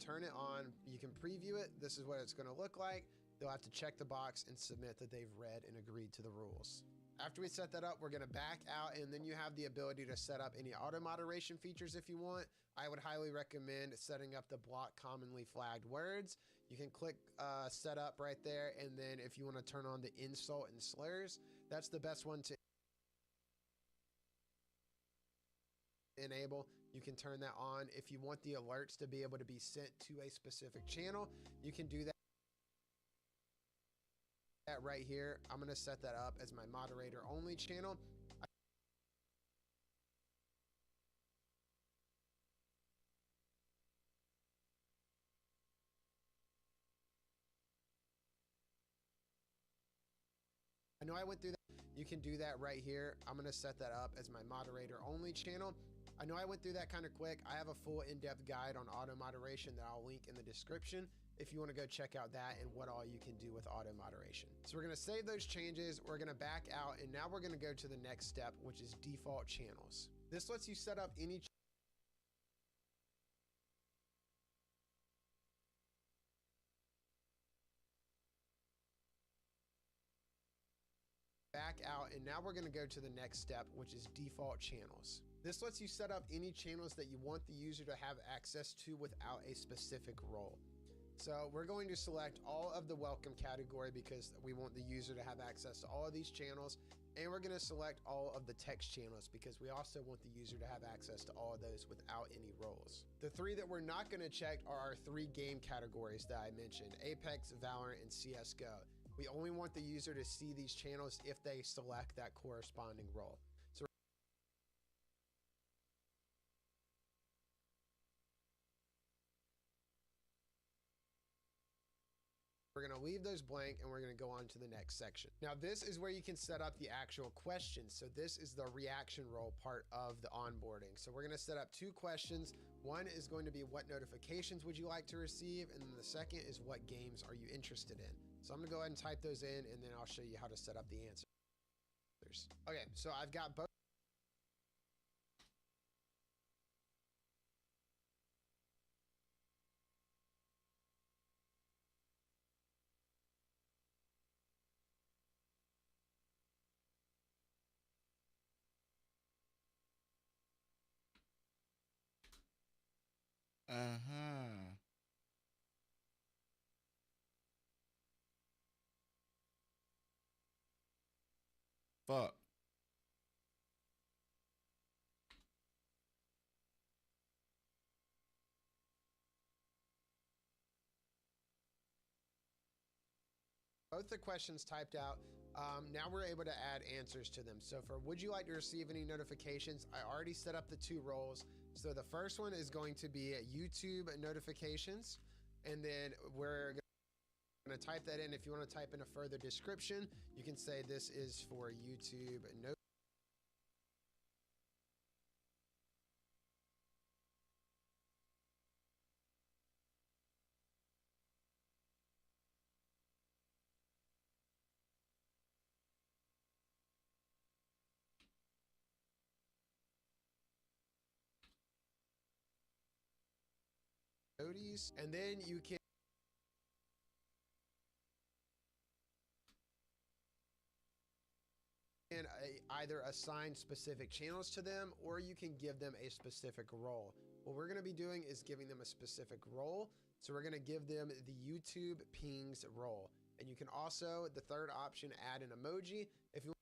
turn it on. You can preview it. This is what it's going to look like. They'll have to check the box and submit that they've read and agreed to the rules. After we set that up, we're going to back out, and then you have the ability to set up any auto moderation features if you want. I would highly recommend setting up the block commonly flagged words. You can click set up right there, and then if you want to turn on the insult and slurs, that's the best one to enable. You can turn that on. If you want the alerts to be able to be sent to a specific channel, you can do that right here. I'm going to set that up as my moderator only channel. I know I went through that. You can do that right here. I'm going to set that up as my moderator only channel. I know I went through that kind of quick. I have a full in-depth guide on auto moderation that I'll link in the description if you want to go check out that and what all you can do with auto moderation. So we're going to save those changes. We're going to back out, and now we're going to go to the next step, which is default channels. This lets you set up any back out, and now we're going to go to the next step, which is default channels. This lets you set up any channels that you want the user to have access to without a specific role. So we're going to select all of the welcome category because we want the user to have access to all of these channels. And we're going to select all of the text channels because we also want the user to have access to all of those without any roles. The three that we're not going to check are our three game categories that I mentioned: Apex, Valorant, and CSGO. We only want the user to see these channels if they select that corresponding role. So we're going to leave those blank, and we're going to go on to the next section. Now, this is where you can set up the actual questions. So this is the reaction role part of the onboarding. So we're going to set up two questions. One is going to be, what notifications would you like to receive? And then the second is, what games are you interested in? So I'm going to go ahead and type those in, and then I'll show you how to set up the answers. Okay, so I've got both. Fuck. Both the questions typed out. Now we're able to add answers to them. So for would you like to receive any notifications, I already set up the two roles. So the first one is going to be YouTube notifications. And then we're going to type that in. If you want to type in a further description, you can say this is for YouTube noties, and then you can either assign specific channels to them, or you can give them a specific role. What we're going to be doing is giving them a specific role. So we're going to give them the YouTube pings role. And you can also, the third option, add an emoji if you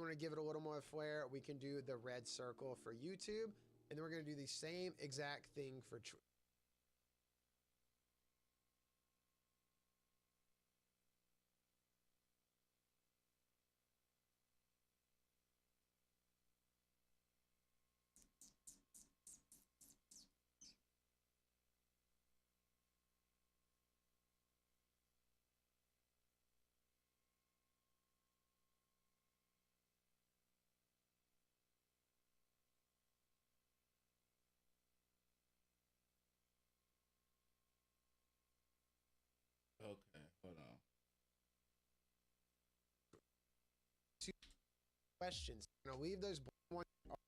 want to give it a little more flair, we can do the red circle for YouTube. And then we're going to do the same exact thing for Okay, hold on. questions. I'm going to leave those ones.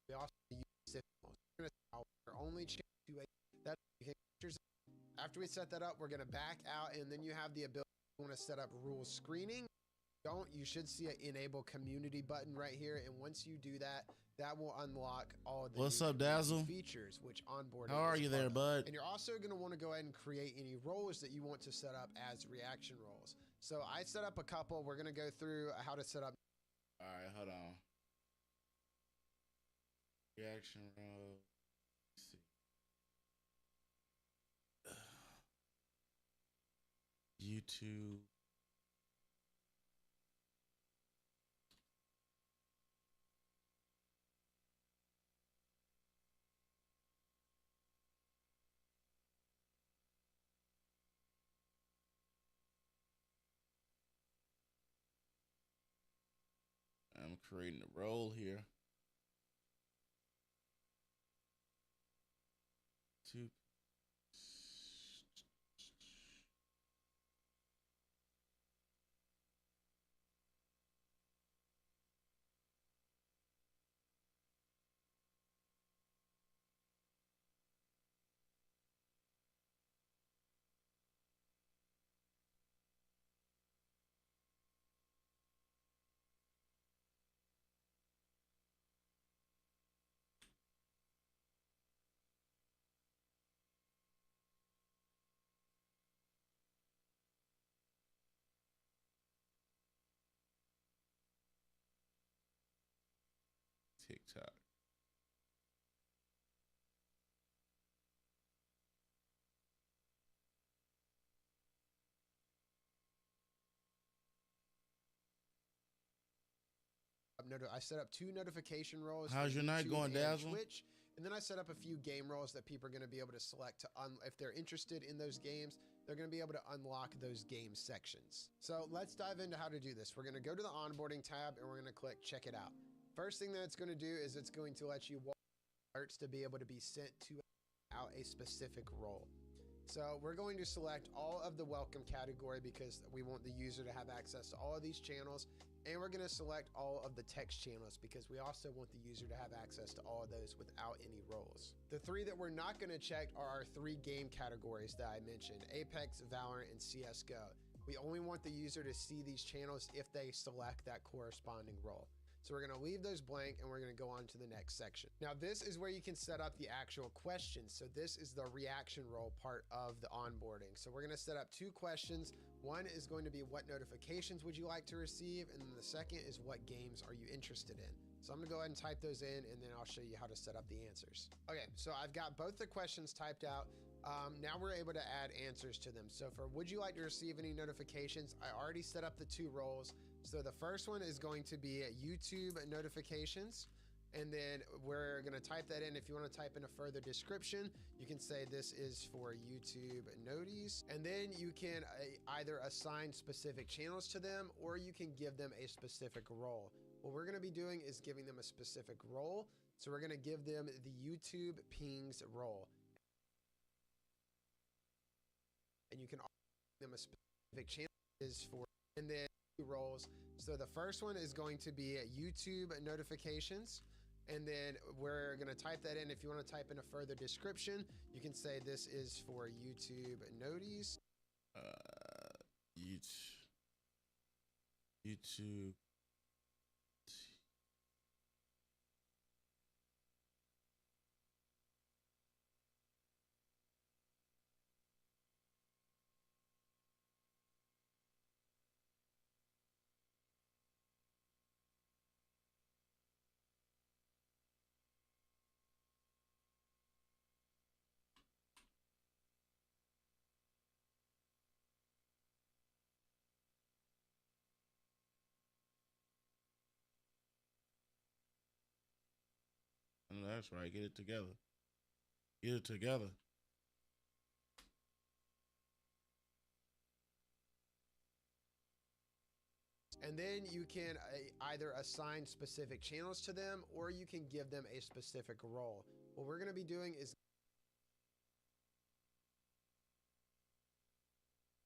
We also use signals. We're going to only change to a that after we set that up, we're going to back out, and then you have the ability to want to set up rule screening. You should see an enable community button right here, and once you do that, that will unlock all the What's up, Dazzle? features, which onboarding. How are you there, bud? And you're also going to want to go ahead and create any roles that you want to set up as reaction roles. So I set up a couple. We're going to go through how to set up. All right, hold on. Reaction role. Let's see. YouTube. I'm creating a role here. Two. TikTok. I set up 2 notification roles. How's your night going, Dazzle? Twitch, and then I set up a few game roles that people are going to be able to select to if they're interested in those games, they're going to be able to unlock those game sections. So let's dive into how to do this. We're going to go to the onboarding tab and we're going to click check it out. First thing that it's going to do is it's going to let you watch alerts to be able to be sent to out a specific role. So we're going to select all of the welcome category because we want the user to have access to all of these channels. And we're going to select all of the text channels because we also want the user to have access to all of those without any roles. The 3 that we're not going to check are our 3 game categories that I mentioned: Apex, Valorant, and CSGO. We only want the user to see these channels if they select that corresponding role. So we're going to leave those blank and we're going to go on to the next section. Now this is where you can set up the actual questions. So this is the reaction role part of the onboarding. So we're going to set up 2 questions. One is going to be what notifications would you like to receive? And then the second is what games are you interested in? So I'm gonna go ahead and type those in and then I'll show you how to set up the answers. Okay, so I've got both the questions typed out. Now we're able to add answers to them. So for would you like to receive any notifications? I already set up the 2 roles. So the first one is going to be YouTube notifications. And then we're going to type that in. If you want to type in a further description, you can say this is for YouTube noties. And then you can either assign specific channels to them or you can give them a specific role. What we're going to be doing is giving them a specific role. So we're going to give them the YouTube pings role. And you can give them a specific channel is for, and then 2 roles. So the first one is going to be YouTube notifications. And then we're going to type that in. If you want to type in a further description, you can say this is for YouTube noties. YouTube. That's right. Get it together. Get it together. And then you can either assign specific channels to them, or you can give them a specific role. What we're going to be doing is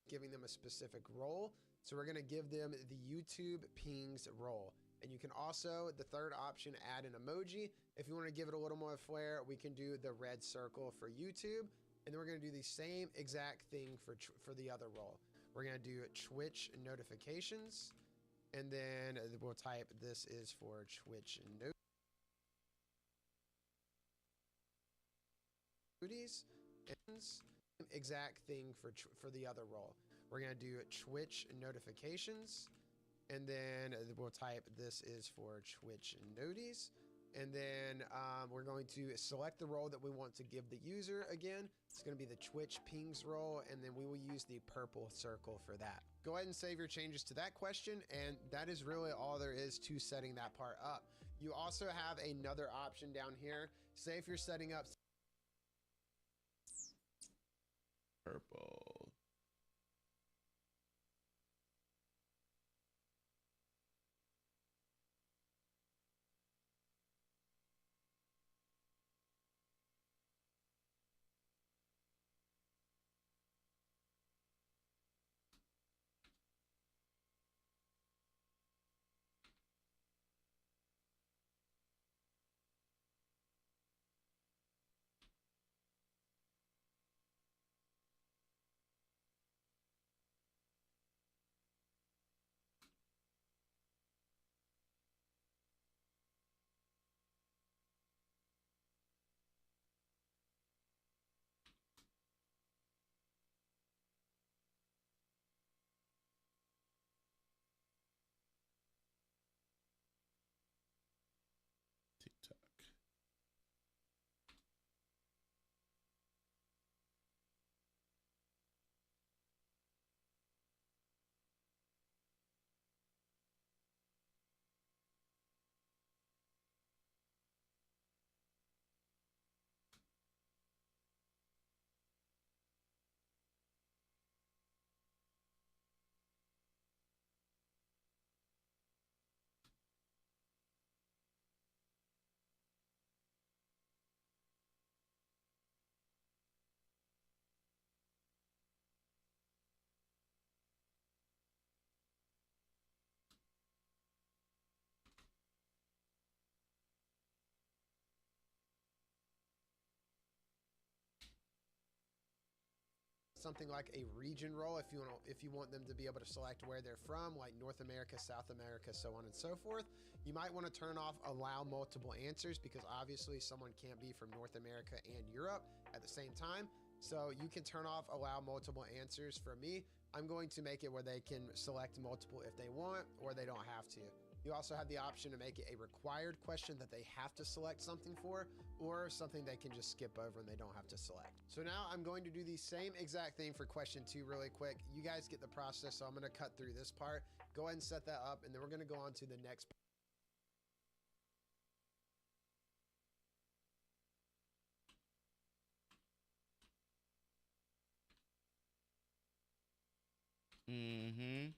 giving them a specific role. So we're going to give them the YouTube pings role. And you can also, the third option, add an emoji. If you want to give it a little more flair, we can do the red circle for YouTube. And then we're going to do the same exact thing for the other role. We're going to do Twitch notifications. And then we'll type, this is for Twitch noties. Exact thing for the other role. We're going to do Twitch notifications. And then we'll type, this is for Twitch noties. And then we're going to select the role that we want to give the user again. It's going to be the Twitch pings role, and then we will use the purple circle for that. Go ahead and save your changes to that question, and that is really all there is to setting that part up. You also have another option down here. Say if you're setting up purple. TikTok. something like a region role if you want them to be able to select where they're from, like North America, South America, so on and so forth. You might want to turn off allow multiple answers, because obviously someone can't be from North America and Europe at the same time. So you can turn off allow multiple answers. For me, I'm going to make it where they can select multiple if they want, or they don't have to. You also have the option to make it a required question that they have to select something for, or something they can just skip over and they don't have to select. So now I'm going to do the same exact thing for question 2 really quick. You guys get the process, so I'm going to cut through this part. Go ahead and set that up, and then we're going to go on to the next part. Mm-hmm.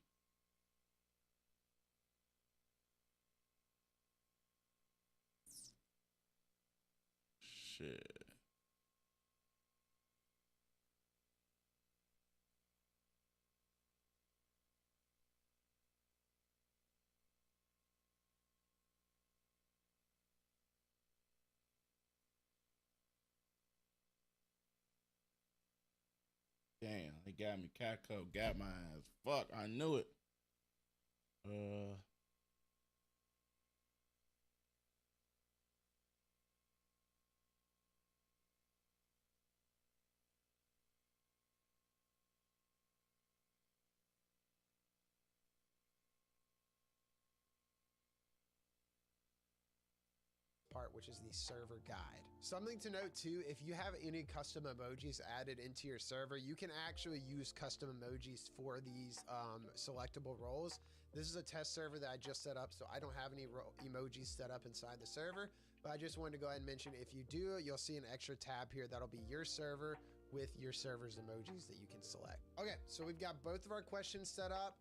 Shit. Damn, they got me. Catco got my ass. Fuck, I knew it. Part, which is the server guide. Something to note too, if you have any custom emojis added into your server, you can actually use custom emojis for these selectable roles. This is a test server that I just set up, so I don't have any emojis set up inside the server, but I just wanted to go ahead and mention if you do, you'll see an extra tab here that'll be your server with your server's emojis that you can select. Okay, so we've got both of our questions set up.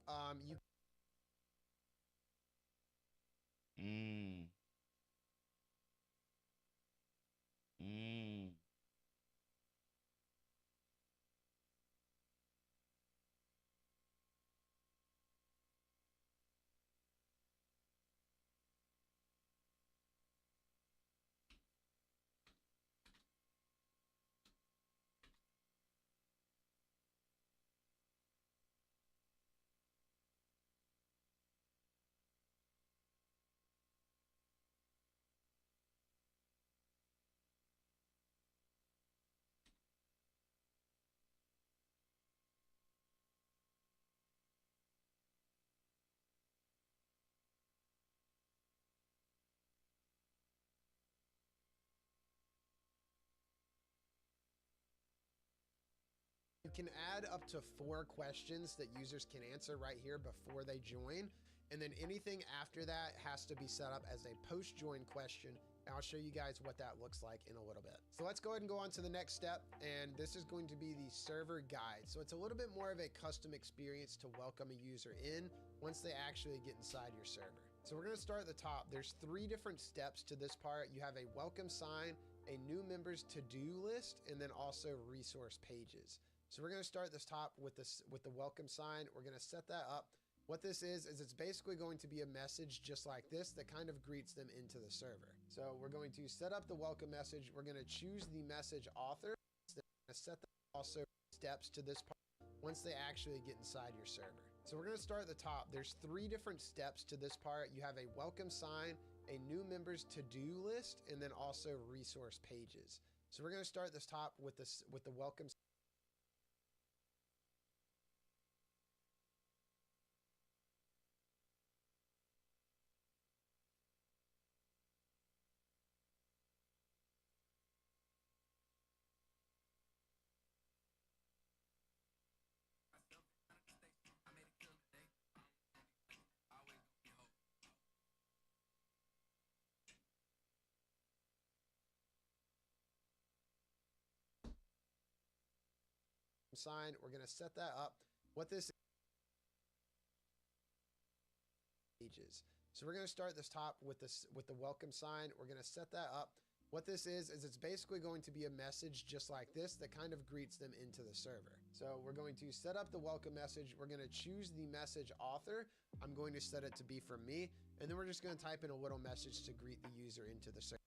You can add up to 4 questions that users can answer right here before they join. And then anything after that has to be set up as a post-join question. And I'll show you guys what that looks like in a little bit. So let's go ahead and go on to the next step. And this is going to be the server guide. So it's a little bit more of a custom experience to welcome a user in once they actually get inside your server. So we're going to start at the top. There's 3 different steps to this part. You have a welcome sign, a new members to-do list, and then also resource pages. So we're going to start this top with the welcome sign. We're going to set that up. What this is it's basically going to be a message just like this that kind of greets them into the server. So we're going to set up the welcome message. We're going to choose the message author. We're going to set the also steps to this part once they actually get inside your server. So we're going to start at the top. There's 3 different steps to this part. You have a welcome sign, a new members to-do list, and then also resource pages. So we're going to start this top with the welcome. Sign. We're going to set that up. What this pages. So we're going to start this top with the welcome sign. We're going to set that up. What this is it's basically going to be a message just like this that kind of greets them into the server. So we're going to set up the welcome message. We're going to choose the message author. I'm going to set it to be from me, and then we're just going to type in a little message to greet the user into the server.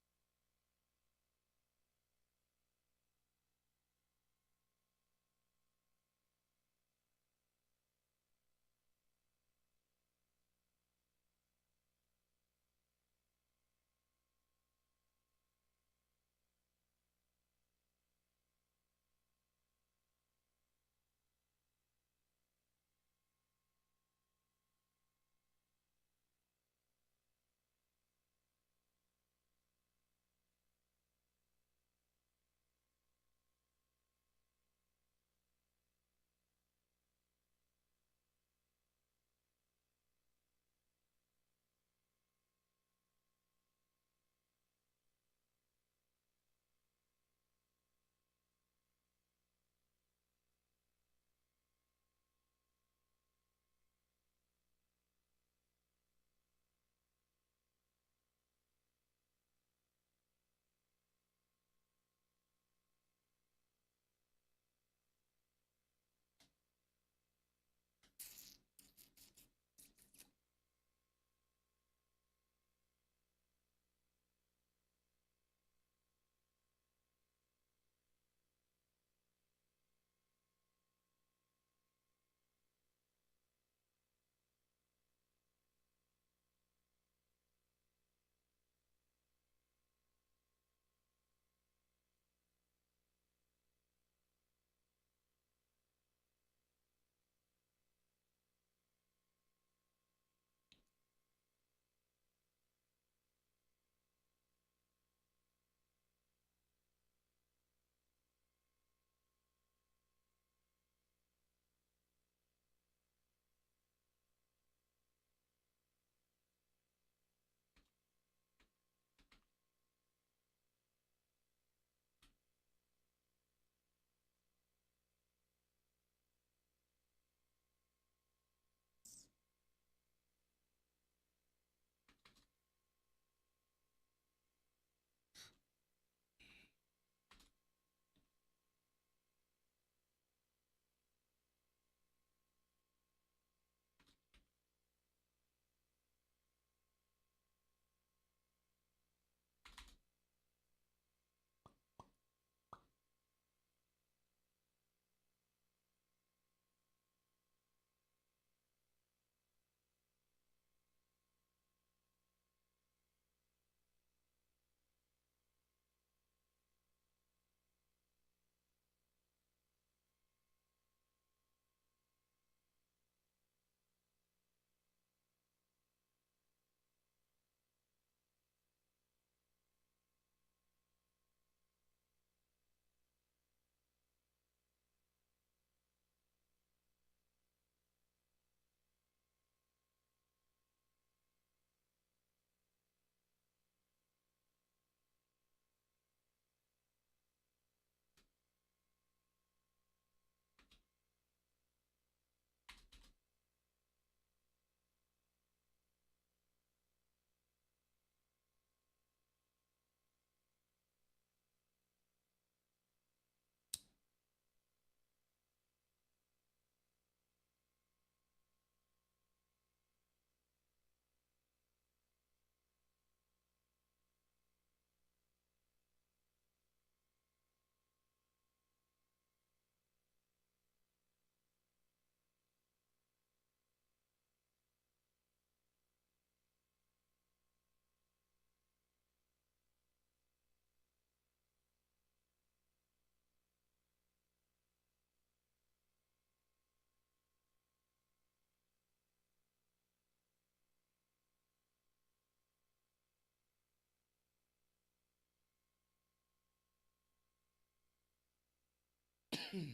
Hey,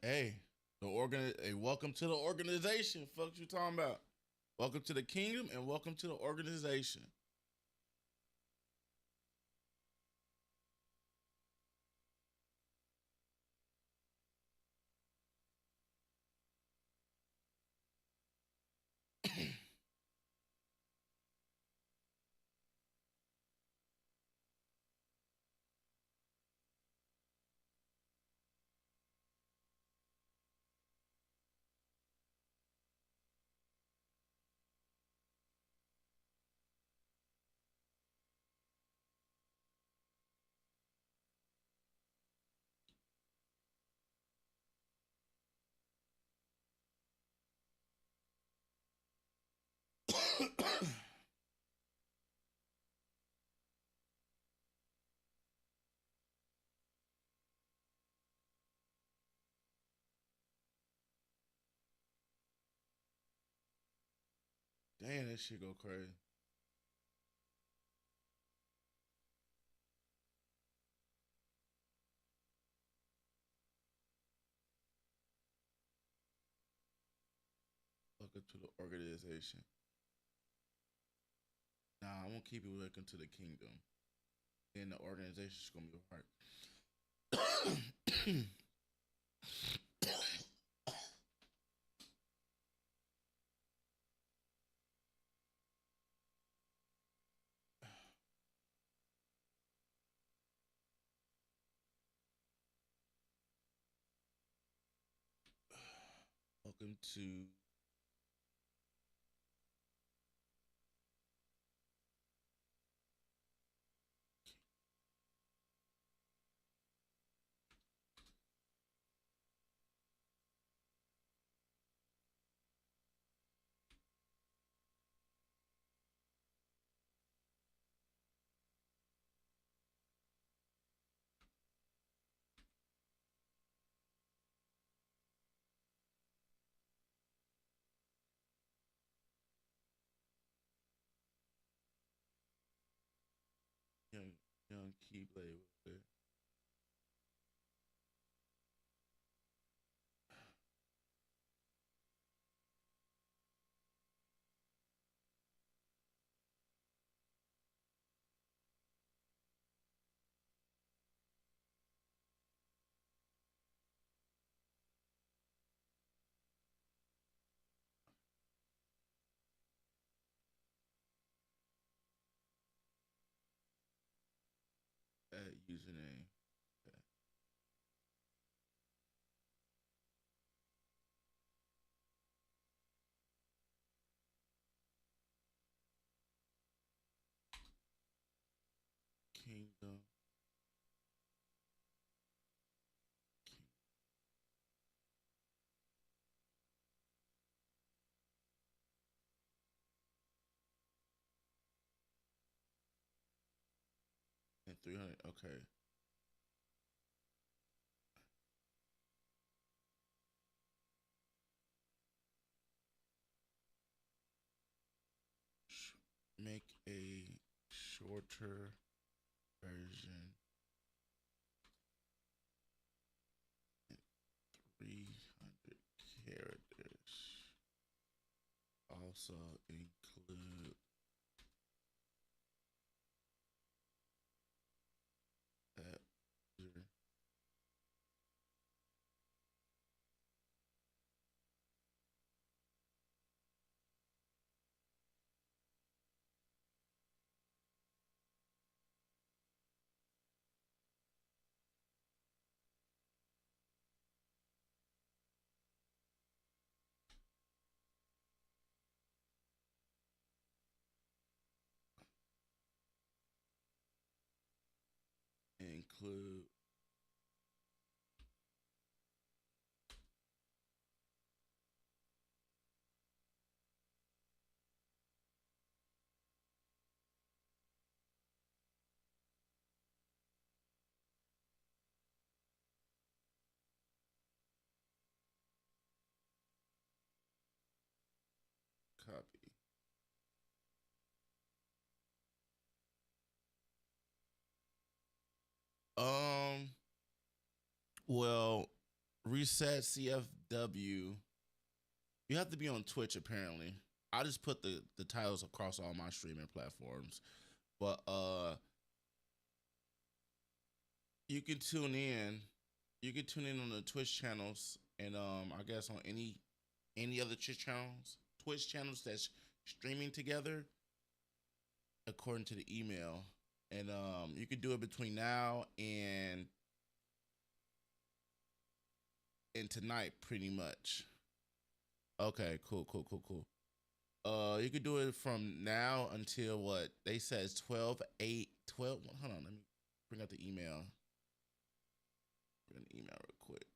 hey, welcome to the organization. Fuck you talking about? Welcome to the kingdom and welcome to the organization. Damn, that shit go crazy. Welcome to the organization. Nah, I'm gonna keep it welcome to the kingdom. Then the organization's gonna be hard. Welcome to young young Keyblade with it. Username. Okay. Kingdom. And 300. Okay. Make a shorter version. 300 characters. Also include that user. Copy. Well, reset CFW. You have to be on Twitch apparently. I just put the titles across all my streaming platforms, but you can tune in. You can tune in on the Twitch channels, and I guess on any other Twitch channels that's streaming together, according to the email. And you can do it between now and tonight, pretty much. Okay, cool. You could do it from now until what they says 12/8/12. Hold on, let me bring up the email. Bring the email real quick.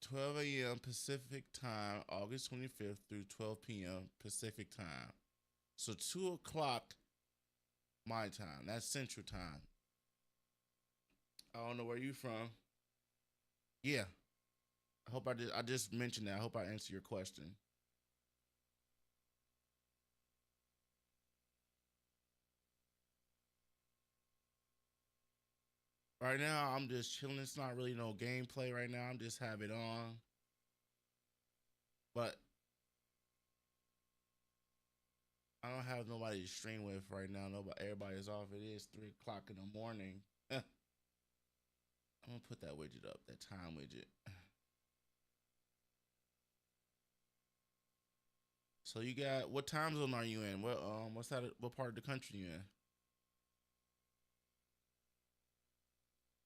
12 a.m. Pacific time, August 25th through 12 p.m. Pacific time. So 2 o'clock my time. That's Central time. I don't know where you from. Yeah. I just mentioned that. I hope I answered your question. Right now, I'm just chilling. It's not really no gameplay right now. I'm just have it on. But I don't have nobody to stream with right now. Everybody's off. It is 3 o'clock in the morning. I'm gonna put that widget up, that time widget. So you got, what time zone are you in? What part of the country you in?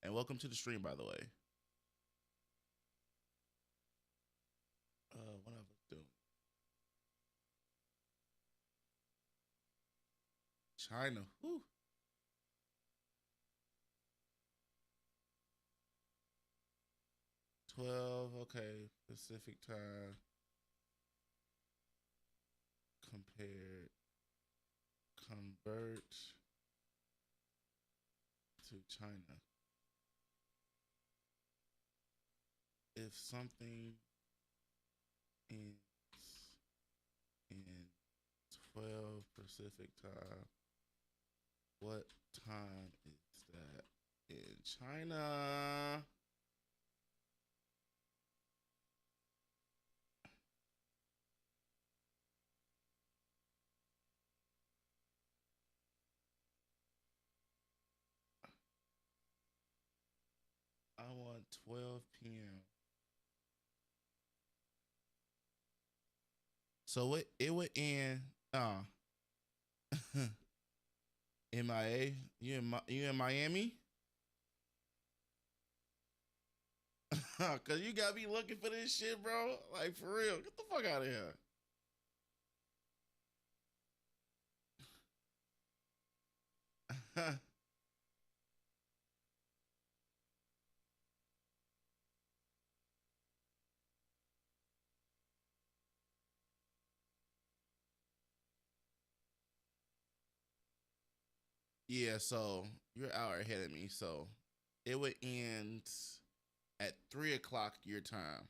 And welcome to the stream, by the way. What I was doing? China. Whew. Okay, Pacific time. Convert to China. If something ends in 12 Pacific time, what time is that in China? I want 12 p.m. So it would end. MIA. You in Miami? Cause you gotta be looking for this shit, bro. Like for real. Get the fuck out of here. Yeah, so you're an hour ahead of me. So it would end at 3 o'clock your time.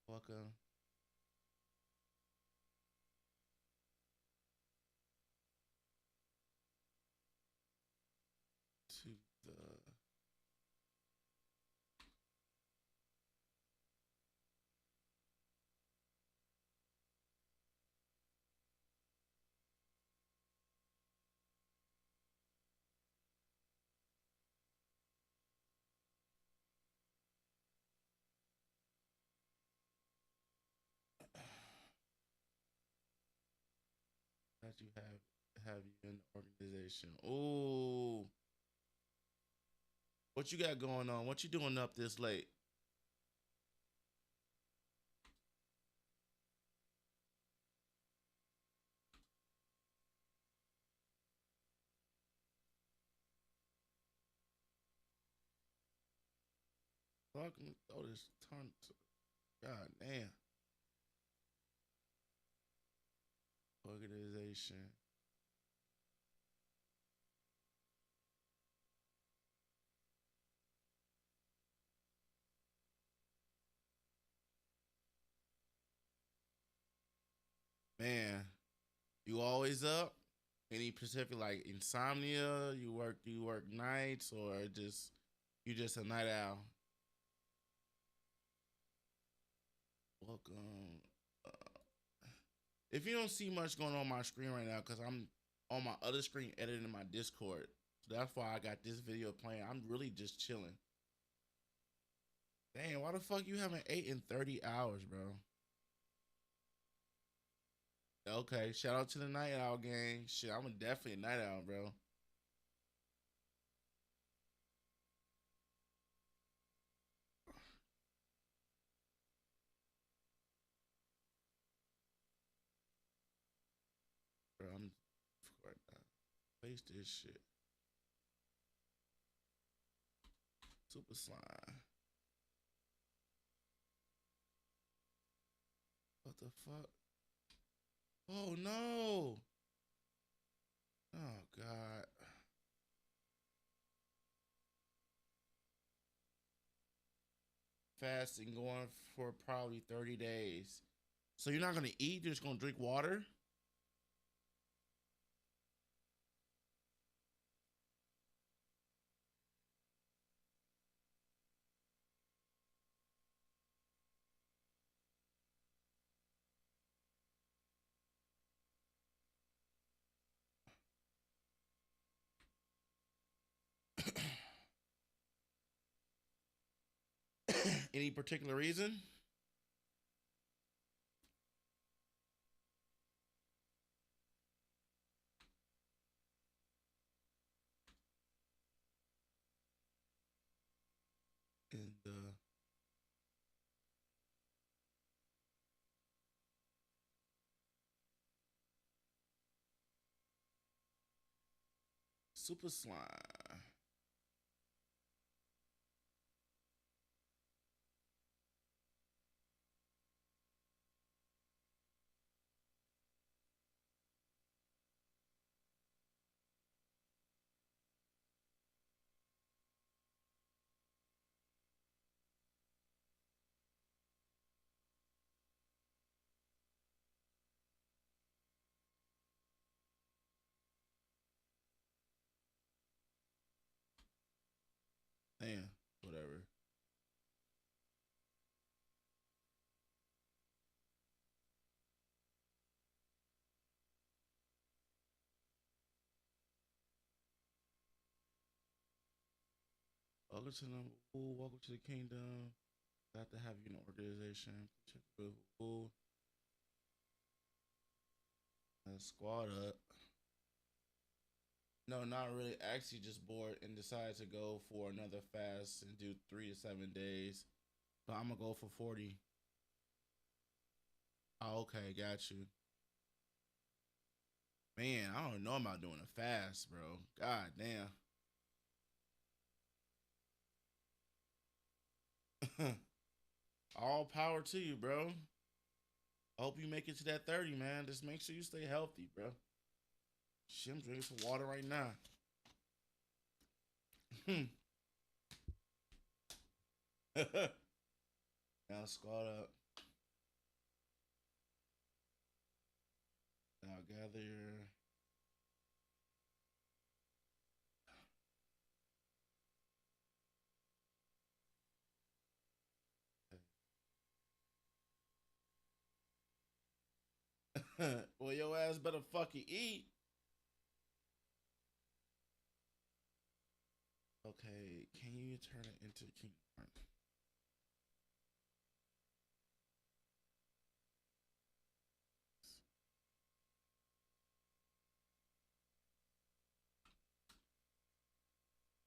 Welcome. To the that you have you in the organization. Ooh. What you got going on? What you doing up this late? Fuck me. Throw this ton. God damn. Organization. Man, you always up? Any specific like insomnia? You work nights or just you just a night owl? Welcome. If you don't see much going on my screen right now, because I'm on my other screen editing my Discord, so that's why I got this video playing. I'm really just chilling. Dang, why the fuck you having 8 and 30 hours, bro? Okay, shout out to the night owl gang. Shit, I'm definitely a night owl, bro. Bro, I'm right now. Face this shit. Super slime. What the fuck? Oh no! Oh god. Fasting going for probably 30 days. So you're not gonna eat, you're just gonna drink water? Any particular reason? And super slime. Damn, whatever. Welcome to the ooh, welcome to the kingdom. Glad to have you in the organization. Check the ooh. Squad up. No, not really. Actually, just bored and decided to go for another fast and do 3 to 7 days. But I'm gonna go for 40. Oh, okay, got you. Man, I don't know about doing a fast, bro. God damn. All power to you, bro. I hope you make it to that 30, man. Just make sure you stay healthy, bro. Shit, I'm drinking some water right now. Now squad up. Now gather your well, your ass better fucking eat. Okay, can you turn it into Kingdom Hearts?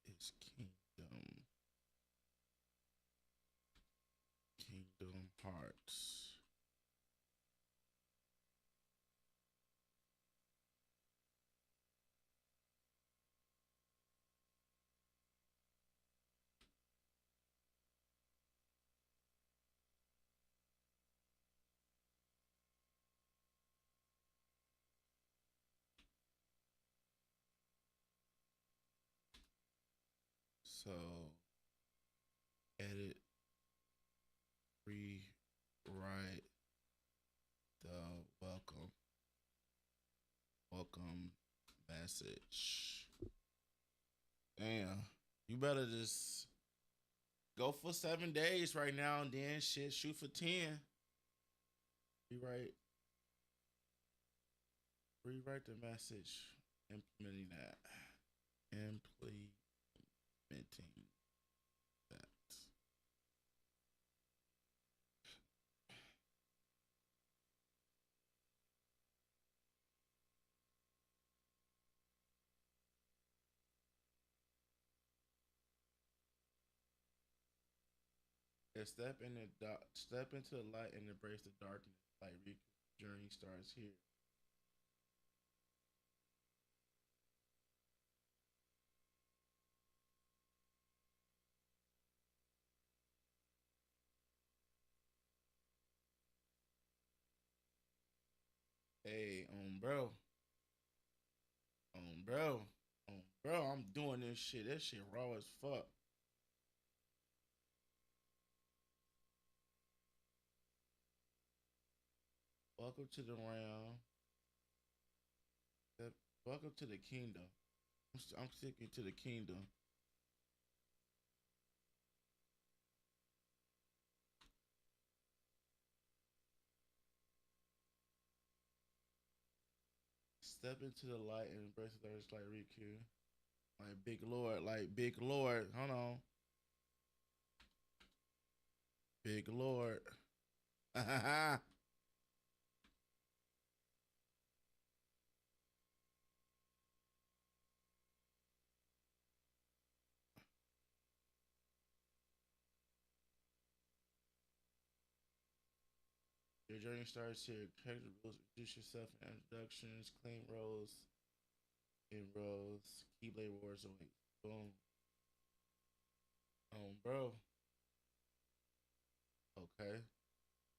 It's Kingdom Hearts. So edit, rewrite the welcome. message. Damn. You better just go for 7 days right now and then shit, shoot for 10. Rewrite the message. Implementing that. Implementing that. Step into the light and embrace the darkness. Like Riku's journey starts here. Hey, bro. Bro. Bro, I'm doing this shit. That shit raw as fuck. Welcome to the realm. Welcome to the kingdom. I'm sticking to the kingdom. Step into the light and embrace the darkness like Riku. Like Big Lord. Like Big Lord. Hold on. Big Lord. Your journey starts here. Character rules, introduce yourself in introductions, claim roles, in roles, keyblade wars await. Boom. Bro. Okay.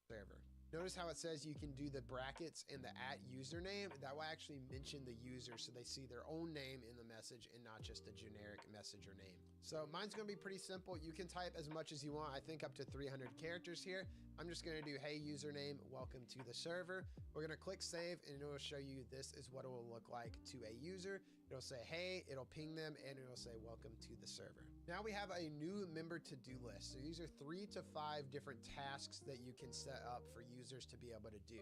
Server. Notice how it says you can do the brackets and the @username. That will actually mention the user so they see their own name in the message and not just a generic message or name. So mine's going to be pretty simple. You can type as much as you want. I think up to 300 characters here. I'm just going to do, hey, username, welcome to the server. We're going to click save and it will show you this is what it will look like to a user. It'll say, hey, it'll ping them and it'll say, welcome to the server. Now we have a new member to-do list. So these are 3 to 5 different tasks that you can set up for users to be able to do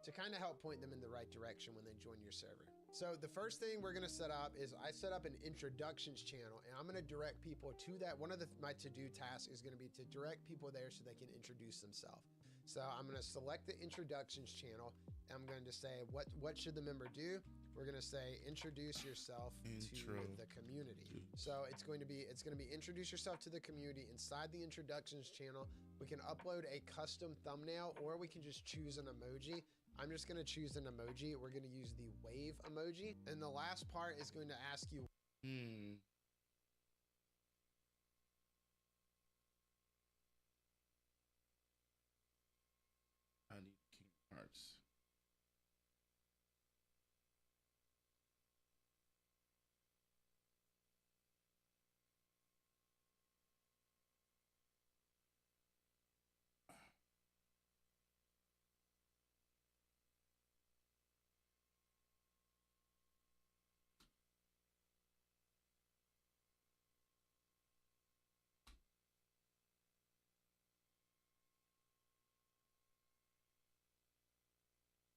to kind of help point them in the right direction when they join your server. So the first thing we're going to set up is I set up an introductions channel and I'm going to direct people to that. One of my to-do tasks is going to be to direct people there so they can introduce themselves. So I'm going to select the introductions channel and I'm going to say, what should the member do? We're going to say, introduce yourself to the community. So it's going to be introduce yourself to the community. Inside the introductions channel, we can upload a custom thumbnail or we can just choose an emoji. I'm just going to choose an emoji. We're going to use the wave emoji. And the last part is going to ask you. I need Kingdom Hearts.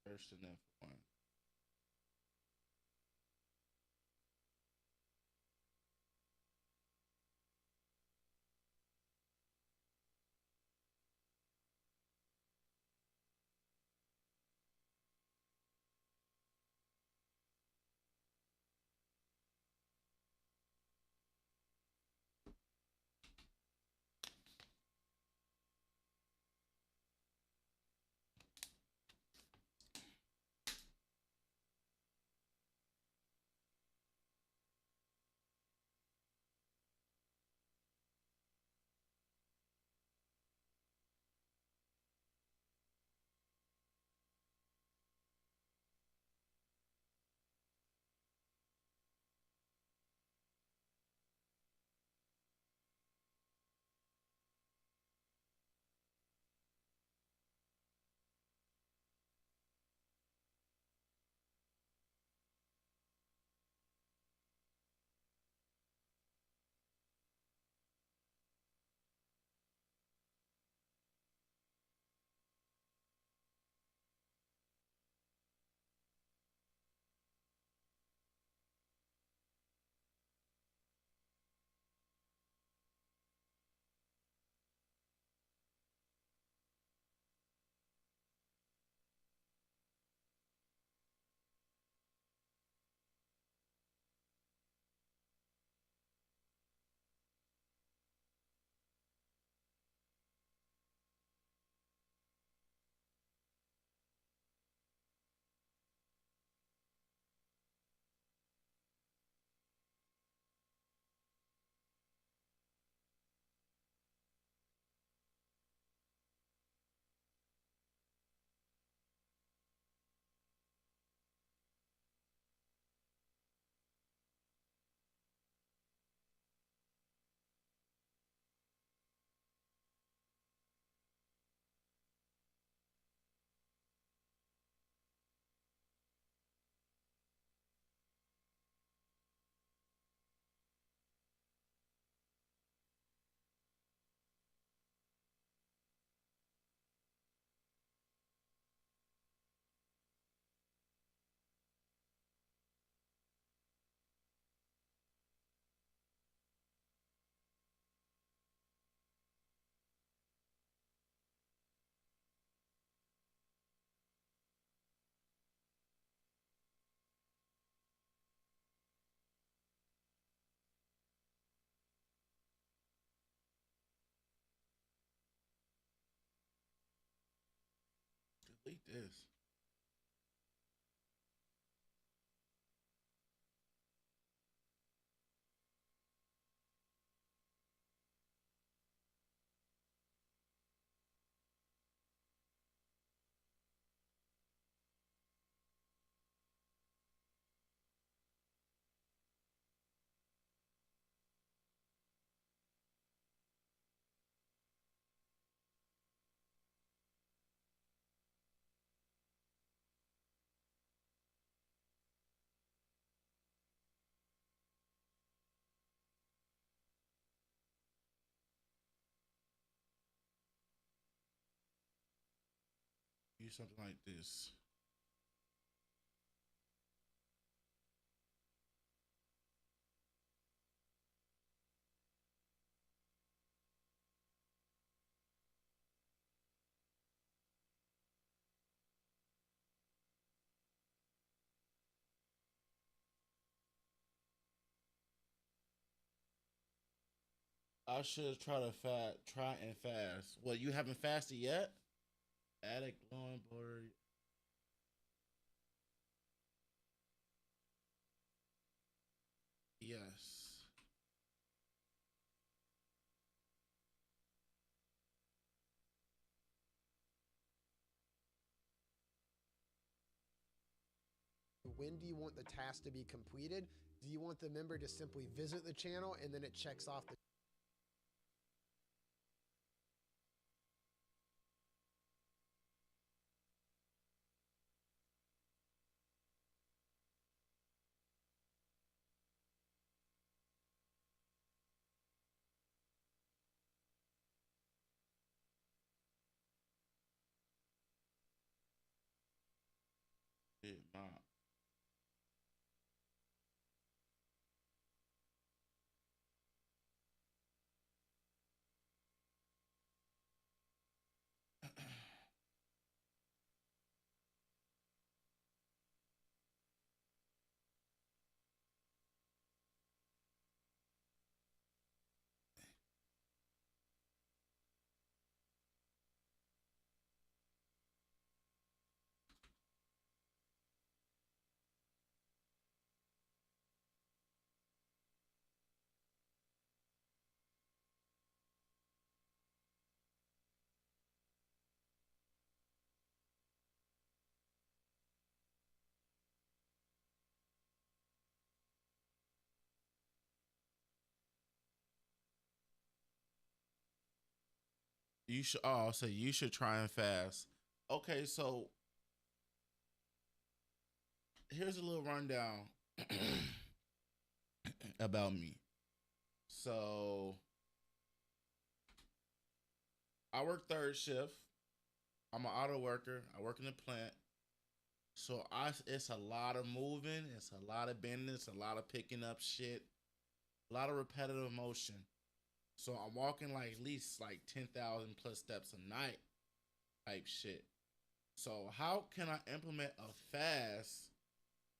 First and then for one. Delete this. Use something like this. I should try to try and fast. What, you haven't fasted yet? Addict glowing board. Yes. When do you want the task to be completed? Do you want the member to simply visit the channel and then it checks off the Shit, nah. You should. Oh, so you should try and fast. Okay, so here's a little rundown about me. So I work third shift. I'm an auto worker. I work in a plant. So it's a lot of moving. It's a lot of bending. It's a lot of picking up shit. A lot of repetitive motion. So I'm walking like at least like 10,000 plus steps a night type shit. So how can I implement a fast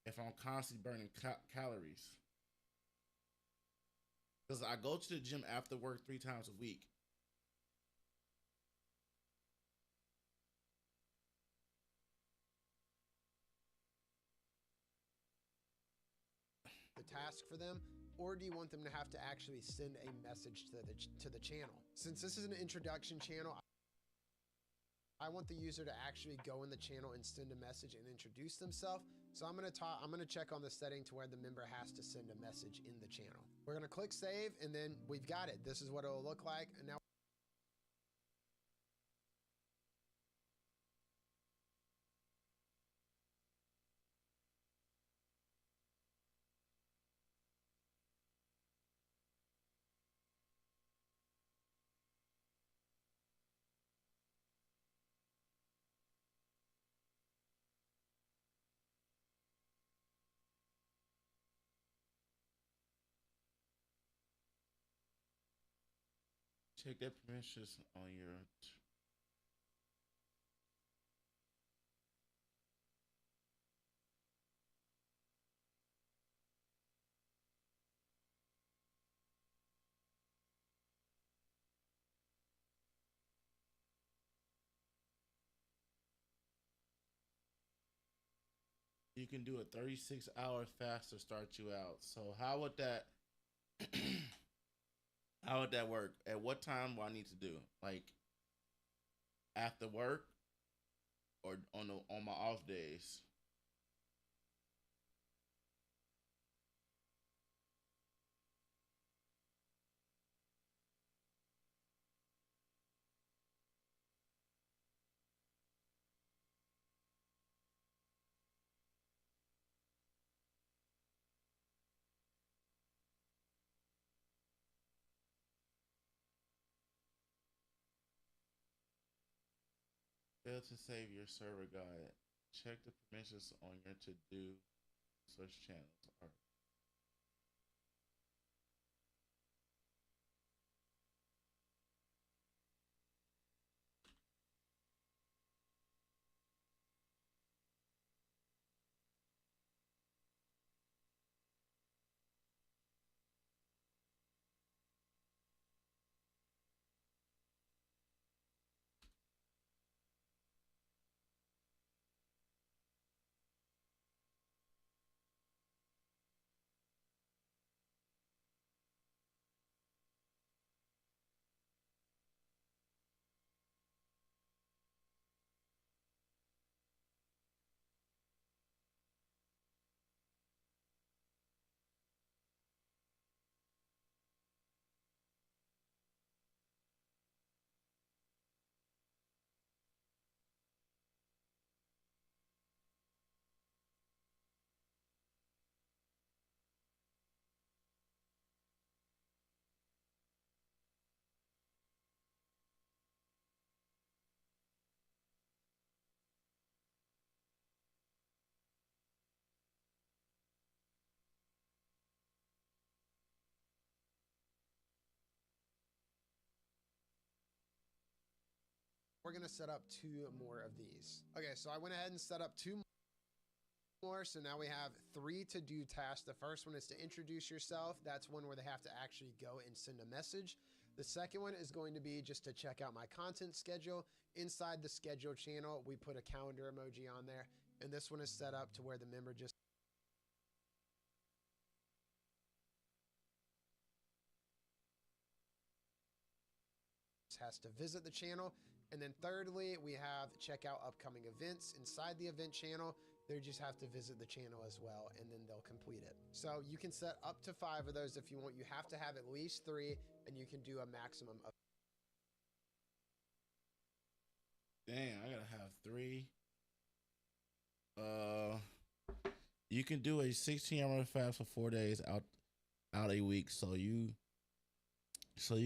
if I'm constantly burning calories? Because I go to the gym after work 3 times a week. task for them, or do you want them to have to actually send a message to the channel? Since this is an introduction channel, I want the user to actually go in the channel and send a message and introduce themselves. So I'm gonna check on the setting to where the member has to send a message in the channel. We're gonna click save, and then we've got it. This is what it'll look like. And now Check that permissions on your. You can do a 36-hour fast to start you out. So how would that how would that work? At what time do I need to do? Like after work or on my off days? Fail to save your server guide. Check the permissions on your to-do search channels. Or We're gonna set up 2 more of these. Okay, so I went ahead and set up 2 more. So now we have 3 to-do tasks. The first one is to introduce yourself. That's one where they have to actually go and send a message. The second one is going to be just to check out my content schedule. Inside the schedule channel, we put a calendar emoji on there. And this one is set up to where the member just has to visit the channel. And then thirdly, we have check out upcoming events. Inside the event channel, they just have to visit the channel as well, and then they'll complete it. So you can set up to 5 of those if you want. You have to have at least 3, and you can do a maximum of. damn, I gotta have 3. You can do a 16-hour fast for 4 days out a week. So you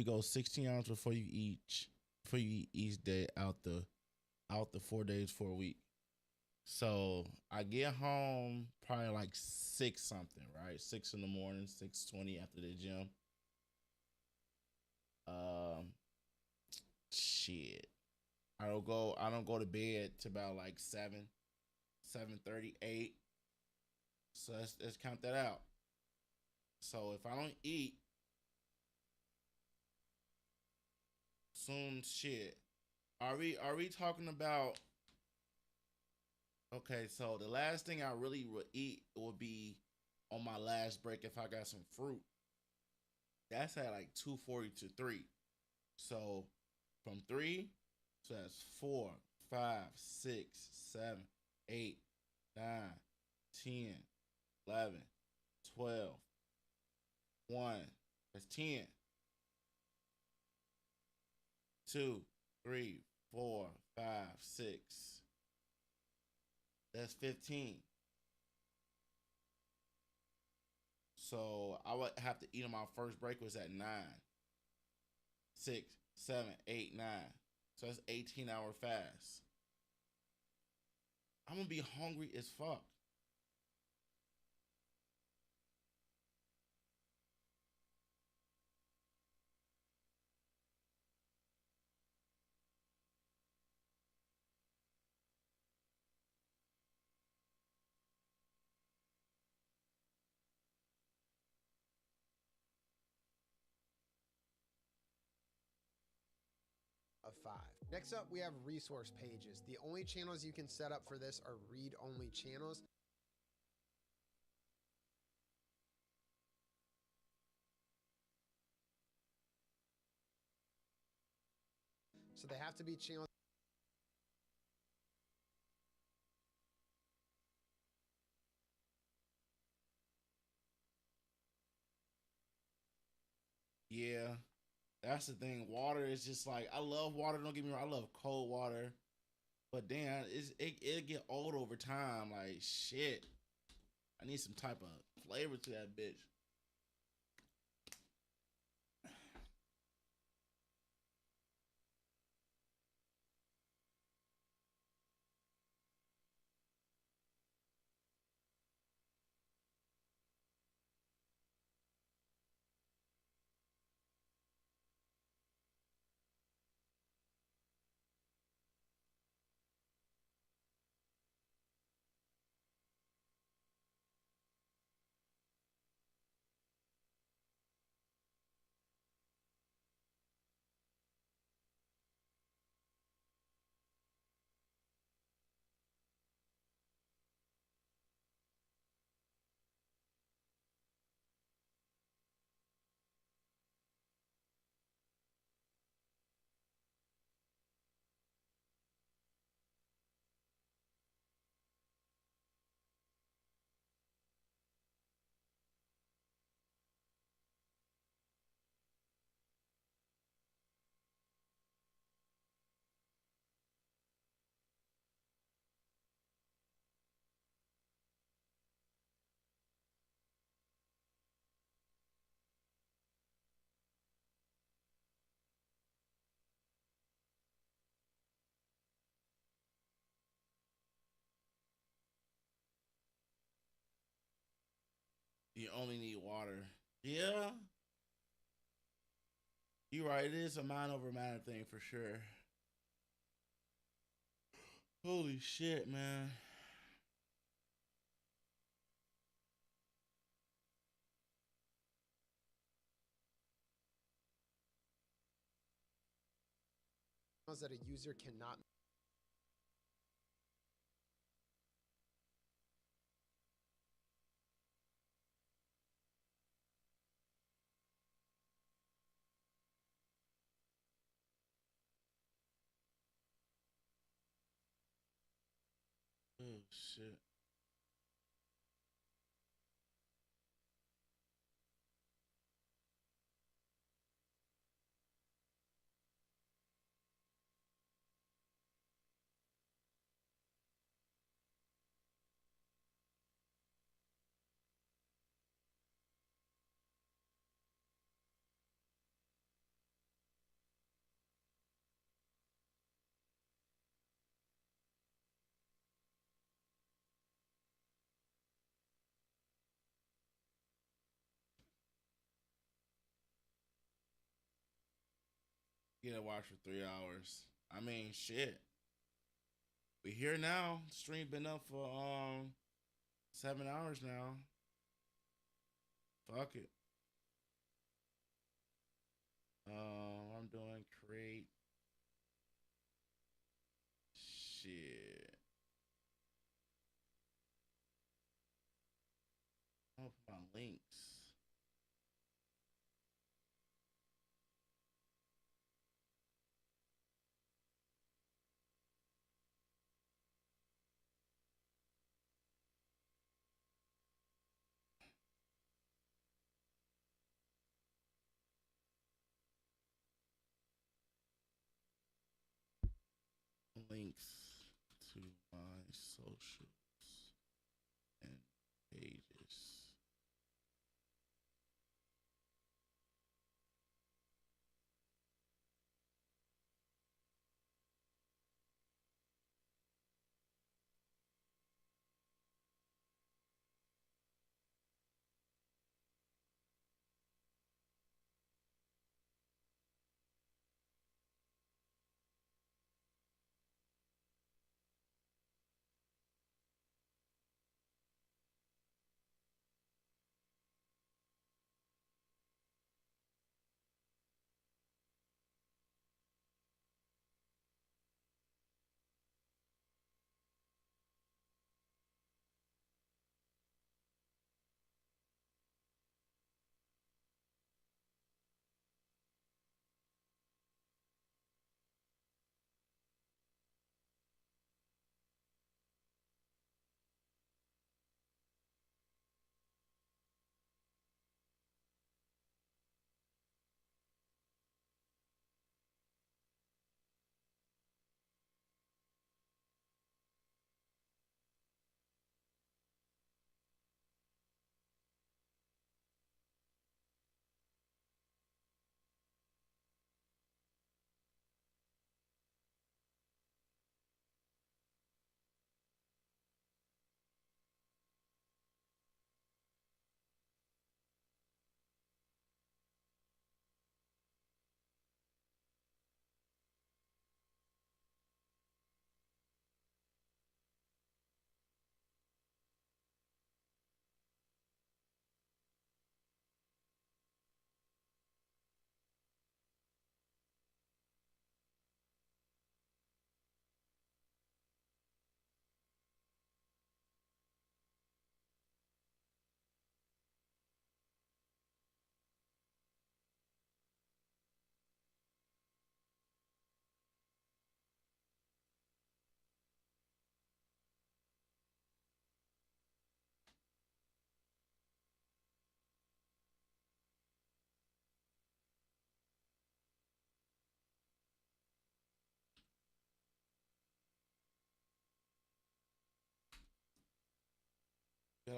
go 16 hours before you eat each day out the 4 days for a week. So I get home probably like 6 something, right? 6 in the morning, 6:20 after the gym. Um, shit. I don't go to bed to about like 7:38. So let's count that out. So if I don't eat soon, shit. Are we talking about? Okay, so the last thing I really would eat would be on my last break if I got some fruit. That's at like 2:40 to 3. So from 3, so that's 4, 5, 6, 7, 8, 9, 10, 11, 12, 1. That's 10. 2, 3, 4, 5, 6. That's 15. So I would have to eat on my first break was at 9. 6, 7, 8, 9. So that's 18-hour fast. I'm gonna be hungry as fuck. Of 5. Next up, we have resource pages. The only channels you can set up for this are read-only channels. So they have to be channels. Yeah, that's the thing. Water is just like I love water. Don't get me wrong. I love cold water, but damn, it get old over time. Like shit, I need some type of flavor to that bitch. You only need water. Yeah, you're right. It is a mind over matter thing for sure. Holy shit, man. That a user cannot. Oh shit. Get a watch for 3 hours. I mean, shit. We here now. Stream been up for 7 hours now. Fuck it. I'm doing create. Shit. I'll put my links. Links to my socials and pages.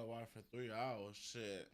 gotta watch for 3 hours. Shit.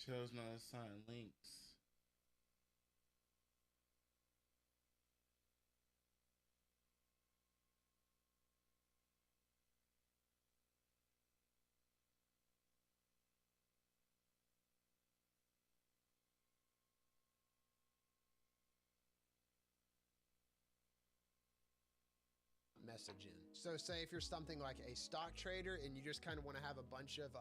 Chose not assigned links. Message in. So say if you're something like a stock trader and you just kind of want to have a bunch of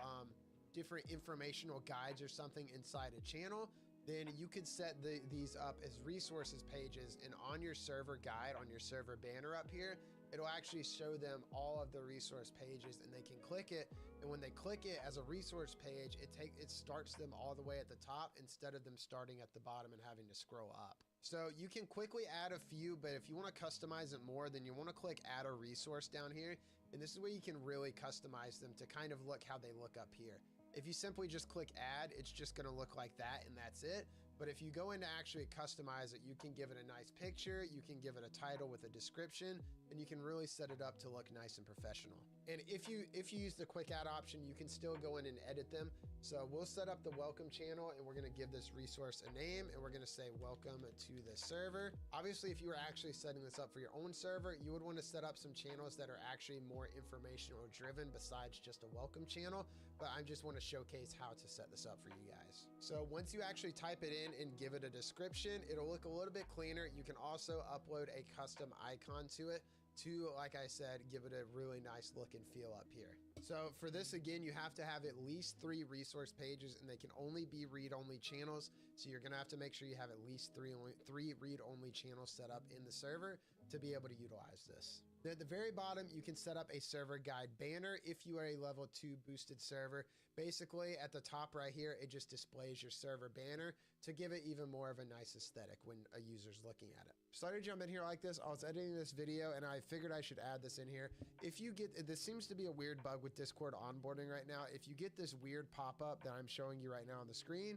different informational guides or something inside a channel, then you could set these up as resources pages, and on your server guide, on your server banner up here, it'll actually show them all of the resource pages, and they can click it. And when they click it as a resource page, it starts them all the way at the top instead of them starting at the bottom and having to scroll up. So you can quickly add a few, but if you want to customize it more, then you want to click add a resource down here. And this is where you can really customize them to kind of look how they look up here. If you simply just click add, it's just going to look like that and that's it. But if you go in to actually customize it, you can give it a nice picture, you can give it a title with a description, and you can really set it up to look nice and professional. And if you use the quick add option, you can still go in and edit them. So we'll set up the welcome channel, and we're going to give this resource a name, and we're going to say welcome to the server. Obviously, if you were actually setting this up for your own server, you would want to set up some channels that are actually more informational driven besides just a welcome channel. But I just want to showcase how to set this up for you guys. So once you actually type it in and give it a description, it'll look a little bit cleaner. You can also upload a custom icon to it to, like I said, give it a really nice look and feel up here. So for this, again, you have to have at least 3 resource pages, and they can only be read-only channels. So you're gonna have to make sure you have at least three read-only channels set up in the server to be able to utilize this. Then at the very bottom, you can set up a server guide banner if you are a level 2 boosted server. Basically, at the top right here, it just displays your server banner to give it even more of a nice aesthetic when a user's looking at it. Started to jump in here like this. I was editing this video and I figured I should add this in here. If you get, this seems to be a weird bug with Discord onboarding right now. If you get this weird pop-up that I'm showing you right now on the screen,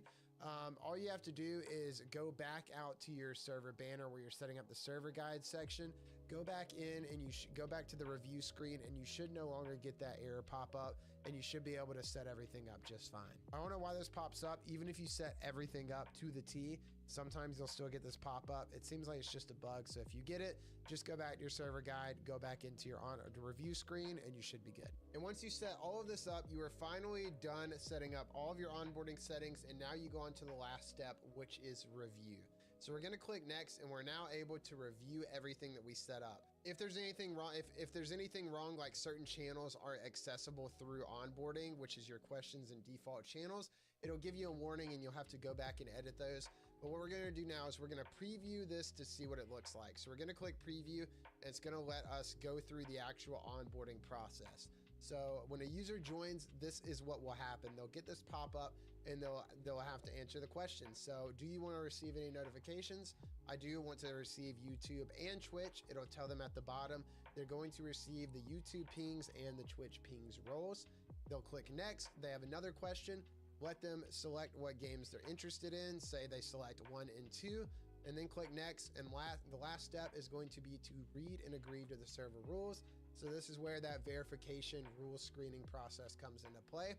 all you have to do is go back out to your server banner where you're setting up the server guide section. Go back in and you should go back to the review screen, and you should no longer get that error pop up, and you should be able to set everything up just fine. I don't know why this pops up. Even if you set everything up to the T, sometimes you'll still get this pop up. It seems like it's just a bug. So if you get it, just go back to your server guide, go back into your review screen, and you should be good. And once you set all of this up, you are finally done setting up all of your onboarding settings. And now you go on to the last step, which is review. So we're going to click next, and we're now able to review everything that we set up. If there's anything wrong, if there's anything wrong, like certain channels aren't accessible through onboarding, which is your questions and default channels, it'll give you a warning and you'll have to go back and edit those. But what we're going to do now is we're going to preview this to see what it looks like. So we're going to click preview, and it's going to let us go through the actual onboarding process. So when a user joins, this is what will happen. They'll get this pop up and they'll have to answer the questions. So do you want to receive any notifications? I do want to receive YouTube and Twitch. It'll tell them at the bottom they're going to receive the YouTube pings and the Twitch pings roles. They'll click next. They have another question. Let them select what games they're interested in. Say they select 1 and 2, and then click next. And the last step is going to be to read and agree to the server rules. So this is where that verification rule screening process comes into play.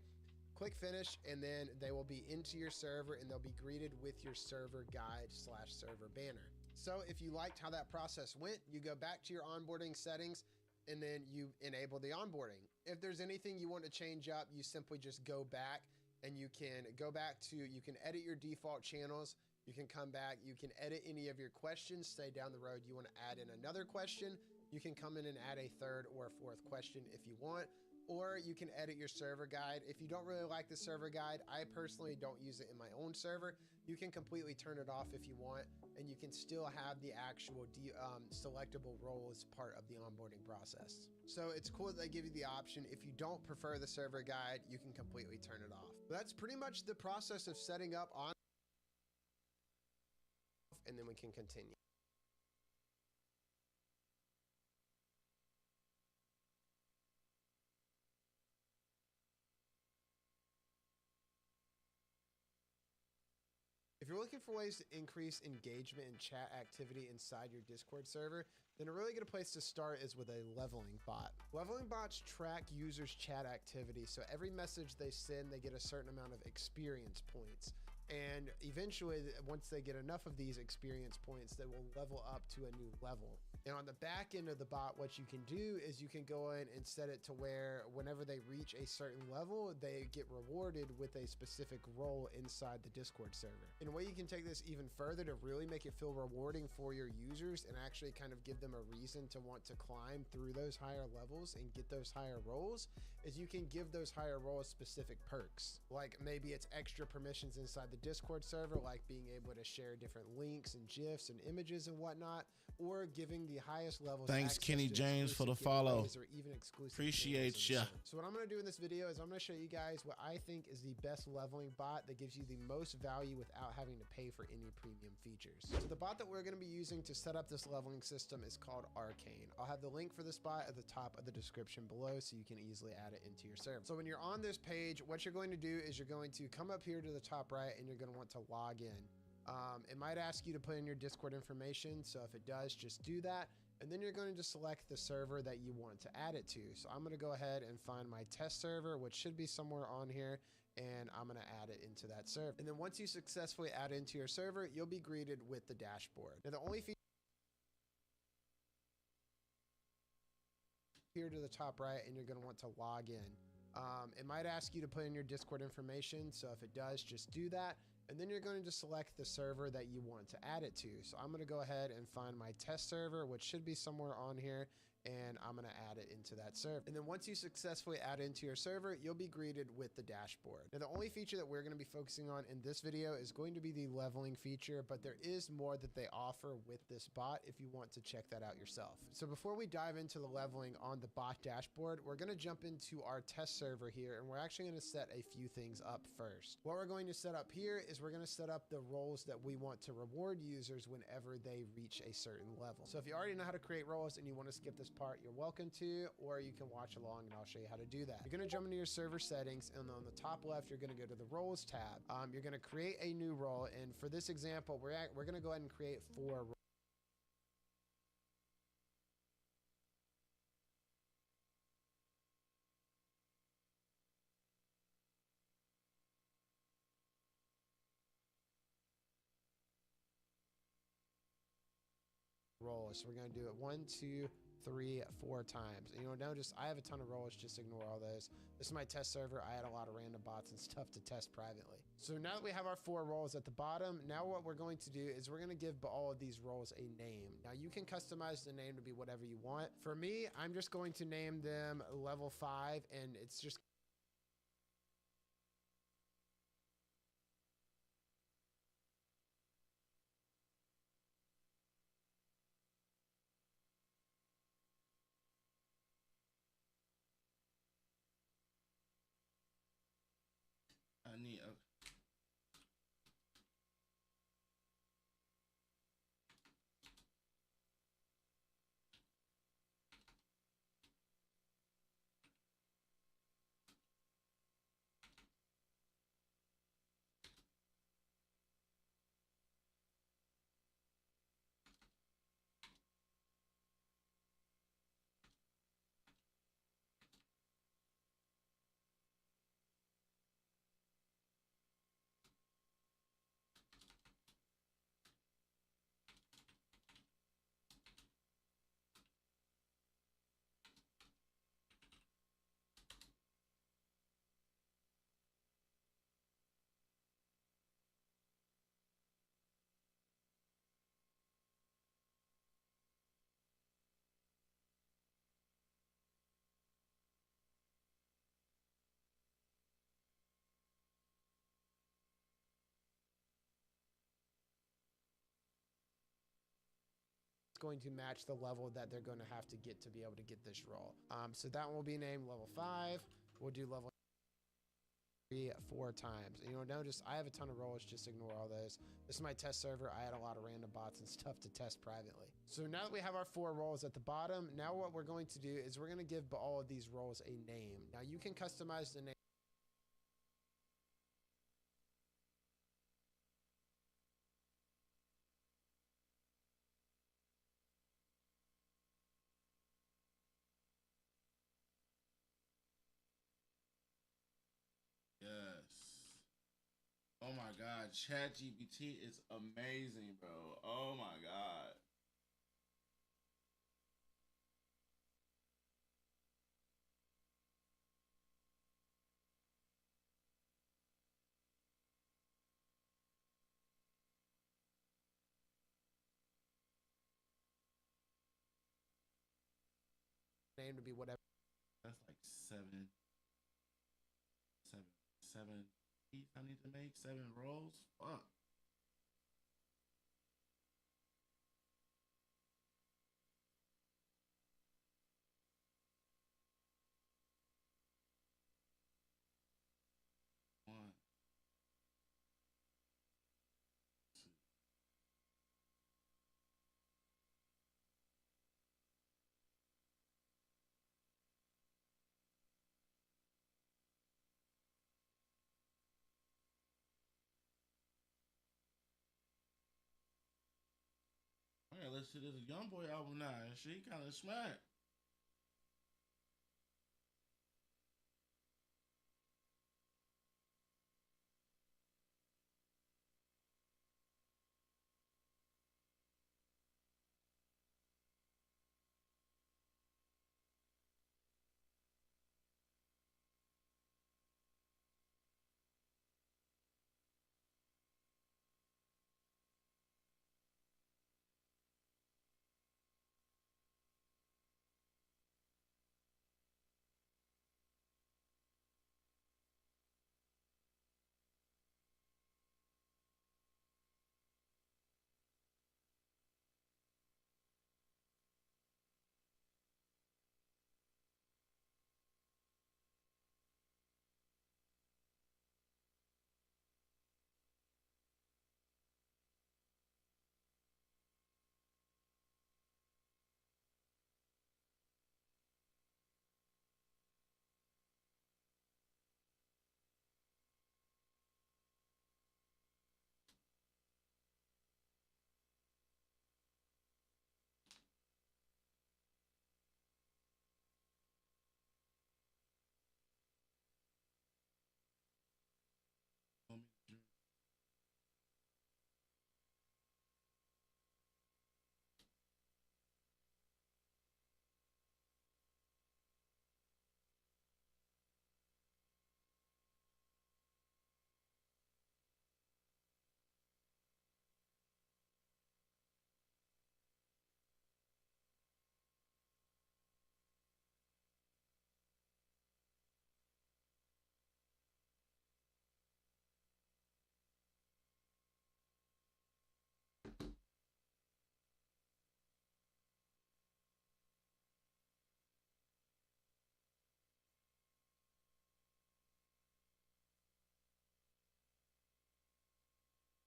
Click finish, and then they will be into your server and they'll be greeted with your server guide / server banner. So if you liked how that process went, you go back to your onboarding settings and then you enable the onboarding. If there's anything you want to change up, you simply just go back and you can edit your default channels. You can come back, you can edit any of your questions. Say down the road you want to add in another question. You can come in and add a 3rd or 4th question if you want. Or you can edit your server guide. If you don't really like the server guide, I personally don't use it in my own server. You can completely turn it off if you want, and you can still have the actual selectable role as part of the onboarding process. So it's cool that they give you the option. If you don't prefer the server guide, you can completely turn it off. But that's pretty much the process of setting up on, and then we can continue. If you're looking for ways to increase engagement and chat activity inside your Discord server, then a really good place to start is with a leveling bot. Leveling bots track users' chat activity, so every message they send, they get a certain amount of experience points. And eventually, once they get enough of these experience points, they will level up to a new level. And on the back end of the bot, what you can do is you can go in and set it to where whenever they reach a certain level, they get rewarded with a specific role inside the Discord server. In a way you can take this even further to really make it feel rewarding for your users and actually kind of give them a reason to want to climb through those higher levels and get those higher roles, is you can give those higher roles specific perks. Like maybe it's extra permissions inside the Discord server, like being able to share different links and GIFs and images and whatnot, or giving the highest levels. Thanks, Kenny James, for the follow. Appreciate ya. So what I'm going to do in this video is I'm going to show you guys what I think is the best leveling bot that gives you the most value without having to pay for any premium features. So the bot that we're going to be using to set up this leveling system is called Arcane. I'll have the link for this bot at the top of the description below so you can easily add it into your server. So when you're on this page, what you're going to do is you're going to come up here to the top right and you're going to want to log in. It might ask you to put in your Discord information, so if it does, just do that. And then you're going to select the server that you want to add it to. So I'm going to go ahead and find my test server, which should be somewhere on here, and I'm going to add it into that server. And then once you successfully add it into your server, you'll be greeted with the dashboard. Now the only feature here to the top right, and you're going to want to log in. It might ask you to put in your Discord information, so if it does, just do that. And then you're going to select the server that you want to add it to. So I'm going to go ahead and find my test server, which should be somewhere on here, and I'm going to add it into that server. And then once you successfully add it into your server, you'll be greeted with the dashboard. Now the only feature that we're going to be focusing on in this video is going to be the leveling feature, but there is more that they offer with this bot if you want to check that out yourself. So before we dive into the leveling on the bot dashboard, we're going to jump into our test server here, and we're actually going to set a few things up first. What we're going to set up here is we're going to set up the roles that we want to reward users whenever they reach a certain level. So if you already know how to create roles and you want to skip this part, you're welcome to, or you can watch along and I'll show you how to do that. You're going to jump into your server settings, and on the top left, you're going to go to the roles tab. You're going to create a new role, and for this example, we're going to go ahead and create 4 roles. So we're going to do it 1, 2, 3, 4 times. And, you know, now I have a ton of roles, just ignore all those. This is my test server. I had a lot of random bots and stuff to test privately. So now that we have our 4 roles at the bottom, now what we're going to do is we're going to give all of these roles a name. Now you can customize the name to be whatever you want. For me, I'm just going to name them level 5, and it's just I need a. going to match the level that they're going to have to get to be able to get this role. So that one will be named level 5. We'll do level 3 4 times. And you'll notice I have a ton of roles, just ignore all those. This is my test server. I had a lot of random bots and stuff to test privately. So now that we have our 4 roles at the bottom, now what we're going to do is we're going to give all of these roles a name. Now you can customize the name. Yes. Oh my God, ChatGPT is amazing, bro. Oh my God. Name to be whatever. That's like 7. I need to make 7 rolls. Fuck. One. I gotta listen to this Young Boy album now. And she kind of smack.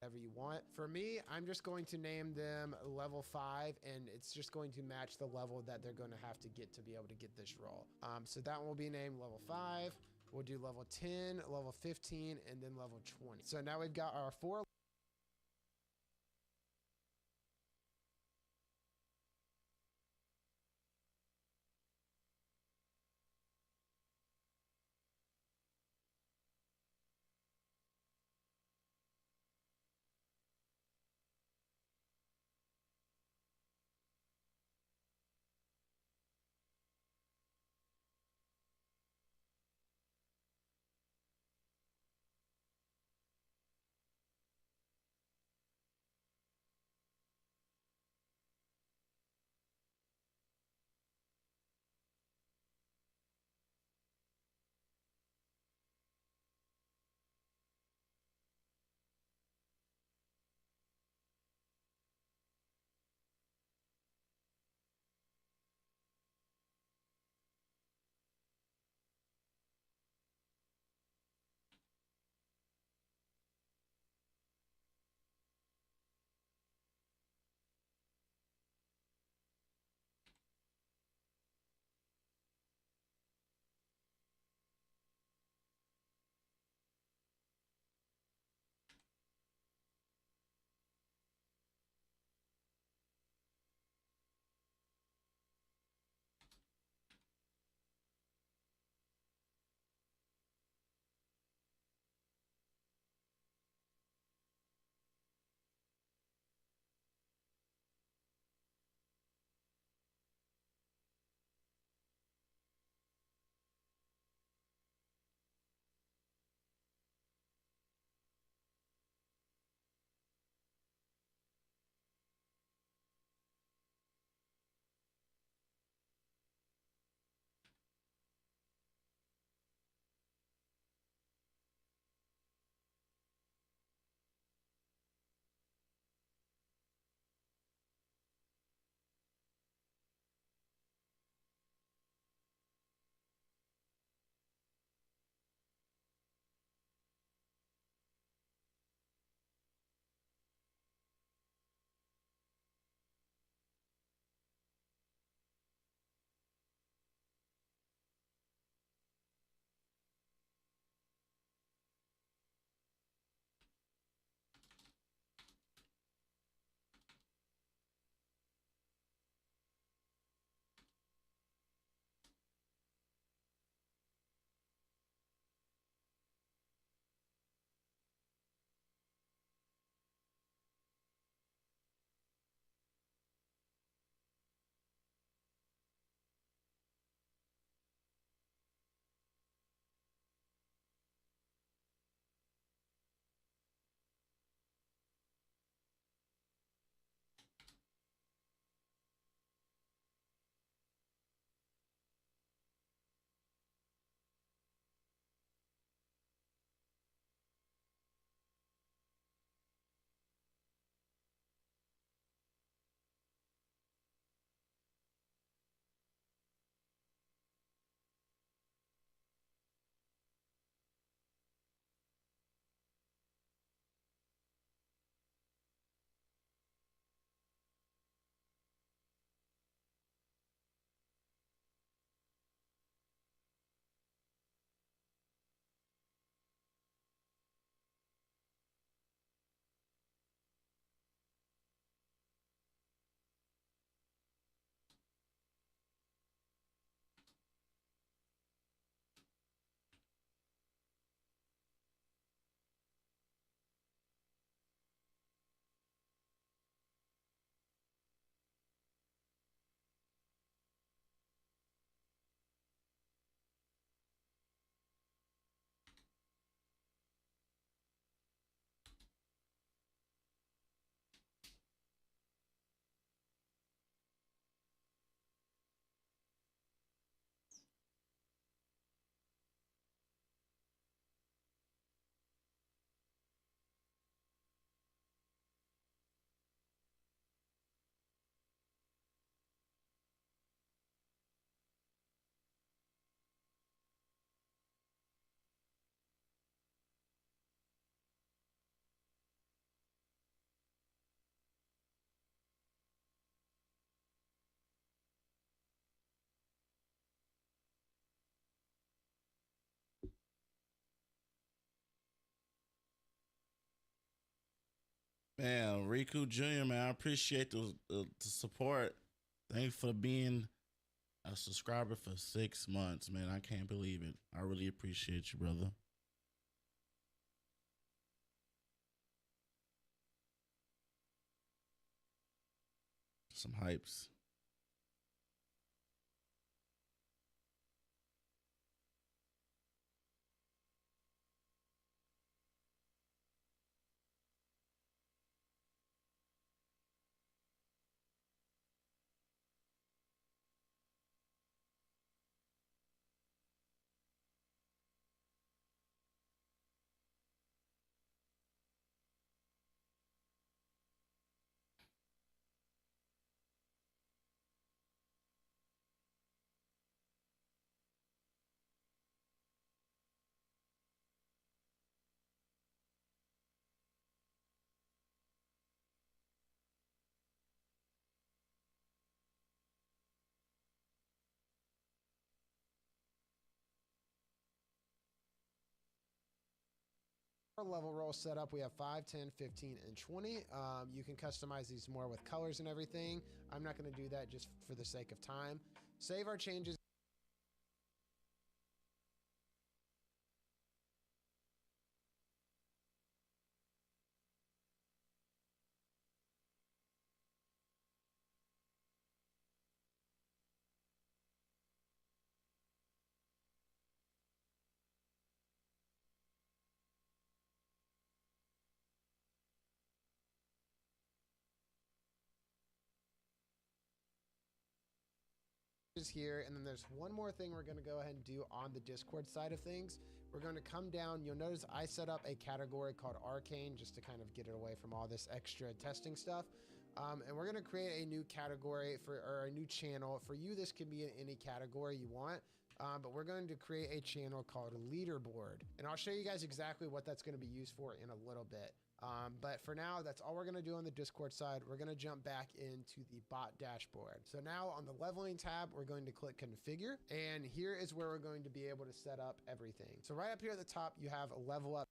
Whatever you want. For me, I'm just going to name them level 5, and it's just going to match the level that they're going to have to get to be able to get this role. So that one will be named level 5. We'll do level 10, level 15, and then level 20. So now we've got our 4. Man, Riku Jr., man, I appreciate the support. Thanks for being a subscriber for 6 months, man. I can't believe it. I really appreciate you, brother. Some hypes. Our level roll setup, we have 5, 10, 15, and 20. You can customize these more with colors and everything. I'm not going to do that just for the sake of time. Save our changes. Here, and then there's one more thing we're going to go ahead and do on the Discord side of things. We're going to come down. You'll notice I set up a category called Arcane just to kind of get it away from all this extra testing stuff. And we're going to create a new category or a new channel. For you, this can be in any category you want. But we're going to create a channel called Leaderboard. And I'll show you guys exactly what that's going to be used for in a little bit. But for now, that's all we're going to do on the Discord side. We're going to jump back into the bot dashboard. So now on the leveling tab, we're going to click configure. And here is where we're going to be able to set up everything. So right up here at the top, you have a level up.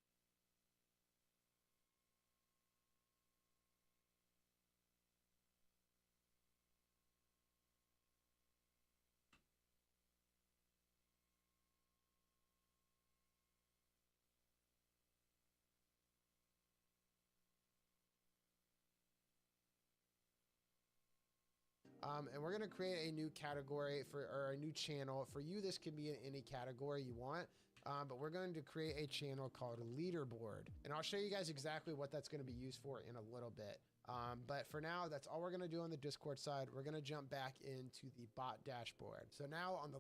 And we're going to create a new category or a new channel. For you, this can be in any category you want. But we're going to create a channel called Leaderboard. And I'll show you guys exactly what that's going to be used for in a little bit. But for now, that's all we're going to do on the Discord side. We're going to jump back into the bot dashboard. So now on the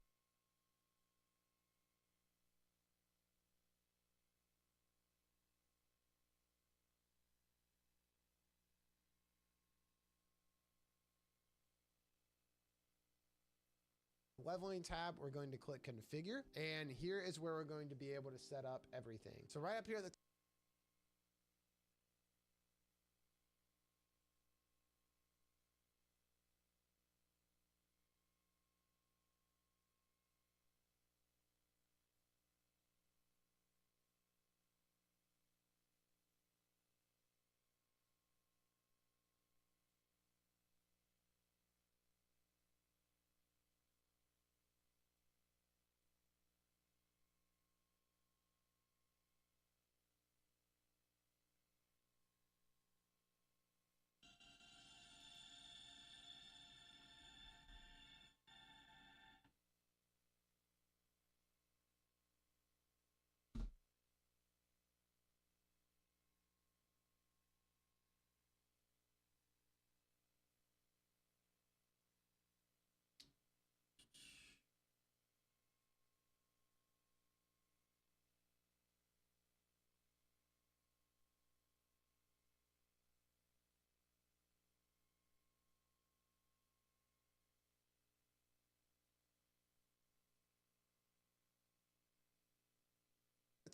leveling tab, we're going to click configure. And here is where we're going to be able to set up everything. So right up here at the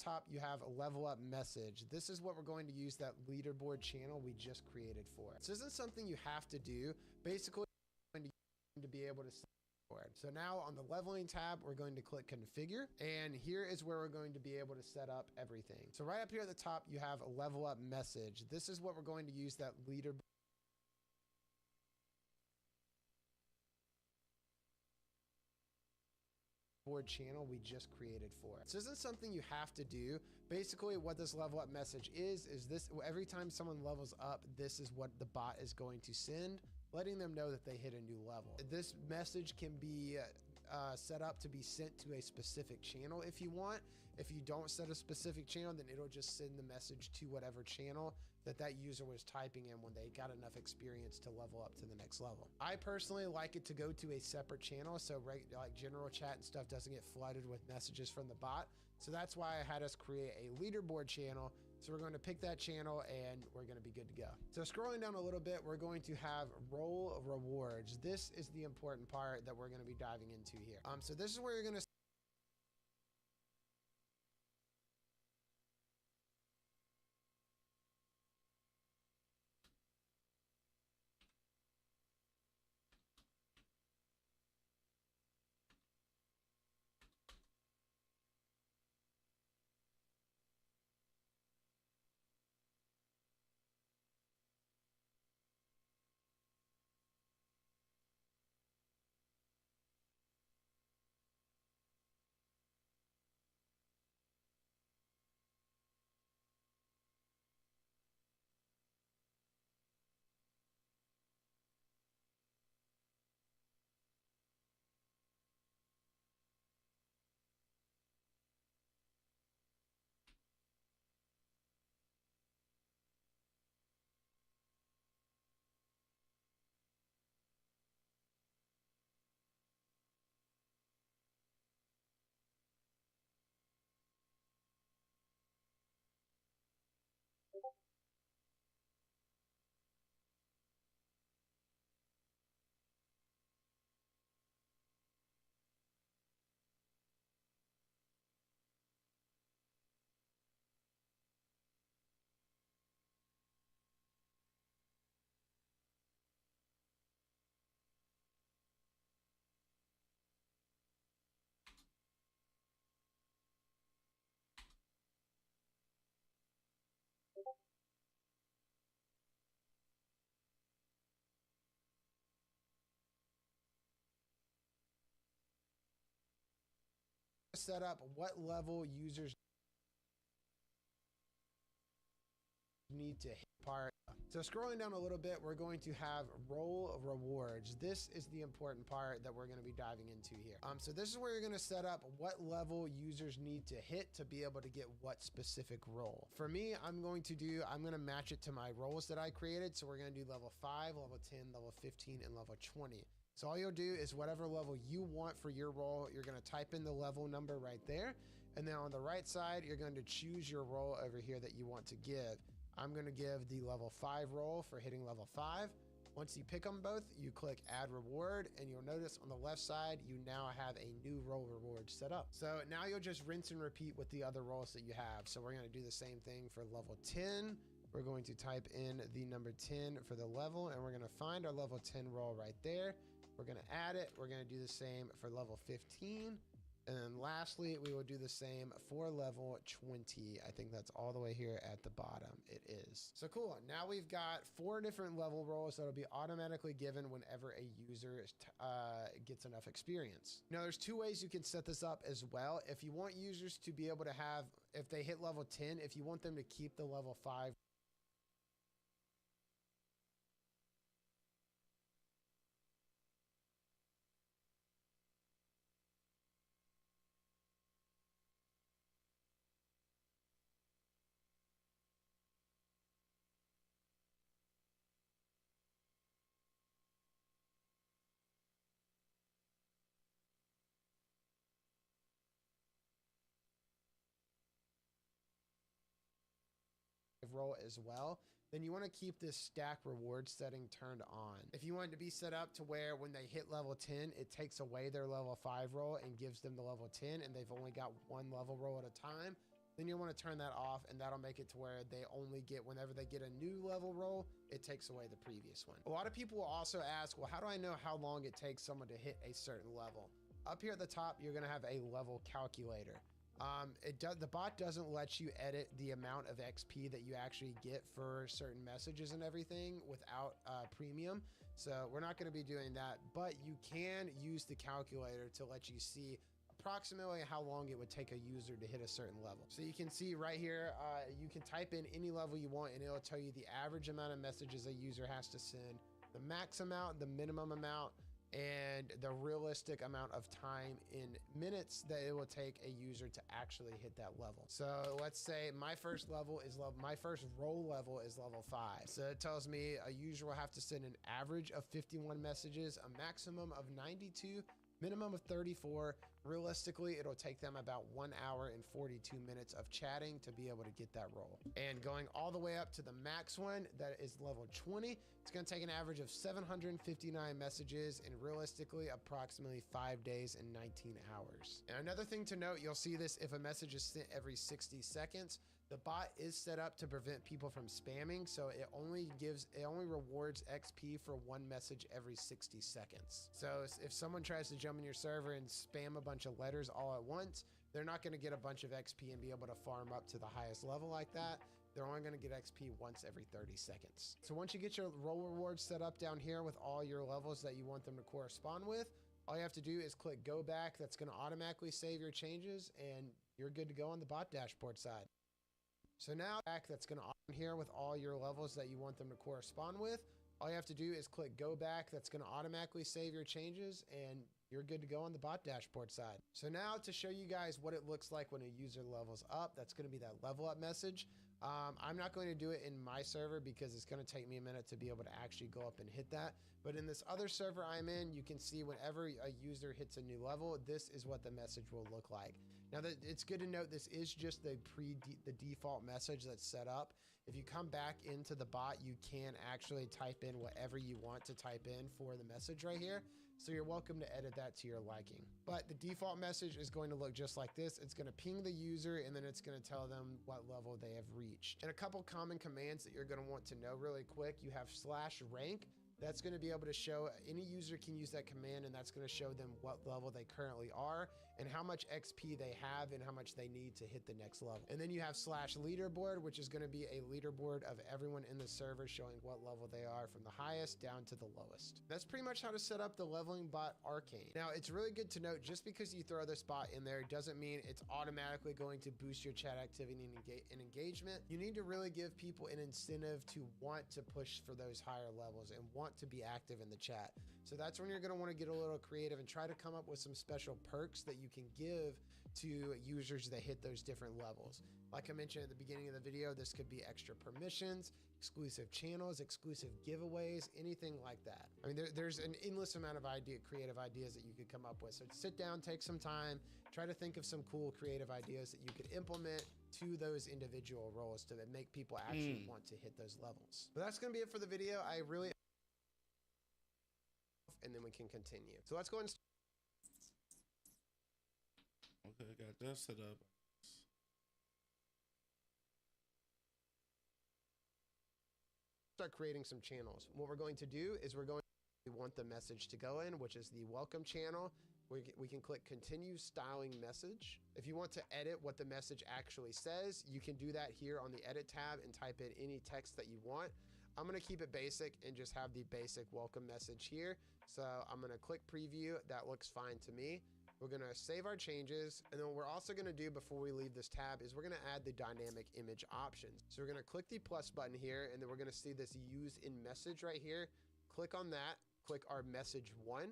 top, you have a level up message. This is what we're going to use that leaderboard channel we just created for. This isn't something you have to do. Basically, you're going to be able to So now on the leveling tab, we're going to click configure, and here is where we're going to be able to set up everything. So right up here at the top, you have a level up message. This is what we're going to use that leader board channel we just created for it. This isn't something you have to do. Basically what this level up message is this: every time someone levels up, this is what the bot is going to send, letting them know that they hit a new level. This message can be set up to be sent to a specific channel if you want. If you don't set a specific channel, then it'll just send the message to whatever channel that user was typing in when they got enough experience to level up to the next level. I personally like it to go to a separate channel, so like general chat and stuff doesn't get flooded with messages from the bot. So that's why I had us create a leaderboard channel. So we're going to pick that channel and we're going to be good to go. So scrolling down a little bit, we're going to have role rewards. This is the important part that we're going to be diving into here. So this is where you're going to set up what level users need to hit part. So scrolling down a little bit, we're going to have role rewards. This is the important part that we're going to be diving into here. So this is where you're going to set up what level users need to hit to be able to get what specific role. For me, I'm going to match it to my roles that I created. So we're going to do level 5, level 10, level 15, and level 20. So all you'll do is whatever level you want for your role, you're going to type in the level number right there. And then on the right side, you're going to choose your role over here that you want to give. I'm going to give the level 5 role for hitting level 5. Once you pick them both, you click add reward, and you'll notice on the left side, you now have a new role reward set up. So now you'll just rinse and repeat with the other roles that you have. So we're going to do the same thing for level 10. We're going to type in the number 10 for the level, and we're going to find our level 10 role right there. We're going to add it. We're going to do the same for level 15. And then lastly, we will do the same for level 20. I think that's all the way here at the bottom. It is. So cool. Now we've got 4 different level roles that'll be automatically given whenever a user gets enough experience. Now there's 2 ways you can set this up as well. If you want users to be able to have, if they hit level 10, if you want them to keep the level 5 role as well, then you want to keep this stack reward setting turned on. If you want it to be set up to where when they hit level 10, it takes away their level 5 role and gives them the level 10, and they've only got 1 level roll at a time, then you want to turn that off, and that'll make it to where they only get, whenever they get a new level roll, it takes away the previous one. A lot of people will also ask, well, how do I know how long it takes someone to hit a certain level? Up here at the top, you're gonna have a level calculator. The bot doesn't let you edit the amount of XP that you actually get for certain messages and everything without premium. So we're not gonna be doing that, but you can use the calculator to let you see approximately how long it would take a user to hit a certain level. So you can see right here, you can type in any level you want and it'll tell you the average amount of messages a user has to send, the max amount, the minimum amount, and the realistic amount of time in minutes that it will take a user to actually hit that level. So let's say my first roll level is level 5. So it tells me a user will have to send an average of 51 messages, a maximum of 92, minimum of 34. Realistically, it'll take them about 1 hour and 42 minutes of chatting to be able to get that roll. And going all the way up to the max one, that is level 20, it's gonna take an average of 759 messages and realistically approximately 5 days and 19 hours. And another thing to note, you'll see this if a message is sent every 60 seconds, the bot is set up to prevent people from spamming, so it only rewards XP for one message every 60 seconds. So if someone tries to jump in your server and spam a bunch of letters all at once, they're not gonna get a bunch of XP and be able to farm up to the highest level like that. They're only gonna get XP once every 30 seconds. So once you get your role rewards set up down here with all your levels that you want them to correspond with, all you have to do is click go back. That's gonna automatically save your changes and you're good to go on the bot dashboard side. So now that's gonna on here with all your levels that you want them to correspond with. All you have to do is click go back. That's gonna automatically save your changes and you're good to go on the bot dashboard side. So now to show you guys what it looks like when a user levels up, that's gonna be that level up message. I'm not going to do it in my server because it's going to take me a minute to be able to actually go up and hit that. But in this other server I'm in, you can see whenever a user hits a new level, this is what the message will look like. Now it's good to note this is just the default message that's set up. If you come back into the bot, you can actually type in whatever you want to type in for the message right here. So you're welcome to edit that to your liking. But the default message is going to look just like this. It's going to ping the user and then it's going to tell them what level they have reached. And a couple common commands that you're going to want to know really quick. You have /rank. That's going to be able to show, any user can use that command and that's going to show them what level they currently are and how much XP they have and how much they need to hit the next level. And then you have /leaderboard, which is going to be a leaderboard of everyone in the server showing what level they are from the highest down to the lowest. That's pretty much how to set up the leveling bot Arcane. Now, it's really good to note, just because you throw this bot in there doesn't mean it's automatically going to boost your chat activity and engagement. You need to really give people an incentive to want to push for those higher levels and want to be active in the chat. So that's when you're going to want to get a little creative and try to come up with some special perks that you can give to users that hit those different levels. Like I mentioned at the beginning of the video, this could be extra permissions, exclusive channels, exclusive giveaways, anything like that. I mean, there's an endless amount of creative ideas that you could come up with. So sit down, take some time, try to think of some cool creative ideas that you could implement to those individual roles to make people actually want to hit those levels. But that's going to be it for the video. And then we can continue. So let's go ahead and okay, got that set up. Start creating some channels. What we're going to do is we want the message to go in, which is the welcome channel. We can click continue styling message. If you want to edit what the message actually says, you can do that here on the edit tab and type in any text that you want. I'm going to keep it basic and just have the basic welcome message here. So I'm going to click preview. That looks fine to me. We're going to save our changes. And then what we're also going to do before we leave this tab is we're going to add the dynamic image options. So we're going to click the plus button here, and then we're going to see this use in message right here. Click on that, click our message 1,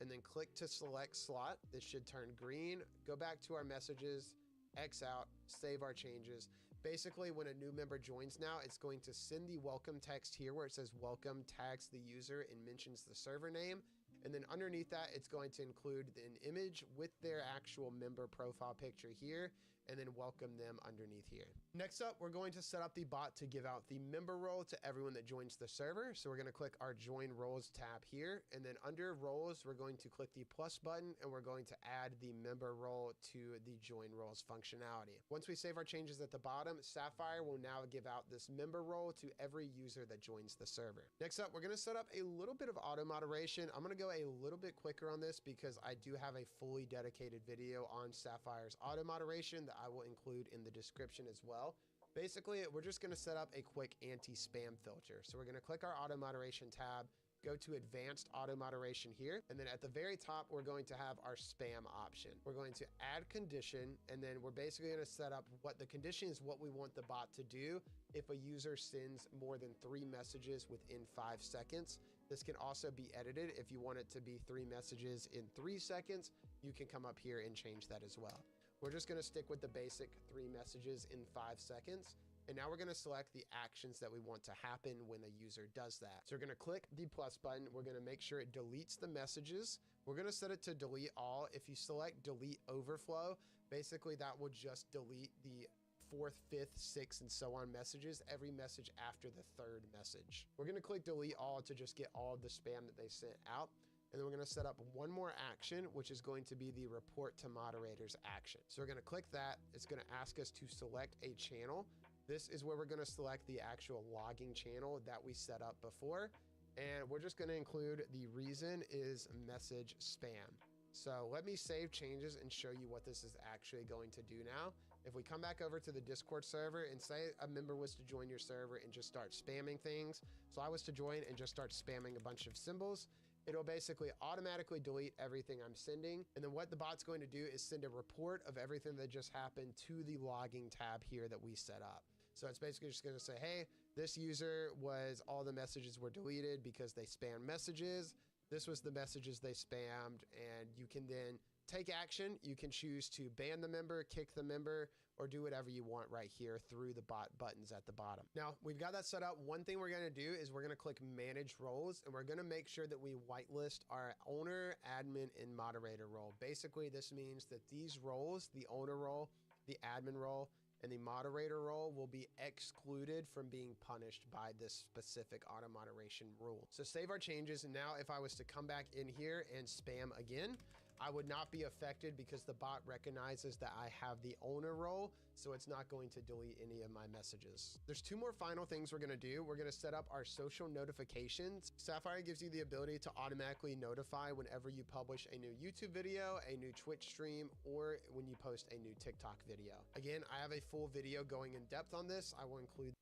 and then click to select slot. This should turn green. Go back to our messages, X out, save our changes. Basically, when a new member joins now, it's going to send the welcome text here where it says welcome, tags the user, and mentions the server name. And then underneath that, it's going to include an image with their actual member profile picture here. and then welcome them underneath here. Next up, we're going to set up the bot to give out the member role to everyone that joins the server. So we're going to click our join roles tab here, and then under roles, we're going to click the plus button, and we're going to add the member role to the join roles functionality. Once we save our changes at the bottom, Sapphire will now give out this member role to every user that joins the server. Next up, we're going to set up a little bit of auto moderation. I'm going to go a little bit quicker on this because I do have a fully dedicated video on Sapphire's auto moderation that I will include in the description as well. Basically, we're just going to set up a quick anti-spam filter. So we're going to click our auto moderation tab, go to advanced auto moderation here, and then at the very top, we're going to have our spam option. We're going to add condition, and then we're basically going to set up what the condition is, what we want the bot to do if a user sends more than 3 messages within 5 seconds. This can also be edited. If you want it to be 3 messages in 3 seconds, you can come up here and change that as well. We're just going to stick with the basic 3 messages in 5 seconds. And now we're going to select the actions that we want to happen when a user does that. So we're going to click the plus button. We're going to make sure it deletes the messages. We're going to set it to delete all. If you select delete overflow, basically that will just delete the 4th, 5th, 6th, and so on messages, every message after the 3rd message. We're going to click delete all to just get all of the spam that they sent out. And then we're going to set up one more action, which is going to be the report to moderators action. So we're going to click that. It's going to ask us to select a channel. This is where we're going to select the actual logging channel that we set up before. And we're just going to include the reason is message spam. So let me save changes and show you what this is actually going to do now. If we come back over to the Discord server and say a member was to join your server and just start spamming things. So I was to join and just start spamming a bunch of symbols. It'll basically automatically delete everything I'm sending. And then what the bot's going to do is send a report of everything that just happened to the logging tab here that we set up. So it's basically just going to say, hey, this user was, all the messages were deleted because they spam messages. This was the messages they spammed. And you can then take action. You can choose to ban the member, kick the member, or do whatever you want right here through the bot buttons at the bottom. Now, we've got that set up. One thing we're going to do is we're going to click manage roles, and we're going to make sure that we whitelist our owner, admin, and moderator role. Basically, this means that these roles, the owner role, the admin role, and the moderator role will be excluded from being punished by this specific auto moderation rule. So save our changes. And now if I was to come back in here and spam again, I would not be affected because the bot recognizes that I have the owner role, so it's not going to delete any of my messages. There's 2 more final things we're gonna do. We're gonna set up our social notifications. Sapphire gives you the ability to automatically notify whenever you publish a new YouTube video, a new Twitch stream, or when you post a new TikTok video. Again, I have a full video going in depth on this. I will include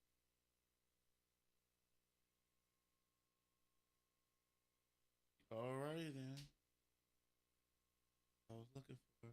Alrighty then. I was looking for.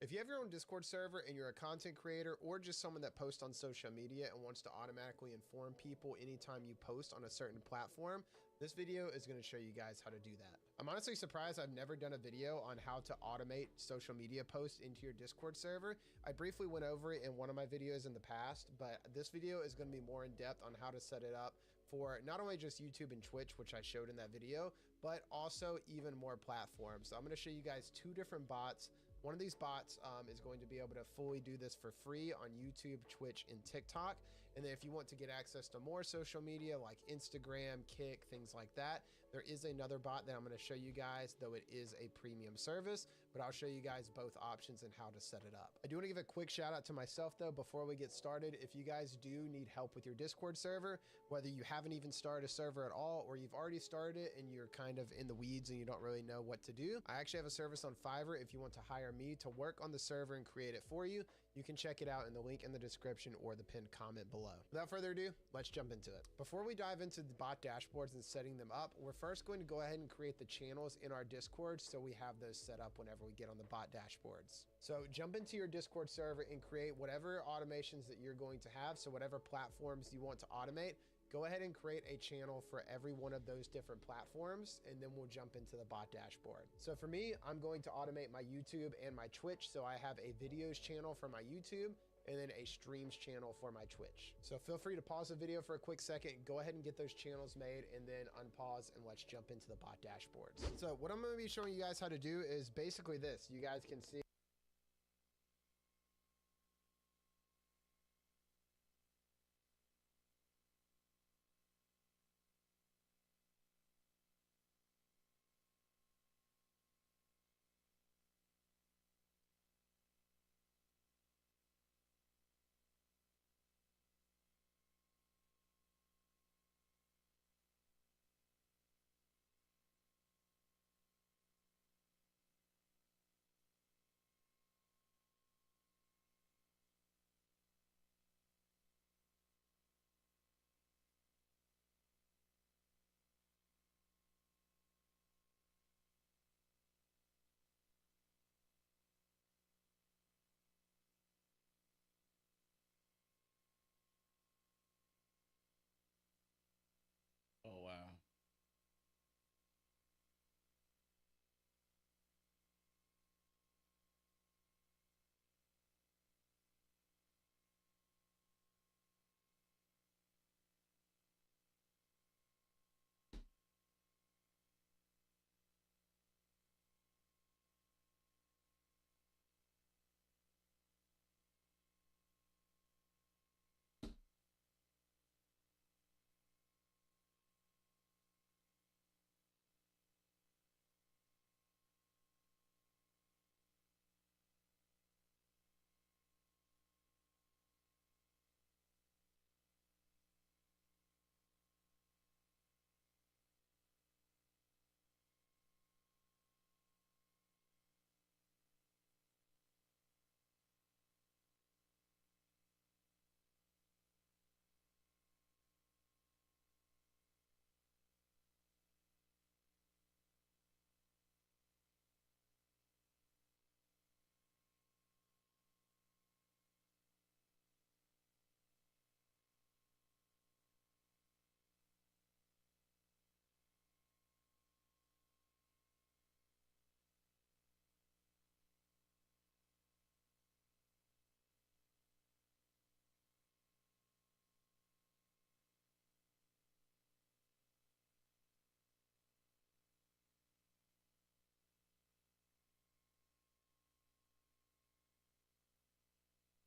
If you have your own Discord server and you're a content creator or just someone that posts on social media and wants to automatically inform people anytime you post on a certain platform, this video is going to show you guys how to do that. I'm honestly surprised I've never done a video on how to automate social media posts into your Discord server. I briefly went over it in one of my videos in the past, but this video is going to be more in depth on how to set it up for not only just YouTube and Twitch, which I showed in that video, but also even more platforms. So I'm going to show you guys 2 different bots. One of these bots is going to be able to fully do this for free on YouTube, Twitch, and TikTok. And then if you want to get access to more social media like Instagram, Kick, things like that, there is another bot that I'm going to show you guys, though it is a premium service, but I'll show you guys both options and how to set it up. I do want to give a quick shout out to myself though before we get started. If you guys do need help with your Discord server, whether you haven't even started a server at all or you've already started it and you're kind of in the weeds and you don't really know what to do, I actually have a service on Fiverr. If you want to hire me to work on the server and create it for you, you can check it out in the link in the description or the pinned comment below. Without further ado, let's jump into it. Before we dive into the bot dashboards and setting them up, we're first going to go ahead and create the channels in our Discord so we have those set up whenever we get on the bot dashboards. So jump into your Discord server and create whatever automations that you're going to have. So whatever platforms you want to automate, go ahead and create a channel for every one of those different platforms, and then we'll jump into the bot dashboard. So for me, I'm going to automate my YouTube and my Twitch. So I have a videos channel for my YouTube and then a streams channel for my Twitch. So feel free to pause the video for a quick second, go ahead and get those channels made, and then unpause and let's jump into the bot dashboards. So what I'm gonna be showing you guys how to do is basically this. You guys can see Oh wow.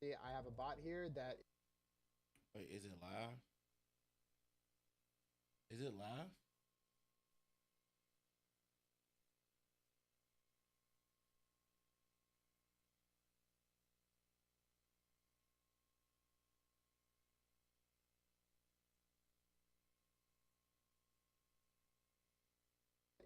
I have a bot here that Wait, is it live? Is it live?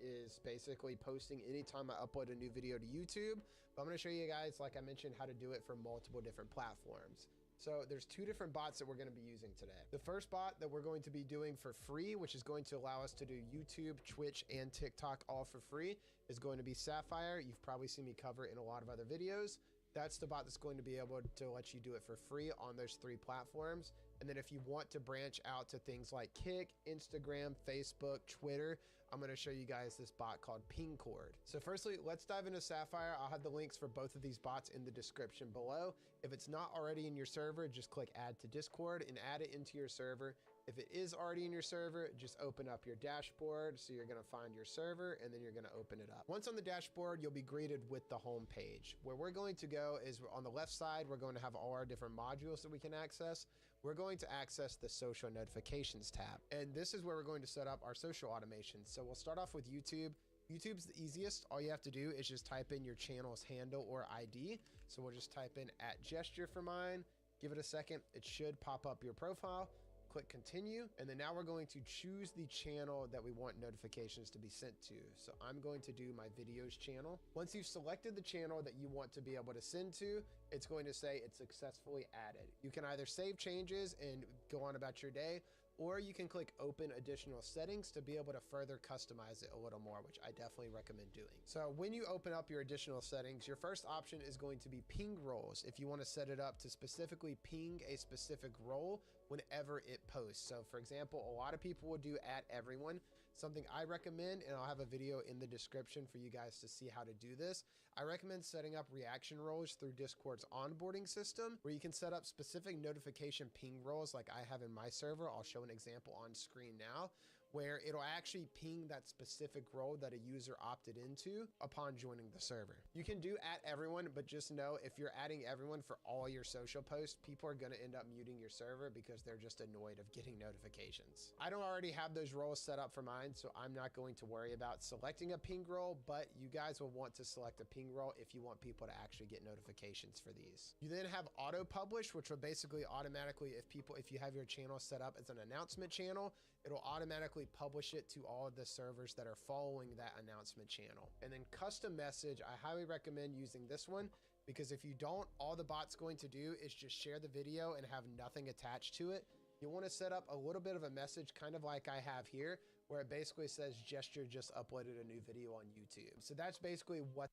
is basically posting anytime I upload a new video to YouTube. But I'm going to show you guys, like I mentioned, how to do it for multiple different platforms. So there's 2 different bots that we're going to be using today. The first bot that we're going to be doing for free, which is going to allow us to do YouTube, Twitch, and TikTok all for free, is going to be Sapphire. You've probably seen me cover it in a lot of other videos. That's the bot that's going to be able to let you do it for free on those 3 platforms. And then if you want to branch out to things like Kick, Instagram, Facebook, Twitter, I'm going to show you guys this bot called Pingcord. So firstly, let's dive into Sapphire. I'll have the links for both of these bots in the description below. If it's not already in your server, just click add to Discord and add it into your server. If it is already in your server, just open up your dashboard. So you're gonna find your server and then you're gonna open it up. Once on the dashboard, you'll be greeted with the home page. Where we're going to go is on the left side, we're going to have all our different modules that we can access. We're going to access the social notifications tab. And this is where we're going to set up our social automations. So we'll start off with YouTube. YouTube's the easiest. All you have to do is just type in your channel's handle or ID. So we'll just type in @gesture for mine. Give it a second. It should pop up your profile. Click continue, and then now we're going to choose the channel that we want notifications to be sent to. So I'm going to do my videos channel. Once you've selected the channel that you want to be able to send to, it's going to say it's successfully added. You can either save changes and go on about your day, or you can click open additional settings to be able to further customize it a little more, which I definitely recommend doing. So when you open up your additional settings, your first option is going to be ping roles. If you want to set it up to specifically ping a specific role whenever it posts. So for example, a lot of people will do @everyone. Something I recommend, and I'll have a video in the description for you guys to see how to do this. I recommend setting up reaction roles through Discord's onboarding system, where you can set up specific notification ping roles like I have in my server. I'll show an example on screen now, where it'll actually ping that specific role that a user opted into upon joining the server. You can do @everyone, but just know if you're adding everyone for all your social posts, people are gonna end up muting your server because they're just annoyed of getting notifications. I don't already have those roles set up for mine, so I'm not going to worry about selecting a ping role, but you guys will want to select a ping role if you want people to actually get notifications for these. You then have auto publish, which will basically automatically, if you have your channel set up as an announcement channel, it'll automatically publish it to all of the servers that are following that announcement channel. And then custom message, I highly recommend using this one, because if you don't, all the bot's going to do is just share the video and have nothing attached to it. You want to set up a little bit of a message, kind of like I have here, where it basically says Gesture just uploaded a new video on YouTube. So that's basically what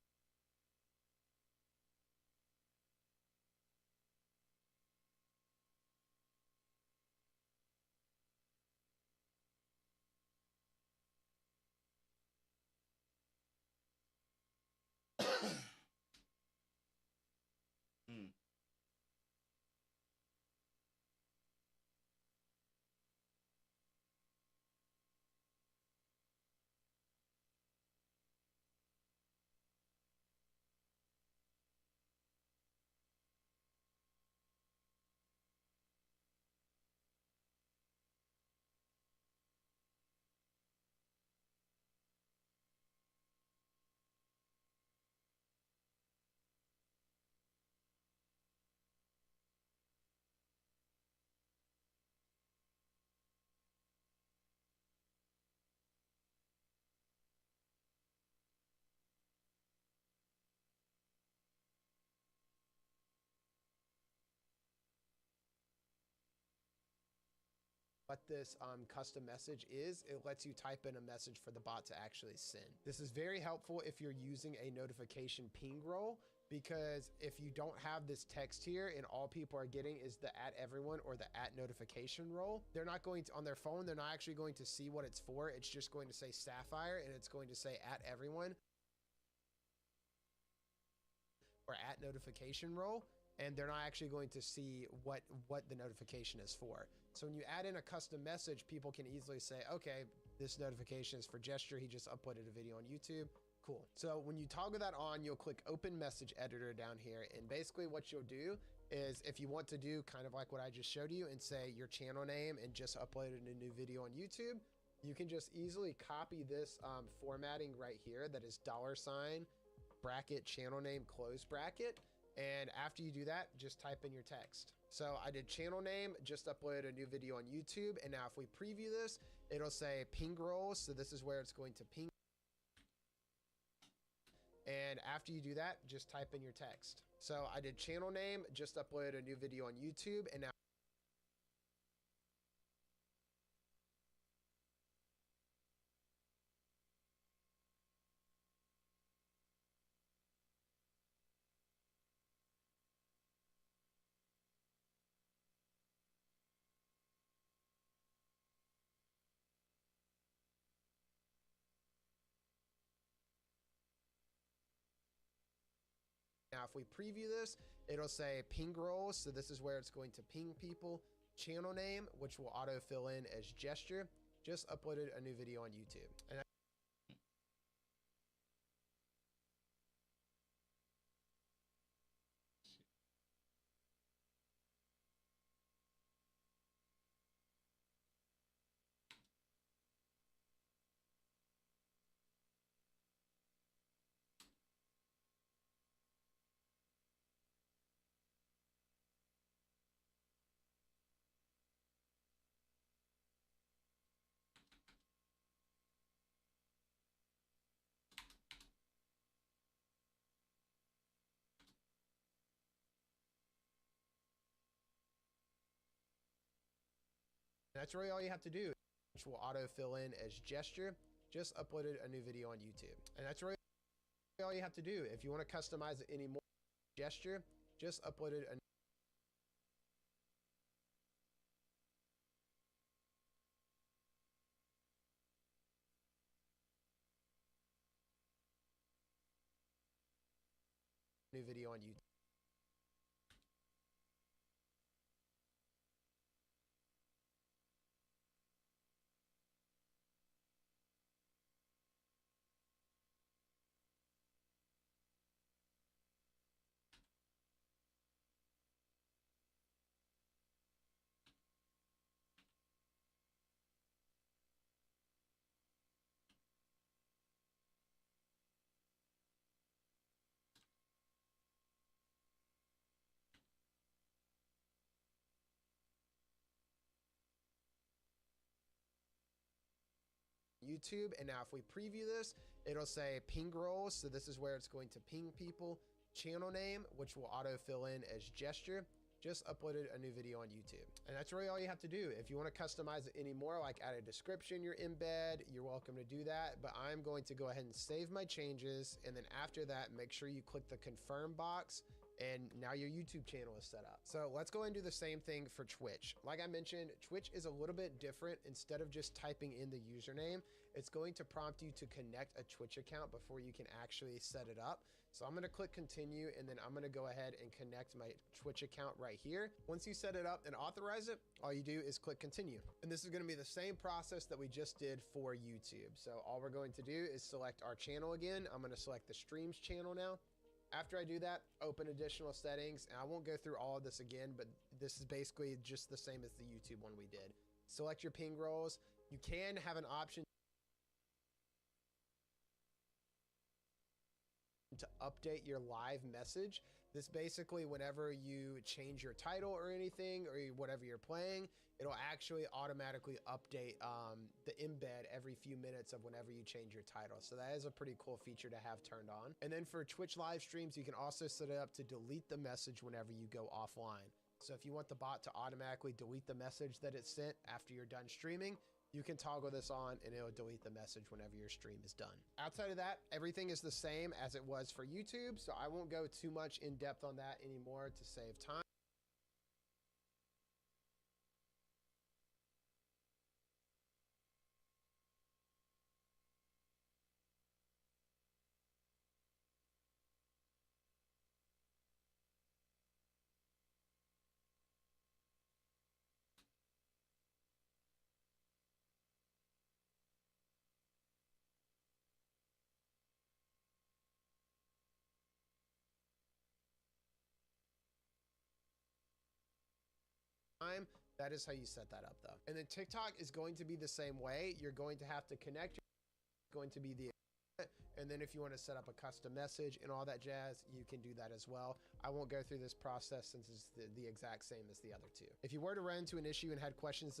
this custom message is. It lets you type in a message for the bot to actually send. This is very helpful if you're using a notification ping role, because if you don't have this text here and all people are getting is the @everyone or the @notification role, they're not going to, on their phone, they're not actually going to see what it's for. It's just going to say Sapphire, and it's going to say @everyone or @notification role, and they're not actually going to see what the notification is for. So when you add in a custom message, people can easily say, okay, this notification is for Gesture. He just uploaded a video on YouTube. Cool. So when you toggle that on, you'll click Open Message Editor down here. And basically what you'll do is, if you want to do kind of like what I just showed you and say your channel name and just uploaded a new video on YouTube, you can just easily copy this formatting right here that is $ bracket channel name close bracket. And after you do that, just type in your text. So I did channel name, just uploaded a new video on YouTube. And now if we preview this, it'll say ping roll. So this is where it's going to ping. And after you do that, just type in your text. So I did channel name, just uploaded a new video on YouTube. And now now if we preview this, it'll say ping roles. So this is where it's going to ping people. Channel name, which will auto-fill in as gesture. Just uploaded a new video on YouTube. And that's really all you have to do, which will auto-fill in as gesture. Just uploaded a new video on YouTube. And that's really all you have to do. If you want to customize it anymore, gesture, just uploaded a new video on YouTube. YouTube. And now if we preview this, it'll say ping roles. So this is where it's going to ping people. Channel name, which will auto-fill in as gesture. Just uploaded a new video on YouTube. And that's really all you have to do. If you want to customize it anymore, like add a description, your embed, you're welcome to do that. But I'm going to go ahead and save my changes. And then after that, make sure you click the confirm box. And now your YouTube channel is set up. So let's go and do the same thing for Twitch. Like I mentioned, Twitch is a little bit different. Instead of just typing in the username, it's going to prompt you to connect a Twitch account before you can actually set it up. So I'm gonna click continue, and then I'm gonna go ahead and connect my Twitch account right here. Once you set it up and authorize it, all you do is click continue. And this is gonna be the same process that we just did for YouTube. So all we're going to do is select our channel again. I'm gonna select the streams channel now. After I do that, open additional settings, and I won't go through all of this again, but this is basically just the same as the YouTube one we did. Select your ping roles. You can have an option to update your live message. This basically, whenever you change your title or anything, or whatever you're playing, it'll actually automatically update the embed every few minutes of whenever you change your title. So that is a pretty cool feature to have turned on. And then for Twitch live streams, you can also set it up to delete the message whenever you go offline. So if you want the bot to automatically delete the message that it sent after you're done streaming, you can toggle this on and it'll delete the message whenever your stream is done. Outside of that, everything is the same as it was for YouTube, so I won't go too much in depth on that anymore to save time. That is how you set that up though. And then TikTok is going to be the same way. You're going to have to connect, going to be the, and then if you want to set up a custom message and all that jazz, you can do that as well. I won't go through this process since it's the exact same as the other two. If you were to run into an issue and had questions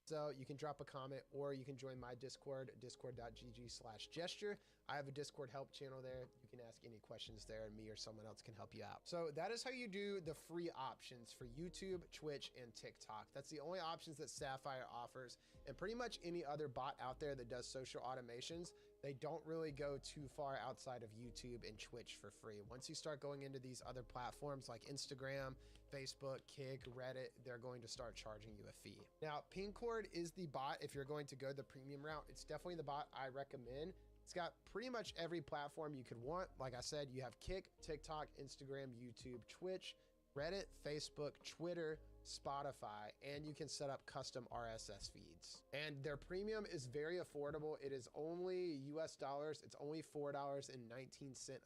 So you can drop a comment or you can join my Discord, discord.gg/gesture. I have a Discord help channel there. You can ask any questions there and me or someone else can help you out. So that is how you do the free options for YouTube, Twitch, and TikTok. That's the only options that Sapphire offers. And pretty much any other bot out there that does social automations, they don't really go too far outside of YouTube and Twitch for free. Once you start going into these other platforms like Instagram, Facebook, Kick, Reddit, they're going to start charging you a fee. Now, Pingcord is the bot if you're going to go the premium route. It's definitely the bot I recommend. It's got pretty much every platform you could want. Like I said, you have Kick, TikTok, Instagram, YouTube, Twitch, Reddit, Facebook, Twitter, Spotify, and you can set up custom RSS feeds. And their premium is very affordable. It is only US dollars. It's only $4.19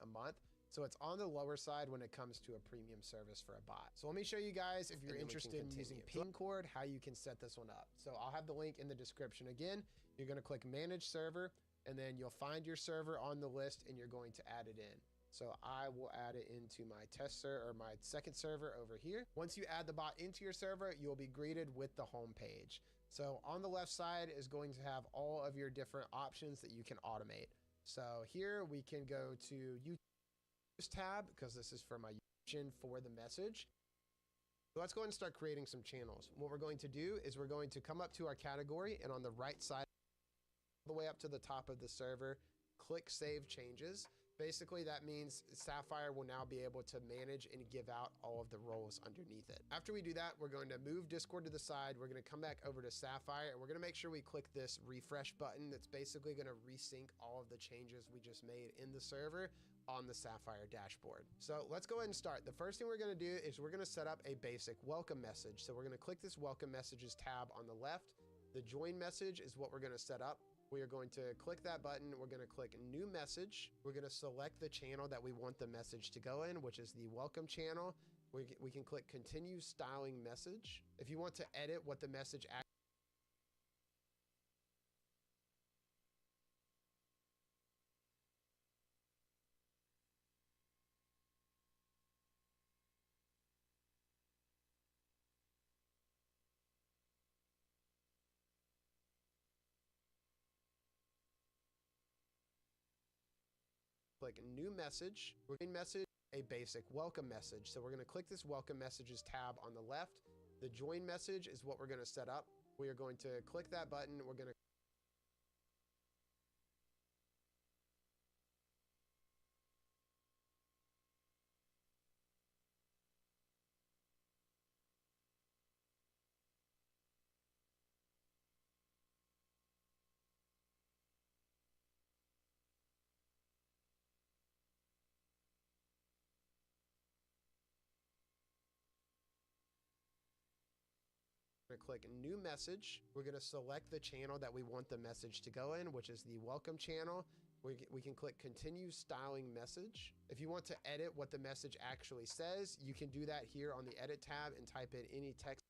a month. So it's on the lower side when it comes to a premium service for a bot. So let me show you guys, if you're interested in using Pingcord, how you can set this one up. So I'll have the link in the description. Again, you're gonna click Manage Server, and then you'll find your server on the list and you're going to add it in. So I will add it into my test server or my second server over here. Once you add the bot into your server, you'll be greeted with the home page. So on the left side is going to have all of your different options that you can automate. So here we can go to YouTube tab because this is for my YouTube for the message. So let's go ahead and start creating some channels. What we're going to do is we're going to come up to our category, and on the right side, all the way up to the top of the server, click Save Changes. Basically, that means Sapphire will now be able to manage and give out all of the roles underneath it. After we do that, we're going to move Discord to the side. We're going to come back over to Sapphire, and we're going to make sure we click this refresh button. That's basically going to resync all of the changes we just made in the server on the Sapphire dashboard. So let's go ahead and start. The first thing we're going to do is we're going to set up a basic welcome message. So we're going to click this welcome messages tab on the left. The join message is what we're going to set up. We are going to click that button. We're going to click new message. We're going to select the channel that we want the message to go in, which is the welcome channel. We can click continue styling message. If you want to edit what the message click new message. We're going to message a basic welcome message. So we're going to click this welcome messages tab on the left. The join message is what we're going to set up. We are going to click that button. We're going to click new message. We're going to select the channel that we want the message to go in, which is the welcome channel. We can click continue styling message. If you want to edit what the message actually says, you can do that here on the edit tab and type in any text.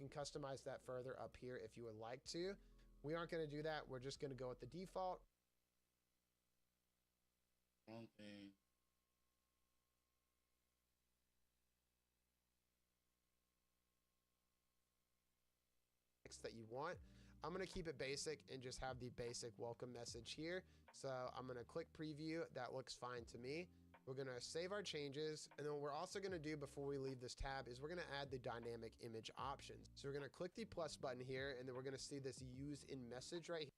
can customize that further up here if you would like to. We aren't going to do that. We're just going to go with the default. Wrong thing. That you want. I'm going to keep it basic and just have the basic welcome message here. So I'm going to click preview. That looks fine to me. We're going to save our changes. And then what we're also going to do before we leave this tab is we're going to add the dynamic image options. So we're going to click the plus button here, and then we're going to see this use in message right here.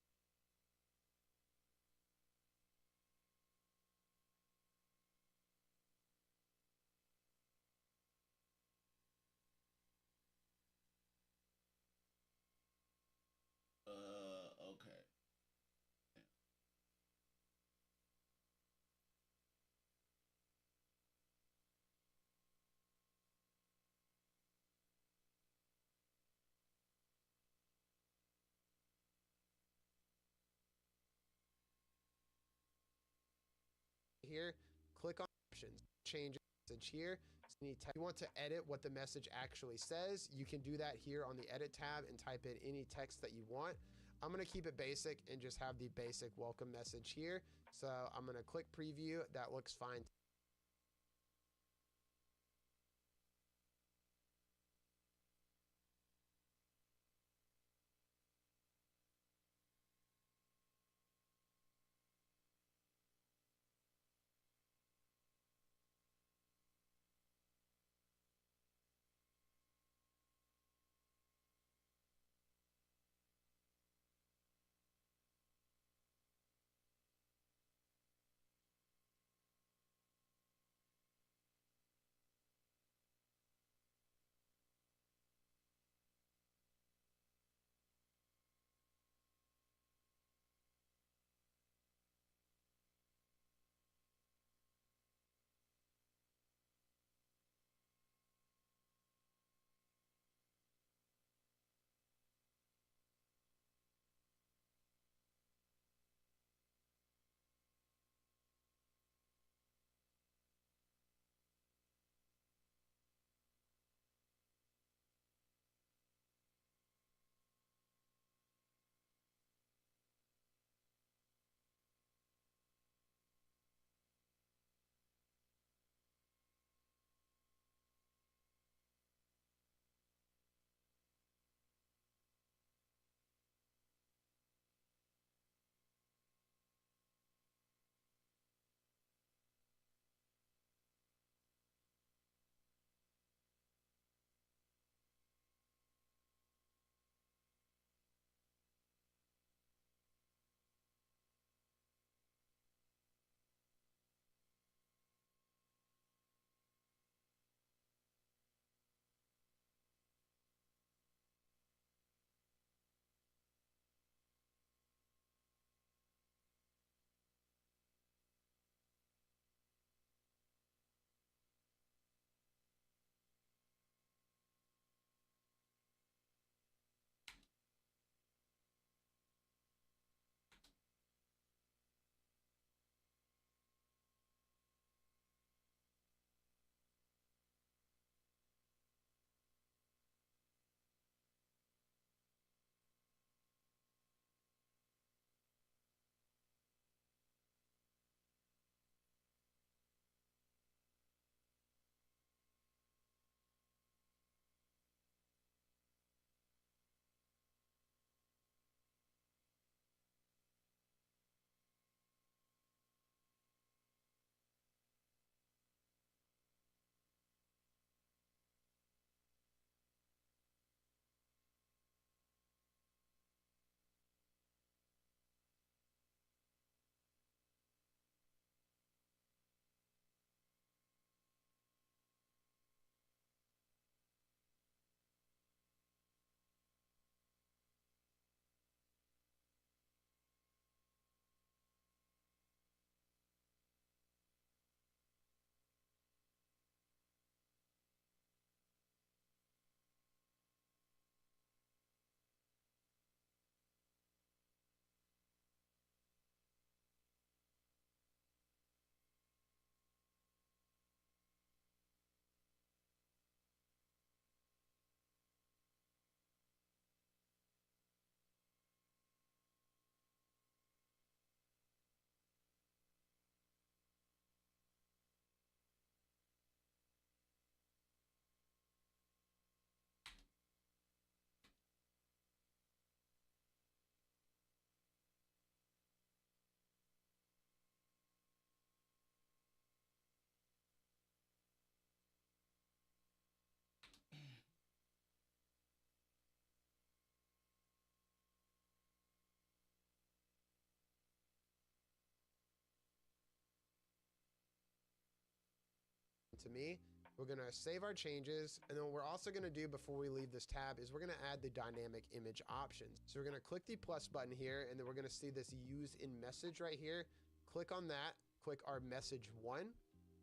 Okay. Here, click on options, change message here. So you want to edit what the message actually says, you can do that here on the edit tab and type in any text that you want. I'm going to keep it basic and just have the basic welcome message here. So I'm going to click preview. That looks fine. to me. We're gonna save our changes, and then what we're also gonna do before we leave this tab is we're gonna add the dynamic image options. So we're gonna click the plus button here, and then we're gonna see this use in message right here. Click on that, click our message 1,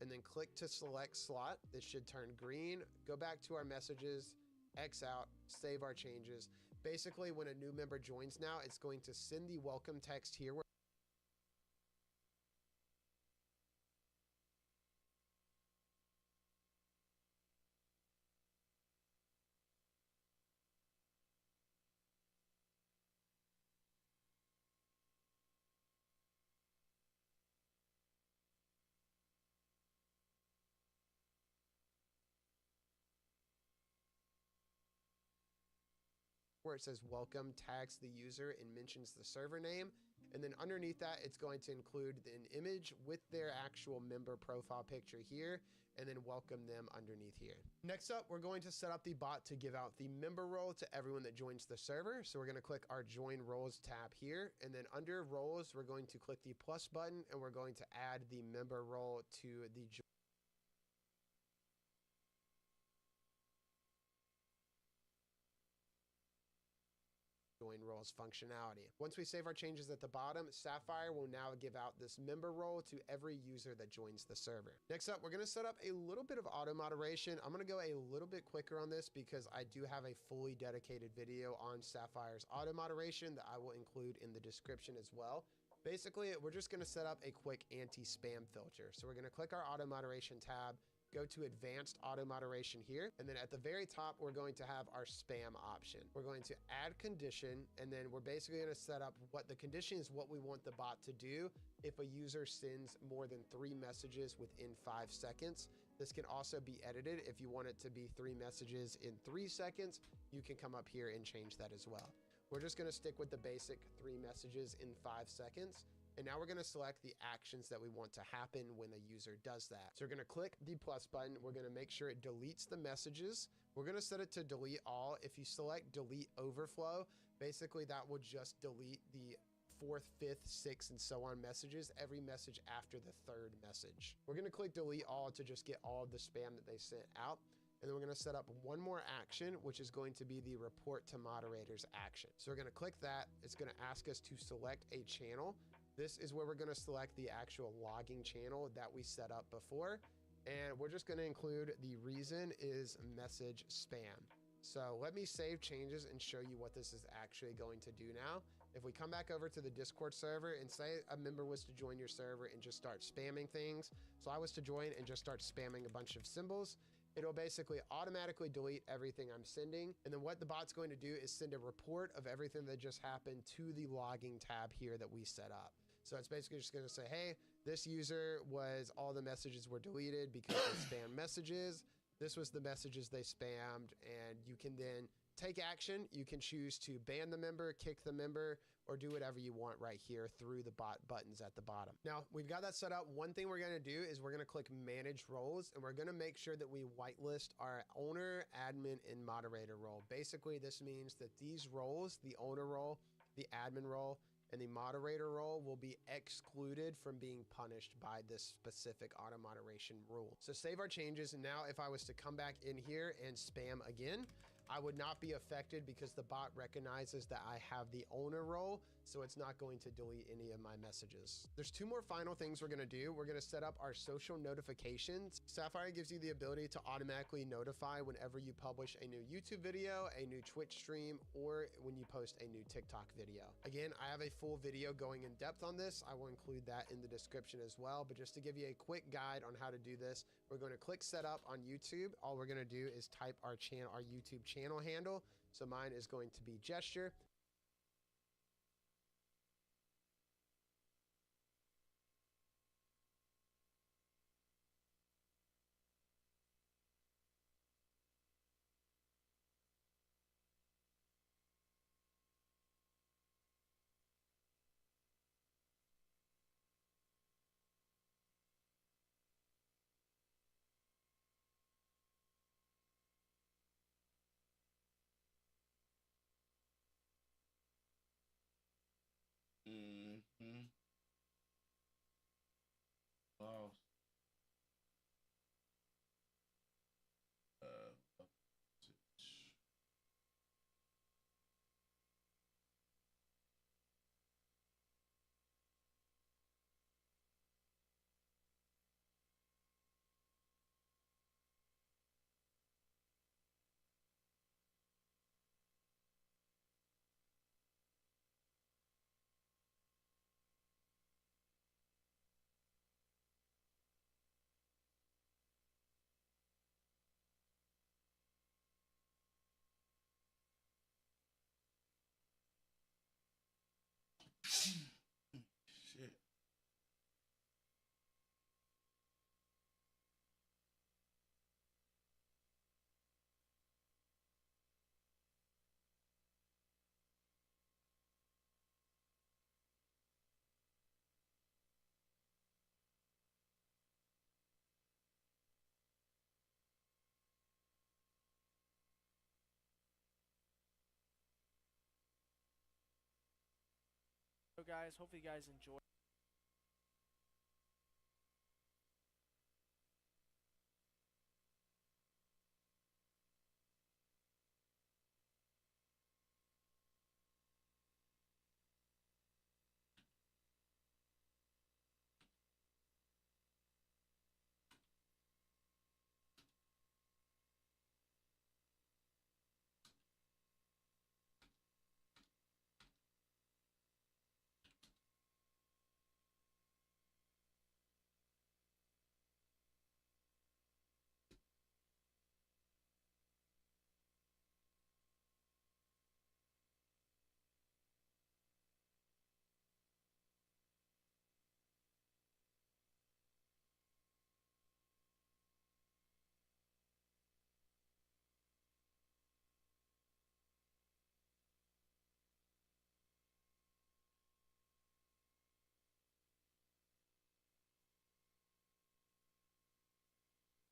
and then click to select slot. This should turn green. Go back to our messages, X out, save our changes. Basically, when a new member joins now, it's going to send the welcome text here where it says welcome, tags the user, and mentions the server name. And then underneath that, it's going to include an image with their actual member profile picture here, and then welcome them underneath here. Next up, we're going to set up the bot to give out the member role to everyone that joins the server. So we're going to click our join roles tab here, and then under roles, we're going to click the plus button, and we're going to add the member role to the join roles functionality. Once we save our changes at the bottom, Sapphire will now give out this member role to every user that joins the server. Next up, we're going to set up a little bit of auto moderation. I'm going to go a little bit quicker on this because I do have a fully dedicated video on Sapphire's auto moderation that I will include in the description as well. Basically, we're just going to set up a quick anti-spam filter. So we're going to click our auto moderation tab, go to advanced auto moderation here, and then at the very top we're going to have our spam option. We're going to add condition, and then we're basically going to set up what the condition is, what we want the bot to do if a user sends more than 3 messages within 5 seconds. This can also be edited. If you want it to be 3 messages in 3 seconds, you can come up here and change that as well. We're just going to stick with the basic 3 messages in 5 seconds. And now we're going to select the actions that we want to happen when a user does that. So we're going to click the plus button. We're going to make sure it deletes the messages. We're going to set it to delete all. If you select delete overflow, basically that will just delete the 4th, 5th, 6th, and so on messages, every message after the 3rd message. We're going to click delete all to just get all of the spam that they sent out. And then we're going to set up one more action, which is going to be the report to moderators action. So we're going to click that. It's going to ask us to select a channel. This is where we're going to select the actual logging channel that we set up before. And we're just going to include the reason is message spam. So let me save changes and show you what this is actually going to do now. If we come back over to the Discord server and say a member was to join your server and just start spamming things. So I was to join and just start spamming a bunch of symbols. It'll basically automatically delete everything I'm sending. And then what the bot's going to do is send a report of everything that just happened to the logging tab here that we set up. So it's basically just going to say, hey, this user was, all the messages were deleted because they spam messages. This was the messages they spammed. And you can then take action. You can choose to ban the member, kick the member, or do whatever you want right here through the bot buttons at the bottom. Now, we've got that set up. One thing we're going to do is we're going to click manage roles, and we're going to make sure that we whitelist our owner, admin, and moderator role. Basically, this means that these roles, the owner role, the admin role, and the moderator role will be excluded from being punished by this specific auto moderation rule. So save our changes, and now if I was to come back in here and spam again, I would not be affected because the bot recognizes that I have the owner role, so it's not going to delete any of my messages. There's 2 more final things we're going to do. We're going to set up our social notifications. Sapphire gives you the ability to automatically notify whenever you publish a new YouTube video, a new Twitch stream, or when you post a new TikTok video. Again, I have a full video going in depth on this. I will include that in the description as well, but just to give you a quick guide on how to do this, we're going to click setup on YouTube. All we're going to do is type our YouTube channel handle. So mine is going to be gesture. Mm-hmm. Wow. guys. Hopefully you guys enjoy.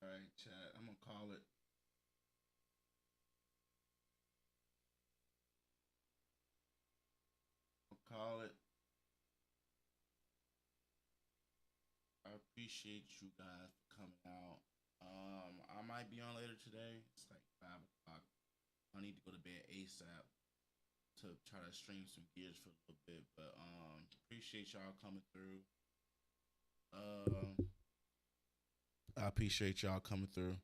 All right, chat. I'm gonna call it. Call it. I appreciate you guys for coming out. I might be on later today. It's like 5 o'clock. I need to go to bed ASAP to try to stream some gears for a little bit. But appreciate y'all coming through. I appreciate y'all coming through.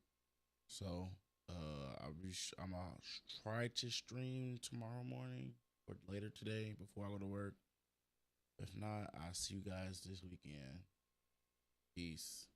So I'm gonna try to stream tomorrow morning or later today before I go to work. If not, I'll see you guys this weekend. Peace.